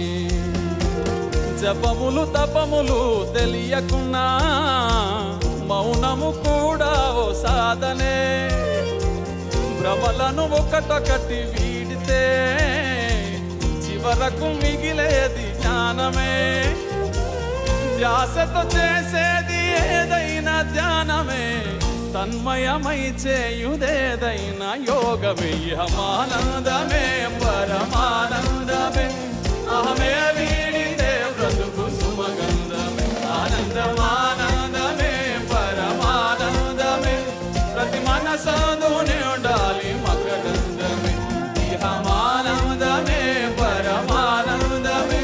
జపములు తపములు తెలియకున్నా మౌనము కూడా ఓ సాధనే భ్రమలను ఒకటొకటి వీడితే చివరకు మిగిలేది జ్ఞానమే. ధ్యాసతో చేసేది ఏదైనా ధ్యానమే, తన్మయమై చేయుదేదైనా యోగమే. ఇహమానందమే పరమానందమే, అహమే వీడితే బ్రతుకు సుమగంధమే. ఆనందమానందమే పరమానందమే, ప్రతి మనసందునే ఉండాలి మకరందమే. ఇహమానందమే పరమానందమే,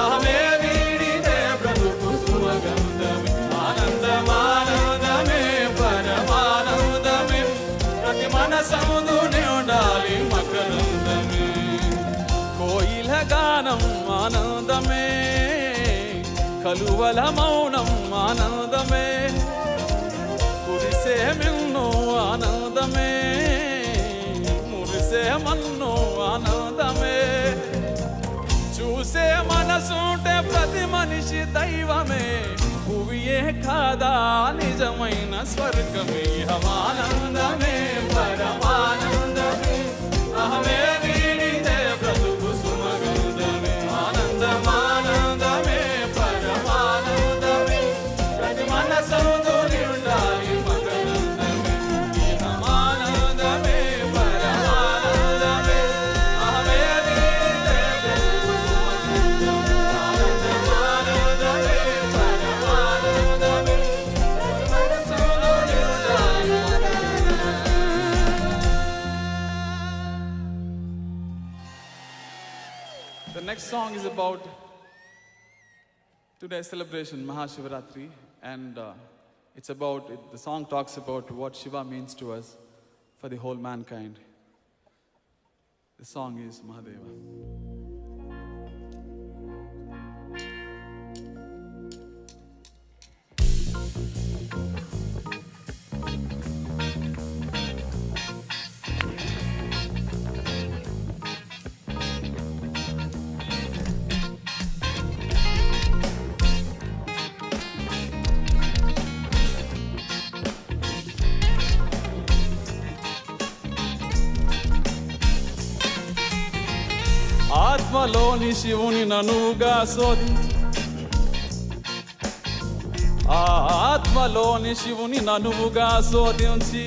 అహమే వీడితే బ్రతుకు సుమగంధమే. ఆనందమానందమే పరమానందమే, ప్రతి మనసందునే ఉండాలి మకరందమే. కోయిల గానం ఆనందమే, కలువల మౌనం ఆనందమే. కురిసే మిన్ను ఆనందమే, మురిసే మన్ను ఆనందమే. చూసే మనసుంటే ప్రతి మనిషి దైవమే, భువియే కాదా నిజమైన స్వర్గమే. ఆనందమే పరమానందమే, అహమే వీడితే బ్రతుకు సుమగంధమే. ఆనందమానందమే పరమానందమే, ప్రతి మనసందునే ఉండాలి మకరందమే. ఆనందమే పరమానందమే, అహమే వీడితే బ్రతుకు సుమగంధమే. ఆనందమానందమే పరమానందమే, ప్రతి మనసందునే ఉండాలి మకరందమే. The next song is about today's celebration, Mahashivratri, and the song talks about what Shiva means to us for the whole mankind. The song is Mahadeva. ఆత్మలోని శివుని ననుగా ఆత్మలోని శివుని ననువుగా శోధించి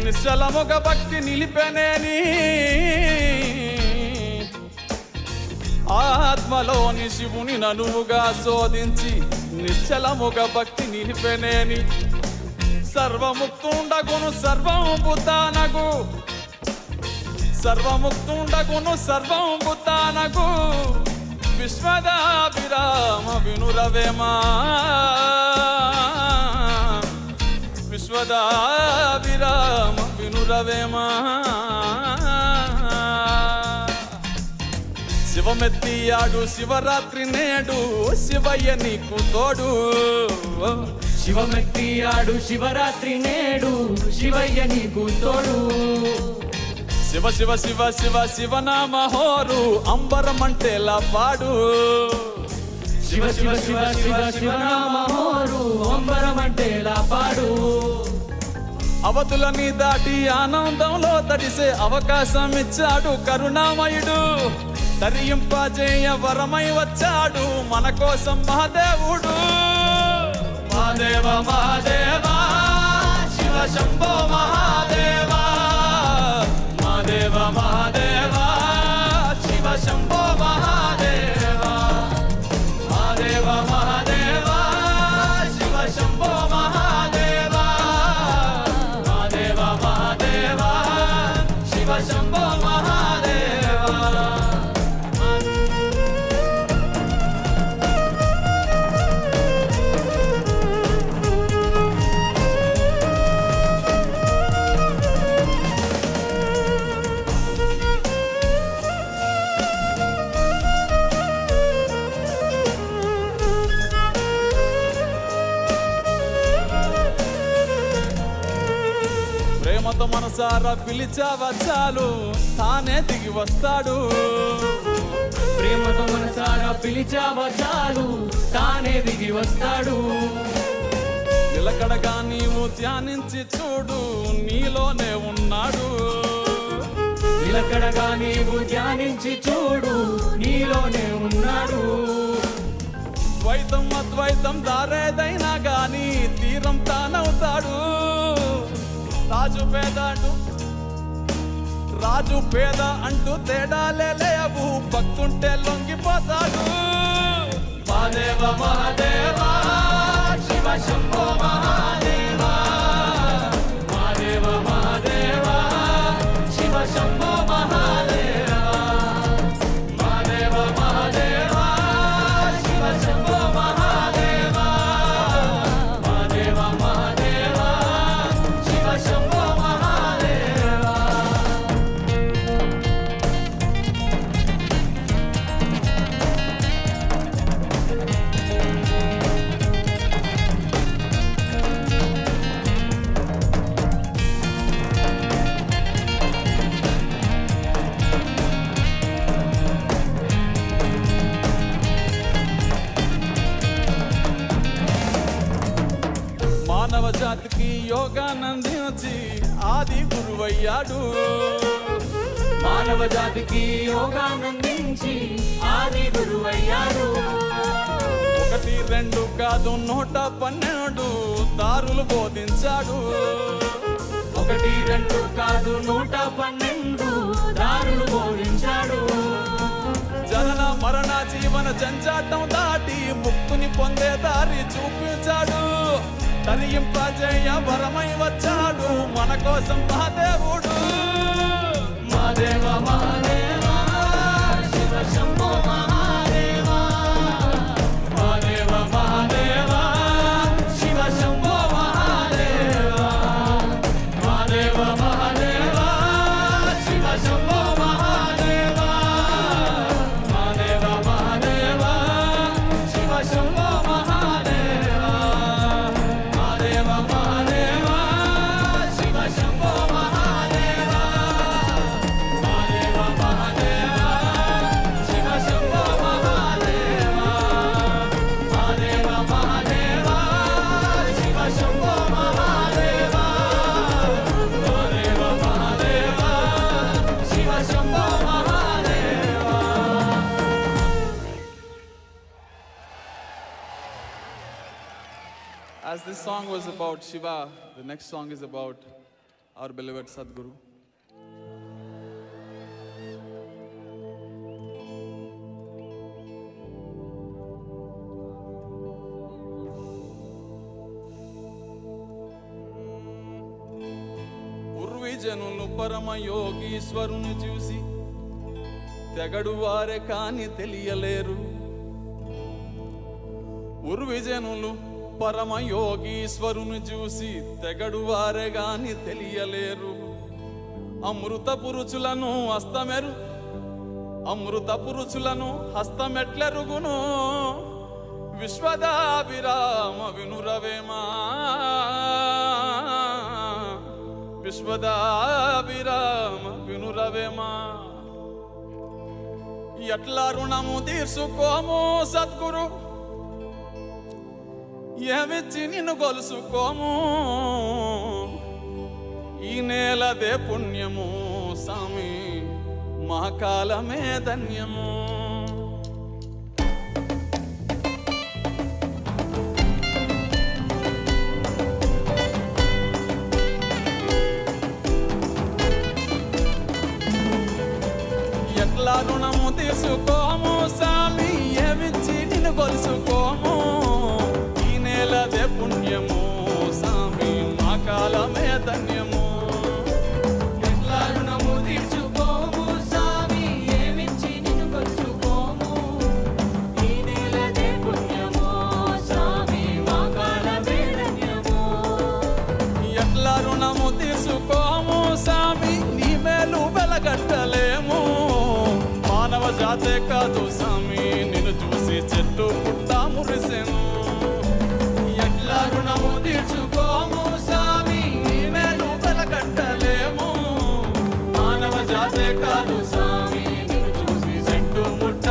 నిశ్చలముగా భక్తి నిలిపెనేని. ఆత్మలోని శివుని ననువుగా శోధించి నిశ్చలముగా భక్తి నిలిపెనేని. సర్వముక్తుండగును సర్వం బుద్ధానగు, సర్వముక్తుండగును సర్వం బుద్ధానగు. విశ్వదాభిరామ వినురవేమా, విశ్వదాభిరామ వినురవేమా. శివమెత్తియాడు శివరాత్రి నేడు, శివయ్య నీకు తోడు. శివమెత్తియాడు శివరాత్రి నేడు, శివయ్య నీకు తోడు. శివ శివ శివ శివ శివనామ హోరు, అంబరమంటేలా పాడు. శివ శివ శివ శివ శివనామ హోరు, అంబరమంటేలా పాడు. అవతులని దాటి ఆనందంలో తడిసే అవకాశం ఇచ్చాడు కరుణామయుడు. తరింపజేయ వరమై వచ్చాడు మన కోసం మహాదేవుడు. మహాదేవ మహాదేవ శివ శంభో మహాదేవ, మహాదేవ మహాదేవ శివ శంభో మహాదేవ. మహాదేవ మహాదేవ శివ శంభో మహాదేవ, మహాదేవ మహాదేవ శివ శంభో మహాదేవ. ప్రేమతో మనసారా పిలిచావా చాలు, తానే దిగి వస్తాడు. ప్రేమతో మనసారా పిలిచావా చాలు తానే దిగి వస్తాడు. నిలకడగా నీవు ధ్యానించి చూడు నీలోనే ఉన్నాడు. నిలకడగా నీవు ధ్యానించి చూడు నీలోనే ఉన్నాడు. ద్వైతం అద్వైతం దారేదైనా గాని తీరం తానవుతాడు. రాజు పేద అంటూ తేడాలే లేవు, భక్తుంటే లొంగిపోతాడు. మహాదేవ మహాదేవ శివ శంభో మహాదేవ, మహాదేవ మహాదేవ శివ శంభో మహాదేవ, మహాదేవ మహాదేవ శివ శంభో మహాదేవ, మహాదేవ మహాదేవ శివ శంభో మహాదేవ. మానవ జాతికి యోగానందించి ఆది గురువయ్యాడు. మానవ జాతికి యోగానందించి ఆది గురువయ్యాడు. 1 2 కాదు 112 దారులు బోధించాడు. 1 2 కాదు 112 దారులు బోధించాడు. జనన మరణ జీవన జంజాటం దాటి ముక్తుని పొందే దారి చూపించాడు. తరింపజేయ వరమై వచ్చాడు మన కోసం మహాదేవుడు. Mahadeva Mahadeva Shiva Shambho Mahadeva, Mahadeva Mahadeva Shiva Shambho Mahadeva, Mahadeva Mahadeva Shiva Shambho Mahadeva, Mahadeva Mahadeva Shiva Shambho Mahadeva, Mahadeva Mahadeva Shiva Shambho Mahadeva, Mahadeva Mahadeva Shiva Shambho Mahadeva, Mahadeva Mahadeva Shiva Shambho Mahadeva, Mahadeva Mahadeva Shiva Shambho Mahadeva. As this song was about Shiva, the next song is about our beloved Sadguru. పూర్వీజనులు పరమ యోగీశ్వరుని చూసి తెగడు వారే కాని తెలియలేరు. పూర్వీజనులు పరమ యోగీశ్వరుని చూసి తెగడు వారే గాని తెలియలేరు. అమృత పురుషులను హస్తమెట్లెరుగును విశ్వదాభిరామ వినురవేమా, విశ్వదాభిరామ వినురవేమా. ఎట్లా రుణము తీర్చుకోము సద్గురు, ఏమిచ్చి నిన్ను గొలుసుకోము. ఈ నేలదే పుణ్యము సామి, మా కాలమే ధన్యము. ఎట్లా రుణము తీసుకోము సామి, ఏమిచ్చి నిన్ను గొలుసుకోము. ఈ నేలదే పుణ్యము సామి, మా కాలమే ధన్యము. ఎట్లా రుణము తీర్చుకోము సామి, ఏమిచ్చి నిన్ను కొలుసుకోము. ఈ నేలదే పుణ్యము సామి, మా కాలమే ధన్యము. ఎట్లా రుణము తీసుకోము సామి, నీ మేలు వెలగట్టలేము. మానవ జాతే కాదు సామి, నిన్ను చూసి చెట్టు పుట్ట మురిసెను. ఎట్లా రుణము తీర్చుకోము సామి, నీ మేలు వెలగట్టలేము. మానవ జాతే కాదు సామి, నిన్ను చూసి చెట్టు పుట్ట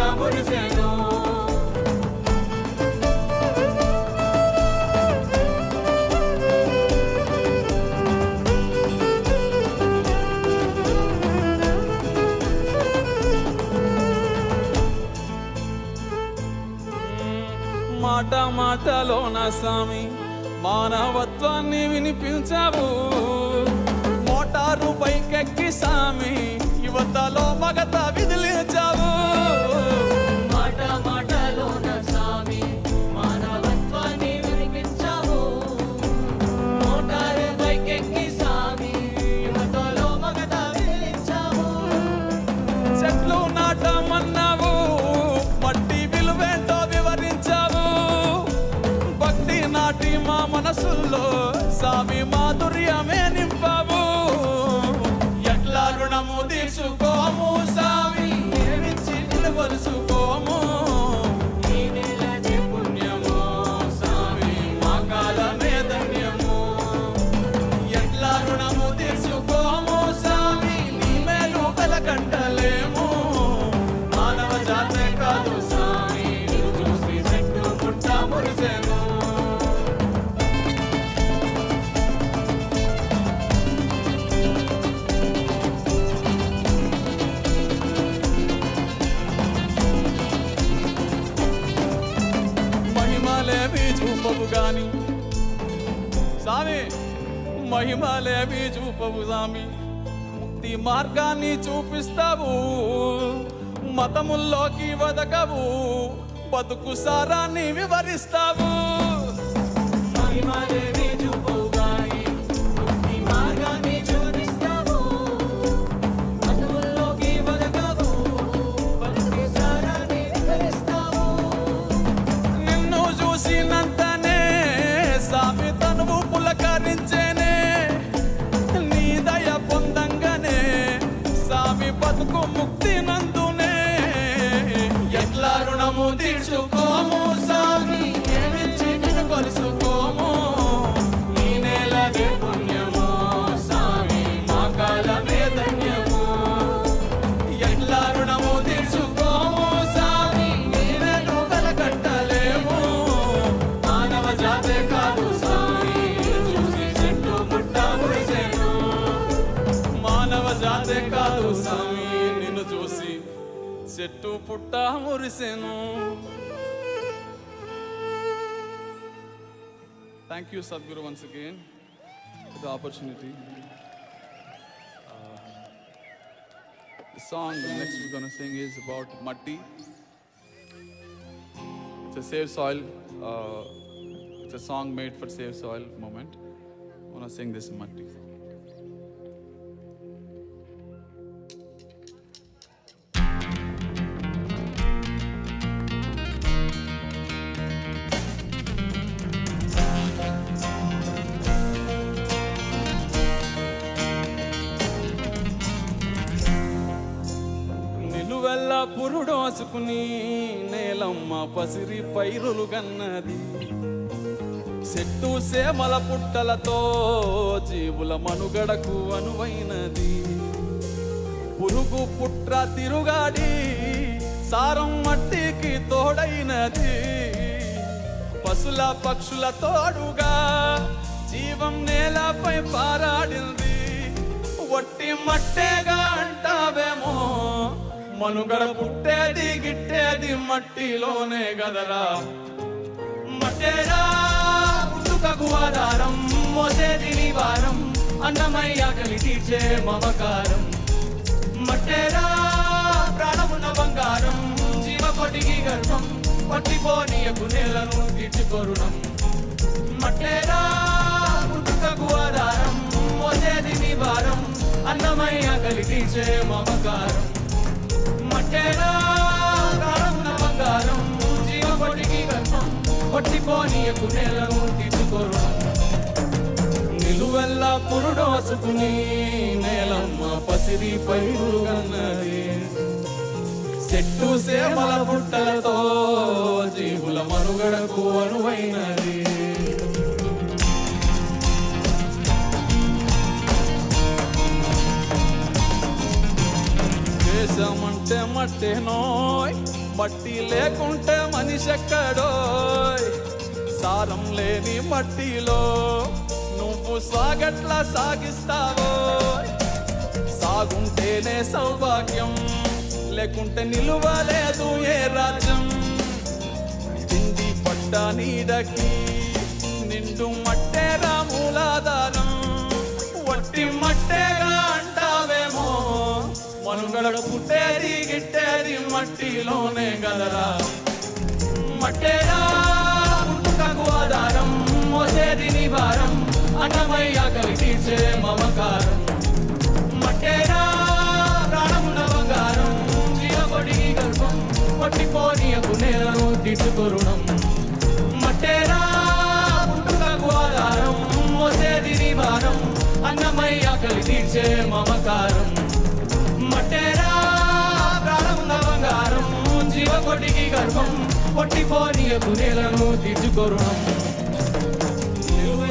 మాటలోన స్వామి మానవత్వాన్ని వినిపించావు. మోటారు బైకెక్కి స్వామి యువతలో మగత విదిలించావు. మాట మాటలోన స్వామి మానవత్వాన్ని వినిపించావు. మోటారు బైకెక్కి స్వామి యువతలో మగత విదిలించావు. చెట్లు నాటమన్నావు, మట్టి విలువేంటో వివరించావు. భక్తి నాటి మా మనసుల్లో స్వామి మాధుర్యమే నింపావు. ఎట్లా రుణము తీసుకోము స్వామి ఏమిచ్చి నిలవరుసుకోము. ఈ నెలనే పుణ్యము స్వామి మా కాలమే ధన్యము. ఎట్లా రుణము తీసుకోము స్వామి నీ మేలు వెలకంటలేము. మానవ జాతే కాదు స్వామి నిన్ను చూసి చెట్టు పుట్ట మురిసెను. మహిమలేవి చూపవు గాని స్వామి మహిమలేవి చూపవు స్వామి ముక్తి మార్గాన్ని చూపిస్తావు. మతముల్లోకి వదకవు బతుకు సారాన్ని వివరిస్తావు. మహిమలేవి చూపవు గాని ముక్తి మార్గాన్ని చూపిస్తావు. మతముల్లోకి వదకవు బతుకు సారాన్ని వివరిస్తావు. నిన్ను చూసినంతనే స్వామి తనువు పులకరించేనే. నీ దయ పొందంగానే స్వామి బతుకు ముక్తి నందునే. ఎట్లా రుణము తీర్చుకోము స్వామి ఏమిచ్చి నిన్ను కొలుసుకోము. ఈ నెలదే పుణ్యము స్వామి మా కాలమే ధన్యము. ఎట్లా రుణము తీర్చుకోము స్వామి నీ మేలు వెలకట్టలేము. మానవ జాతే కాదు స్వామి చూసి చెట్టు పుట్ట మురిసెను. మానవ జాతే కాదు స్వామి నిన్ను చూసి చెట్టు పుట్ట మురిసెను. Thank you, Sadhguru, once again for the opportunity. The song next we're going to sing is about Matti. It's a Save Soil. It's a song made for Save Soil moment. I want to sing this Matti. నిలువెల్ల పురుడోసుకుని నేలమ్మ పసిరి పైరులు గన్నది. చెట్టు సేమల పుట్టలతో జీవుల మనుగడకు అనువైనది. పురుగు పుట్ర తిరుగాడి సారం మట్టికి తోడైనది. పశుల పక్షుల తోడుగా జీవం నేలపై పారాడింది. వట్టి మట్టేగా అంటావేమో మనుగడ పుట్టేది గిట్టేది మట్టిలోనే గదరా. మట్టేరా పుట్టుకకు ఆధారం మోసేది నివారం అన్నమయ్య ఆకలి తీర్చే మమకారం. మట్టేరా ప్రాణమున్న బంగారం జీవకోటికి గర్భం పట్టిపోనీయకు నేలను తీర్చుకోరుణం. మట్టేరా పుట్టుకకు ఆధారం మోసేది నివారం అన్నమయ్య ఆకలి తీర్చే మమకారం. మట్టేరా ప్రాణమున్న బంగారం జీవకోటికి గర్భం పట్టిపోనీయకు నేలను తీర్చుకోరుణం. నిలువెల్ల పురుడోసుకుని నేలమ్మ పసిరి పైరులు గన్నది. చెట్టు సేమల పుట్టలతో జీవుల మనుగడకు అనువైనది. దేశమంటే మట్టేనోయ్ మట్టి లేకుంటే మనిషెక్కడోయ్. సారం లేని మట్టిలో నువ్వు సాగట్లా సాగిస్తావో. సాగుంటేనే సౌభాగ్యం లేకుంటే నిలువలేదు ఏ రాజ్యం. తిండి పట్టు పుట్ట నీడకి నిండు మట్టేరా మూలాధారం వట్టి మట్టేగా అంటావేమో మనుగడ పుట్టేది గిట్టేది మట్టిలోనే గదరా మట్టేరా పుట్టుకకు ఆధారం మోసేది నివారం అన్నమయ్య కవి తీర్చే మమకారం మట్టేరా ప్రాణమున బంగారం జీవకొడికి గర్భం పట్టిపోనీయకు నేలను తీర్చుకొరుణం మట్టేరా పుట్టుకకు ఆధారం మోసేది నివారం అన్నమయ్య కవి తీర్చే మమకారం మట్టేరా ప్రాణమున బంగారం జీవకొడికి గర్భం పట్టిపోనీయకు నేలను తీర్చుకొరుణం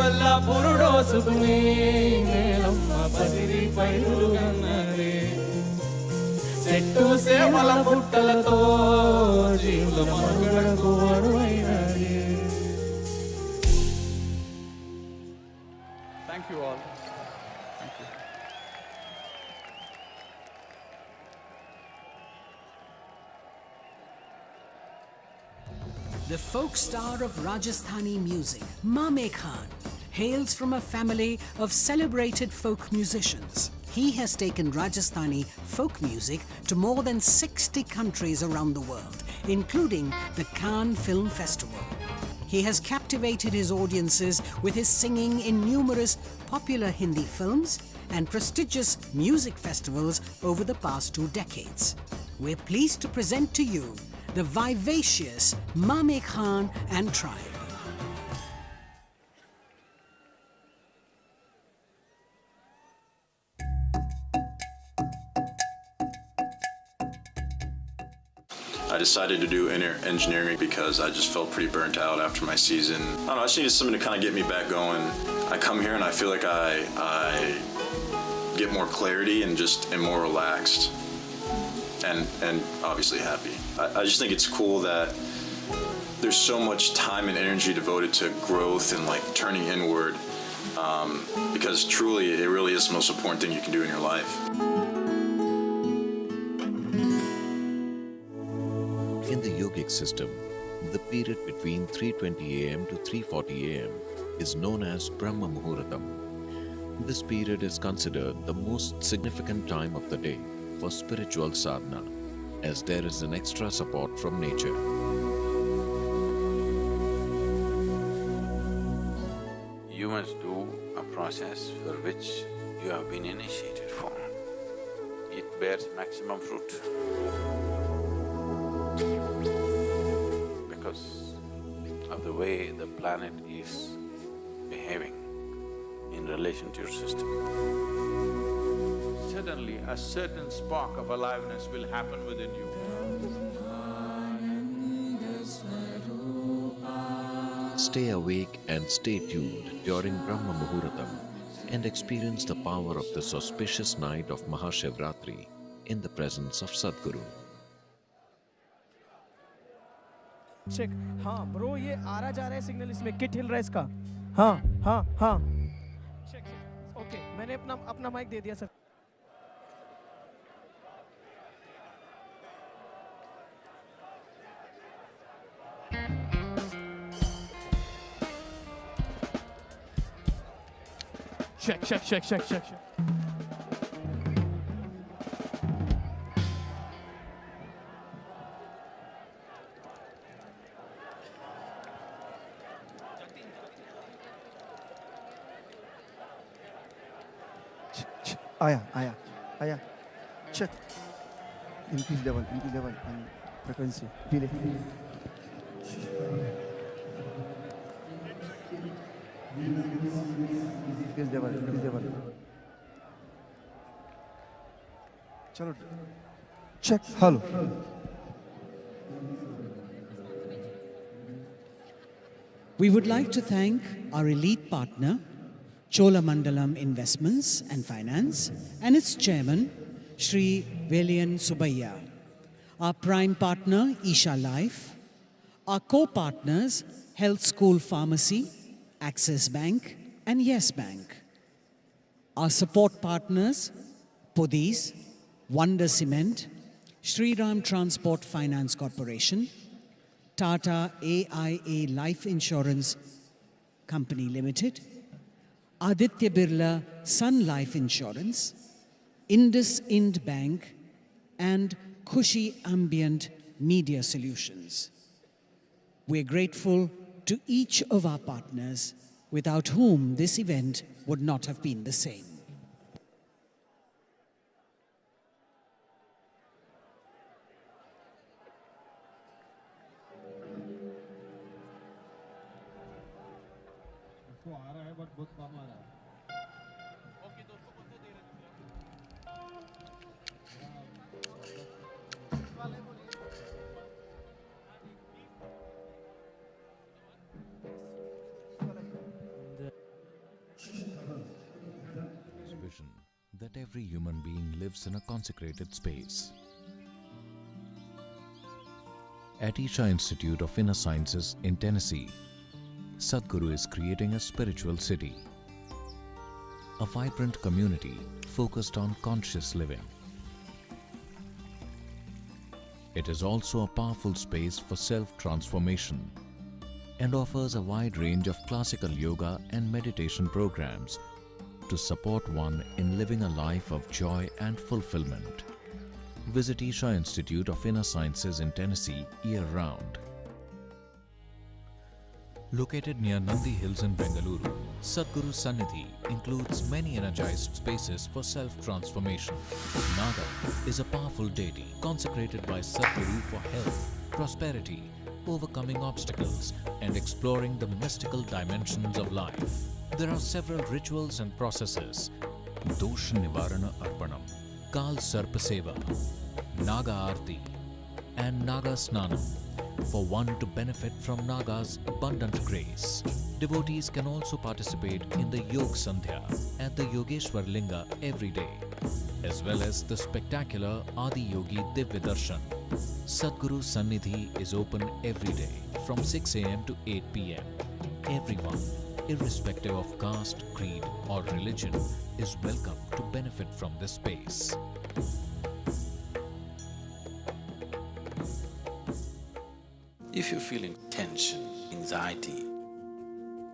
వల్ల పురుడో సుకుమే నేలమ్మ పసిరి పైరులు గన్నరే చెట్టు సేమల పుట్టలతో జీవుల మనుగడకు అడువైనదే. Thank you all. Thank you. The folk star of Rajasthani music, Mame Khan, hails from a family of celebrated folk musicians. He has taken Rajasthani folk music to more than 60 countries around the world, including the Cannes Film Festival. He has captivated his audiences with his singing in numerous popular Hindi films and prestigious music festivals over the past 2 decades. We're pleased to present to you the vivacious Mame Khan and tribe. I decided to do engineering because I just felt pretty burnt out after my season. I don't know, I just needed something to kind of get me back going. I come here and I feel like I get more clarity and just am more relaxed and obviously happy. I just think it's cool that there's so much time and energy devoted to growth and like turning inward because truly it really is the most important thing you can do in your life. In the yogic system, the period between 3:20 am to 3:40 am is known as Brahma Muhurtam. This period is considered the most significant time of the day for spiritual sadhana, as there is an extra support from nature. You must do a process for which you have been initiated for. It bears maximum fruit. Because of the way the planet is behaving in relation to your system. Suddenly, a certain spark of aliveness will happen within you. Stay awake and stay tuned during Brahma Muhurtam and experience the power of this auspicious night of Mahashivratri in the presence of Sadguru. Check हाँ bro ये आ रहा है signal इसमें kit हिल रहा है इसका हाँ हाँ हाँ चेक ओके मैंने अपना माइक दे दिया सर check. आया check increase level and frequency delay increase level चलो check hello We would like to thank our elite partner Cholamandalam Investments and Finance and its chairman, Shri Velian Subbiah, our prime partner, Isha Life, our co-partners, Health School Pharmacy, Axis Bank and Yes Bank, our support partners, Podis, Wonder Cement, Shri Ram Transport Finance Corporation, Tata AIA Life Insurance Company Limited, Aditya Birla Sun Life Insurance, IndusInd Bank, and Khushi Ambient Media Solutions. We're grateful to each of our partners, without whom this event would not have been the same. Vision that every human being lives in a consecrated space. At Isha Institute of Inner Sciences in Tennessee, Sadhguru is creating a spiritual city, a vibrant community focused on conscious living. It is also a powerful space for self-transformation and offers a wide range of classical yoga and meditation programs to support one in living a life of joy and fulfillment. Visit Isha Institute of Inner Sciences in Tennessee year-round. Located near Nandi Hills in Bengaluru, Sadhguru Sannidhi includes many energized spaces for self-transformation. Naga is a powerful deity consecrated by Sadhguru for health, prosperity, overcoming obstacles, and exploring the mystical dimensions of life. There are several rituals and processes: Dosh Nivarana Arpanam, Kal Sarpa Seva, Naga Aarti, and Naga Snanam, for one to benefit from Naga's abundant grace. Devotees can also participate in the Yog Sandhya at the Yogeshwar Linga every day, as well as the spectacular Adi Yogi Divya Darshan. Sadhguru Sannidhi is open every day from 6 a.m. to 8 p.m. Everyone, irrespective of caste, creed, or religion, is welcome to benefit from this space. If you're feeling tension, anxiety,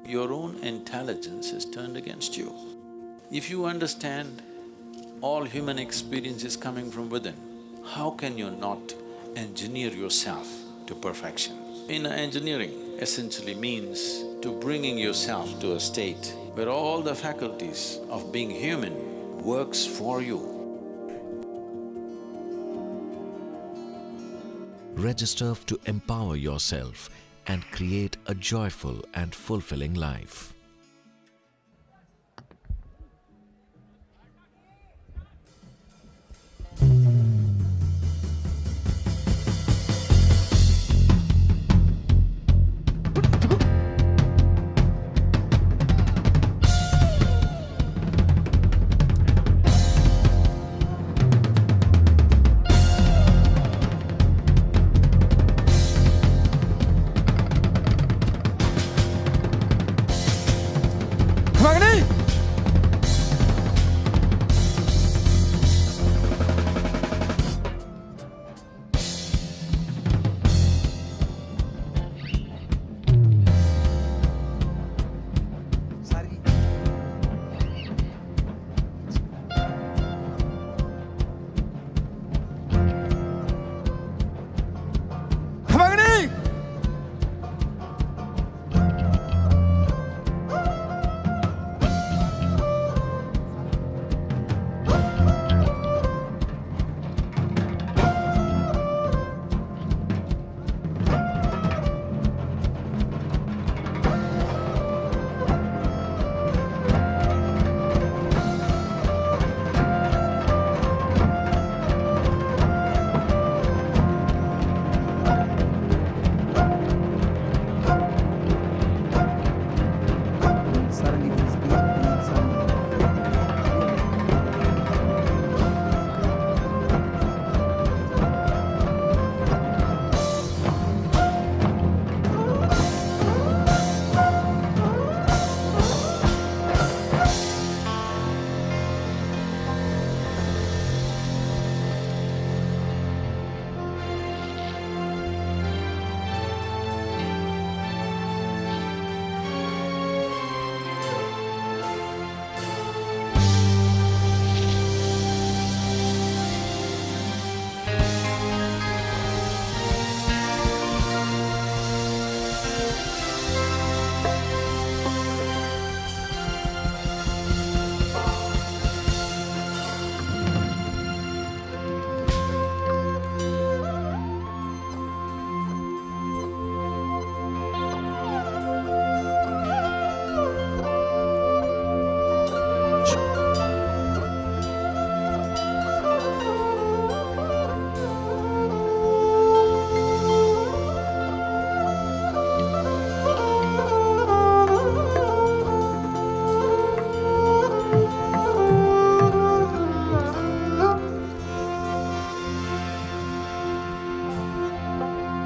your own intelligence is turned against you. If you understand all human experience is coming from within, how can you not engineer yourself to perfection? Inner engineering essentially means to bringing yourself to a state where all the faculties of being human works for you. Register to empower yourself and create a joyful and fulfilling life.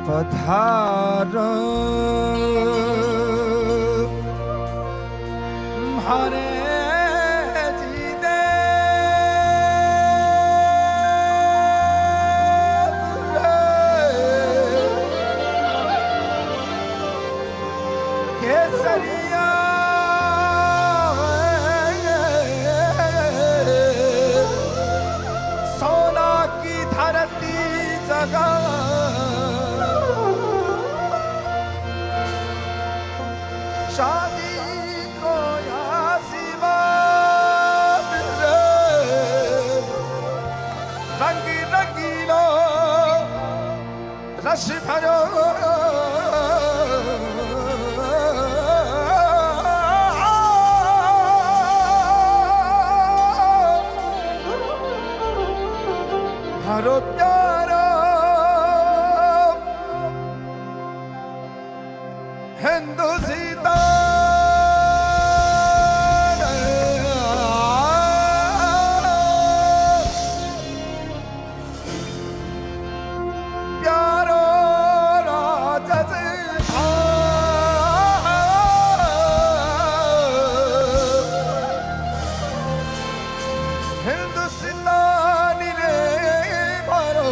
पधारो हरे जीने केसरिया सोना की धरती जगह शादी को आशीर्वाद रंग रंगीलो रस भरो हरो प्यारो हिंदुस्तान प्यारो राजस्थान हिंदुस्तानी रे मारो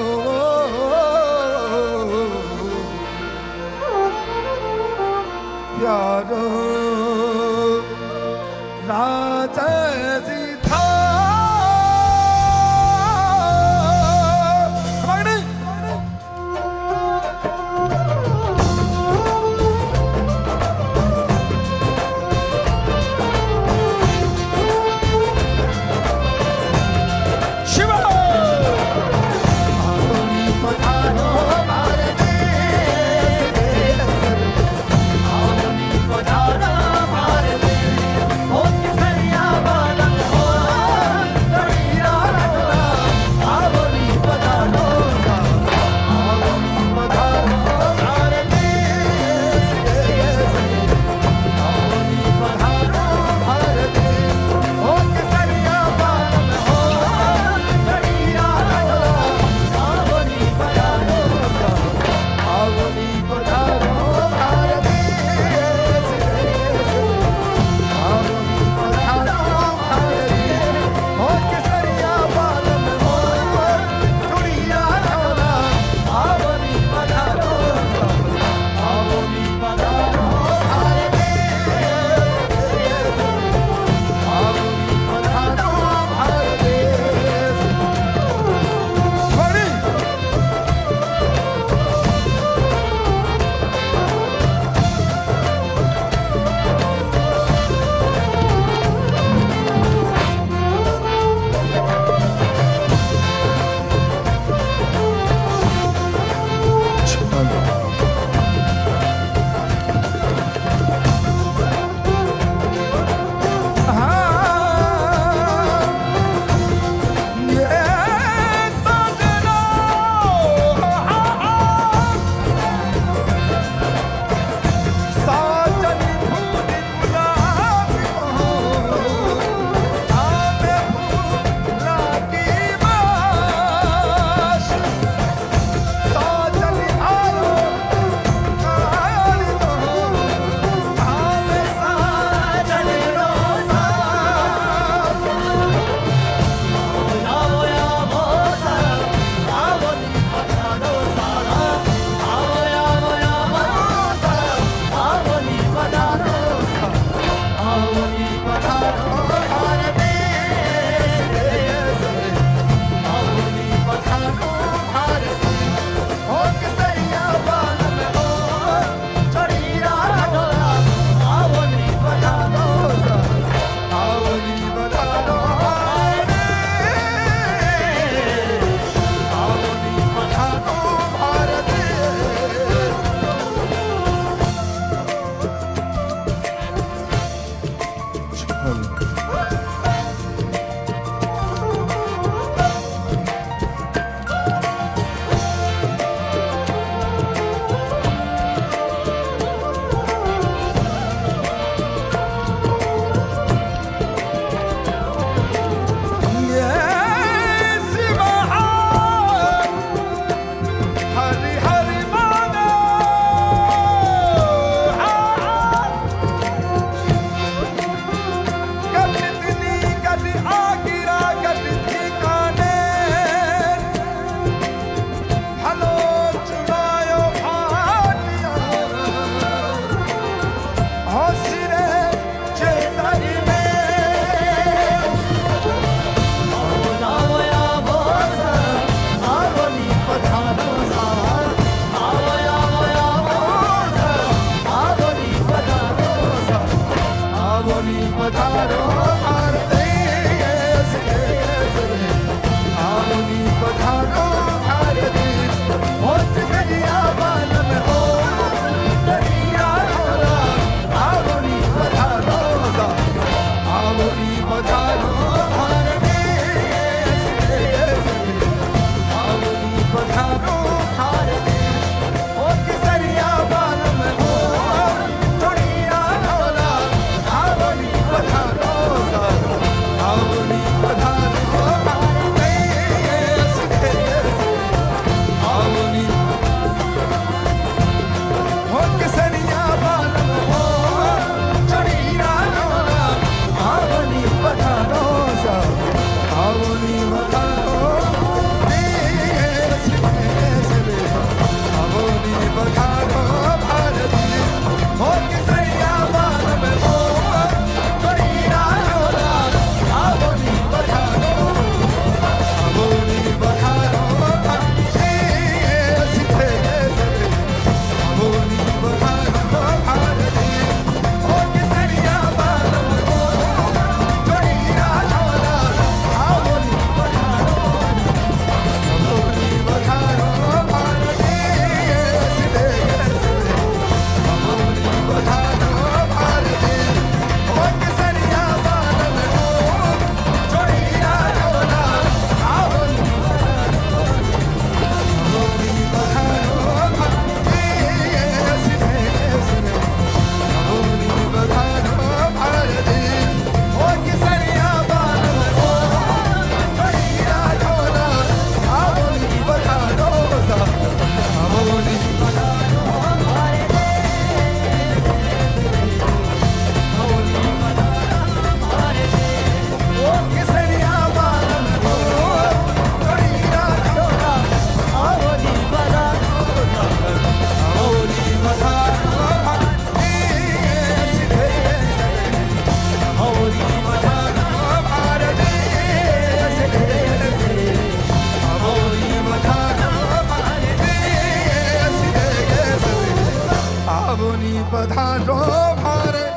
आवनी पधारो भारे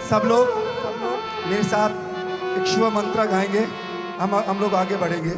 सब लोग मेरे साथ एक शिव मंत्र गाएंगे, हम लोग आगे बढ़ेंगे।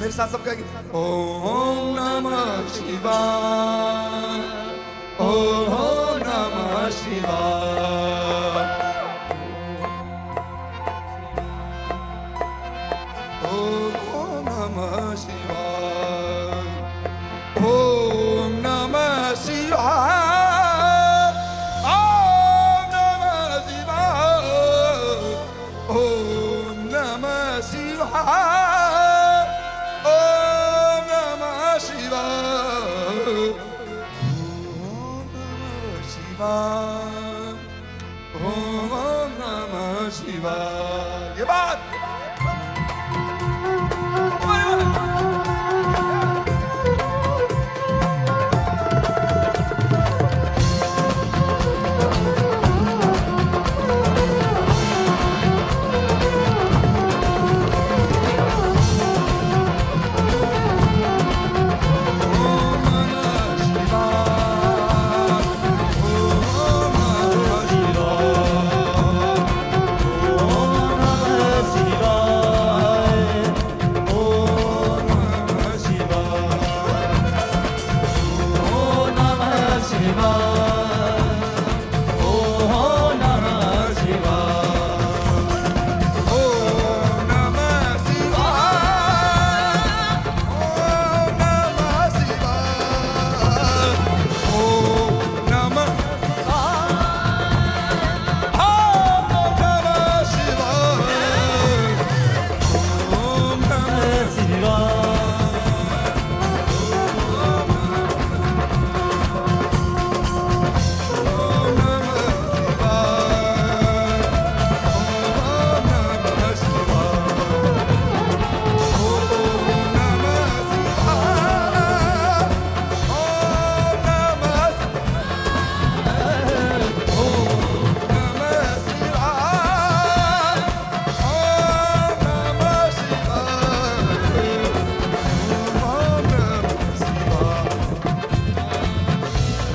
मेरे साथ सब कहेंगे ओम नमः शिवाय, ओम नमः शिवाय, ओम नमः शिवाय, ओम नमः शिवाय, ओम नमः शिवाय, ओम नमः शिवाय, ओम नमः शिवाय। ये बात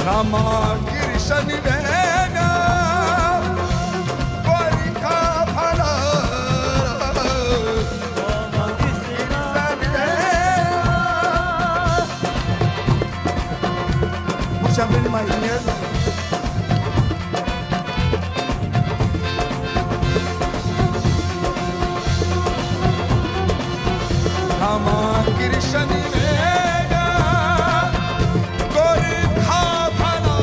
Rama Kirshani Vena Varika Phala Rama Kirshani Vena. Push up in my ear. Rama Kirshani Vena Varika Phala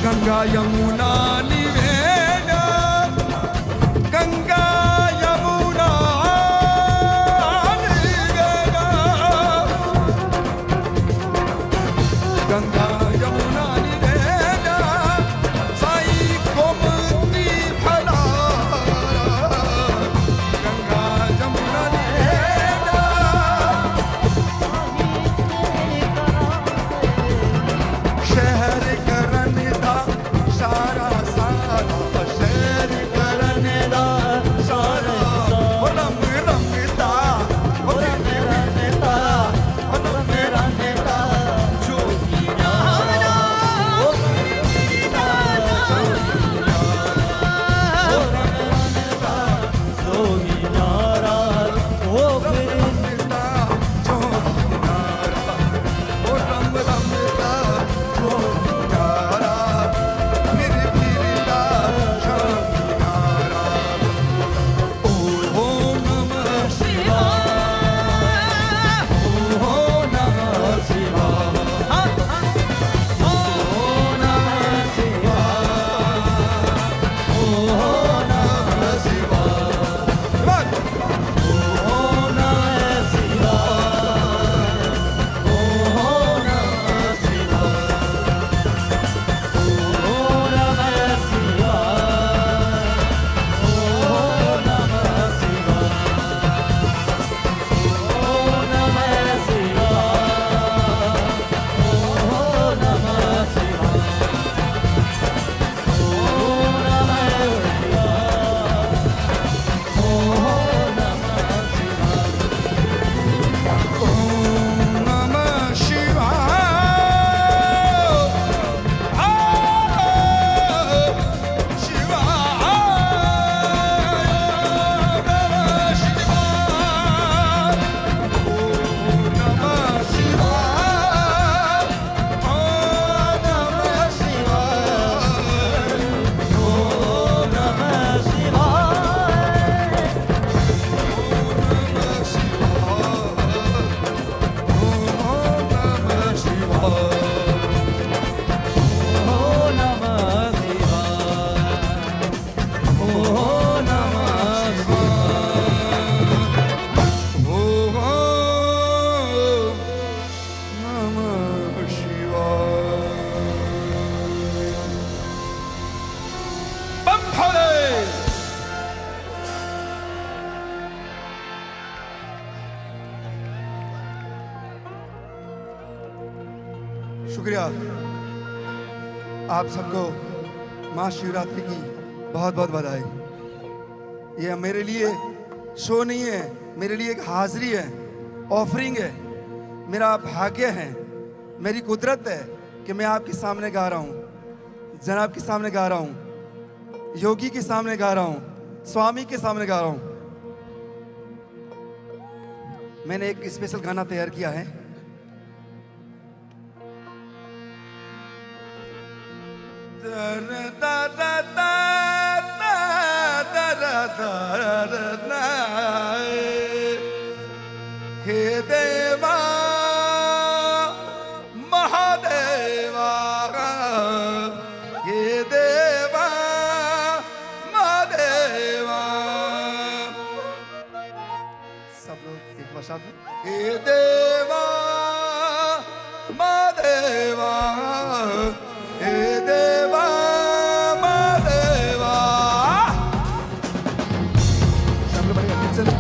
Ganga Yamuna Niveda Ganga Yamuna Niveda Ganga Yamuna Niveda Sai Gomti भला गंगा यमुना निवेदा शहर करन दा सारा सारा शहर करन दा सारा ओ रंग रंगता ओ रंग रंगता ओ रंग रंगता जो यारा ओ रंगता जो यारा ओ रंग रंगता जो यारा ओ रंगता जो यारा ओ रंग रंगता जो यारा मेरे फिरता शामियारा ओम नमः शिवाय ओम नमः शिवाय ओम नमः शिवाय ओम नमः शिवाय ओम नमः शिवाय ओम नमः शिवाय शुक्रिया आप सबको महाशिवरात्रि की बहुत बहुत बधाई। ये मेरे लिए शो नहीं है, मेरे लिए एक हाजिरी है, ऑफरिंग है, मेरा भाग्य है, मेरी कुदरत है कि मैं आपके सामने गा रहा हूँ, जनाब के सामने गा रहा हूँ, योगी के सामने गा रहा हूँ, स्वामी के सामने गा रहा हूँ। मैंने एक स्पेशल गाना तैयार किया है। हे देवा महादेवा, हे देवा महादेवा, सब लोग एक बार साथ में, हे देवा महादेवा, हे देवा महादेवा। सब लोग बड़े अच्छे से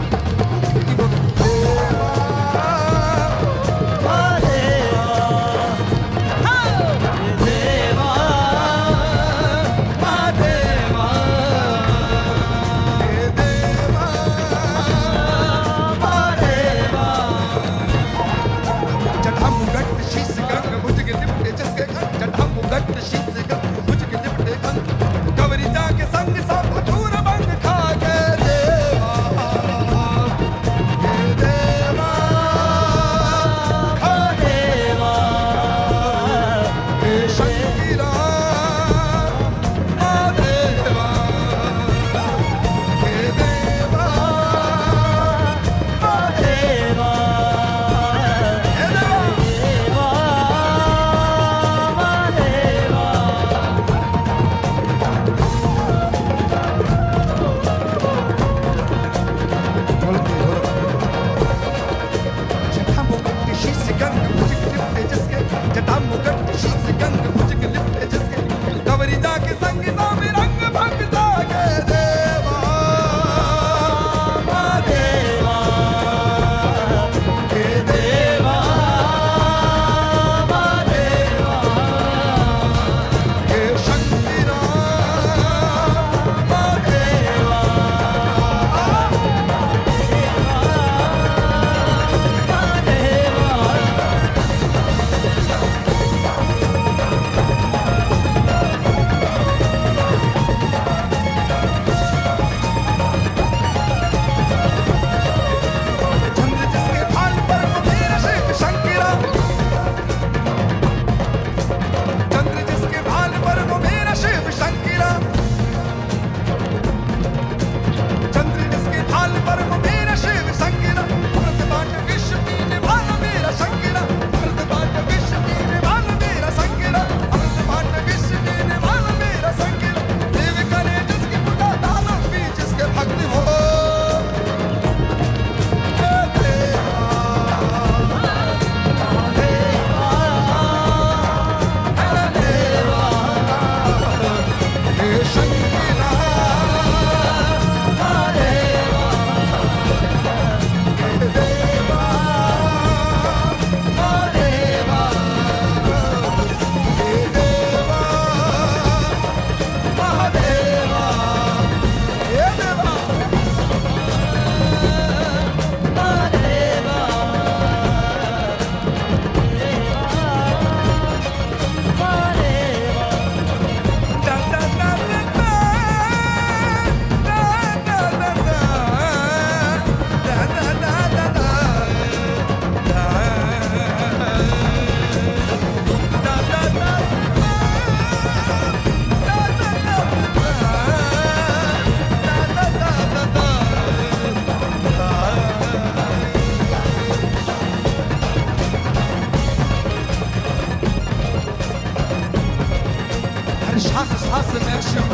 हर सांस सांस में शिव,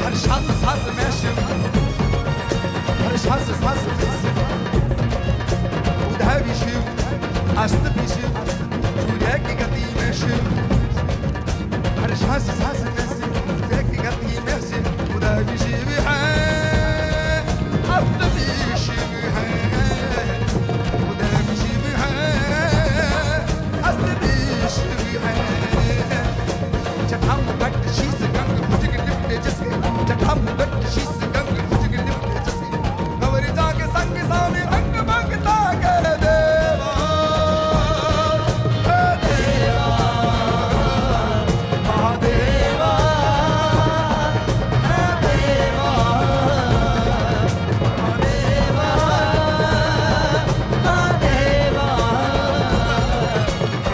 हर सांस सांस में शिव, हर सांस सांस में शिव, उदय भी शिव, अस्त भी शिव, सूर्य की गति में शिव, हर सांस सांस में शिव, सूर्य की गति में शिव, उदय भी शिव है, अस्त भी शिव है, उदय भी शिव है, अस्त भी शिव है। जटाम गट शीस गंग भुजग लिपटे जिसके, जटाम गट शीस गंग भुजग लिपटे जिसके, गौरी जाके संग सामी रंग मांगता के देवा, हे देवा, महादेवा, हे देवा, महादेवा, महादेवा,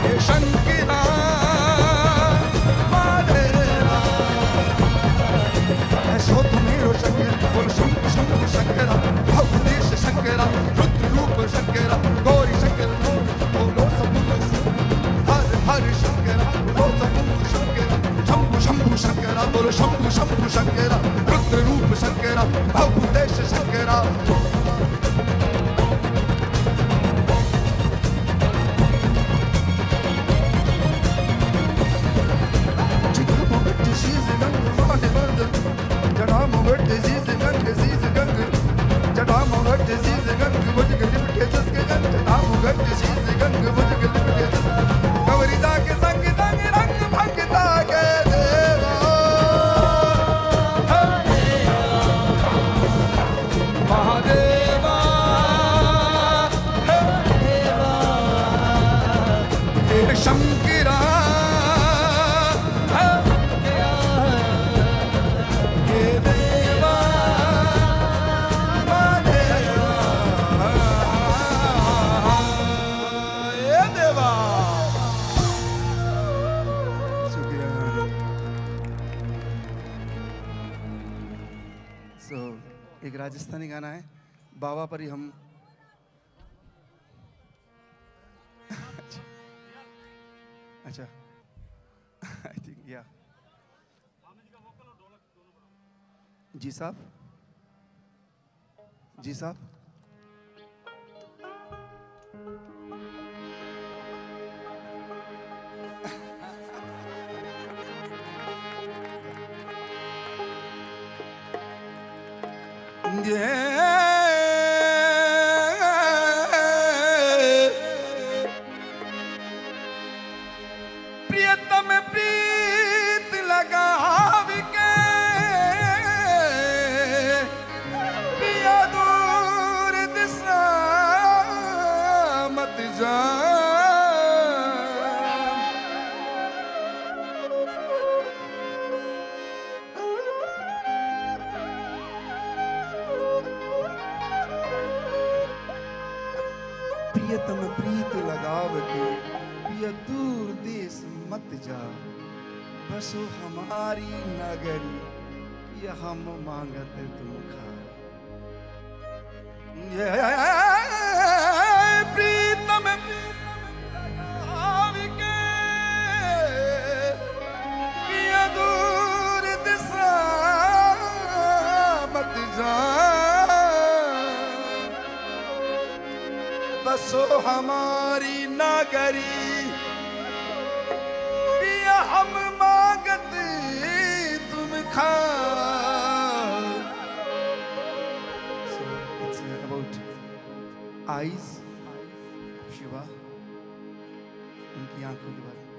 हे शंकरा शोध मेरो शंकर, बोलो शंकर शंकर शंकरा, भवदेश शंकरा, रुद्र रूप शंकरा, गौरी शंकर, बोलो सबूत हर हर शंकरा, बोलो सबूत शंकरा, शंभु शंभु शंकरा, बोलो शंभु शंभु शंकरा, रुद्र रूप शंकरा, भवदेश शंकरा। एक राजस्थानी गाना है, बाबा पर ही हम अच्छा आई थिंक या जी साहब, जी साहब, प्रियतम प्रीत लगाव के, पिया दूर दिशा मत जा, प्रियतम प्रीत लगाव के, पिया दूर देश मत जा, बसो हमारी नगरी, ये हम मांगत तुम खा। प्रीतम लगाव के, पिया दूर दिशा मत जा, बसो हमारी नगरी, पिया हम मांगत तुम खा। So it's about eyes, Shiva, उनकी आंखों के बारे में।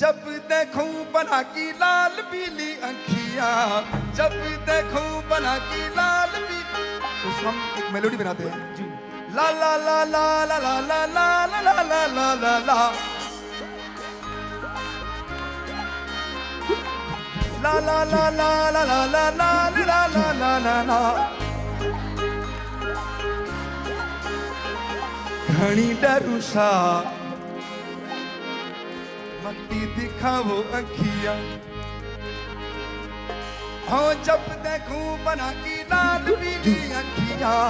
जब देखूं बना की लाल पीली आँखियां, जब देखूं बना की लाल पीली, उसको हम एक मेलोडी बनाते हैं, ला ला ला ला ला ला ला ला ला ला ला ला ला ला, ला ला ला ला ला ला ला ला ला ला ला ला ला। घणी डरूसा मती दिखाओ अखियां, हो जब देखूं बना की लाल पीली अखियां,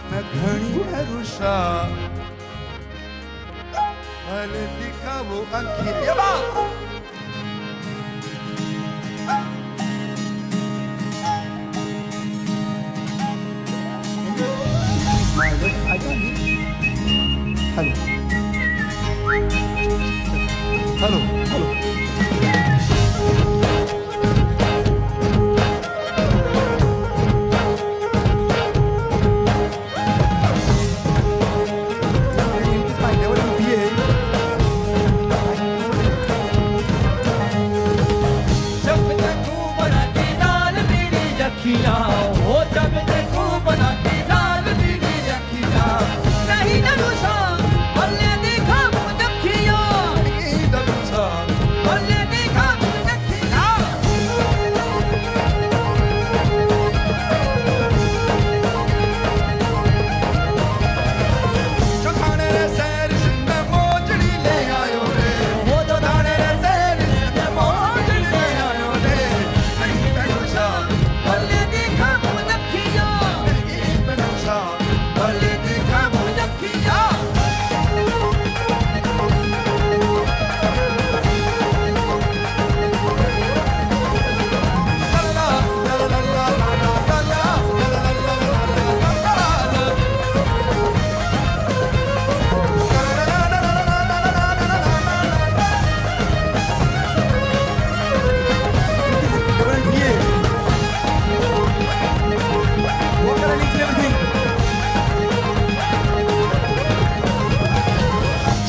मैं घणी डरूसा फल दिखाओ अंकित ये बात I can't hear. Hello. जब देखूं बनाती लाल मेरी अखियां हो जब देखूं बनाती लाल मेरी अखियां नहीं डरूसा भले देखा मुदखियां नहीं डरूसा भले देखा मुदखियां जो थाने रे सैर में मोजड़ी ले आयो रे वो जो थाने रे सैर में मोजड़ी ले आयो रे नहीं डरूसा भले देखा मुदखियां नहीं डरूसा भले देखा मुदखियां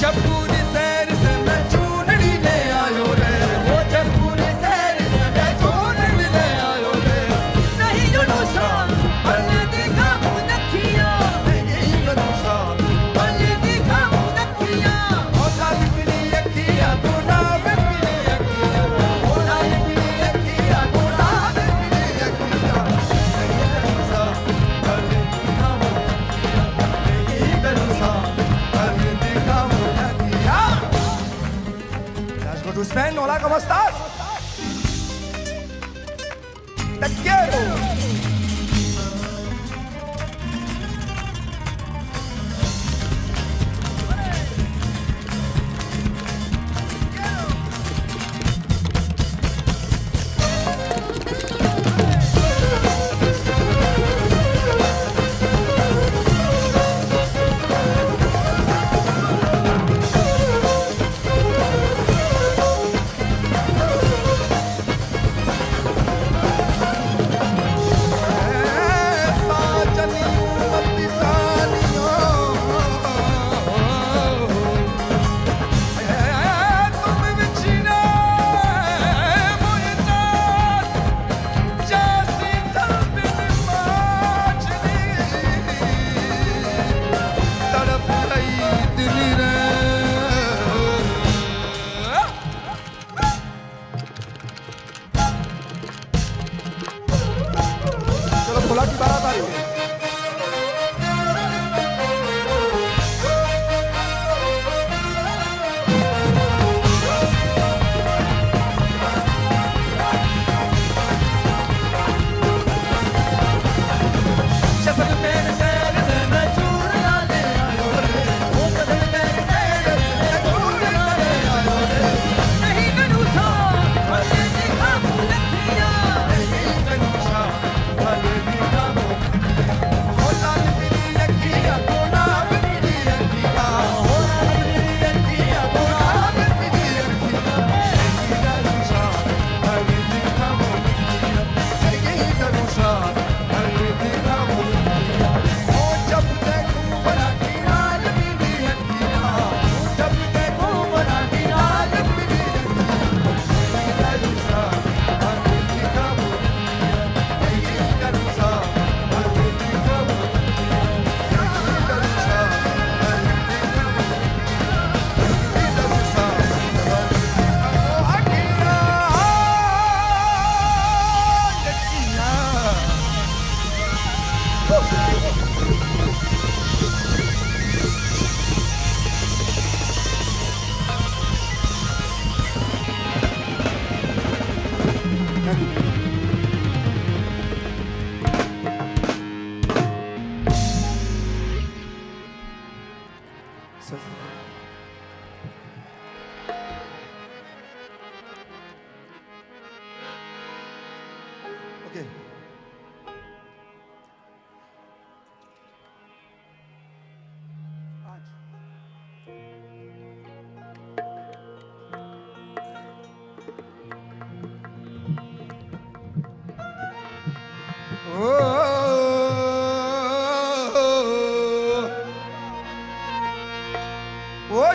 जब पूरी सैर से मैं चूनड़ी ले आयो रे वो जब पूरे सैर से मैं चूनड़ी ले आयो रे नहीं डरूसा भले देखा मुदखियां नहीं डरूसा भले देखा मुदखियां ओला पिली अखियां तू ना पिली अखियां ओला पिली अखियां ओला पिली अखियां नहीं डरूसा भले दिखाओ नहीं डरूसा भले दिखाओ अखियां Let's go to Spain. Hola, ¿cómo estás? Te quiero.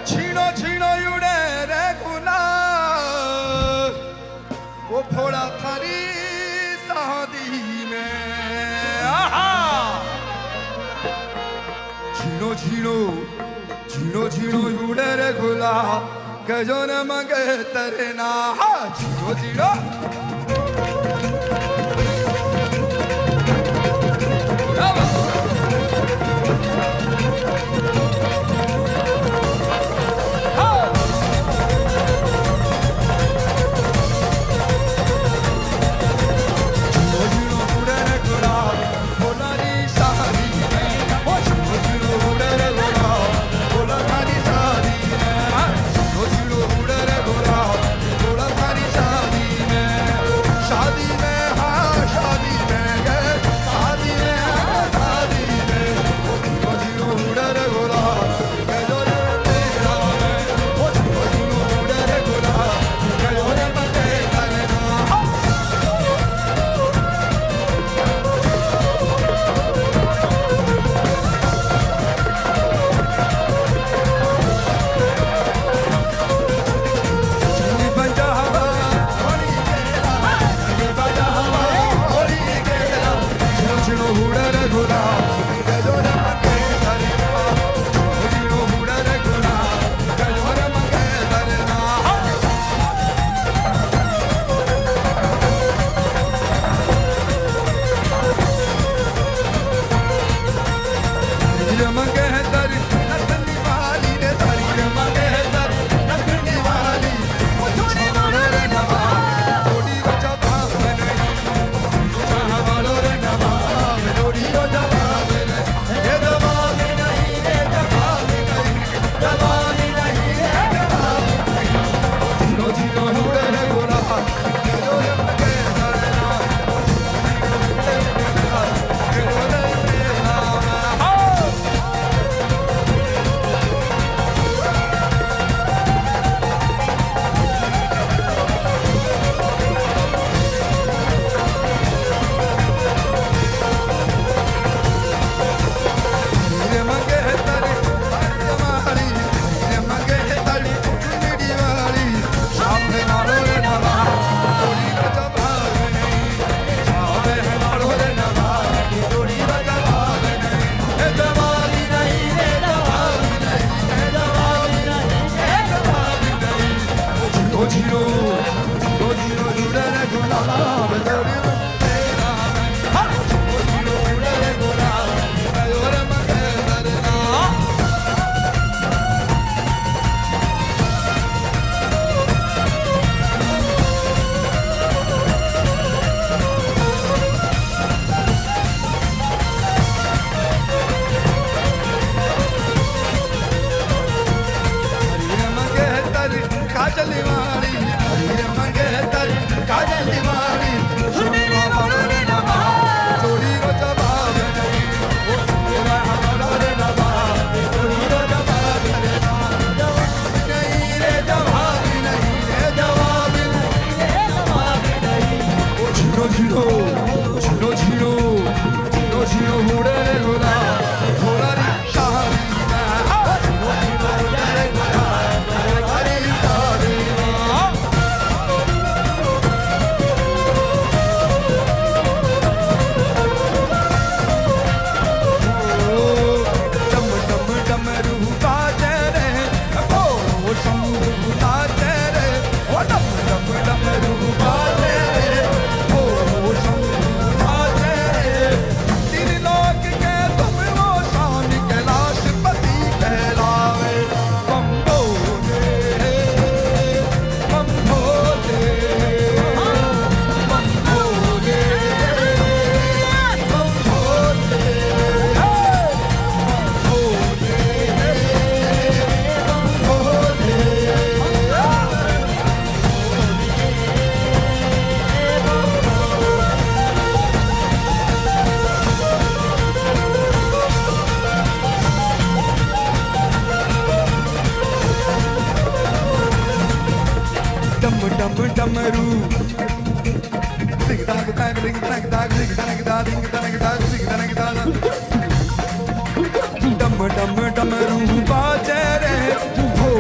छीनो छीनो उड़े रे गुलाल, वो फोड़ा थारी शादी में। आहा छीनो छीनो छीनो छीनो उड़े रे गुलाल, कजो न मंगे तेरे ना। छीनो छीनो डमरू दिग दाग दाग दिग दाग दाग दिग दाग दाग दिग दाग दाग दिग दाग दाग डम डम डमरू बाजे रे हो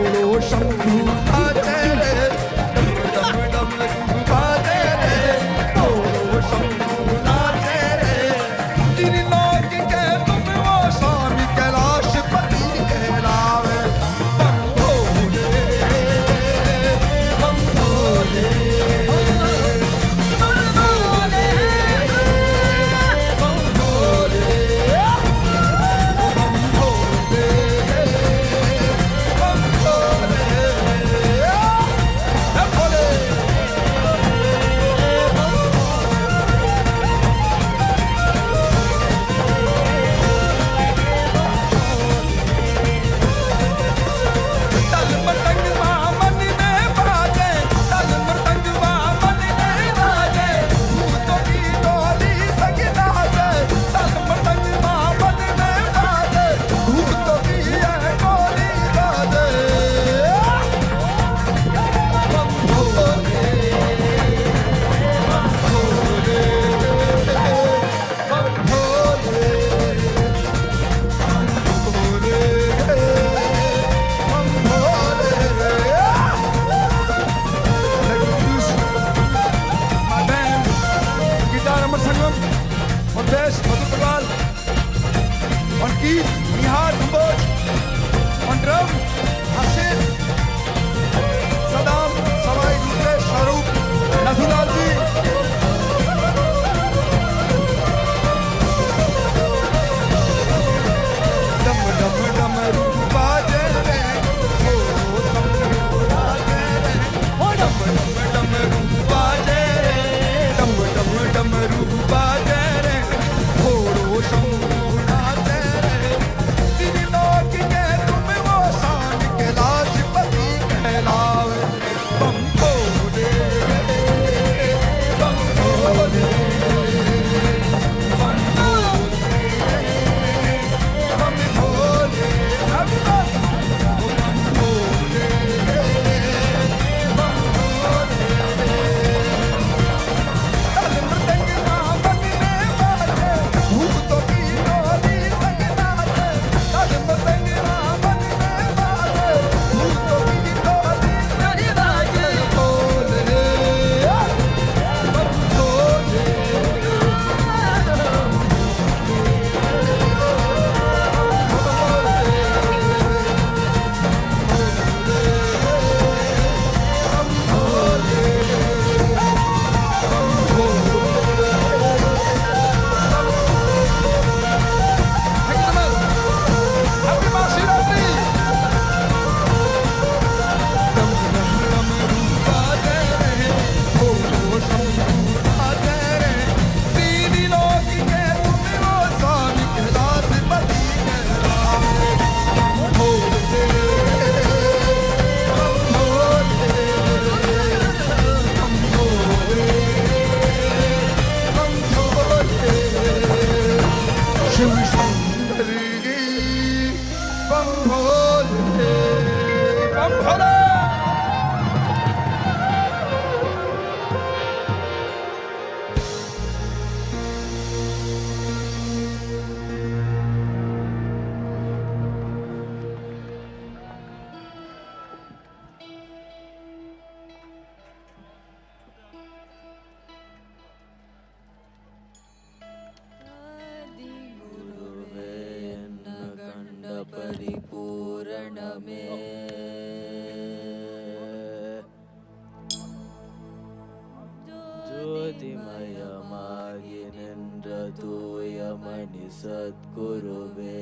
सद्गुरुवे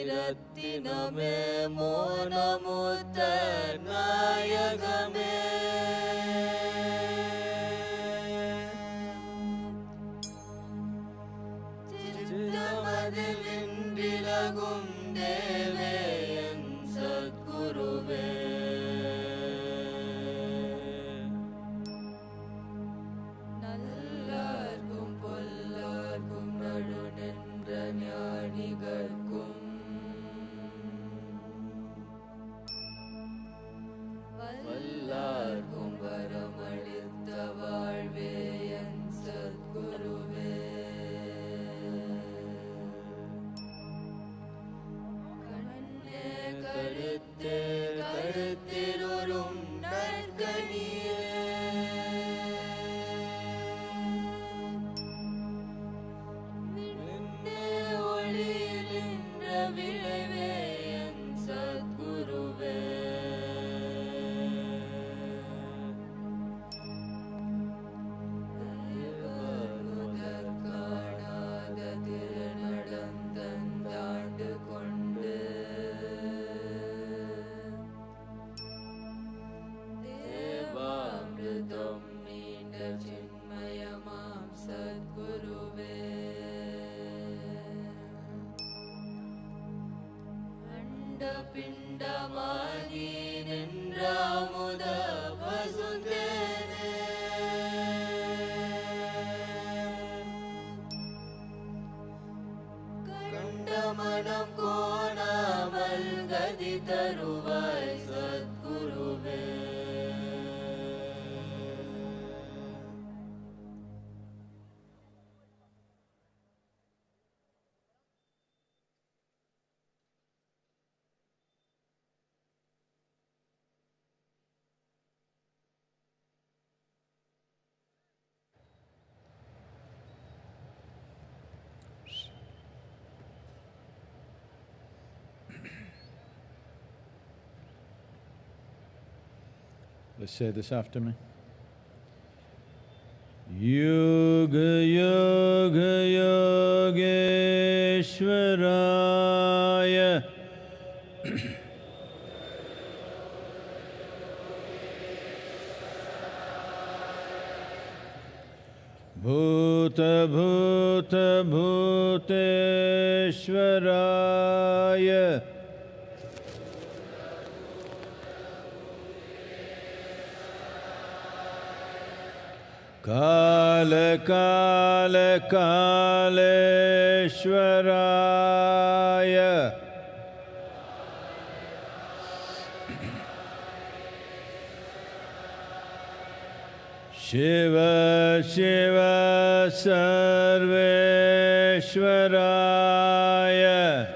मुत्तुमणिरत्नमे मोनमुत्त नायकमे चित्तमदिलिंदिलगुं देवे एन सद्गुरुवे நல்லார்க்கும் பொல்லார்க்கும் நடு நின்ற ஞானிகர்க்கும் வல்லார்க்கும் வரமளித்த வாழ்வே என் சத்குருவே கண்ணே கருத்தே கருத்திருளும் நற்கனியே விளைவே என் சத்குருவே முதற் காணாத திருநடந்தாண்டு கொண்டு தேவாமிருதம் நீண்ட சின்மயமாம் சத்குருவே பிண்டமாகி நின்றாமுத பசுந்தேனே கண்டமனம் கோணாமல் கதி தருவாய் சத்குருவே Let's say this after me. Yoga Yoga Yogeshwaraya Bhuta Bhuta Bhuteshwaraya Kala Kala Kaleshwaraya Shiva Shiva Sarveshwaraya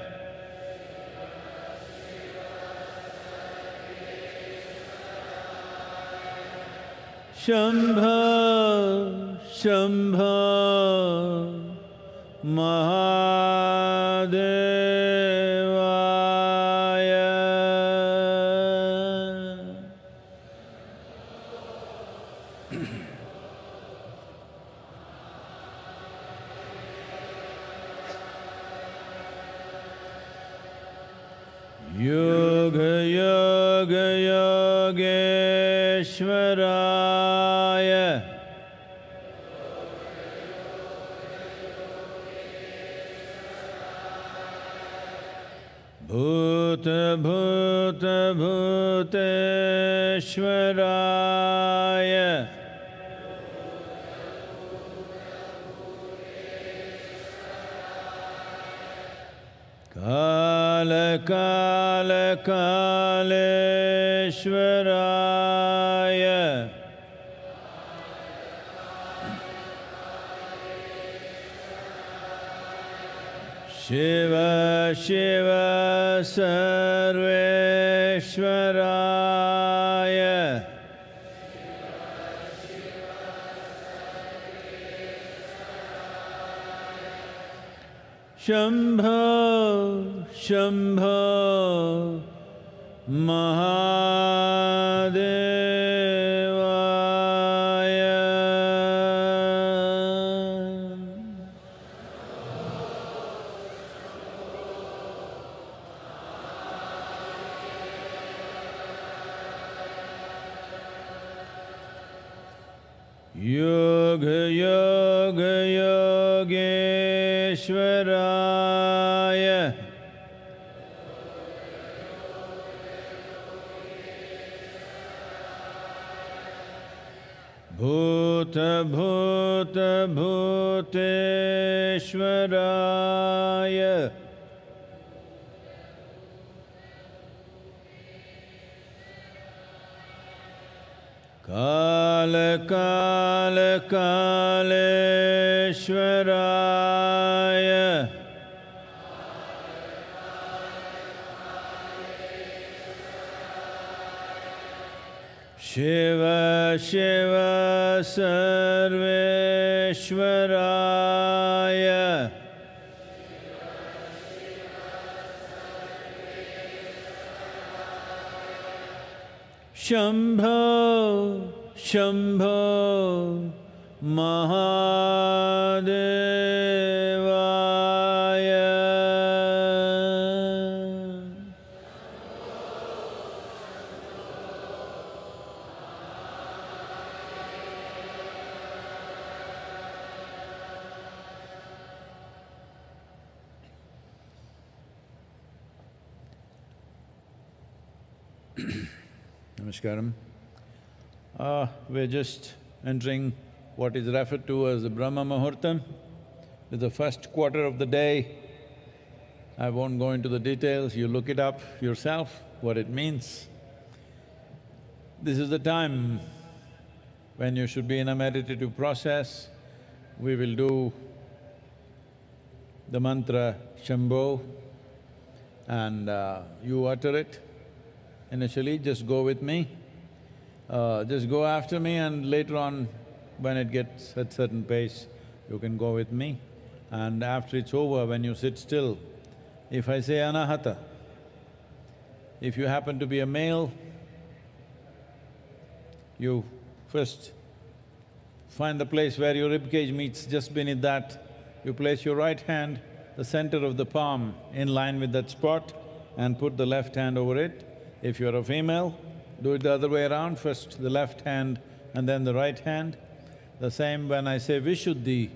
Shambha Shambha Mahadevaya Yoga Yoga Yogeshwaraya Bhuta Bhuta Bhuteshwaraya Kala Kala Kaleshwaraya Shiva Shiva Sarveshwaraya Shambho Shambho Mahadevaya Yoga Yoga Yogeshwaraya Bhuta Bhuta Bhuteshwaraya Kala Kala Kaleshwaraya Shiva Shiva Sarveshwaraya Shambho Shambho Mahadevaya Namaskaram. We're just entering what is referred to as the Brahma Muhurtam. It's the first quarter of the day. I won't go into the details, you look it up yourself, what it means. This is the time when you should be in a meditative process. We will do the mantra Shambho and you utter it. Initially, just go with me. Just go after me and later on, when it gets at certain pace, you can go with me. And after it's over, when you sit still, if I say Anahata, if you happen to be a male, you first find the place where your ribcage meets, just beneath that, you place your right hand, the center of the palm in line with that spot and put the left hand over it. If you're a female, do it the other way around, first the left hand and then the right hand. The same when I say Vishuddhi,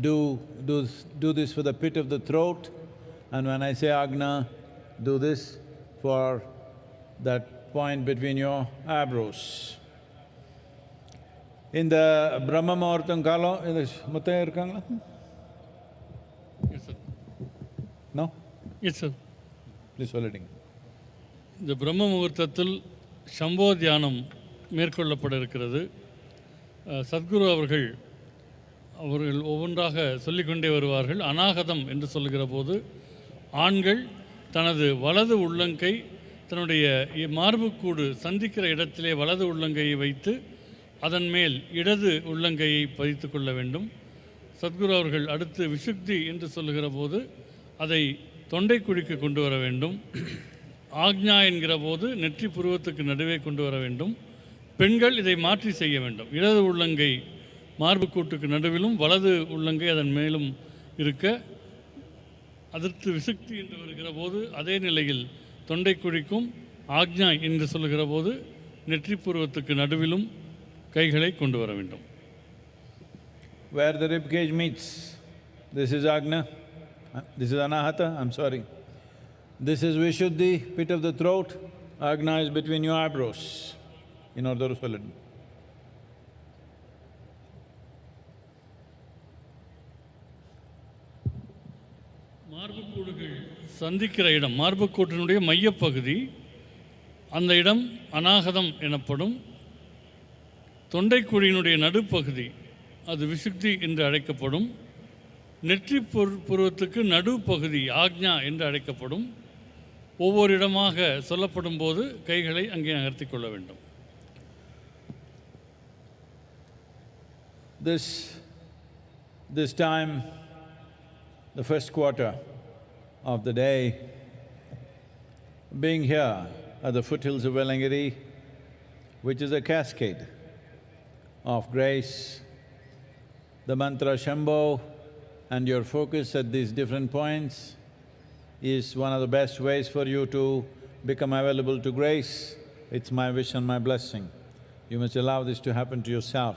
do this for the pit of the throat, and when I say Agna, do this for that point between your eyebrows. In the Brahma Muhurtam Kalo, in the Muttaya irukangala? Yes, sir. No? Yes, sir. Please சொல்லிடுங்க. இந்த பிரம்ம முகூர்த்தத்தில் சம்போ தியானம் மேற்கொள்ளப்பட இருக்கிறது. சத்குரு அவர்கள் ஒவ்வொன்றாக சொல்லிக்கொண்டே வருவார்கள். அநாகதம் என்று சொல்லுகிற போது ஆண்கள் தனது வலது உள்ளங்கை தன்னுடைய மார்புக்கூடு சந்திக்கிற இடத்திலே வலது உள்ளங்கையை வைத்து அதன் மேல் இடது உள்ளங்கையை பதித்து கொள்ள வேண்டும். சத்குரு அவர்கள் அடுத்து விஷுக்தி என்று சொல்லுகிற போது அதை தொண்டை குழிக்கு கொண்டு வர வேண்டும். ஆக்ஞா என்கிற போது நெற்றி புருவத்துக்கு நடுவே கொண்டு வர வேண்டும். பெண்கள் இதை மாற்றி செய்ய வேண்டும். இடது உள்ளங்கை மார்புக்கூட்டுக்கு நடுவிலும் வலது உள்ளங்கை அதன் மேலும் இருக்க, அதற்கு விசுக்தி என்று வருகிற போது அதே நிலையில் தொண்டை குழிக்கும் ஆக்ஞா என்று சொல்லுகிற போது நெற்றி புருவத்துக்கு நடுவிலும் கைகளை கொண்டு வர வேண்டும். Where the rib cage meets, this is Agna, this is Anahata, I'm sorry. This is Vishuddhi, pit of the throat, Agna is between your eyebrows. இன்னொரு சொல்லிடுங்க. மார்புக்கூடுகள் சந்திக்கிற இடம், மார்புக்கூட்டினுடைய மையப்பகுதி, அந்த இடம் அநாகதம் எனப்படும். தொண்டைக்குழியினுடைய நடுப்பகுதி அது விசுக்தி என்று அழைக்கப்படும். நெற்றி புருவத்துக்கு நடுப்பகுதி ஆக்ஞா என்று அழைக்கப்படும். ஒவ்வொரு இடமாக சொல்லப்படும் போது கைகளை அங்கே நகர்த்தி கொள்ள வேண்டும். This time, the first quarter of the day, being here at the foothills of Velangiri, which is a cascade of grace, the mantra Shambho and your focus at these different points is one of the best ways for you to become available to grace. It's my wish and my blessing. You must allow this to happen to yourself.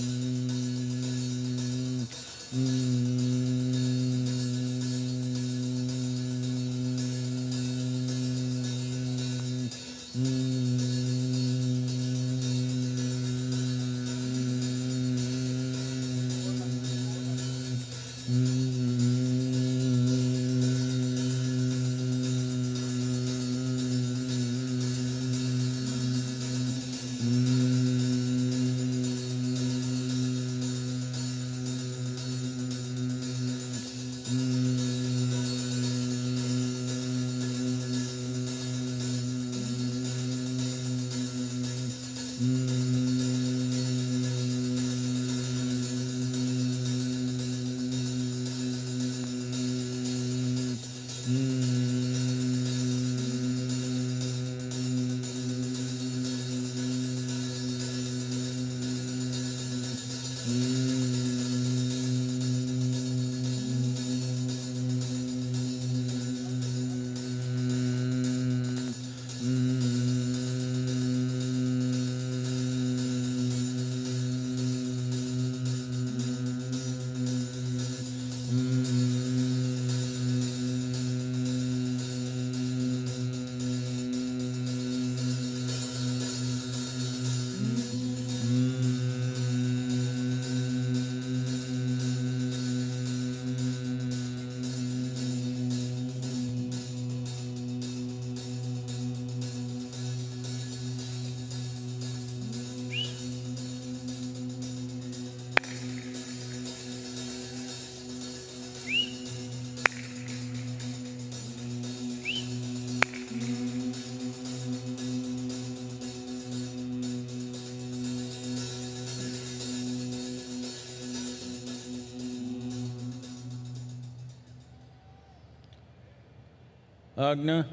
Agna,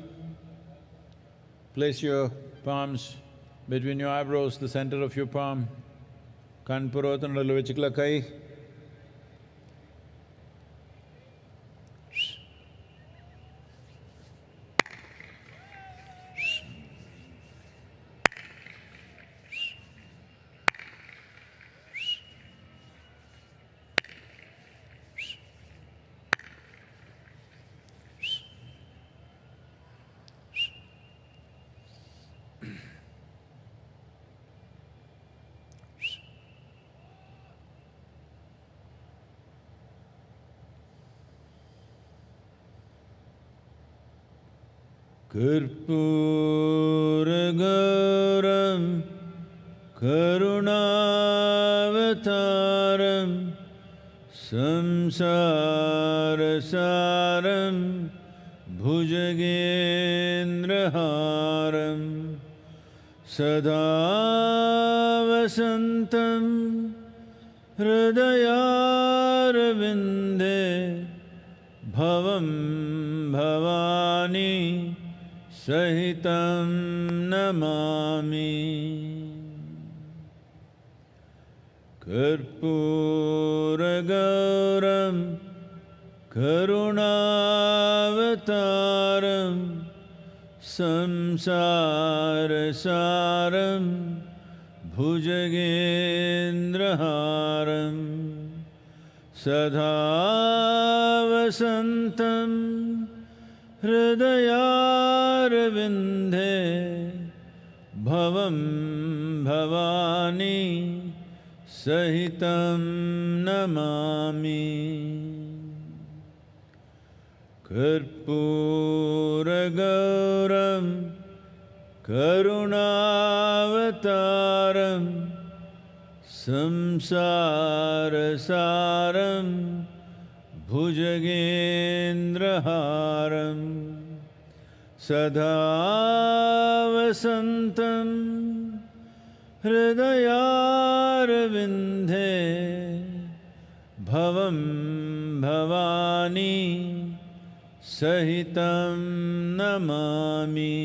place your palms between your eyebrows, the center of your palm. Kanpurotanadalu vechikla kai. Karpuragaram Karunavataram Samsarasaram Bhujagendraharam Sada Vasantam Hridayarvinde Bhavam Bhavani Sahitam namami. Karpuragauram Karunavataram Samsarasaram Bhujagendraharam Sada Vasantam Hridayarvinde Bhavam Bhavani Sahitam namami. Karpuragauram Karunavataram Samsarasaram Bhujagendraharam Sada Vasantam Hridayarvinde Bhavam Bhavani Sahitam namami.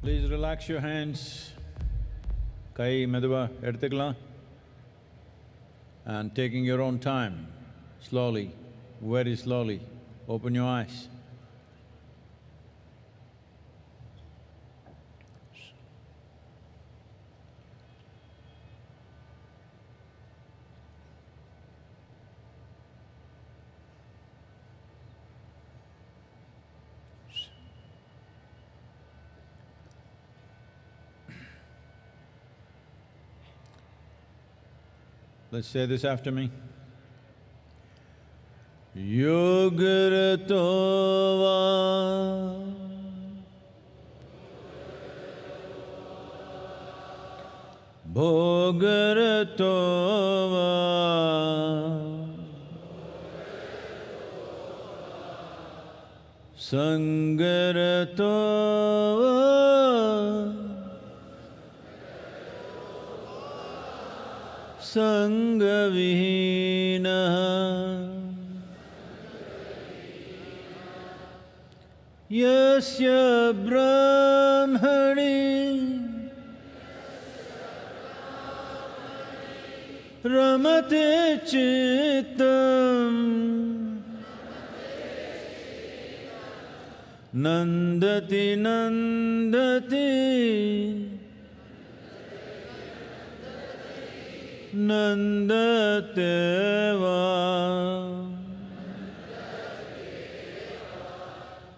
Please relax your hands. Kai meduva eduthukalam. And taking your own time, slowly, very slowly, open your eyes. Let's say this after me. Yogaratova Bhogaratova Sangaratova Sangavihinaha Yasya Brahmani Ramate Chittam Nandati Nandati Nandateva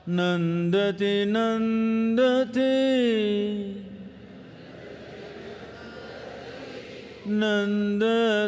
Nandati Nandati Nandateva.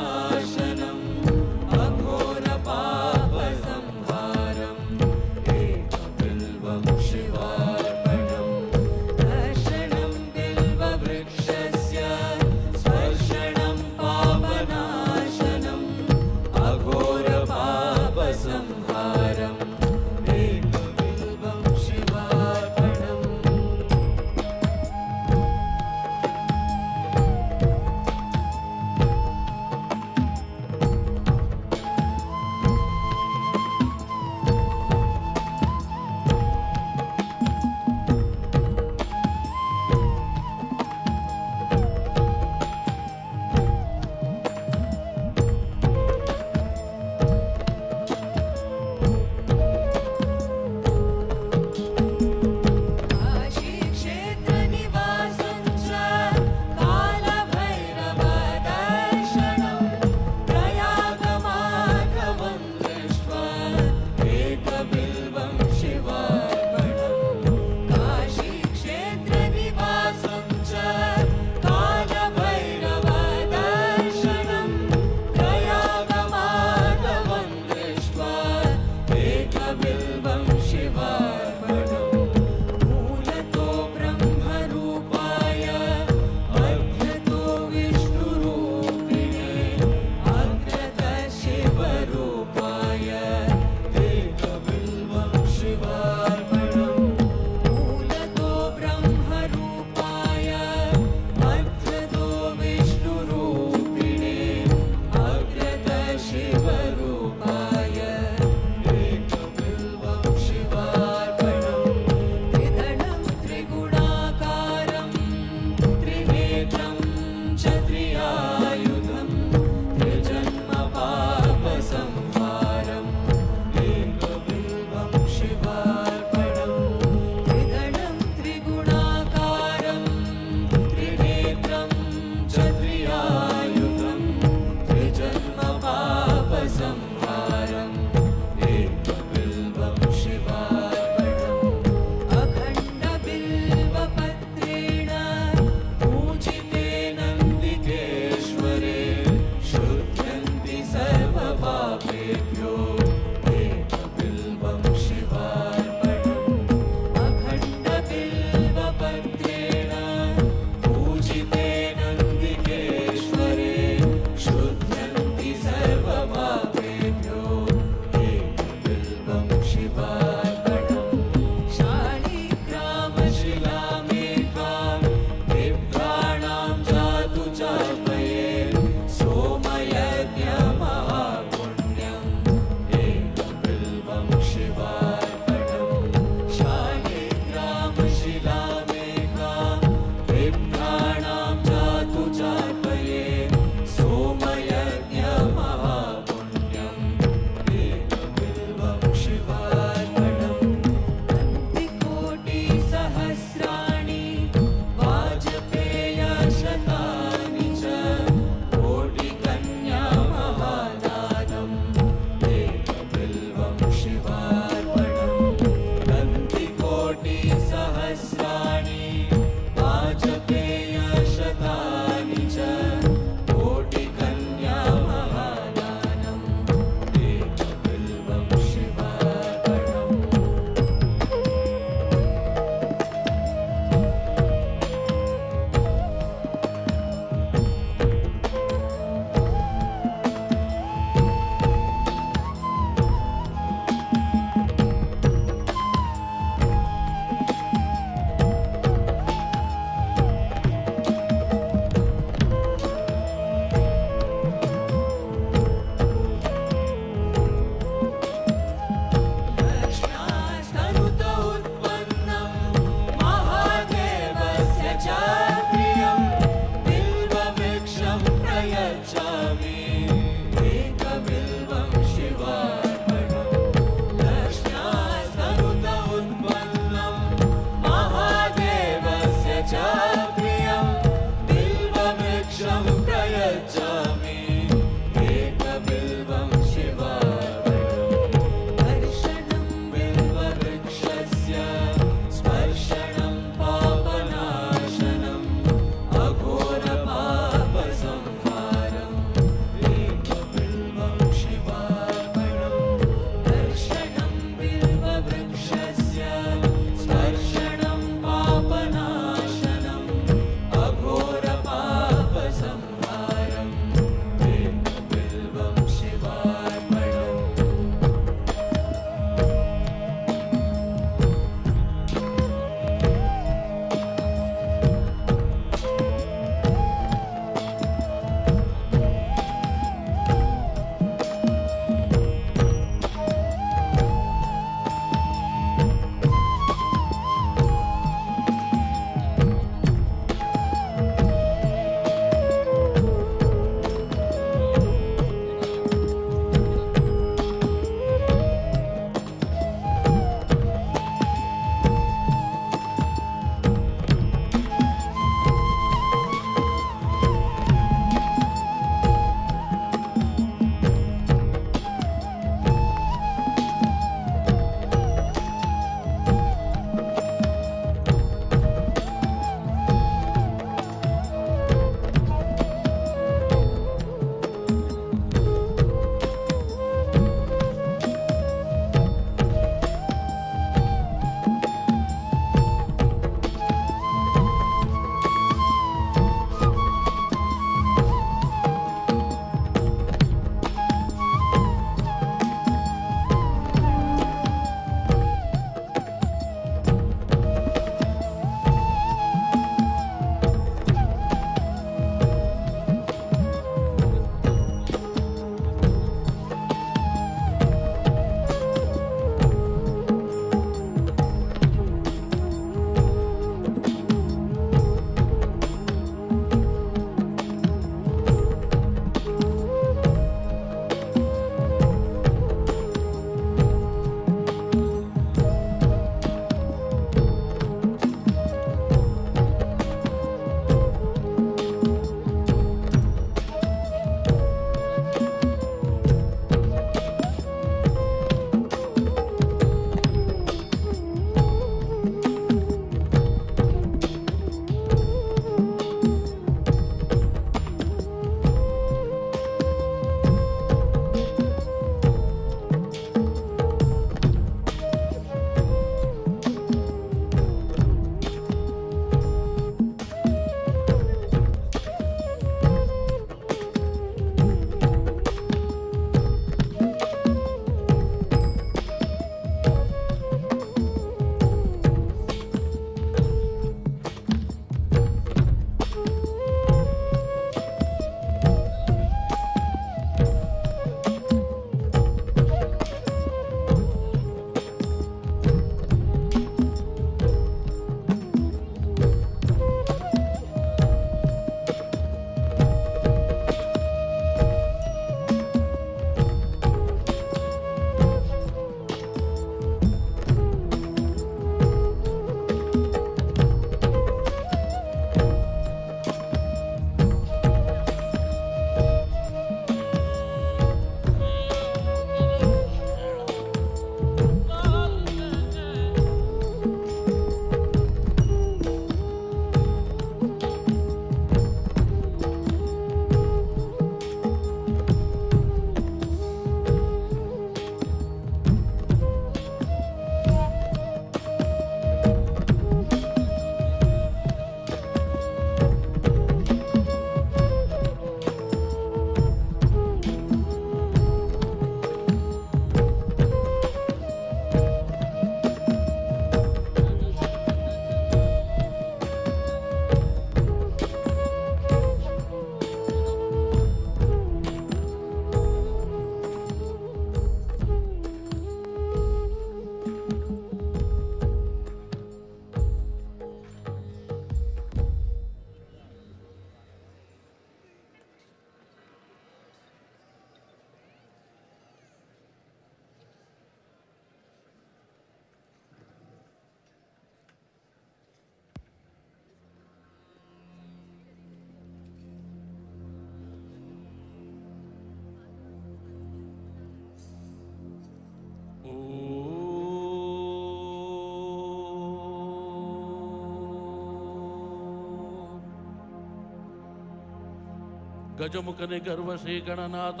ಗಜಮುಖನೆ ಗರ್ವ ಶ್ರೀ ಗಣನಾಥ.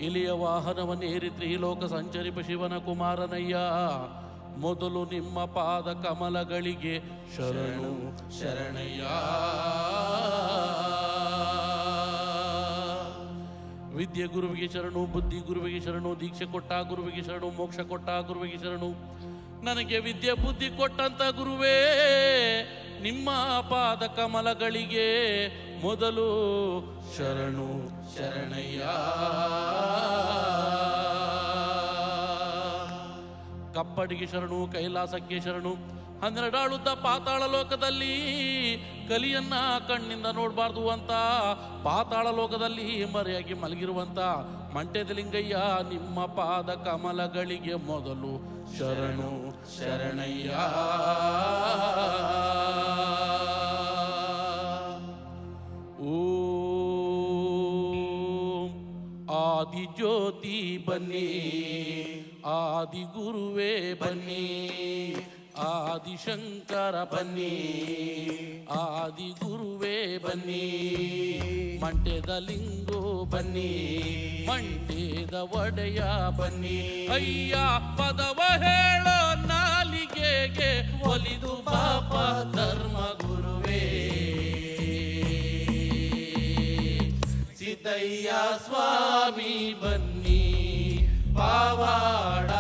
ಇಲಿಯ ವಾಹನವನ್ನೇರಿ ತ್ರಿಲೋಕ ಸಂಚರಿಪ ಶಿವನ ಕುಮಾರನಯ್ಯ. ಮೊದಲು ನಿಮ್ಮ ಪಾದ ಕಮಲಗಳಿಗೆ ಶರಣು ಶರಣಯ್ಯ. ವಿದ್ಯೆ ಗುರುವಿಗೆ ಶರಣು, ಬುದ್ಧಿ ಗುರುವಿಗೆ ಶರಣು, ದೀಕ್ಷೆ ಕೊಟ್ಟ ಗುರುವಿಗೆ ಶರಣು, ಮೋಕ್ಷ ಕೊಟ್ಟ ಗುರುವಿಗೆ ಶರಣು. ನನಗೆ ವಿದ್ಯೆ ಬುದ್ಧಿ ಕೊಟ್ಟಂತ ಗುರುವೇ, ನಿಮ್ಮ ಪಾದ ಕಮಲಗಳಿಗೆ ಮೊದಲು ಶರಣು ಶರಣಯ್ಯ. ಕಪ್ಪಡಿಗೆ ಶರಣು, ಕೈಲಾಸಕ್ಕೆ ಶರಣು. 12 ಆಳುದ್ದ ಪಾತಾಳ ಲೋಕದಲ್ಲಿ ಕಲಿಯನ್ನ ಕಣ್ಣಿಂದ ನೋಡಬಾರ್ದು ಅಂತ ಪಾತಾಳ ಲೋಕದಲ್ಲಿ ಮರೆಯಾಗಿ ಮಲಗಿರುವಂತ ಮಂಟೆದ ಲಿಂಗಯ್ಯ, ನಿಮ್ಮ ಪಾದ ಕಮಲಗಳಿಗೆ ಮೊದಲು ಶರಣು ಶರಣಯ್ಯ. ಓಂ ಆದಿ ಜ್ಯೋತಿ ಬನ್ನಿ, ಆದಿ ಗುರುವೇ ಬನ್ನಿ, ಆದಿಶಂಕರ ಬನ್ನಿ, ಆದಿ ಗುರುವೇ ಬನ್ನಿ. ಮಂಟೆದ ಲಿಂಗೋ ಬನ್ನಿ, ಮಂಟೆದ ಒಡೆಯ ಬನ್ನಿ. ಅಯ್ಯ ಪದವ ಹೇಳೋ ನಾಲಿಗೆಗೆ ಒಲಿದು ಪಾಪ ಧರ್ಮ ಗುರುವೇ. ಸಿದ್ದಯ್ಯ ಸ್ವಾಮಿ ಬನ್ನಿ, ಪಾವಾಡ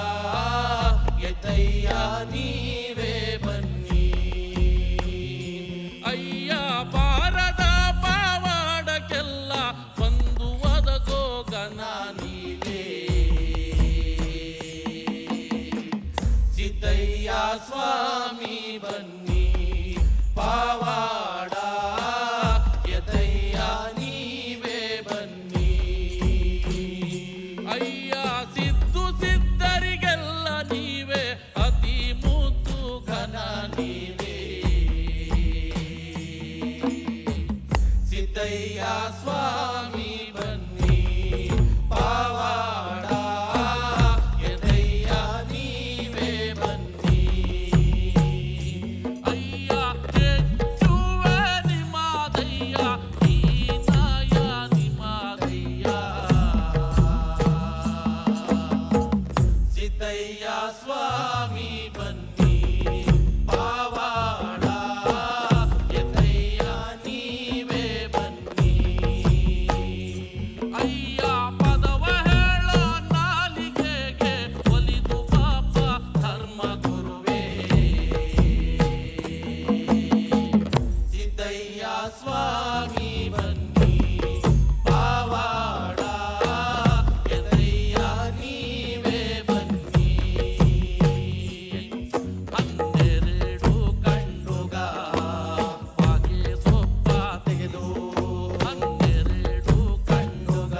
ಎತ್ತಯ್ಯ ನೀವೇ ಬನ್ನಿ. ಅಯ್ಯ ಪಾರದ ಪಾವಾಡಕ್ಕೆಲ್ಲ ಬಂದು ಒದಗೋ ಗನ ನೀವೇ. ಸಿದ್ದಯ್ಯ ಸ್ವಾಮಿ ಬನ್ನಿ, ಪಾವಾಡ ಎತ್ತಯ್ಯ ನೀವೇ ಬನ್ನಿ. ಅಯ್ಯ ಸಿದ್ದು ಸಿದ್ಧರಿಗೆಲ್ಲ ನೀವೇ, ಅತಿ ಮುದ್ದು ಘನ ನೀವೇ. ಸಿದ್ದಯ್ಯ ಸ್ವಾಮಿ ಬನ್ನಿ, ಪಾವಾಡ ಎದಯ್ಯ ನೀವೇ ಬನ್ನಿ. ಅಯ್ಯ ಹೆಚ್ಚುವೆ ನಿಮ್ಮದಯ್ಯ, ಈ ನಾಯ ನಿಮ್ಮದಯ್ಯ. ಸಿದ್ದಯ್ಯ ಸ್ವಾಮಿ ಬನ್ನಿ, ಪಾವಾಡ ಎತ್ತಯ್ಯ ನೀವೇ ಬನ್ನಿ. ಅಯ್ಯ ಪದವ ಹೇಳೋ ನಾಲಿಗೆಗೆ ಒಲಿದು ಪಾಪ ಧರ್ಮ ಗುರುವೇ. ಸಿದ್ದಯ್ಯ ಸ್ವಾಮಿ ಬನ್ನಿ, ಪಾವಾಡ ಎತ್ತಯ್ಯ ನೀವೇ ಬನ್ನಿ. 12 ಕಂಡುಗ ಬಾಗೆ ಸೊಪ್ಪ ತೆಗೆದು, 12 ಕಂಡುಗ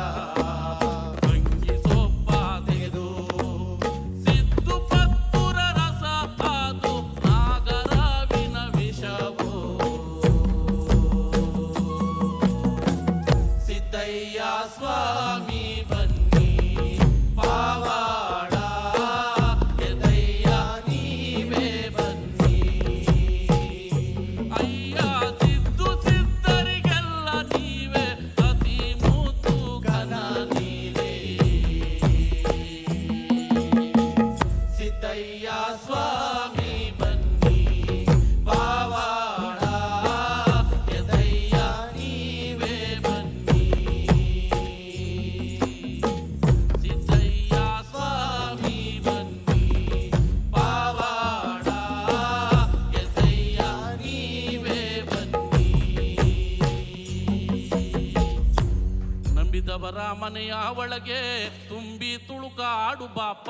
ಭಂಗಿ ಸೊಪ್ಪ ತೆಗೆದು, ಸಿದ್ದು ಪತ್ತುರ ರಸ ಅದು ನಾಗರವಿನ ವಿಷವು. ಸಿದ್ದಯ್ಯ ಸ್ವಾಮಿ ಬನ್ನಿ, ಪಾವಾಡ ಎದಯ್ಯ ನೀವೇ ಬನ್ನಿ. ಅಯ್ಯ ಸಿದ್ದು ಸಿದ್ಧರಿಗೆಲ್ಲ ನೀವೇ, ಅತಿ ಮುದ್ದು ಘನ ನೀವೇ. ಸಿದ್ದಯ್ಯ ಸ್ವಾಮಿ ಬನ್ನಿ, ಪಾವಾಡ ಎದಯ್ಯ ನೀವೇ ಬನ್ನಿ. ಸಿದ್ದಯ್ಯ ಸ್ವಾಮಿ ಬನ್ನಿ, ಪಾವಾಡ ಎದಯ್ಯ ನೀವೇ ಬನ್ನಿ. ನಂಬಿದವರ ಮನೆಯ ಒಳಗೆ ತುಂಬಿ ತುಳುಕಾಡು ಬಾಪ.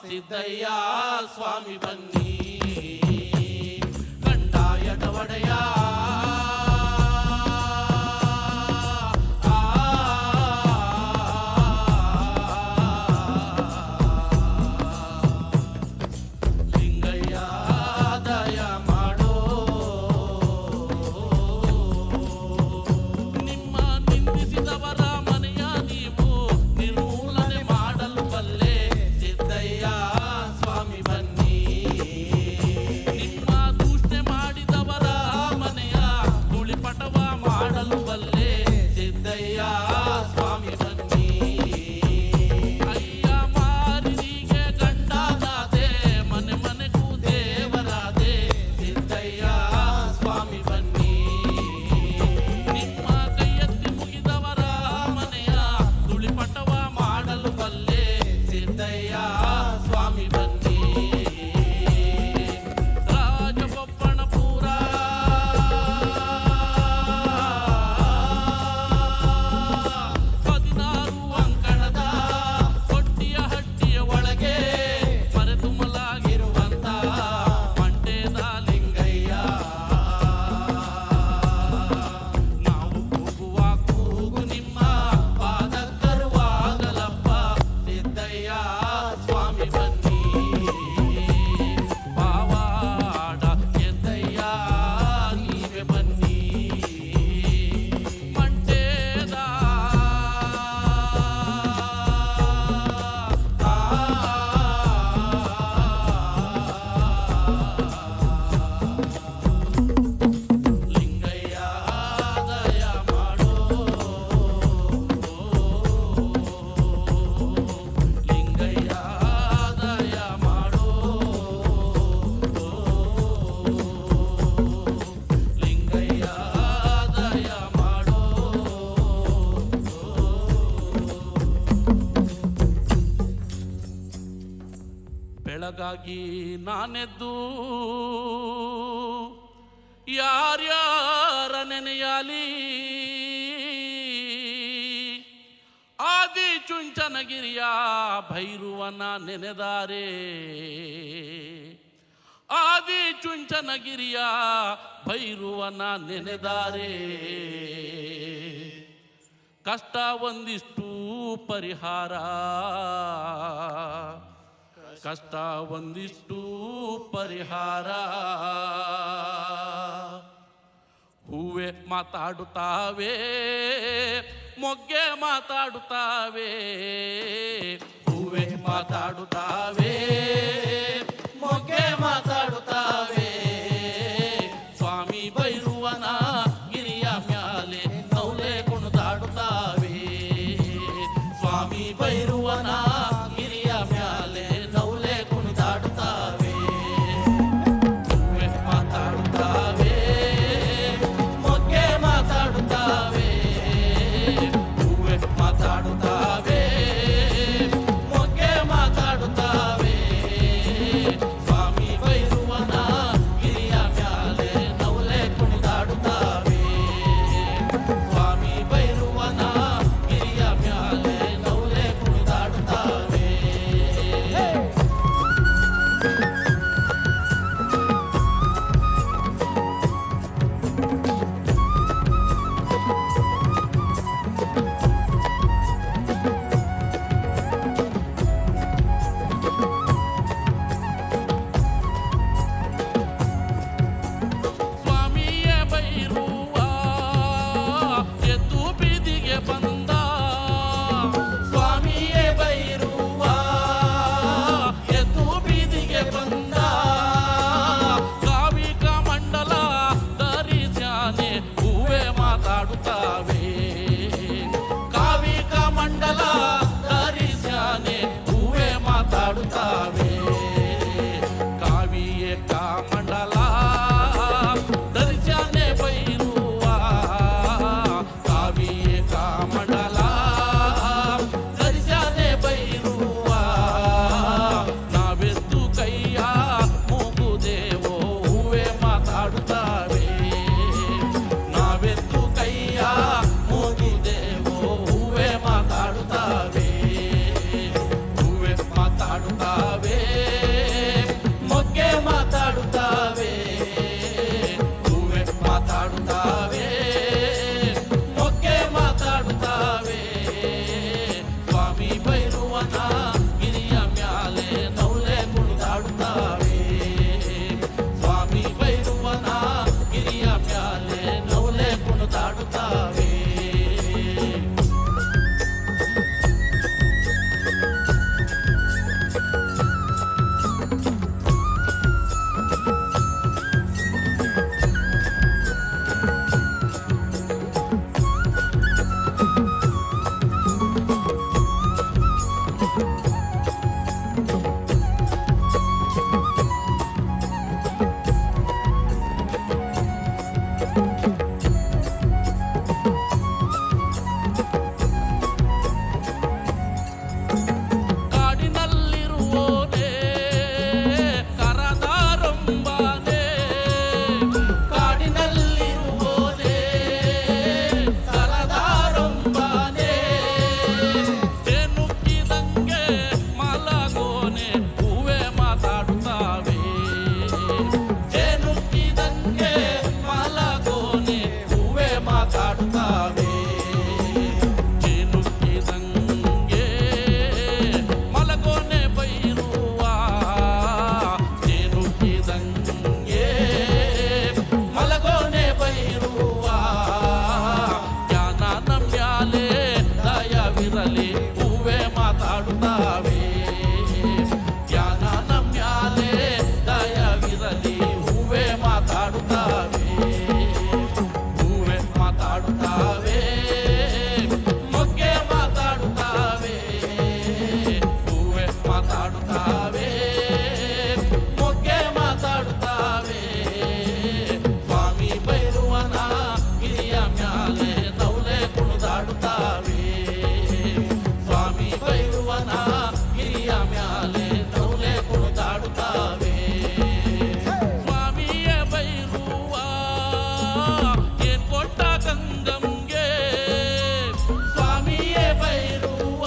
ಸಿದ್ದಯ್ಯ ಸ್ವಾಮಿ ಬನ್ನಿ, ಕಂದಾಯದ ಒಡೆಯ. ಲಿಂಗಯ್ಯ ದಯ ಮಾಡೋ, ನಿಮ್ಮ ನಿಂದಿಸಿದವರ ಮನೆಯ ನೀವು ನಿರ್ಮೂಲನೆ ಮಾಡಲು ಬಲ್ಲೆ. ಸಿದ್ದಯ್ಯ ಸ್ವಾಮಿ ಬನ್ನಿ, ನಿಮ್ಮ ದೂಷಣೆ ಮಾಡಿದವರ ಮನೆಯ ಸಿದ್ದಯ್ಯ ಸ್ವಾಮಿ ಬನ್ನಿ ರಾಜಬೊಪ್ಪಣಪುರ ಬೆಳಗಾಗಿ ನಾನೆದ್ದು ಯಾರ್ಯಾರ ನೆನೆಯಲಿ ಆದಿ ಚುಂಚನಗಿರಿಯ ಭೈರುವನ ನೆನೆದಾರೆ ಆದಿ ಚುಂಚನಗಿರಿಯ ಭೈರುವನ ನೆನೆದಾರೆ ಕಷ್ಟ ಒಂದಿಷ್ಟು ಪರಿಹಾರ ಕಷ್ಟ ಒಂದಿಷ್ಟು ಪರಿಹಾರ ಹೂವೆ ಮಾತಾಡುತ್ತಾವೆ ಮೊಗ್ಗೆ ಮಾತಾಡುತ್ತಾವೆ ಹೂವೆ ಮಾತಾಡುತ್ತಾವೆ ಮೊಗ್ಗೆ ಮಾತಾಡುತ್ತಾವೆ ಸ್ವಾಮಿ ಭೈರುವನ ಗಿರಿಯ ಮ್ಯಾಲೆ ನೌಲೆ ಕುಣಿದಾಡುತ್ತಾವೆ ಸ್ವಾಮಿ ಭೈರುವನ ಗಿರಿಯ ಮ್ಯಾಲೆ ನೌಲೆ ಕುಣಿದಾಡುತ್ತಾವೆ ಹೂವೆ ಮಾತಾಡುತ್ತಾವೆ ಮೊಗ್ಗೆ ಮಾತಾಡುತ್ತಾವೆ ಹೂವೆ ಮಾತಾಡುತ್ತಾವೆ ಮೊಗ್ಗೆ ಮಾತಾಡುತ್ತಾವೆ ಸ್ವಾಮಿ ಭೈರುವನ ಗಿರಿಯ ಮ್ಯಾಲೆ ನೌಲೆ ಕುಣಿದಾಡುತ್ತಾವೆ ಸ್ವಾಮಿ ಭೈರುವನ ಗಿರಿಯ ಮ್ಯಾಲೆ ನೌಲೆ ಕುಣಿದಾಡುತ್ತಾವೆ ಮಾತಾಡುತ್ತಾವೆ ಜ್ಞಾನ ನಮ್ಯಾಲೆ ದಯವಿರಲಿ ಹೂವೇ ಮಾತಾಡುತ್ತಾವೆ ಹೂವೇ ಮಾತಾಡುತ್ತಾವೆ ಮೊಗ್ಗೆ ಮಾತಾಡುತ್ತಾವೆ ಹೂವೇ ಮಾತಾಡುತ್ತಾವೆ ಮೊಗ್ಗೆ ಮಾತಾಡುತ್ತಾವೆ ಸ್ವಾಮಿ ಭೈರವನ ಗಿರಿಯ ಮ್ಯಾಲೆ ನೌಲೆ ಕುಣಿದಾಡುತ್ತಾವೆ ಸ್ವಾಮಿ ಭೈರವನ ಗಿರಿಯ ಮ್ಯಾಲೆ ನೌಲೆ ಕುಣಿದಾಡುತ್ತಾವೆ ಸ್ವಾಮಿಯೇ ಭೈರವ ಏನ್ ಕೊಟ್ಟ ಗಂಗಂಗೆ ಸ್ವಾಮಿಯೇ ಭೈರವ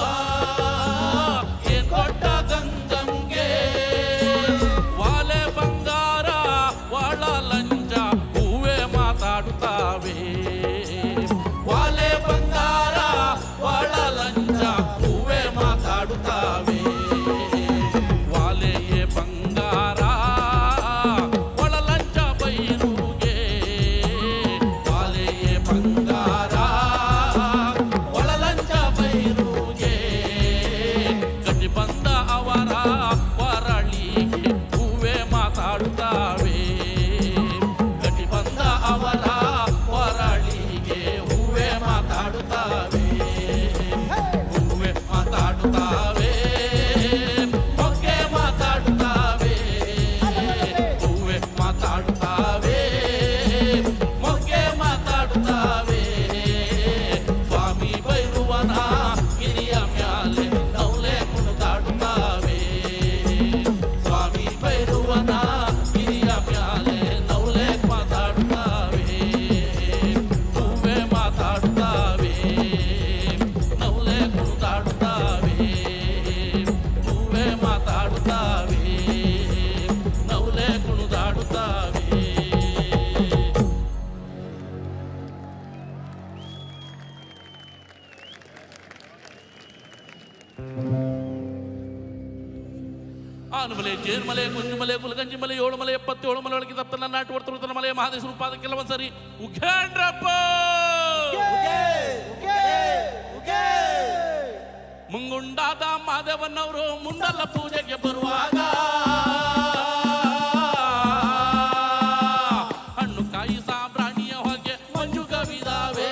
ಏನ್ ಕೊಟ್ಟ ಗಂಗಂಗೆ ವಾಲೆ ಬಂಗಾರ ವಾಳ ಲಂಚ ಹೂವೇ ಮಾತಾಡುತ್ತಾವೆ ವಾಲೆ ಬಂಗಾರ ವಾಳ ಲಂಚ ಹೂವೇ ಮಾತಾಡುತ್ತಾವೆ ವಾಲೆಯೇ ಬಂಗಾರ ಒಳ ಲಂಚ ಬೈರುಗೆ ವಾಲೆಯೇ ಬಂಗಾರ ಒಳ ಲಂಚ ಬೈರುಗೆ ಗಟ್ಟಿ ಬಂದ ಅವರ ವರಳಿಗೆ ಹೂವೇ ಮಾತಾಡುತ್ತಾವೆ ಗಟ್ಟಿ ಬಂದ ಅವರ ವರಳಿಗೆ ಹೂವೇ ಮಾತಾಡುತ್ತಾವೆ ಹೂವೇ ಮಾತಾಡುತ್ತಾವೆ ಮೊಗ್ಗೆ ಮಾತಾಡುತ್ತಾವೆ ಹೂವೇ ಮಾತಾಡುತ್ತಾವೆ ಮೊಗ್ಗೆ ಮಾತಾಡುತ್ತಾವೆ ಸ್ವಾಮಿ ಭೈರವನ ಗಿರಿಯ ಮ್ಯಾಲೆ ನೌಲೆ ಕುಣಿದಾಡುತ್ತಾವೆ ಸ್ವಾಮಿ ಭೈರವನ ಗಿರಿಯ ಮ್ಯಾಲೆ ನೌಲೆ ಮಾತಾಡುತ್ತಾವೆ ಹೂವೇ ಮಾತಾಡುತ್ತಾವೆ ನೌಲೆ ಕುಣಿದಾಡುತ್ತಾವೆ ಹೂವೇ ಮಾತಾಡುತ್ತಾವೆ ನೌಲೆ ಕುಣಿದಾಡುತ್ತಾವೆ ಆನುಮಲೆ ಜೇನುಮಲೆ ಕುಂಜುಮಲೆ ಕುಲಗಂಜಿ ಮಲೆ ಏಳು ಮಲೆ 77 ಮಲೆ ಒಳಗೆ ತಪ್ಪನ ನಾಟು ವರ್ತನ ಮಲೆ ಮಹಾದೇಶ್ವರ ಪಾದ ಕೆಲವೊಂದ್ಸರಿ ಉಘಾಂಡ್ರಪ್ಪ ಮುಂಗುಂಡಾದ ಮಾದೇವನವರು ಮುಂಡಲ ಪೂಜೆಗೆ ಬರುವಾಗ ಹಣ್ಣು ಕಾಯಿ ಸಾಂಬ್ರಾಣಿಯ ಹೊಗೆ ಮಂಜು ಕವಿದಾವೆ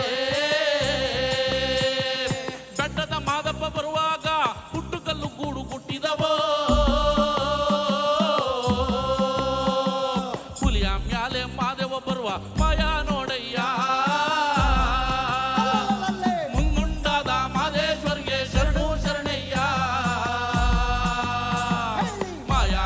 ಬೆಟ್ಟದ ಮಾದಪ್ಪ ಬರುವಾಗ ಹುಟ್ಟುಕಲ್ಲು ಗೂಡು ಹುಟ್ಟಿದವೋ ಹುಲಿಯ ಮ್ಯಾಲೆ ಮಾದೇವ ಬರುವ ಮಾಯಾ ನೋಡಯ್ಯ ಮುಂಗುಂಡಾದ ಮಾದೇಶ್ವರ್ಗೆ ಶರಣು ಶರಣಯ್ಯ ಮಾಯಾ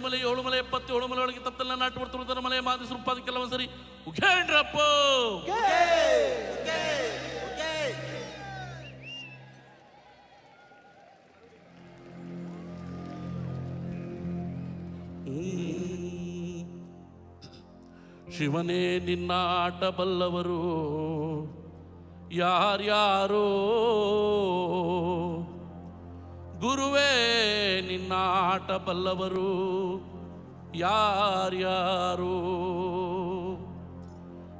ಮಲೆ 7 ಮಲೆ 77 ಮಲೆ ಒಳಗೆ ತತ್ತಲ್ಲ ನಾಟು ಬರ್ತುವುದರ ಮಲೆ ಮಾದಿಸ್ ರೂಪಾದ ಕೆಲವು ಸರಿ ಉಘೇಂಡ್ರಪ್ಪೋ ಶಿವನೇ ನಿನ್ನ ಆಟ ಬಲ್ಲವರು ಯಾರ್ಯಾರೋ, ಗುರುವೇ ನಿನ್ನ ಆಟ ಬಲ್ಲವರು ಯಾರ್ಯಾರೋ.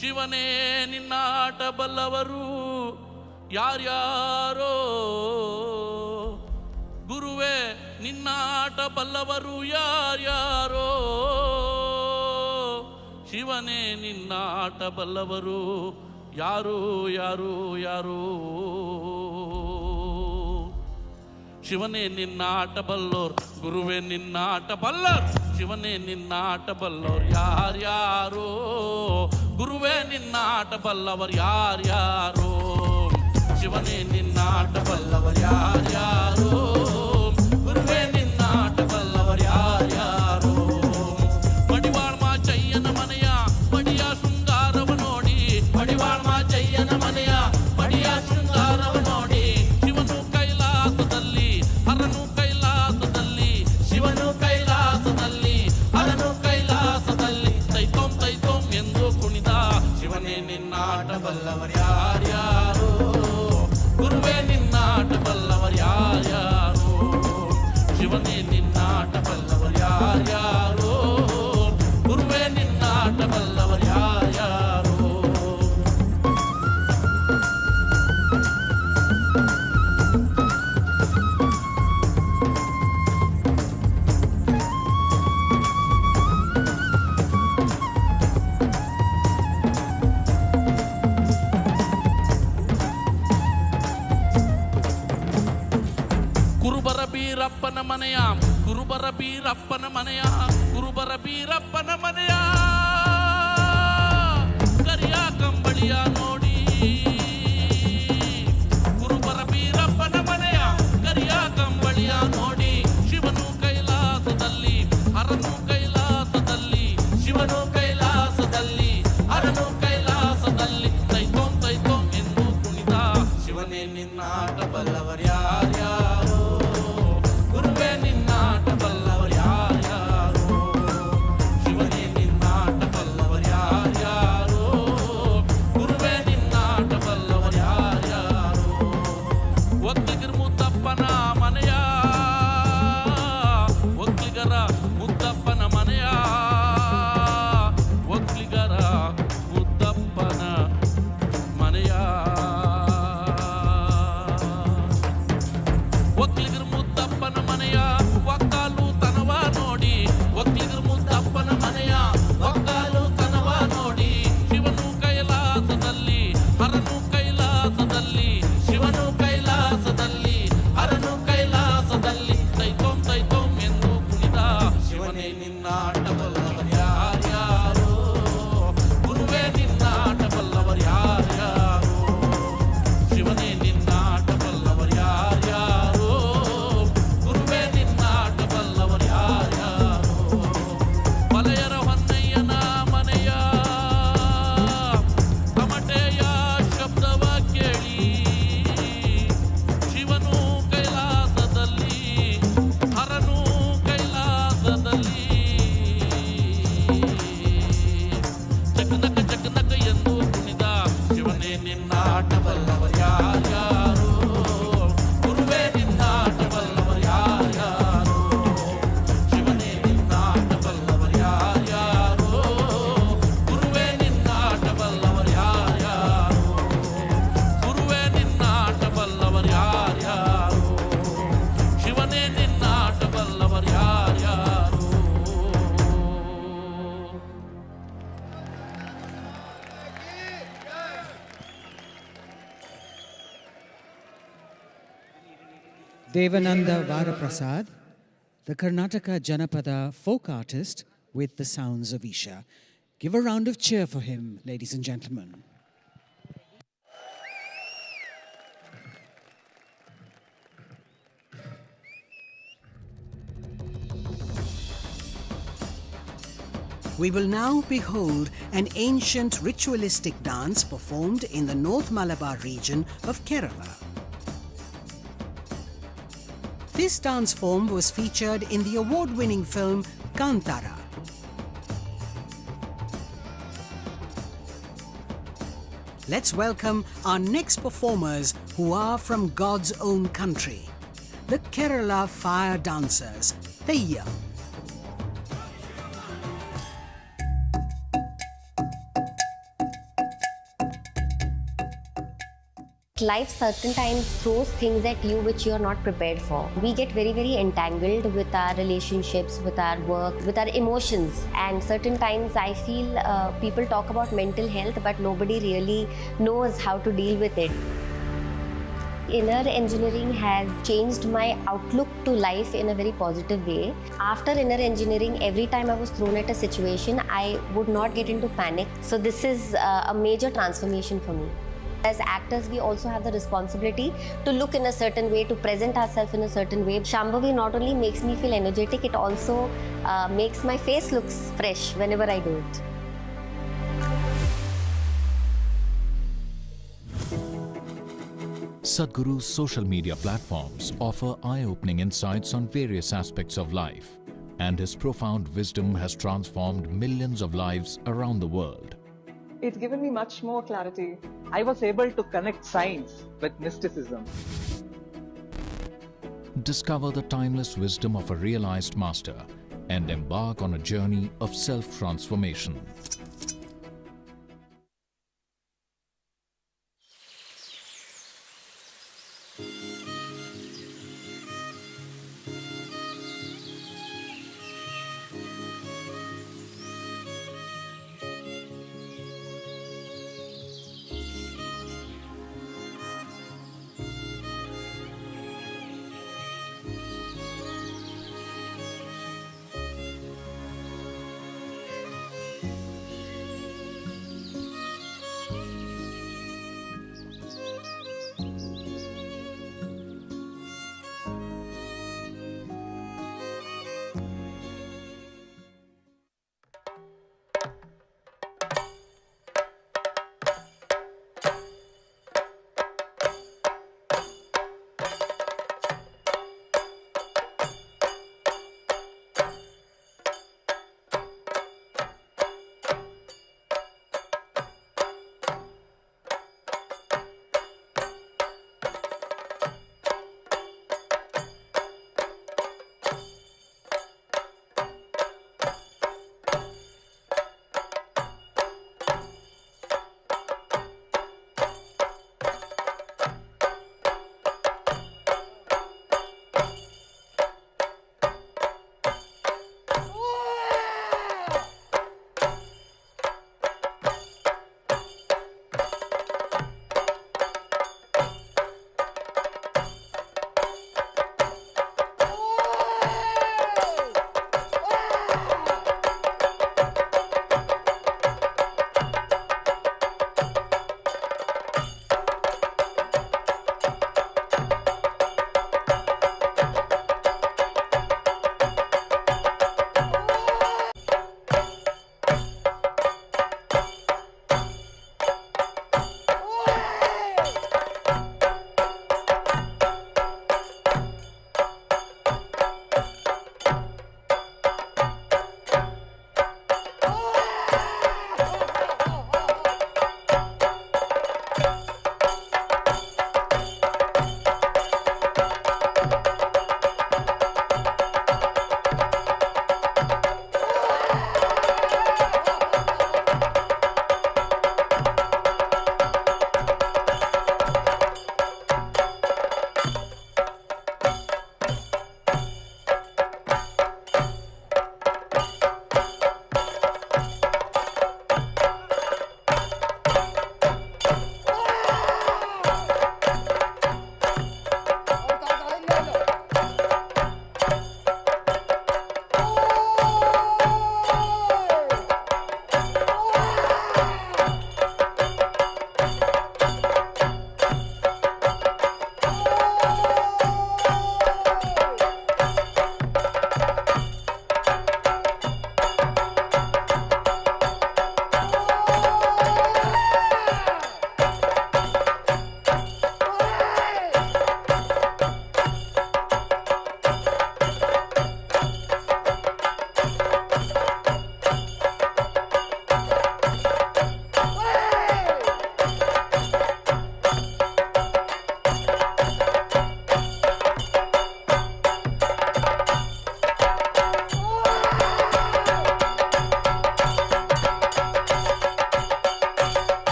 ಶಿವನೇ ನಿನ್ನ ಆಟ ಬಲ್ಲವರು ಯಾರ್ಯಾರೋ, ಗುರುವೇ ನಿನ್ನ ಆಟ ಬಲ್ಲವರು ಯಾರ್ಯಾರೋ. ಶಿವನೇ ನಿನ್ನ ಆಟ ಬಲ್ಲವರು ಯಾರು ಯಾರು ಯಾರು. ಶಿವನೇ ನಿನ್ನ ಆಟ ಬಲ್ಲೋರ್, ಗುರುವೇ ನಿನ್ನ ಆಟ ಬಲ್ಲೋರ್. ಶಿವನೇ ನಿನ್ನ ಆಟ ಬಲ್ಲೋರ್ ಯಾರ್ಯಾರೋ, ಗುರುವೇ ನಿನ್ನ ಆಟ ಬಲ್ಲವರು ಯಾರ್ಯಾರೋ. ಶಿವನೇ ನಿನ್ನ ಆಟ ಬಲ್ಲವರು ಯಾರ್ಯಾರೋ, ಗುರುವೇ ನಿನ್ನ ಆಟ ಬಲ್ಲವರು ಯಾರ್ಯಾರೋ. ಮಡಿವಾಳ್ ಮಾಚಯ್ಯನ ಮನೆಯ ಮಡಿಯ ಶೃಂಗಾರವ ನೋಡಿ, ಮಡಿವಾಳ್ ಮಾಚಯ್ಯನ ಮನೆಯ ಮಡಿಯ ಶೃಂಗಾರವ ನೋಡಿ. ಶಿವನು ಕೈಲಾಸದಲ್ಲಿ ಹರನು ಕೈಲಾಸದಲ್ಲಿ, ಶಿವನು ಕೈಲಾಸದಲ್ಲಿ ಹರನು ಕೈಲಾಸದಲ್ಲಿ. ತೈತೋಂ ತೈತೋಂ ಎಂದು ಕುಣಿದ ಶಿವನೇ ನಿನ್ನ ಆಟ ಬಲ್ಲವರು ಯಾರ್ಯಾರೋ, ಗುರುವೇ ನಿನ್ನ ಆಟ ಬಲ್ಲವರು ಯಾರ್ಯಾರೋ. ಶಿವನೇ ನಿನ್ನ ಆಟ ಬಲ್ಲವರು ಯಾರ್ಯಾರೋ, ಗುರುವೇ ನಿನ್ನ ಆಟ ಬಲ್ಲವರು ಯಾರ್ಯಾರೋ. ಕುರುಬರ ಬೀರಪ್ಪನ ಮನೆಯ, ಕುರುಬರ ಬೀರಪ್ಪನ ಮನೆಯ, ಕುರುಬರ ಬೀರಪ್ಪನ ಮನೆಯ ಕರಿಯ ಕಂಬಳಿಯ ನೋಡಿ. ಕುರುಬರ ಬೀರಪ್ಪನ ಮನೆಯ ಕರಿಯ ಕಂಬಳಿಯ ನೋಡಿ. ಶಿವನು ಕೈಲಾಸದಲ್ಲಿ ಹರನು ಕೈಲಾಸದಲ್ಲಿ, ಶಿವನು ಕೈಲಾಸದಲ್ಲಿ ಹರನು ಕೈಲಾಸದಲ್ಲಿ. ತೈತೋಂ ತೈತೋಂ ಎಂದು ಕುಣಿದ ಶಿವನೇ ನಿನ್ನ ಆಟ ಬಲ್ಲವರು ಯಾರ್ಯಾರೋ, ಗುರುವೇ ನಿನ್ನ ಆಟ ಬಲ್ಲವರು ಯಾರ್ಯಾರೋ. ಶಿವನೇ ನಿನ್ನ ಆಟ ಬಲ್ಲವರು ಯಾರ್ಯಾರೋ, ಗುರುವೇ ನಿನ್ನ ಆಟ ಬಲ್ಲವರು ಯಾರ್ಯಾರೋ. ಒಕ್ಕಲಿಗರ ಮುದ್ದಪ್ಪನ ಮನೆಯ, ಒಕ್ಕಲಿಗರ ಮುದ್ದಪ್ಪನ ಮನೆಯ, ಒಕ್ಕಲಿಗರ ಮುದ್ದಪ್ಪನ ಮನೆಯ. ಒಕ್ಕಲಿಗರ ಮುದ್ದಪ್ಪನ ಮನೆಯ ಒಕ್ಕಾಲು ತನವ ನೋಡಿ, ಒಕ್ಕಲಿಗರ ಮುದ್ದಪ್ಪನ ಮನೆಯ ಒಕ್ಕಾಲು ತನವ ನೋಡಿ. ಶಿವನು ಕೈಲಾಸದಲ್ಲಿ ಹರನು ಕೈಲಾಸದಲ್ಲಿ, ಶಿವನು ಕೈಲಾಸದಲ್ಲಿ ಹರನು ಕೈಲಾಸದಲ್ಲಿ. ತೈತೋಂ ತೈತೋಂ ಎಂದು ಕುಣಿದ ಶಿವನೇ ನಿನ್ನ ಆಟ ಬಲ್ಲವರು ಯಾರ್ಯಾರೋ, ಗುರುವೇ ನಿನ್ನ ಆಟ ಬಲ್ಲವರು ಯಾರ್ಯಾರೋ. ಶಿವನೇ ನಿನ್ನ ಆಟ ಬಲ್ಲವರು ಯಾರ್ಯಾರೋ, ಗುರುವೇ ನಿನ್ನ ಆಟ ಬಲ್ಲವರು ಯಾರ್ಯಾರೋ. ಮಲೆಯರ ಹೊನ್ನಯ್ಯನ ಮನೆಯ ತಮಟೆಯ ಶಬ್ದವ ಕೇಳಿ, ಶಿವನು ಕೈಲಾಸದಲ್ಲಿ ಹರನು ಕೈಲಾಸದಲ್ಲಿ. ಜಗನಕ ಜಗನಕ ಎಂದು ಕುಣಿದ ಶಿವನೇ ನಿನ್ನ ಆಟ ಬಲ್ಲವರು ಯಾರ್ಯಾರೋ, ಗುರುವೇ ನಿನ್ನ ಆಟ ಬಲ್ಲವರು ಯಾರ್ಯಾರೋ. ಶಿವನೇ ನಿನ್ನ ಆಟ ಬಲ್ಲವರು ಯಾರ್ಯಾರೋ, ಗುರುವೇ ನಿನ್ನ ಆಟ ಬಲ್ಲವರು ಯಾರ್ಯಾರೋ. ಗುರುವೇ ನಿನ್ನ ಆಟ ಬಲ್ಲವರು ಯಾರ್ಯಾರೋ, ಶಿವನೇ ನಿನ್ನ ಆಟ ಬಲ್ಲವರು ಯಾರ್ಯಾರೋ. Devananda Varaprasad, the Karnataka Janapada folk artist with the sounds of Isha. Give a round of cheer for him, ladies and gentlemen. We will now behold an ancient ritualistic dance performed in the North Malabar region of Kerala. This dance form was featured in the award-winning film Kantara. Let's welcome our next performers who are from God's own country, the Kerala fire dancers, Theyyam. Life certain times throws things at you which you are not prepared for. We get very entangled with our relationships, with our work, with our emotions, and certain times I feel people talk about mental health but nobody really knows how to deal with it. Inner engineering has changed my outlook to life in a very positive way. After inner engineering, every time I was thrown at a situation, I would not get into panic. So this is a major transformation for me. As actors, we also have the responsibility to look in a certain way, to present ourselves in a certain way. Shambhavi not only makes me feel energetic, it also makes my face look fresh whenever I do it. Sadhguru's social media platforms offer eye-opening insights on various aspects of life, and his profound wisdom has transformed millions of lives around the world. It's given me much more clarity. I was able to connect science with mysticism. Discover the timeless wisdom of a realized master and embark on a journey of self-transformation.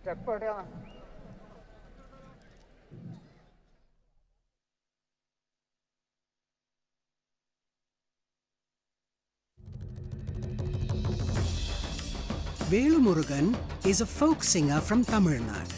Velu Murugan is a folk singer from Tamil Nadu.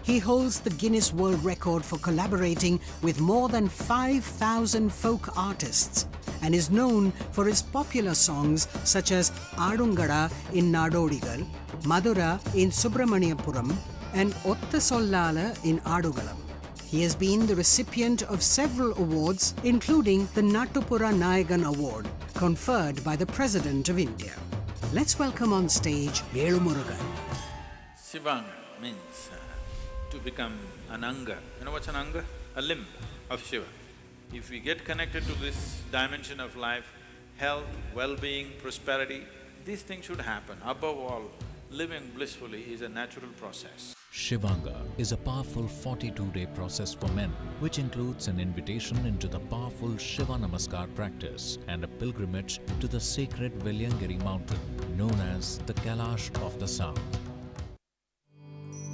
He holds the Guinness World Record for collaborating with more than 5,000 folk artists and is known for his popular songs such as Adungada in Nadodigal, Madura in Subramaniapuram, and Otta Sollala in Adugalam. He has been the recipient of several awards, including the Nattupura Nayagan Award, conferred by the President of India. Let's welcome on stage Velu Murugan. Shivanga means to become an anga. You know what's an anga? A limb of Shiva. If we get connected to this dimension of life, health, well-being, prosperity, these things should happen. Above all, living blissfully is a natural process. Shivanga is a powerful 42-day process for men, which includes an invitation into the powerful Shiva Namaskar practice and a pilgrimage to the sacred Velliyangiri mountain, known as the Kailash of the South.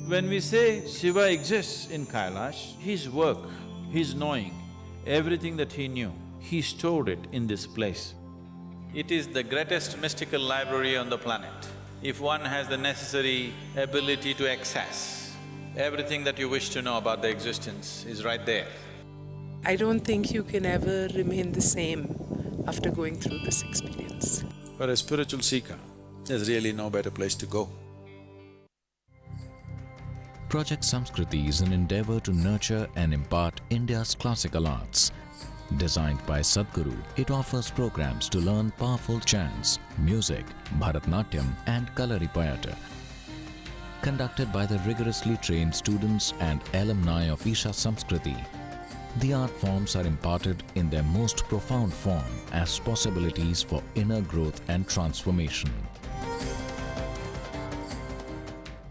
When we say Shiva exists in Kailash, his work, his knowing, everything that he knew, he stored it in this place. It is the greatest mystical library on the planet. If one has the necessary ability to access, everything that you wish to know about the existence is right there. I don't think you can ever remain the same after going through this experience. For a spiritual seeker, there's really no better place to go. Project Samskriti is an endeavor to nurture and impart India's classical arts. Designed by Sadhguru, it offers programs to learn powerful chants, music, Bharatnatyam and Kalaripayattu. Conducted by the rigorously trained students and alumni of Isha Samskriti, the art forms are imparted in their most profound form as possibilities for inner growth and transformation.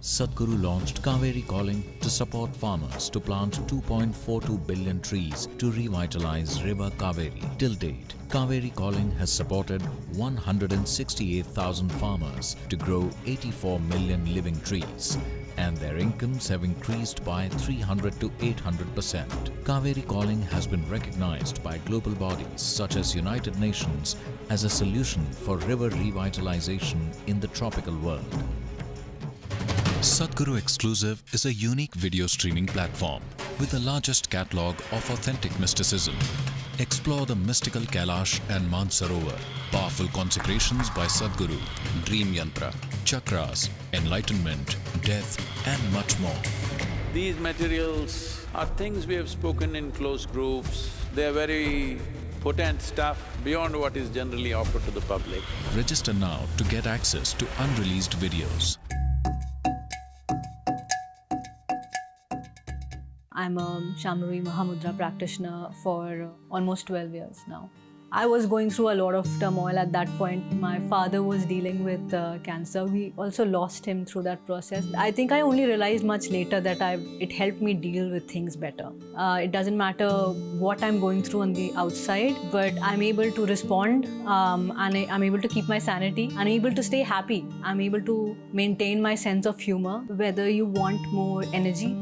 Sadhguru launched Kaveri Calling to support farmers to plant 2.42 billion trees to revitalize River Kaveri. Till date, Kaveri Calling has supported 168,000 farmers to grow 84 million living trees, and their incomes have increased by 300 to 800%. Kaveri Calling has been recognized by global bodies such as United Nations as a solution for river revitalization in the tropical world. Sadhguru Exclusive is a unique video streaming platform with the largest catalogue of authentic mysticism. Explore the mystical Kailash and Mansarovar, powerful consecrations by Sadhguru, dream yantra, chakras, enlightenment, death and much more. These materials are things we have spoken in close groups. They are very potent stuff beyond what is generally offered to the public. Register now to get access to unreleased videos. I'm a Shamari Mahamudra practitioner for almost 12 years now. I was going through a lot of turmoil at that point. My father was dealing with cancer. We also lost him through that process. I think I only realized much later that it helped me deal with things better. It doesn't matter what I'm going through on the outside, but I'm able to respond and I'm able to keep my sanity. I'm able to stay happy. I'm able to maintain my sense of humor. Whether you want more energy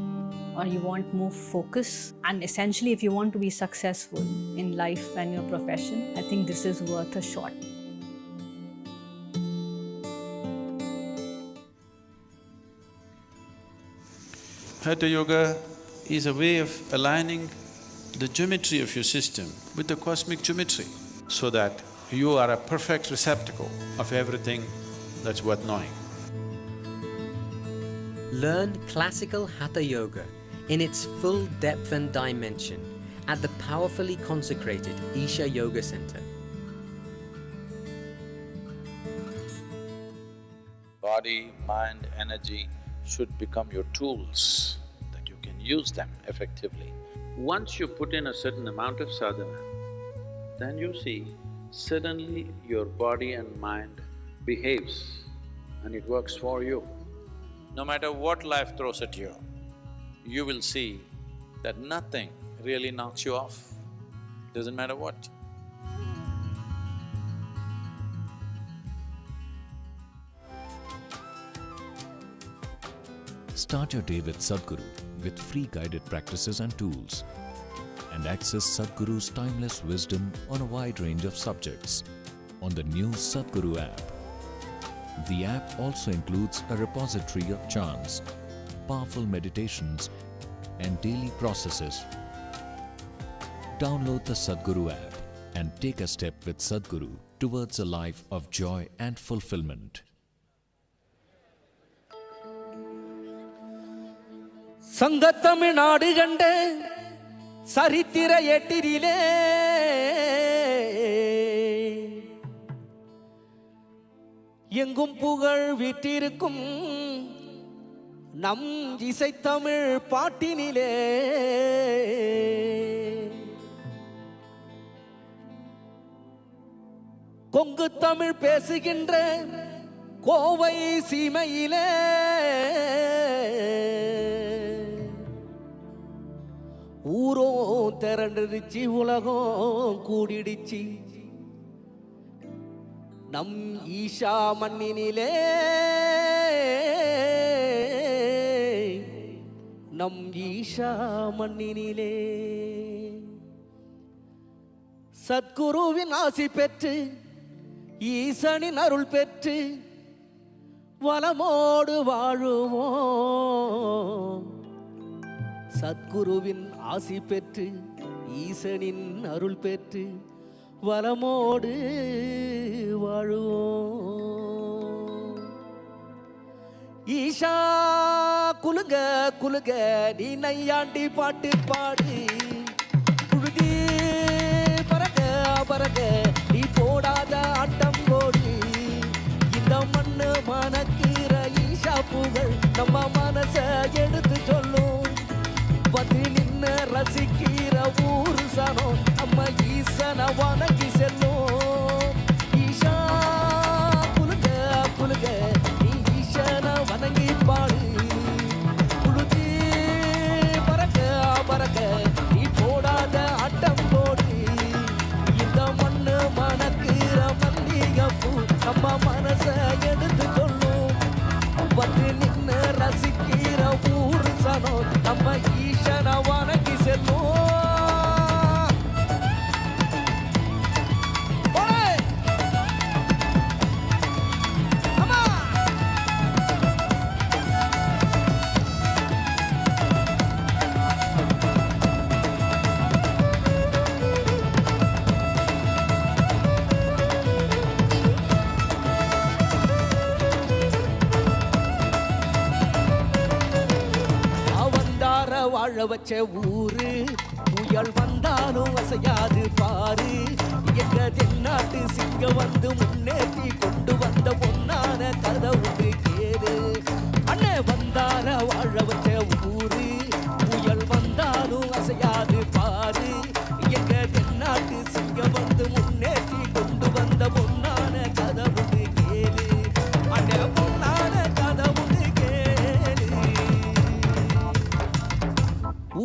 or you want more focus, and essentially if you want to be successful in life and your profession, I think this is worth a shot. Hatha Yoga is a way of aligning the geometry of your system with the cosmic geometry so that you are a perfect receptacle of everything that's worth knowing. Learn classical Hatha Yoga in its full depth and dimension at the powerfully consecrated Isha Yoga Center. Body, mind, energy should become your tools, that you can use them effectively. Once you put in a certain amount of sadhana, then you see suddenly your body and mind behaves and it works for you. No matter what life throws at you, you will see that nothing really knocks you off, doesn't matter what. Start your day with Sadhguru with free guided practices and tools, and access Sadhguru's timeless wisdom on a wide range of subjects on the new Sadhguru app. The app also includes a repository of chants, powerful meditations, and daily processes. Download the Sadhguru app and take a step with Sadhguru towards a life of joy and fulfillment. சங்கத்தமிழ்நாடு கண்ட சரித்திர எட்டிரிலே எங்கும் புகழ் விற்றிருக்கும் நம் இசைத்தமிழ் பாட்டினிலே கொங்கு தமிழ் பேசுகின்ற கோவை சீமையிலே ஊரோ திரண்டுடுச்சு, உலகம் கூடிடுச்சு நம் ஈஷா மண்ணினிலே, நம் ஈஷா மண்ணினிலே. சத்குருவின் ஆசி பெற்று ஈசனின் அருள் பெற்று வளமோடு வாழுவோம். சத்குருவின் ஆசி பெற்று ஈசனின் அருள் பெற்று வளமோடு வாழுவோம். ஈஷா குலுங்க குலுங்க நீ நையாண்டி பாட்டு பாடு, புழுதி பறக்க பறக்க நீ போடாத ஆட்டம் போடு. இந்த மண்ணு மணக்கிற ஈஷா புகழ் நம்ம மனச எடுத்து சொல்லும். வந்து நின்று ரசிக்கிற ஊர் சனம் நம்ம ஈசன வணங்கி செல்லும். ஈஷா குலுங்க குலுங்க நீ ஈசன வணங்கி பாடு, புழுதி பறக்க பறக்க நீ போடாத ஆட்டம் போடு. இந்த மண்ணு மணக்கிற மல்லிகைப்பூ நம்ம மனச எடுத்து கொள்ளும். வந்து நின்று ரசிக்கிற ஊர் சனம் நம்ம ஈசன வணங்கி செல்லும். வாழ வச்ச ஊரு புயல் வந்தாலும் அசையாது பாரு. எங்க தென்னாட்டு சிங்க வந்து முன்னேற்றி கொண்டு வந்த பொன்னான கதை உண்டு கேரு. அண்ணே வந்தார வாழ வச்ச ஊரு புயல் வந்தாலும் அசையாது பாரு. எங்க தென்னாட்டு சிங்க வந்து முன்னேற்றி கொண்டு வந்த பொன்னான கதை உண்டு கேரு. அண்ணே பொன்னான கதை உண்டு கேரு.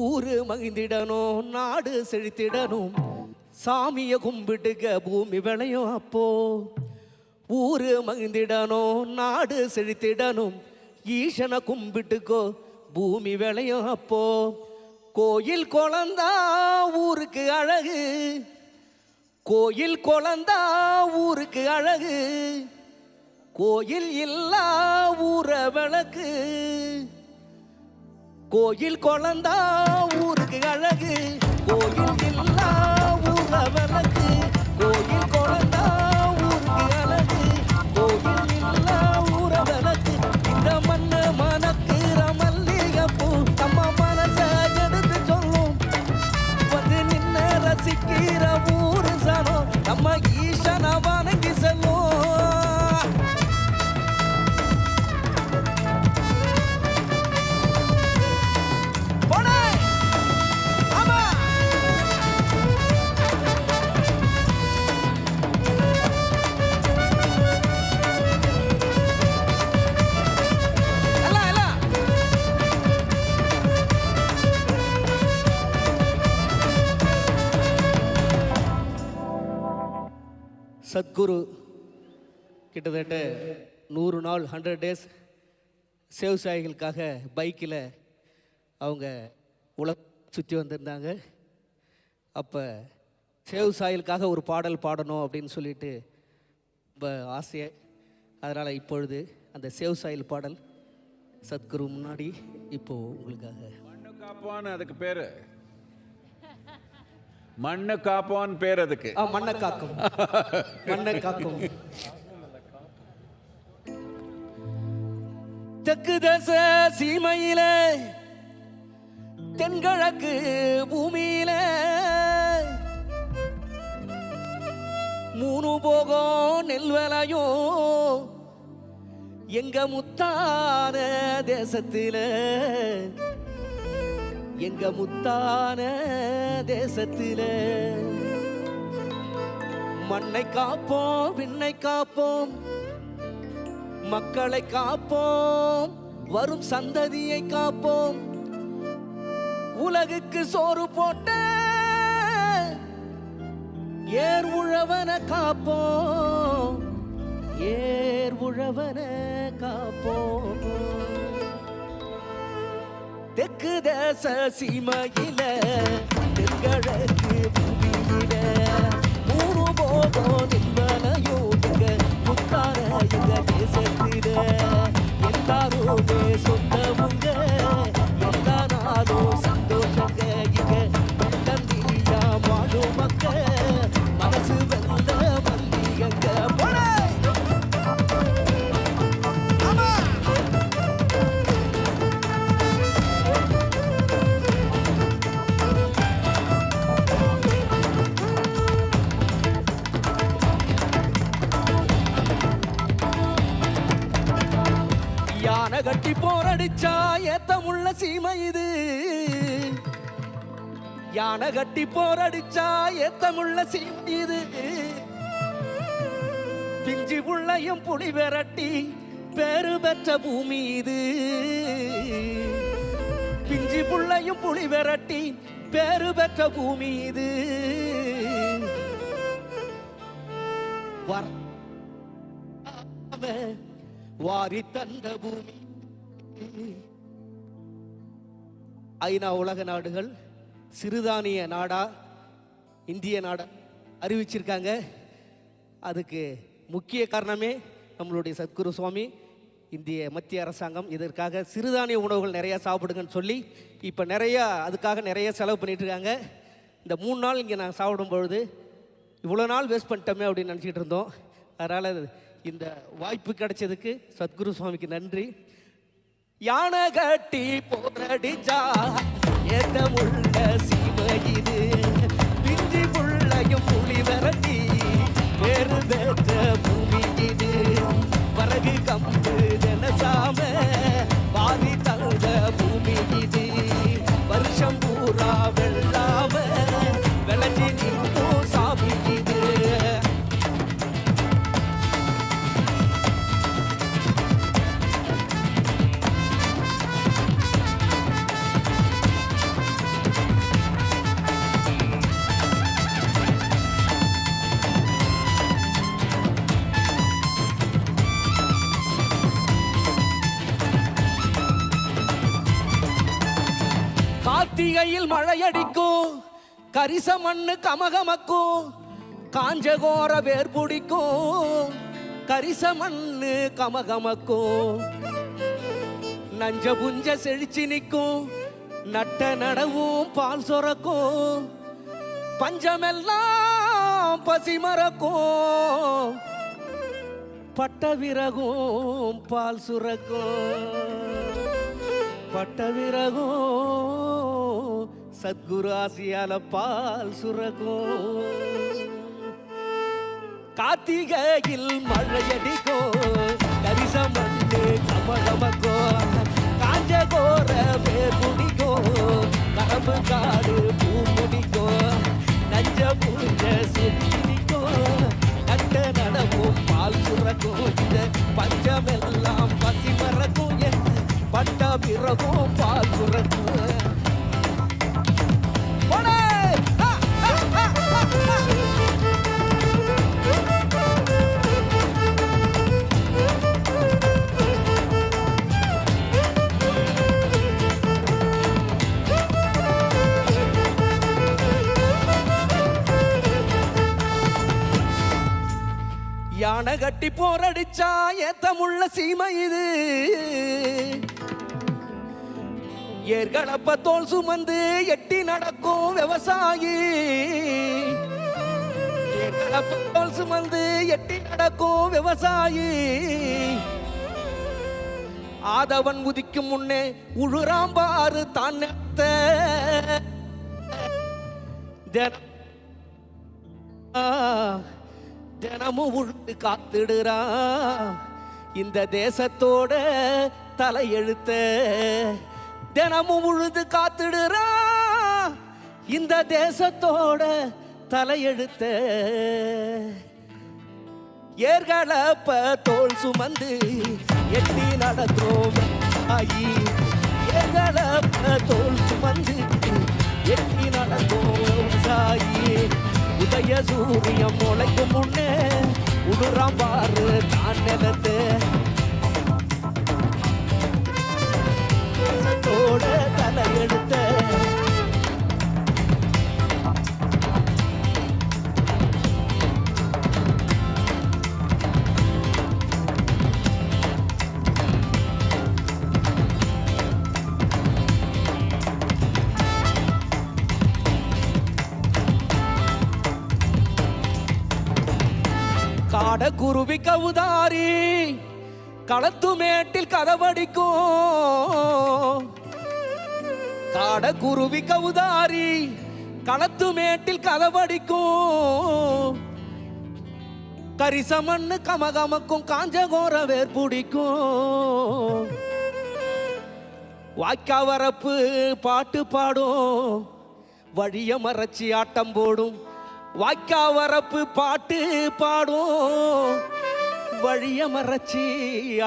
ஊரு மகிழ்ந்திடணும், நாடு செழித்திடணும், சாமிய கும்பிடுக பூமி விளையும் அப்போ. ஊரு மகிழ்ந்திடணும், நாடு செழித்திடணும், ஈசனை கும்பிட்டுக்கோ பூமி விளையும் அப்போ. கோயில் குழந்தா ஊருக்கு அழகு, கோயில் குழந்தா ஊருக்கு அழகு, கோயில் இல்லா ஊர விளக்கு. கோயில் குழந்தா ஊருக்கு அழகு, கோயில் இல்லா ஊர விளக்கு. கோயில் குழந்தா ஊருக்கு அழகு, கோயில் இல்லா ஊர விளக்கு. இந்த மண்ணு மணக்கிற மல்லிகைப்பூ நம்ம மனச எடுத்து சொல்லும். வந்து நின்று ரசிக்கிற ஊரு சனம் நம்ம ஈசன வணங்கி செல்லும். சத்குரு கிட்டத்தட்ட 100 நாள் 100 days விவசாயிகளுக்காக பைக்கில் அவங்க சுற்றி வந்திருந்தாங்க. அப்போ விவசாயிகளுக்காக ஒரு பாடல் பாடணும் அப்படின்னு சொல்லிட்டு ரொம்ப ஆசையை, அதனால் இப்பொழுது அந்த விவசாயிகள் பாடல் சத்குரு முன்னாடி இப்போது உங்களுக்காக. மண்ணு காப்போன்னு அதுக்கு பேர், மண்ணு காப்போன்னு பேர் அதுக்கு. மண்ணை காக்கும், மண்ணை காக்கும். தெற்கு தேச சீமையில தென்கிழக்கு பூமியில 3 போகம் நெல் விளையும் எங்க முத்தான தேசத்தில, எங்க முத்தான தேசத்தில. மண்ணை காப்போம், விண்ணை காப்போம், மக்களை காப்போம், வரும் சந்ததியை காப்போம். உலகுக்கு சோறு போட்ட ஏர் உழவன காப்போம், ஏர் உழவன காப்போம். தெற்கு தேச சீமையில தென்கிழக்கு பூமியில 3 போகம் நின்பனையும் எங்க முத்தான எங்க தேசத்தில. எல்லாருமே சொந்தமுங்க, எல்லா நாளும் சந்தோஷங்க. இங்க தந்தியா வாழும் மக்க மனசு வெல்ல வந்தியங்க. யானை கட்டி போரடிச்சா ஏத்தமுள்ள சீமை இது, யானை கட்டி போரடிச்சா ஏத்தமுள்ள சீமை இது. பிஞ்சி புள்ளையும் புலி விரட்டி பேரு பெற்ற பூமி இது, பிஞ்சி புள்ளையும் புலி விரட்டி பேரு பெற்ற பூமி இது. வாரி தந்த பூமி. ஐநா உலக நாடுகள் சிறுதானிய நாடா இந்திய நாடா அறிவிச்சிருக்காங்க. அதுக்கு முக்கிய காரணமே நம்மளுடைய சத்குரு சுவாமி, இந்திய மத்திய அரசாங்கம் இதற்காக சிறுதானிய உணவுகள் நிறையா சாப்பிடுங்கன்னு சொல்லி இப்போ நிறையா அதுக்காக நிறைய செலவு பண்ணிட்டு இருக்காங்க. இந்த 3 நாள் இங்கே நான் சாப்பிடும் பொழுது இவ்வளோ நாள் வேஸ்ட் பண்ணிட்டோமே அப்படின்னு நினச்சிக்கிட்டு இருந்தோம். அதனால் இந்த வாய்ப்பு கிடைச்சதுக்கு சத்குரு சுவாமிக்கு நன்றி. யானை கட்டி போரடிச்சா ஏத்தமுள்ள சீமை இது, பிஞ்சி புள்ளையும் புலி விரட்டி பேரு பெற்ற பூமி இது. வரகு கம்பு தினசாம வாரி தந்த பூமி இது. வருஷம் பூரா வெள்ளாம விளைஞ்சி நிற்கும் சாமி இது. கார்த்திகையில் மழையடிக்கும், கரிச மண்ணு கமகமக்கும், காஞ்சகோர வேர் பிடிக்கும், கரிச மண்ணு கமகமக்கும். நஞ்ச புஞ்ச செழிச்சு நிற்கும், நட்ட நடவும் பால் சொரக்கும், பஞ்சமெல்லாம் பசி மறக்கும், பட்ட விறகும் பால் சுரக்கும், பட்ட விறகும் சத்குரு ஆசியால பால் சுரக்கும். கார்த்திகையில் மழையடிக்கும், கரிச மண்ணு கமகமக்கும், காஞ்ச கோர வேர் குடிக்கும், கரம்பு காடு பூ முடிக்கும், நஞ்ச பூஞ்ச சுடிக்கும், நட்ட நடவும் பால் சுரக்கும். இந்த பஞ்சமெல்லாம் பசி மறக்கும், பட்ட பிறகும் பால் சுரக்கும். கட்டி போரடிச்சா ஏத்தமுள்ள சீமை இது. ஏர்களப்ப தோல் சுமந்து எட்டி நடக்கும் விவசாயி. ஏர்களப்ப தோல் சுமந்து எட்டி நடக்கும் விவசாயி. ஆதவன் உதிக்கும் முன்னே உழுறாம்பாரு தான் தினமும் உழுது காத்துடுறா இந்த தேசத்தோட தலையெழுத்த. தினமும் உழுது காத்துடுறா இந்த தேசத்தோட தலையெழுத்த. ஏர்களப்ப தோல் சுமந்து எட்டி நடக்கும் ஆயி. ஏர்களப்ப தோல் சுமந்து எட்டி நடக்கும் சாயி. உதய சூரியம் முளைக்கும் முன்னே உடுறாம் பாரு தான் நிலத்து. தேசத்தோட தலையெடுத்த. காட குருவி கவுதாரி களத்து மேட்டில் கதவடிக்கும். காட குருவி கவுதாரி களத்து மேட்டில் கதவடிக்கும். கரிசமண்ணு கமகமக்கும் காஞ்சகோர வேர் பிடிக்கும். வாய்க்கா வரப்பு பாட்டு பாடும் வழிய மறைச்சி ஆட்டம் போடும். வாய்க்கா வரப்பு பாட்டு பாடும் வழிய மறைச்சி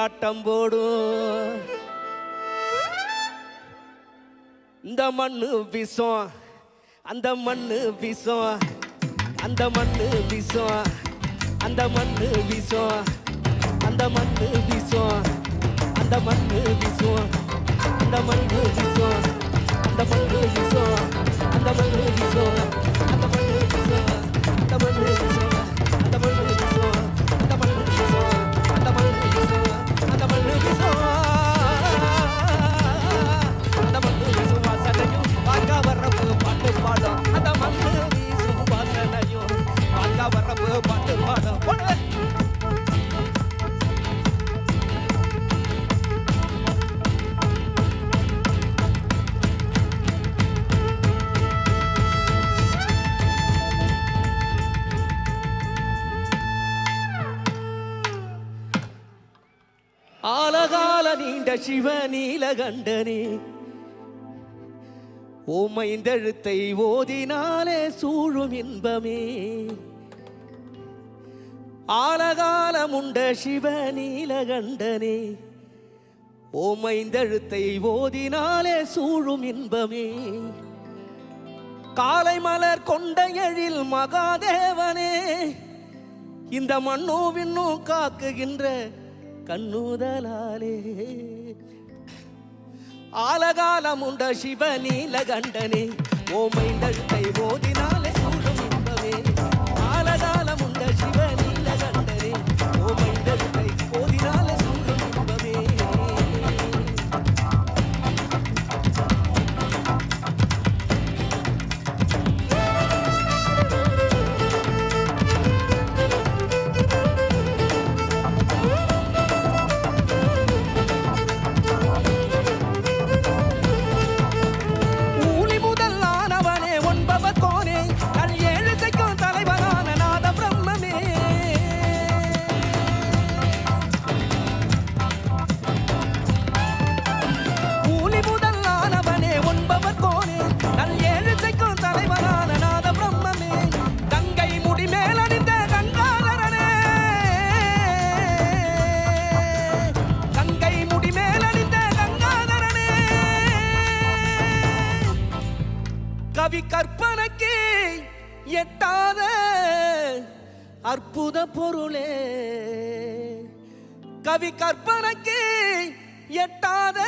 ஆட்டம் போடும். இந்த மண்ணு விஷம் அந்த மண்ணு விஷம். அந்த மண்ணு விஷம் அந்த மண்ணு விஷம். அந்த மண்ணு விஷம் அந்த மண்ணு விஷம். அந்த மண்ணு விஷம் அந்த மண்ணு விஷம். அந்த மண்ணு விஷம் அந்த மண்ணு விஷம். அந்த மண்ணு விஷம் அந்த மண்ணு விஷம். அந்த மண்ணு விஷம் அந்த மண்ணு விஷம். அந்த மண்ணு விஷம் அந்த மண்ணு விஷம். வாசனையும் வாக்கா வரப்பு பாட்டு பாடும். அந்த மண்ணு வீசும் வாசனையும் வாக்கா வரப்பு பாட்டு பாடும். ஆலகால நீண்ட சிவ நீலகண்டனே ஓமைந்தெழுத்தை ஓதினாலே சூழும் இன்பமே. ஆலகாலமுண்ட சிவ நீலகண்டனே ஓமைந்தெழுத்தை ஓதினாலே சூழும் இன்பமே. காலை மலர் கொண்ட எழில் மகாதேவனே இந்த மண்ணோ விண்ணோ காக்குகின்ற கண்ணுதலாலே. ஆலகாலமுண்ட சிவ நீலகண்டனே ஓமைந்தழுத்தை ஓதினாலே சூழும் இன்பமே. ஆலகாலமுண்ட சிவ நீலகண்டனே ஓமைந்தழுத்தை ஓதினாலே சூழும் இன்பமே. கவி கற்பனைக்கு எட்டாத அற்புத பொருளே. கவி கற்பனைக்கு எட்டாத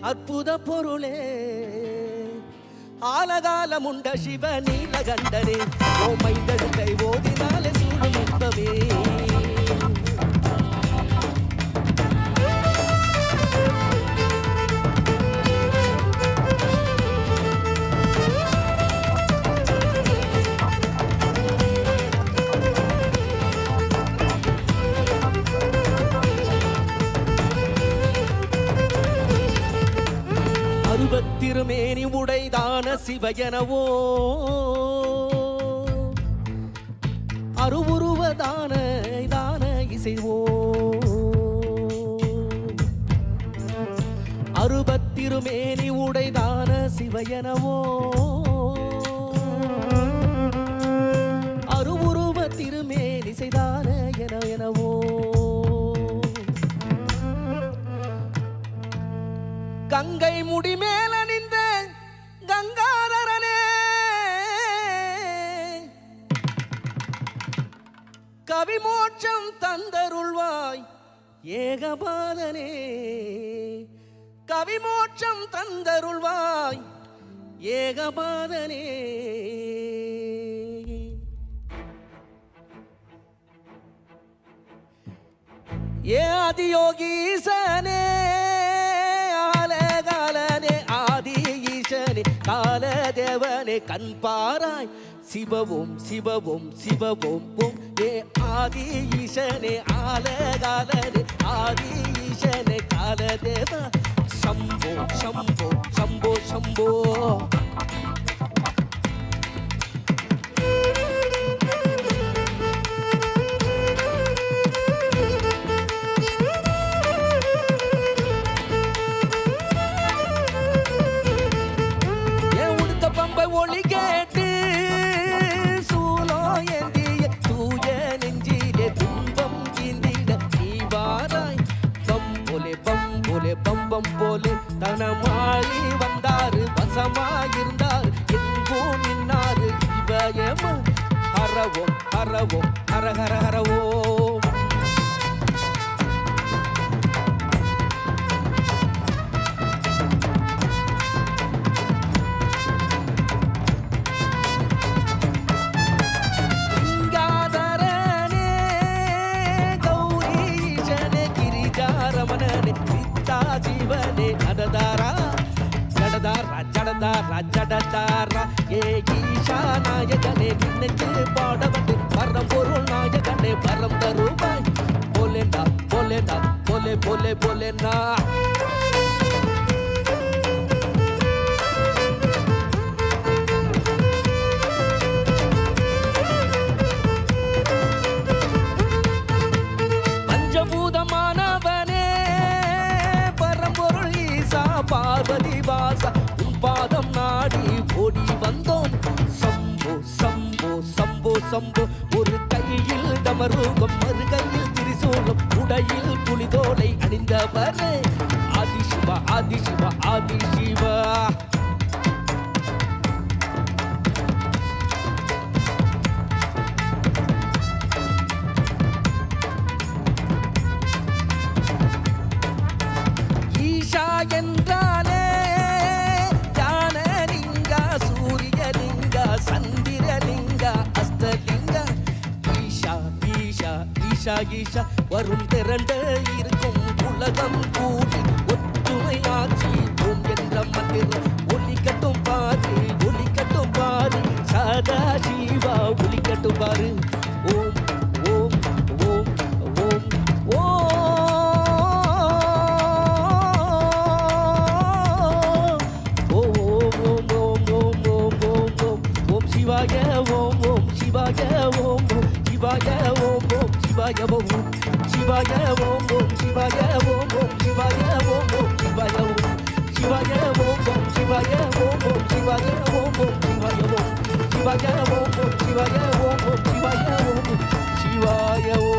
அற்புத பொருளே. ஆலகாலமுண்ட சிவ நீலகண்டனே ஓமைந்தழுத்தை ஓதினாலே சூழும் இன்பமே. திருமேனி உடைதான சிவயனவோ அருவுருவதான தான இசைவோ அருபத்திருமேனி உடைதான சிவயனவோ அருவுருவ திருமேனி செய்தான எனவோ கங்கை முடி மேல நின்ற கங்காதரனே கவிமோட்சம் தந்தருள்வாய் ஏகபாதனே கவிமோட்சம் தந்தருள்வாய் ஏகபாதனே ஏ ஆதியோகீசனே ஆலகாலனே ஆதி ஈசனே காலதேவனே கண்பாராய் சிவவும் சிவவும் சிவவும் ஓம் ஏ ஆதி ஈசனே ஆலகாலனே ஆதி ஈசனே காலதேவ शंभो शंभो शंभो शंभो ये उड़का पंप ओली केटे सूलो एंदिय तूये नेंजिले तुंबम किंदिड नीवाराय बम बम बोले தனமாயி வந்தாரு வசமாயிருந்தார் எங்கோ நின்னாரு இவயம ஹரவோம் ஹரவோம் ஹர ஹர ஹரவோ லிங்காதரனே கௌரீஷனே கிரிஜாரமணனே சிவனே நடதாரா ஜடதாரா ஜடதாரா ஜடதாரா ஏ ஈஷா நாயகனே நின்னுக்கு பாடவட்டு பரம் பொருள் நாயகனே பரம் தருவாய் போலேண்டா போலேண்டா போலே போலே போலேண்டா பஞ்சபூதமானவனே பார்வதி வாசா உன் பாதம் நாடி ஓடி வந்தோம் சம்போ சம்போ சம்போ சம்போ ஒரு கையில் டமருகம் மறு கையில் திரிசூலம் உடையில் புலிதோலை அணிந்தவரே ஆதிசிவா ஆதிசிவா ஆதிசிவா ஈஷா என்றாலே ஞானலிங்கா சூரியலிங்கா சந்திரலிங்கா அஸ்தலிங்கா ஈஷா ஈஷா ஈஷா ஈஷா வரும் திரண்ட இருக்கும் உலகம் கூடி ஒற்றுமையாட்சி ஓம் என்ற மந்திரம் ஒலிக்கட்டும் பாரு ஒலிக்கட்டும் பாரு சதா சிவா ஒலிக்கட்டும் பாரு ஓம் ஓம் ஓம் ஓம் ஓம் Shivaya Om Om Shivaya Om Om Shivaya Om Om Shivaya Om Om Shivaya Om Om Shivaya Om Om Shivaya Om Om Shivaya Om Shivaya Om Om Shivaya Om Om Shivaya Om Om Shivaya Om Shivaya Om Om Shivaya Om Om Shivaya Om Shivaya Om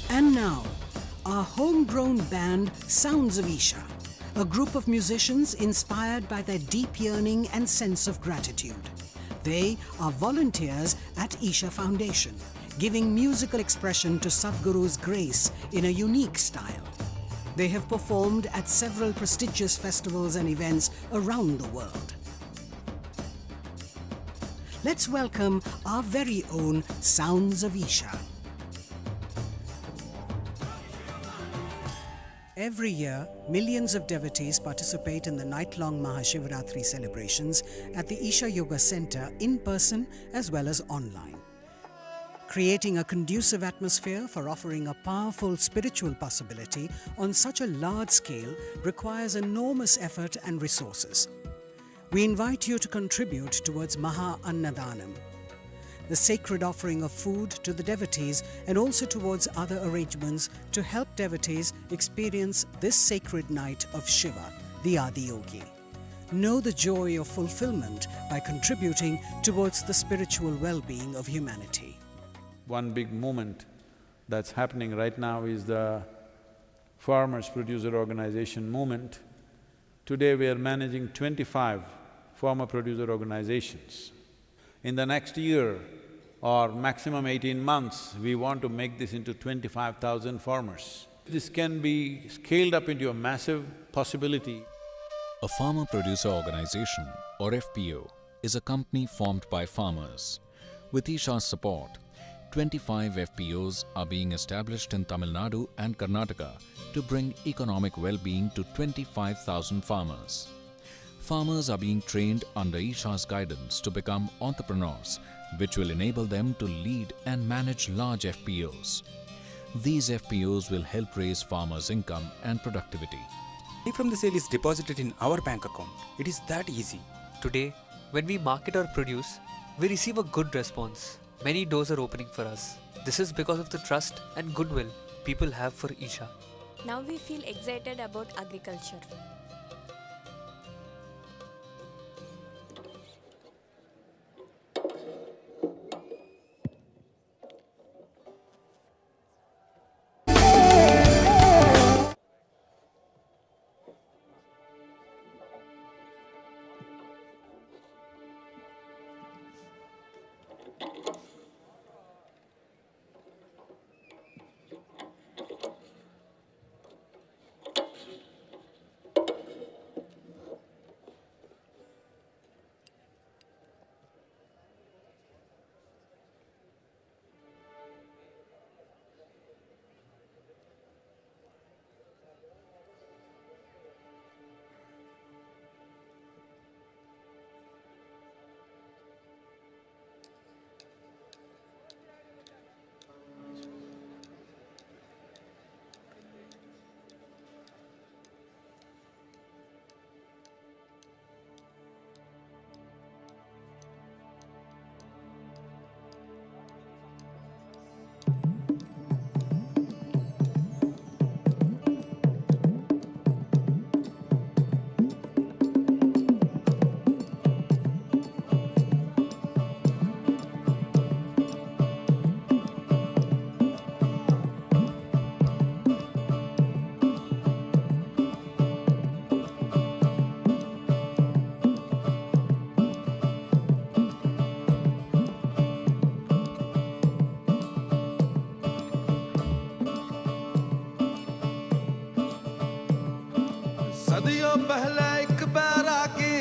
And now, our homegrown band Sounds of Isha, a group of musicians inspired by their deep yearning and sense of gratitude. They are volunteers at Isha Foundation, giving musical expression to Sadhguru's grace in a unique style. They have performed at several prestigious festivals and events around the world. let's welcome our very own Sounds of Isha. Every year, millions of devotees participate in the night-long Mahashivratri celebrations at the Isha Yoga Center in person as well as online. Creating a conducive atmosphere for offering a powerful spiritual possibility on such a large scale requires enormous effort and resources. We invite you to contribute towards Maha Annadanam, the sacred offering of food to the devotees, and also towards other arrangements to help devotees experience this sacred night of Shiva, the Adiyogi. Know the joy of fulfillment by contributing towards the spiritual well-being of humanity. One big movement that's happening right now is the Farmers Producer Organization movement. Today we are managing 25 farmer producer organizations. In the next year or maximum 18 months, we want to make this into 25,000 farmers. This can be scaled up into a massive possibility. A farmer producer organization, or FPO, is a company formed by farmers. With Isha's support, 25 FPOs are being established in Tamil Nadu and Karnataka to bring economic well-being to 25,000 farmers. Farmers are being trained under Isha's guidance to become entrepreneurs, which will enable them to lead and manage large FPOs. These FPOs will help raise farmers' income and productivity. Money from the sale is deposited in our bank account. It is that easy. Today, when we market our produce, we receive a good response. Many doors are opening for us. This is because of the trust and goodwill people have for Isha. Now we feel excited about agriculture. सदियों पहले एक बैरागी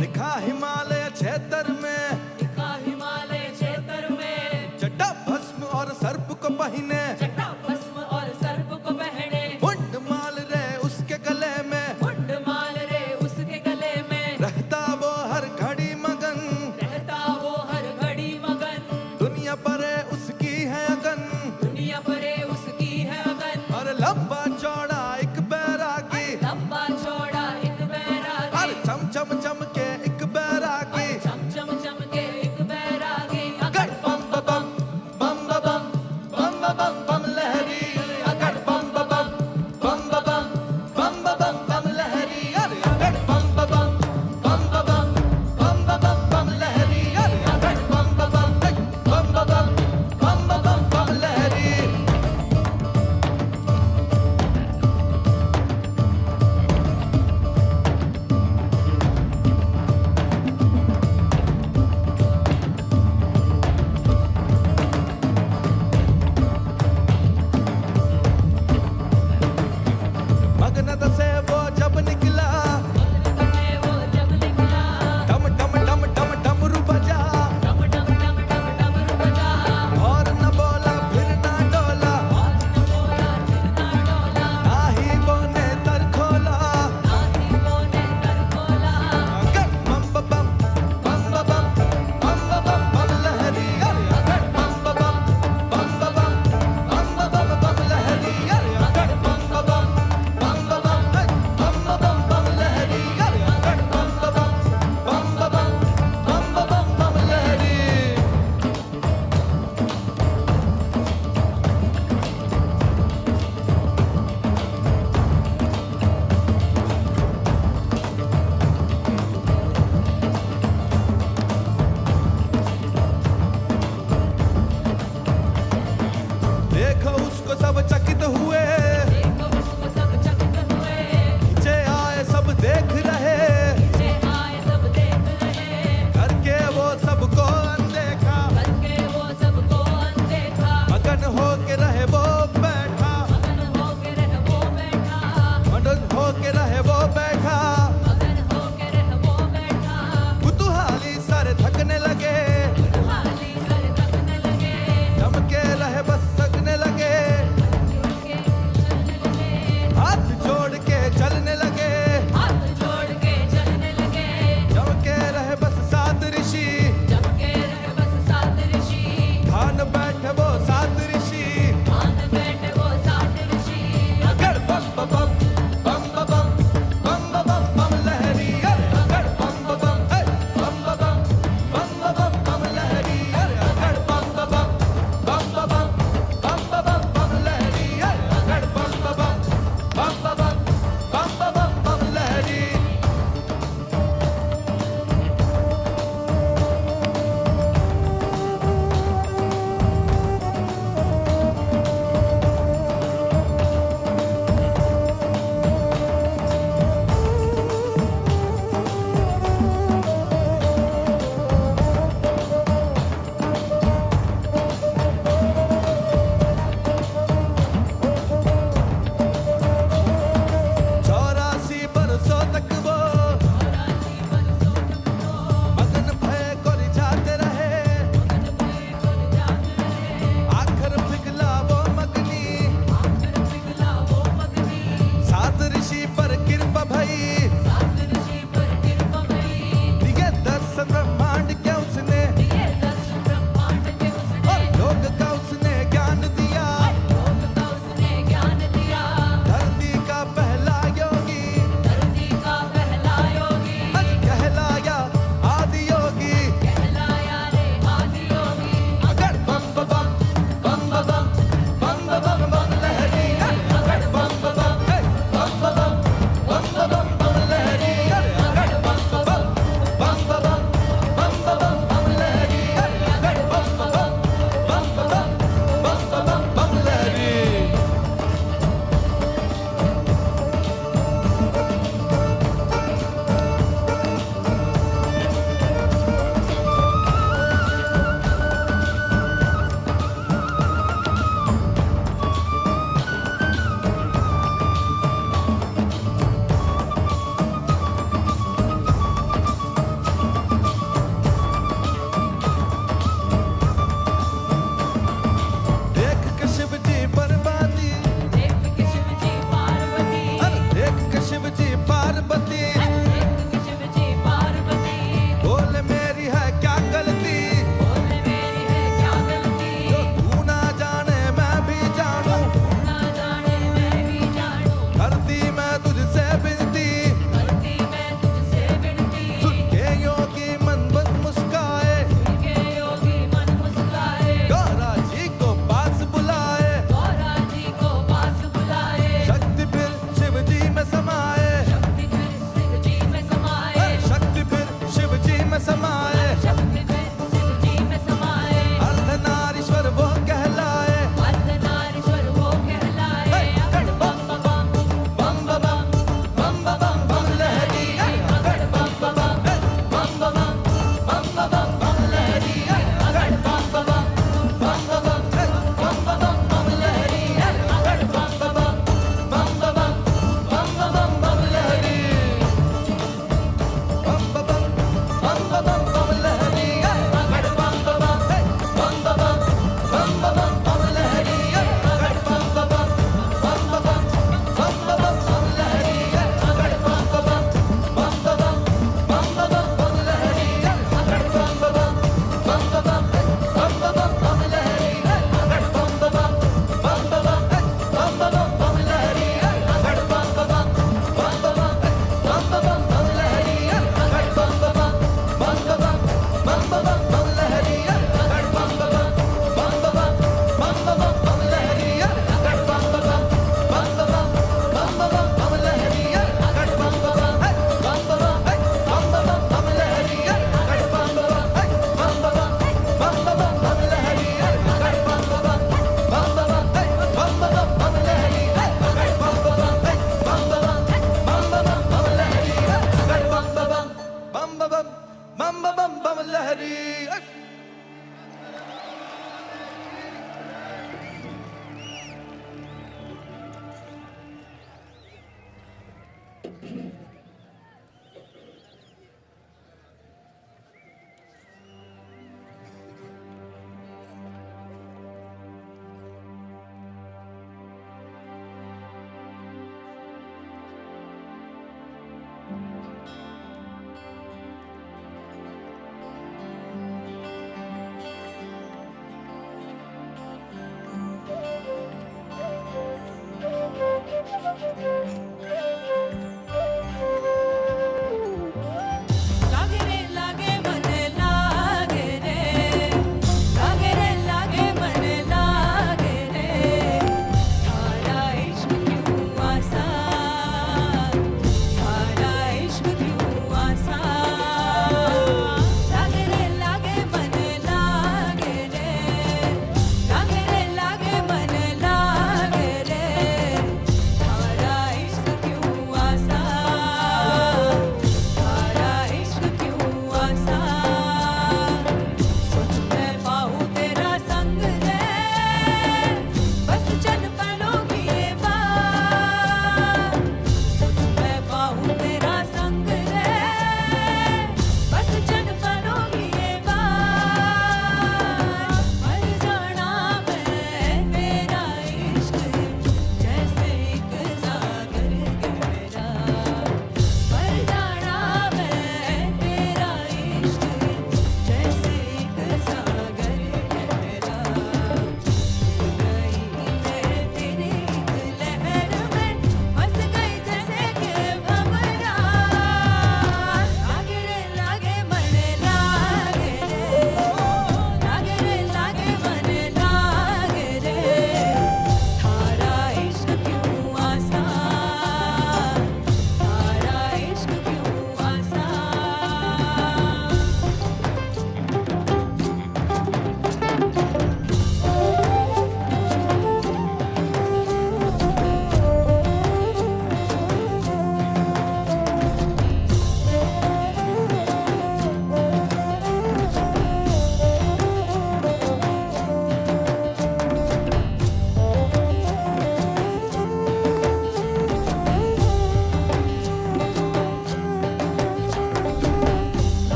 दिखा हिमालय क्षेत्र में जटा भस्म और सर्प को पहने मुंड माल रे उसके गले में रहता वो हर घड़ी मगन दुनिया परे उसकी है अगन और लंबा चौड़ा एक बैरागी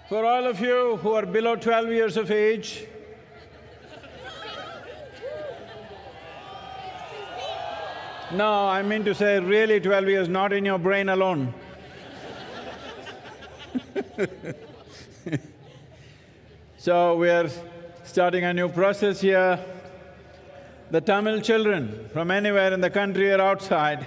For all of you who are below 12 years of age, no, I mean to say really 12 years, not in your brain alone. So we are starting a new process here. The Tamil children from anywhere in the country or outside,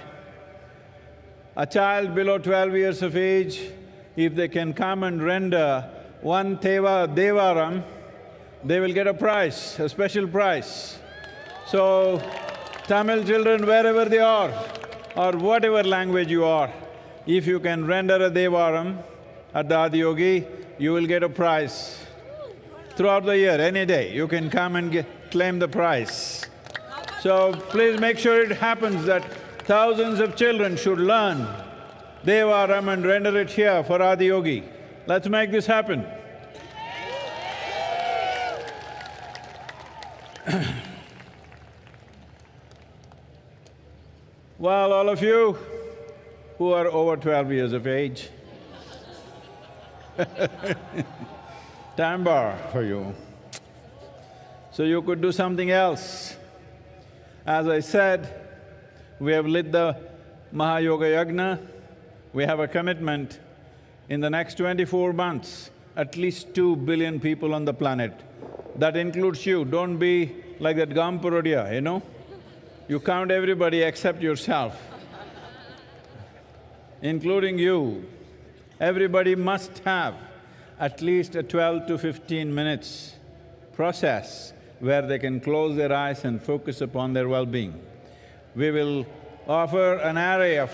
a child below 12 years of age, if they can come and render one Devaram, they will get a prize, a special prize. So, Tamil children, wherever they are, or whatever language you are, if you can render a Devaram at the Adiyogi, you will get a prize. Throughout the year, any day, you can come and claim the prize. So please make sure it happens that thousands of children should learn Devaram and render it here for Adiyogi. Let's make this happen. Well, all of you who are over 12 years of age, time bar for you. So you could do something else. As I said, we have lit the Mahayoga Yagna. We have a commitment in the next 24 months, at least 2 billion people on the planet. That includes you. Don't be like that Gampurodia, you know? You count everybody except yourself, including you. Everybody must have at least a 12 to 15 minutes process where they can close their eyes and focus upon their well-being. We will offer an array of,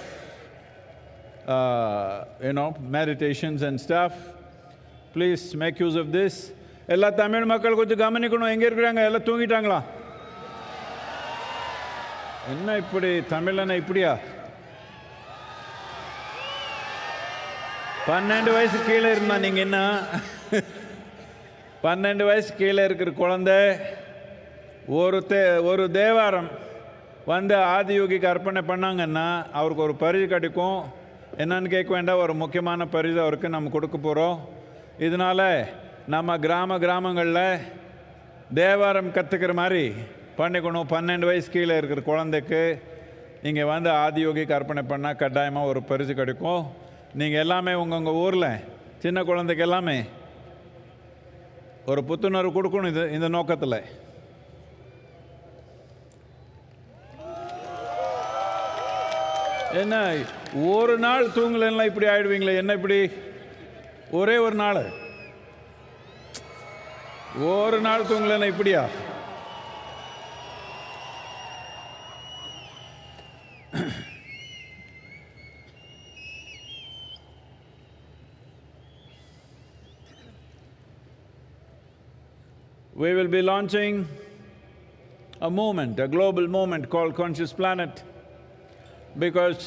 meditations and stuff. Please make use of this. Ella Tamil makkal konju gamanikkanum, enga irukkranga, ella thoongitangala? Enna ippadi Tamilana ipdiya? 12 வயசு கீழே இருந்தா நீங்க என்ன? 12 வயசு கீழே இருக்கிற குழந்தை ஒரு தேவாரம் வந்து ஆதியோகிக்கு அர்ப்பணை பண்ணாங்கன்னா அவருக்கு ஒரு பரிசு கிடைக்கும். என்னன்னு கேட்க வேண்டாம், ஒரு முக்கியமான பரிசு அவருக்கு நம்ம கொடுக்க போகிறோம். இதனால நம்ம கிராமங்களில் தேவாரம் கற்றுக்கிற மாதிரி பண்ணிக்கணும். 12 வயசு கீழே இருக்கிற குழந்தைக்கு இங்கே வந்து ஆதியோகிக்கு அர்ப்பணை பண்ணால் கட்டாயமாக ஒரு பரிசு கிடைக்கும். நீங்கள் எல்லாமே உங்கள் ஊரில் சின்ன குழந்தைக்கு எல்லாமே ஒரு புத்துணர்வு கொடுக்கணும் இந்த நோக்கத்தில். என்ன ஒரு நாள் தூங்கலைன்னா இப்படி ஆயிடுவீங்களே, என்ன இப்படி ஒரே ஒரு நாள் தூங்கலைன்னா இப்படியா? We will be launching a movement, a global movement called Conscious Planet, because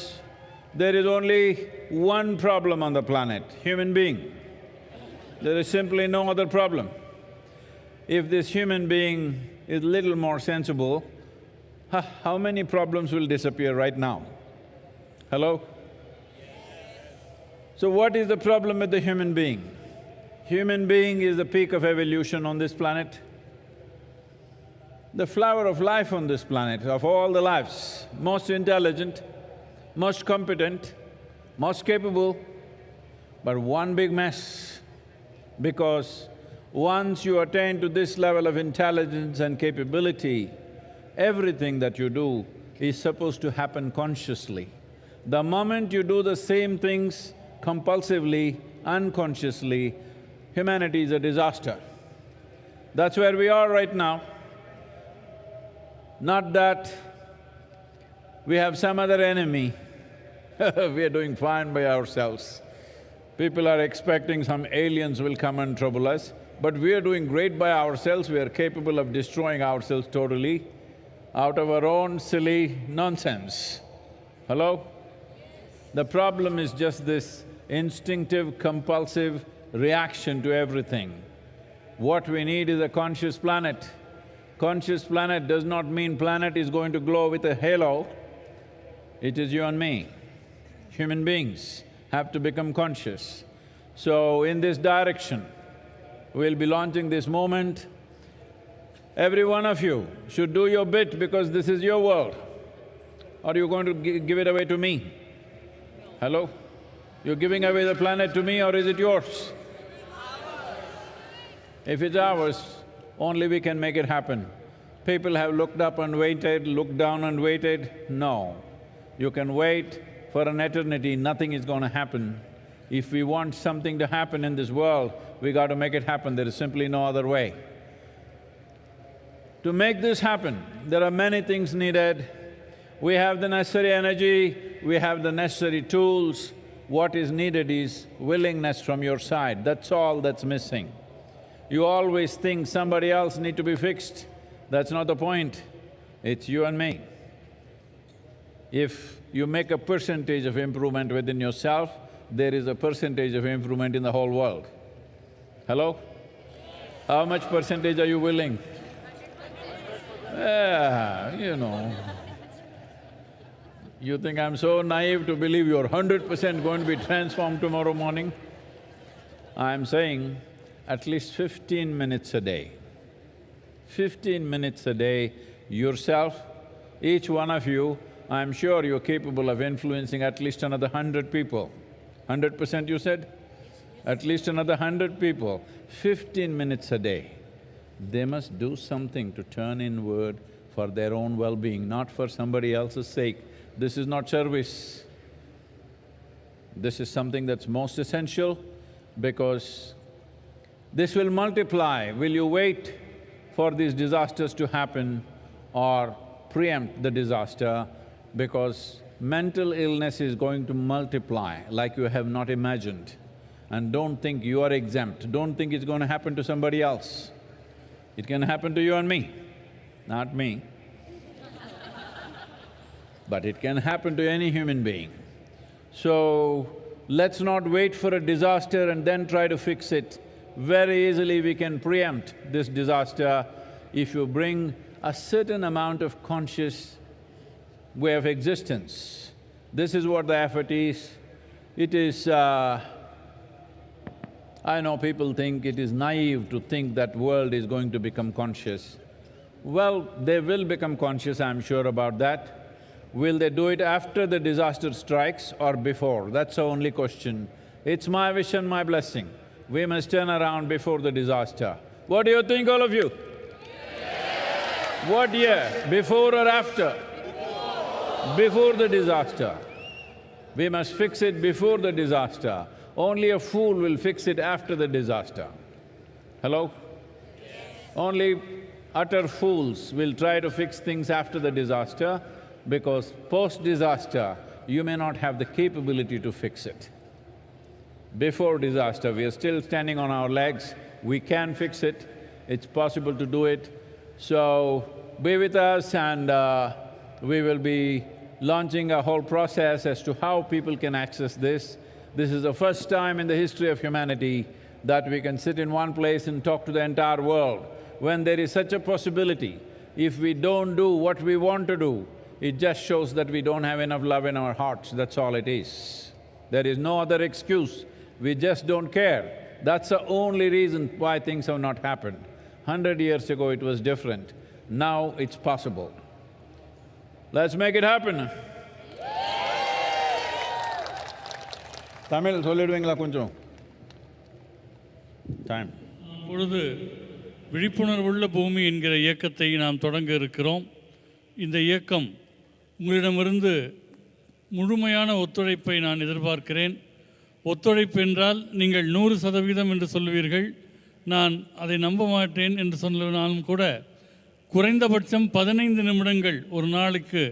there is only one problem on the planet, human being. There is simply no other problem. If this human being is little more sensible, how many problems will disappear right now? Hello? So what is the problem with the human being? Human being is the peak of evolution on this planet. The flower of life on this planet, of all the lives, most intelligent, most competent, most capable, but one big mess. Because once you attain to this level of intelligence and capability, everything that you do is supposed to happen consciously. The moment you do the same things compulsively, unconsciously, humanity is a disaster. That's where we are right now. Not that we have some other enemy. We are doing fine by ourselves. People are expecting some aliens will come and trouble us, but we are doing great by ourselves. We are capable of destroying ourselves totally out of our own silly nonsense. Hello? The problem is just this instinctive, compulsive reaction to everything. What we need is a conscious planet. Conscious planet does not mean planet is going to glow with a halo. It is you and me. Human beings have to become conscious. So in this direction, we'll be launching this movement. Every one of you should do your bit because this is your world. Or you're going to give it away to me? Hello? You're giving away the planet to me or is it yours? If it's ours, only we can make it happen. People have looked up and waited, looked down and waited. No. You can wait for an eternity, nothing is going to happen. If we want something to happen in this world, we got to make it happen, there is simply no other way. To make this happen, there are many things needed. We have the necessary energy, we have the necessary tools. What is needed is willingness from your side, that's all that's missing. You always think somebody else need to be fixed. That's not the point, it's you and me. If you make a percentage of improvement within yourself, there is a percentage of improvement in the whole world. Hello? How much percentage are you willing? Yeah, you know. You think I'm so naive to believe you're 100% going to be transformed tomorrow morning? I'm saying at least 15 minutes a day. 15 minutes a day, yourself, each one of you, I'm sure you're capable of influencing at least another 100 people. 100% you said? At least another 100 people, 15 minutes a day. They must do something to turn inward for their own well-being, not for somebody else's sake. This is not service. This is something that's most essential because this will multiply. Will you wait for these disasters to happen or preempt the disaster? Because mental illness is going to multiply like you have not imagined. And don't think you are exempt, don't think it's going to happen to somebody else. It can happen to you and me, not me. But it can happen to any human being. So, let's not wait for a disaster and then try to fix it. Very easily we can preempt this disaster if you bring a certain amount of conscious way of existence. This is what the effort is. It is… I know people think it is naive to think that world is going to become conscious. Well, they will become conscious, I'm sure about that. Will they do it after the disaster strikes or before? That's the only question. It's my wish and my blessing. We must turn around before the disaster. What do you think, all of you? What year? Before or after? Before the disaster. We must fix it before the disaster. Only a fool will fix it after the disaster. Hello? Only utter fools will try to fix things after the disaster because post-disaster, you may not have the capability to fix it. Before disaster, we are still standing on our legs, we can fix it, it's possible to do it. So, be with us and we will be launching a whole process as to how people can access this. This is the first time in the history of humanity that we can sit in one place and talk to the entire world. When there is such a possibility, if we don't do what we want to do, it just shows that we don't have enough love in our hearts, that's all it is. There is no other excuse, we just don't care. That's the only reason why things have not happened. 100 years ago it was different, now it's possible. Let's make it happen. Tamil சொல்லிடுவீங்களா கொஞ்சம்? Time. இப்பொழுது விழிப்புணர்வுள்ள பூமி என்கிற இயக்கத்தை நாம் தொடங்க இருக்கிறோம். இந்த இயக்கம் உங்களிடமிருந்து முழுமையான ஒத்துழைப்பை நான் எதிர்பார்க்கிறேன். ஒத்துழைப்பு என்றால் நீங்கள் 100% என்று சொல்லுவீர்கள். நான் அதை நம்ப மாட்டேன் என்று சொன்னாலும் கூட குறைந்தபட்சம் 15 நிமிடங்கள் ஒரு நாளுக்கு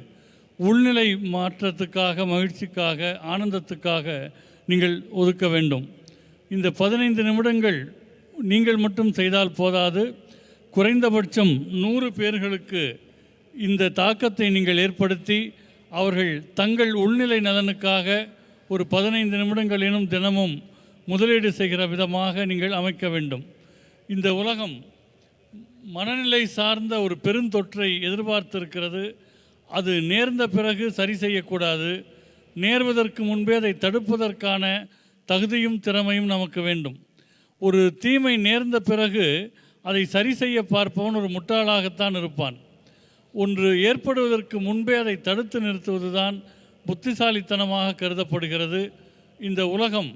உள்நிலை மாற்றத்துக்காக, மகிழ்ச்சிக்காக, ஆனந்தத்துக்காக நீங்கள் ஒதுக்க வேண்டும். இந்த 15 நிமிடங்கள் நீங்கள் மட்டும் செய்தால் போதாது, குறைந்தபட்சம் 100 பேர்களுக்கு இந்த தாக்கத்தை நீங்கள் ஏற்படுத்தி அவர்கள் தங்கள் உள்நிலை நலனுக்காக ஒரு 15 நிமிடங்களேனும் தினமும் முதலீடு செய்கிற விதமாக நீங்கள் அமைக்க வேண்டும். இந்த உலகம் மனநிலை சார்ந்த ஒரு பெருந்தொற்றை எதிர்பார்த்திருக்கிறது. அது நேர்ந்த பிறகு சரி செய்யக்கூடாது. நேர்வதற்கு முன்பே அதை தடுப்பதற்கான தகுதியும் திறமையும் நமக்கு வேண்டும். ஒரு தீமை நேர்ந்த பிறகு அதை சரி செய்ய பார்ப்பவன் ஒரு முட்டாளாகத்தான் இருப்பான். ஒன்று ஏற்படுவதற்கு முன்பே அதை தடுத்து நிறுத்துவதுதான் புத்திசாலித்தனமாக கருதப்படுகிறது. இந்த உலகம்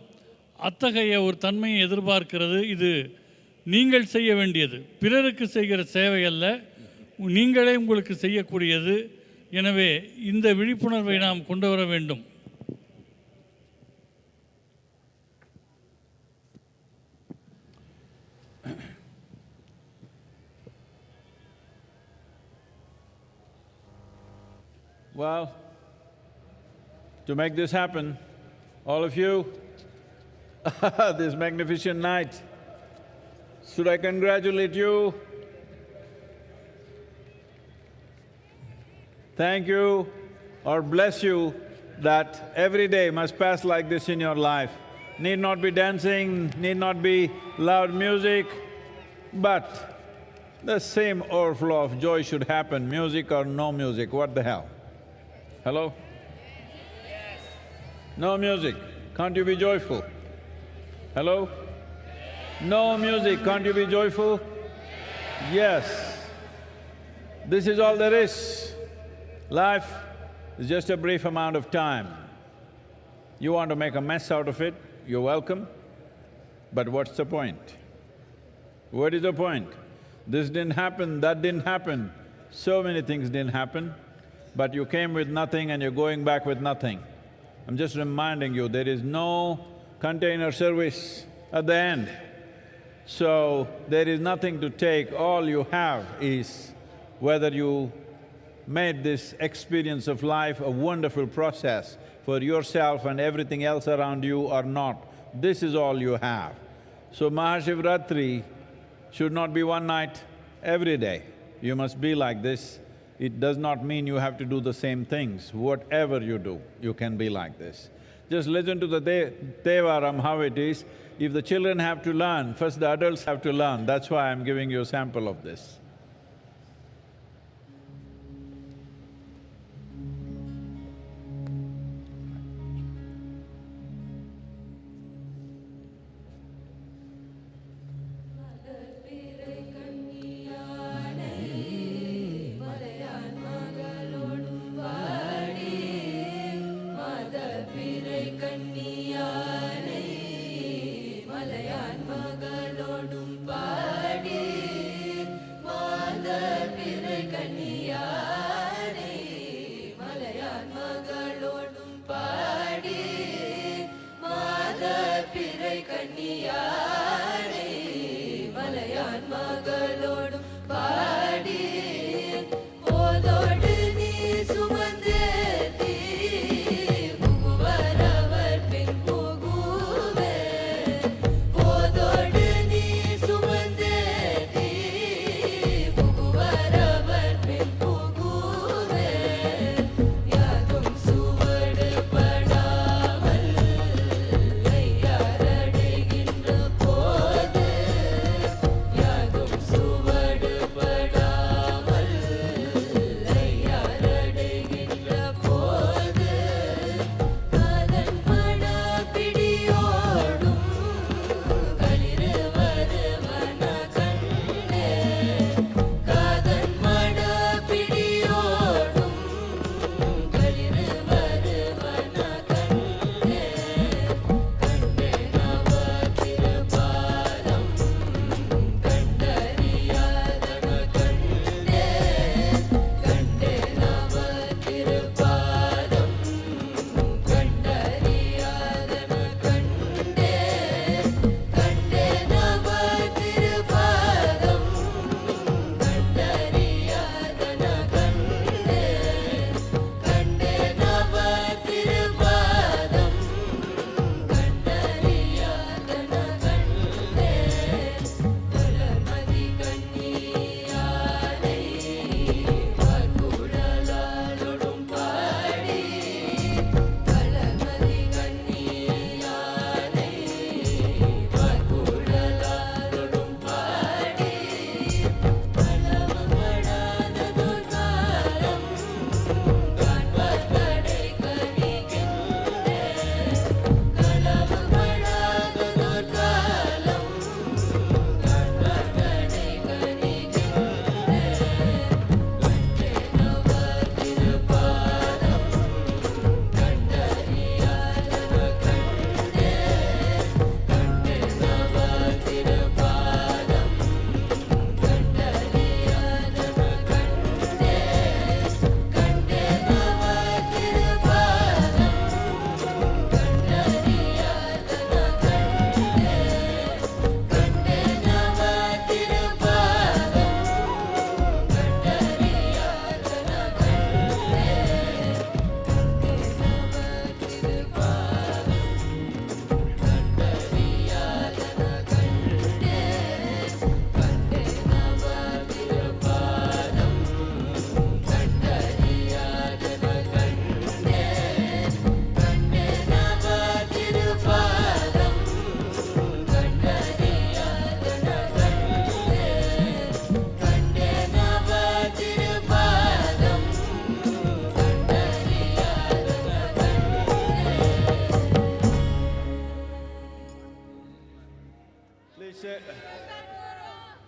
அத்தகைய ஒரு தன்மையை எதிர்பார்க்கிறது. இது நீங்கள் செய்ய வேண்டியது, பிறருக்கு செய்கிற சேவை அல்ல, நீங்களே உங்களுக்கு செய்யக்கூடியது. எனவே இந்த விழிப்புணர்வை நாம் கொண்டு வர வேண்டும். Well, to make this happen, all of you, this magnificent night, should I congratulate you? Thank you or bless you that every day must pass like this in your life. Need not be dancing, need not be loud music, but the same overflow of joy should happen, music or no music, what the hell? Hello? No music, can't you be joyful? Hello? No music, can't you be joyful? Yes. This is all there is. Life is just a brief amount of time. You want to make a mess out of it, you're welcome, but what's the point? What is the point? This didn't happen, that didn't happen, so many things didn't happen, but you came with nothing and you're going back with nothing. I'm just reminding you, there is no container service at the end. So, there is nothing to take, all you have is whether you made this experience of life a wonderful process for yourself and everything else around you or not. This is all you have. So Mahashivratri should not be one night every day. You must be like this. It does not mean you have to do the same things. Whatever you do, you can be like this. Just listen to the Devaram, how it is. If the children have to learn, first the adults have to learn. That's why I'm giving you a sample of this.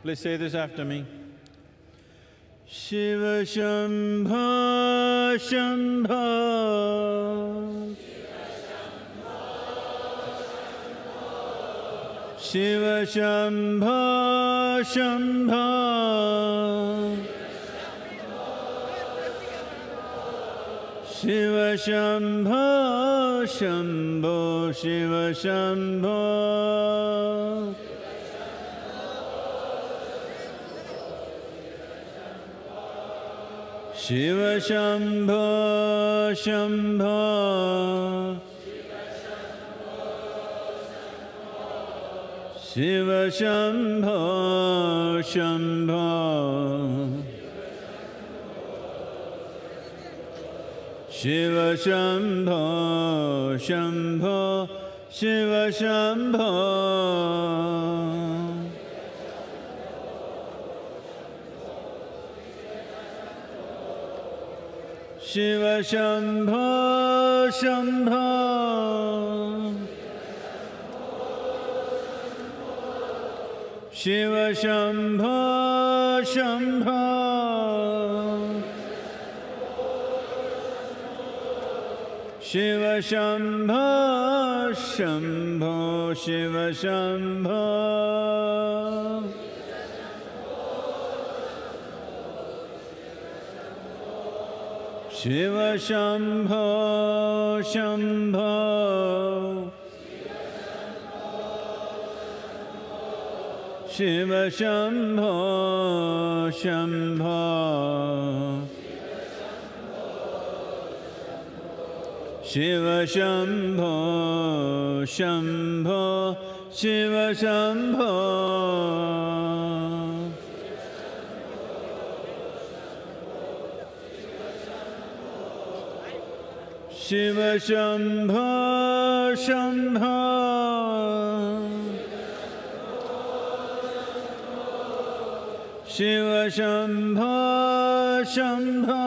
Please say this after me. Shiva Shambho Shambho, Shiva Shambho Shambho, Shiva Shambho Shambho, Shiva Shambho. Shiva Shambho Shambho, Shiva Shambho Shambho, Shiva Shambho Shambho, Shiva Shambho. Shiva Shambho Shambho, Shiva Shambho Shambho, Shiva Shambho Shambho, Shiva Shambho. Shiva Shambho Shambho, Shiva Shambho Shambho, Shiva Shambho Shambho, Shiva Shambho. Shiva Shambho Shambho, Shiva Shambho Shambho,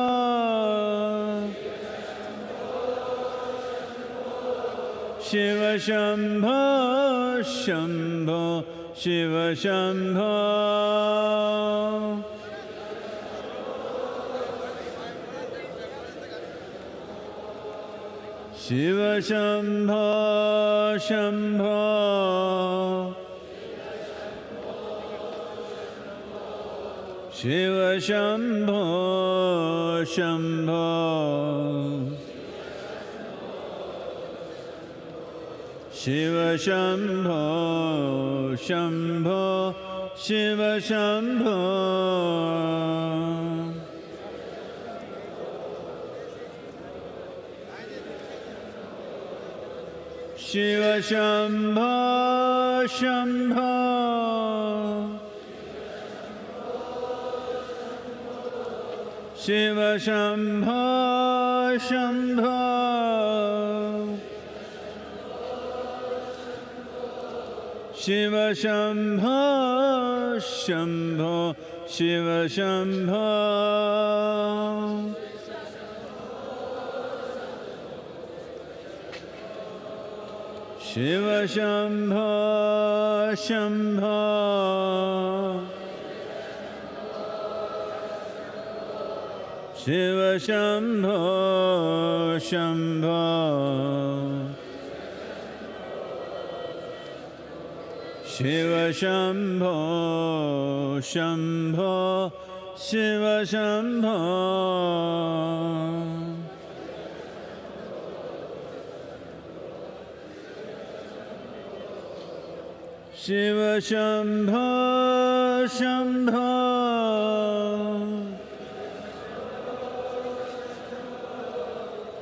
Shiva Shambho Shambho, Shiva Shambho. Shiva Shambho Shambho, Shiva Shambho Shambho, Shiva Shambho Shambho, Shiva Shambho. Shiva Shambho Shambho, Shiva Shambho Shambho, Shiva Shambho Shambho, Shiva Shambho. Shiva Shambho Shambho, Shiva Shambho Shambho, Shiva Shambho Shambho, Shiva Shambho. Shiva Shambho Shambho,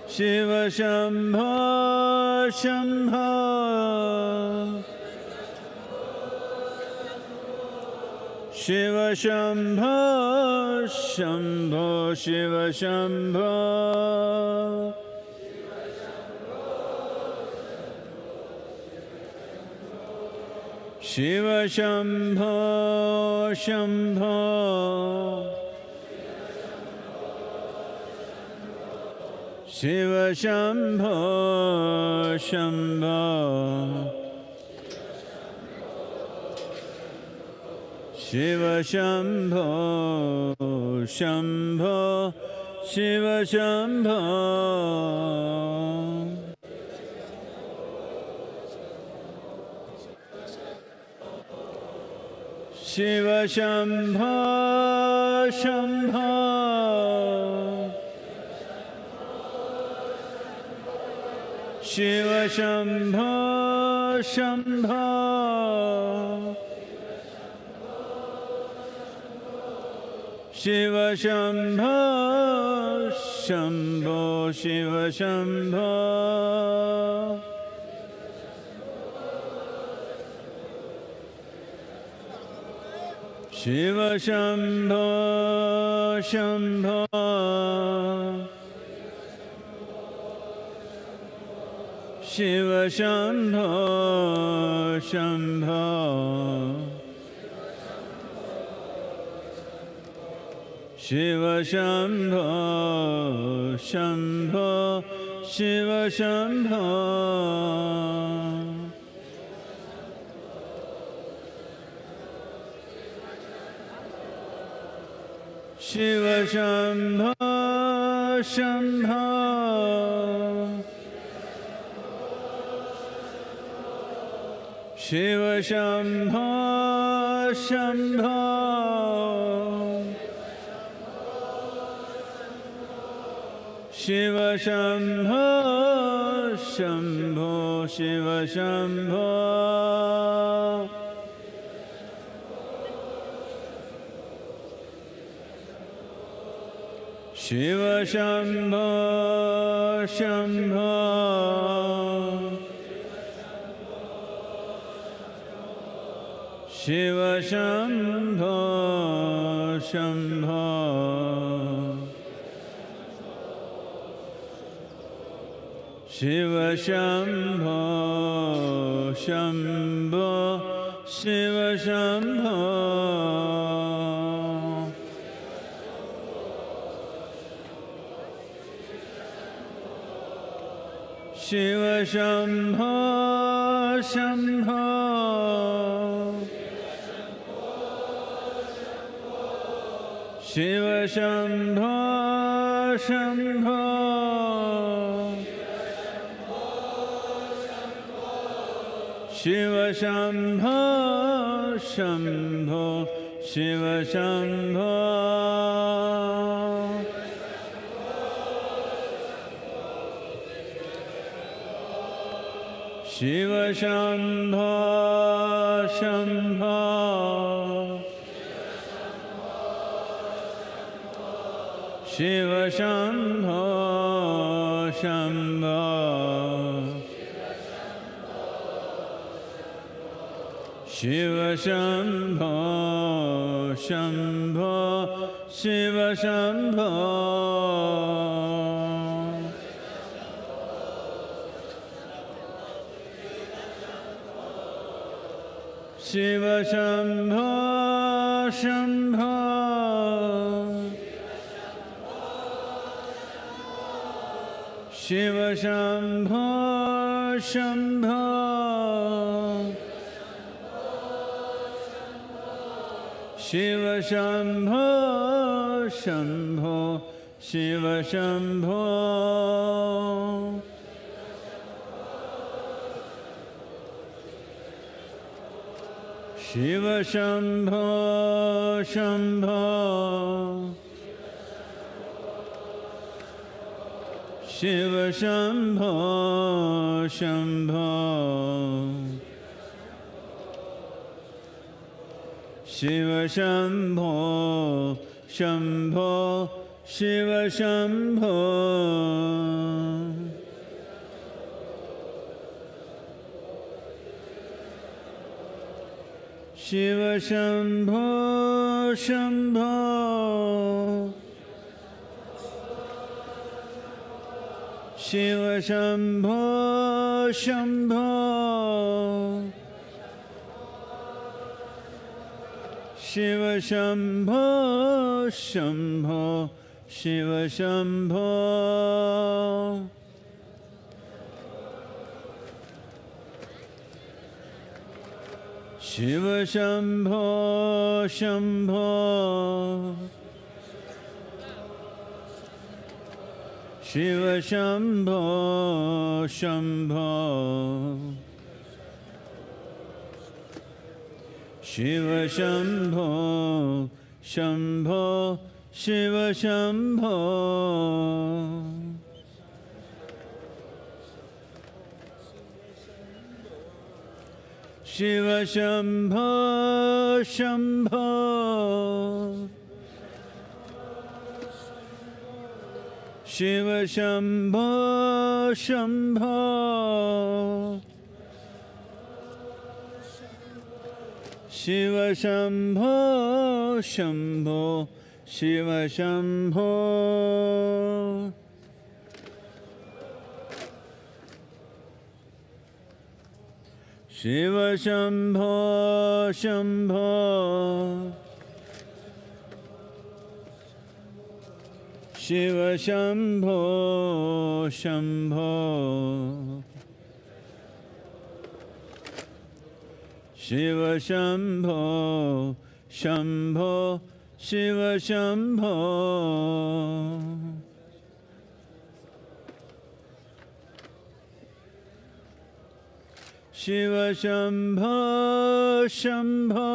Shiva Shambho Shambho, Shiva Shambho Shambho, Shiva Shambho. Shiva Shambho Shambho, Shiva Shambho Shambho, Shiva Shambho, Shambho, Shiva Shambho. Shiva Shambho, Shambho. Shiva Shambho, Shambho. Shiva Shambho, Shambho, Shiva Shambho. Shiva Shambho, Shambho. Shiva Shambho, Shambho. Shiva Shambho, Shambho, Shiva Shambho. Shiva Shambho, Shambho. Shiva Shambho, Shambho. Shiva Shambho, Shambho, Shiva Shambho. Shiva Shambho, Shambho. Shiva Shambho, Shambho. Shiva Shambho, Shambho, Shiva Shambho. Shiva Shambho, Shambho. Shiva Shambho, Shambho. Shiva Shambho, Shambho, Shiva Shambho. Shiva Shambho, Shambho. Shiva Shambho, Shambho. Shiva Shambho, Shambho, Shiva Shambho. Shiva Shambho, Shambho. Shiva Shambho, Shambho. Shiva Shambho, Shambho, Shiva Shambho. Shiva Shambho, Shambho. Shiva Shambho, Shambho. Shiva Shambho, Shambho, Shiva Shambho. Shiva Shambho, Shambho. Shiva Shambho, Shambho. Shiva Shambho, Shambho, Shiva Shambho. Shiva Shambho Shambho Shiva Shambho Shambho Shiva Shambho Shambho Shiva Shambho Shiva Shambho Shambho Shiva Shambho Shambho Shiva Shambho Shambho Shiva Shambho Shiva Shambho Shambho Shiva Shambho Shambho Shiva Shambho Shambho Shiva Shambho Shiva Shambho Shambho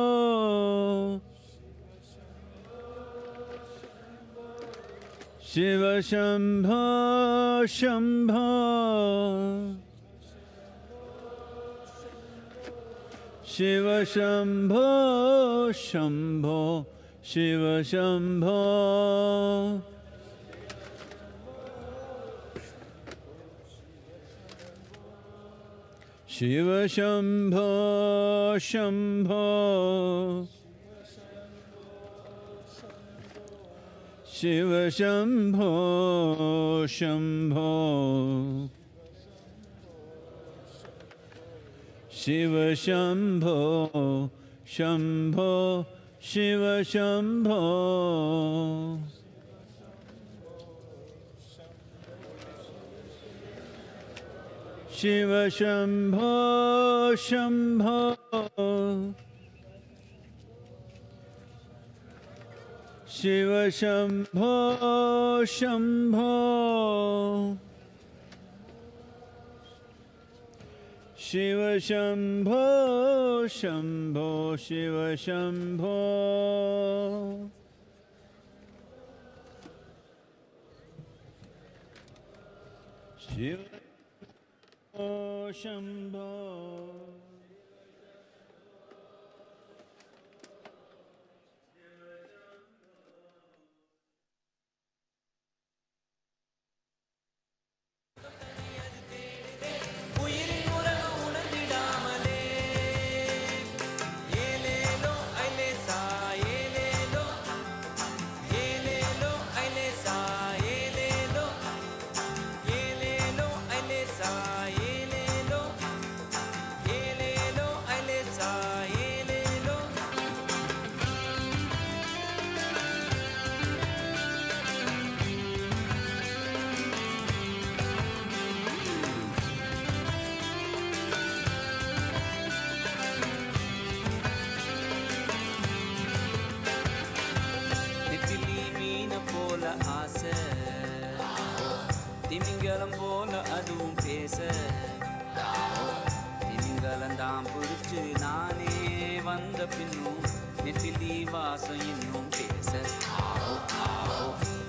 Shiva Shambho Shambho Shiva Shambho Shambho Shiva Shambho Shiva Shambho Shambho Shiva Shambho Shambho Shiva Shambho Shambho Shiva Shambho Shiva Shambho Shambho Shiva Shambho Shambho Shiva Shambho Shambho Shiva Shambho Shiva Shambho திமிங்கலம் போல அதுவும் பேச திமிங்கலந்தாம் பிடிச்சு நானே வந்த பின்னும் நெத்திலி வாசம் இன்னும் பேச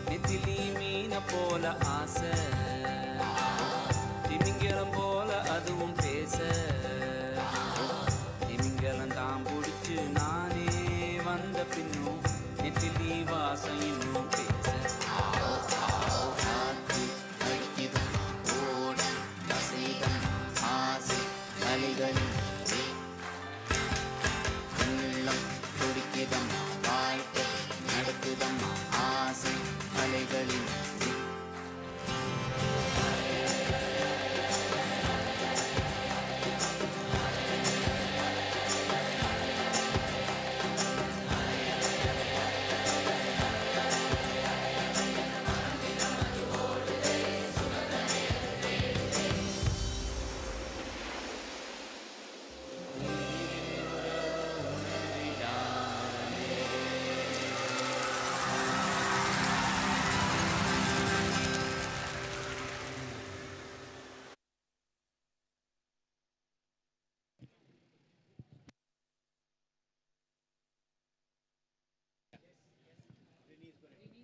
நெத்திலி மீன போல ஆசை திமிங்கலம் போல அதுவும் பேச திமிங்கலந்தாம் பிடிச்சு நானே வந்த பின்னும் நெத்திலி வாசம் இன்னும் பேச உள்ளம் துடிக்கிதம் வாழ்க்கை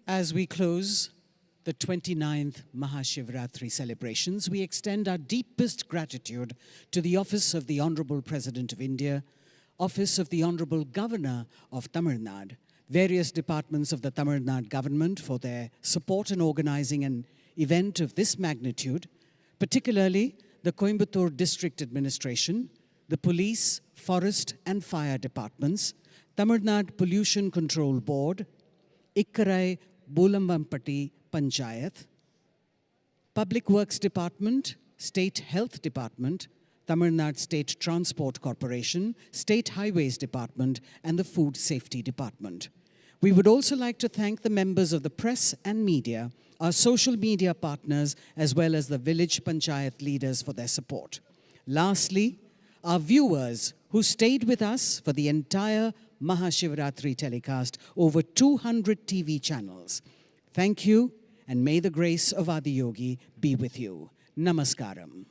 As we close the 29th Mahashivratri celebrations, we extend our deepest gratitude to the Office of the Honorable President of India, Office of the Honorable Governor of Tamil Nadu, various departments of the Tamil Nadu government for their support in organizing an event of this magnitude, particularly the Coimbatore District Administration, the Police, Forest and Fire Departments, Tamil Nadu Pollution Control Board, Ikkarai Bulambamppatti Panchayat, Public Works Department, State Health Department, Tamil Nadu State Transport Corporation, State Highways Department, and the Food Safety Department. We would also like to thank the members of the press and media, our social media partners, as well as the village panchayat leaders for their support. Lastly, our viewers who stayed with us for the entire Mahashivratri telecast over 200 TV channels. Thank you, and may the grace of Adiyogi be with you. Namaskaram.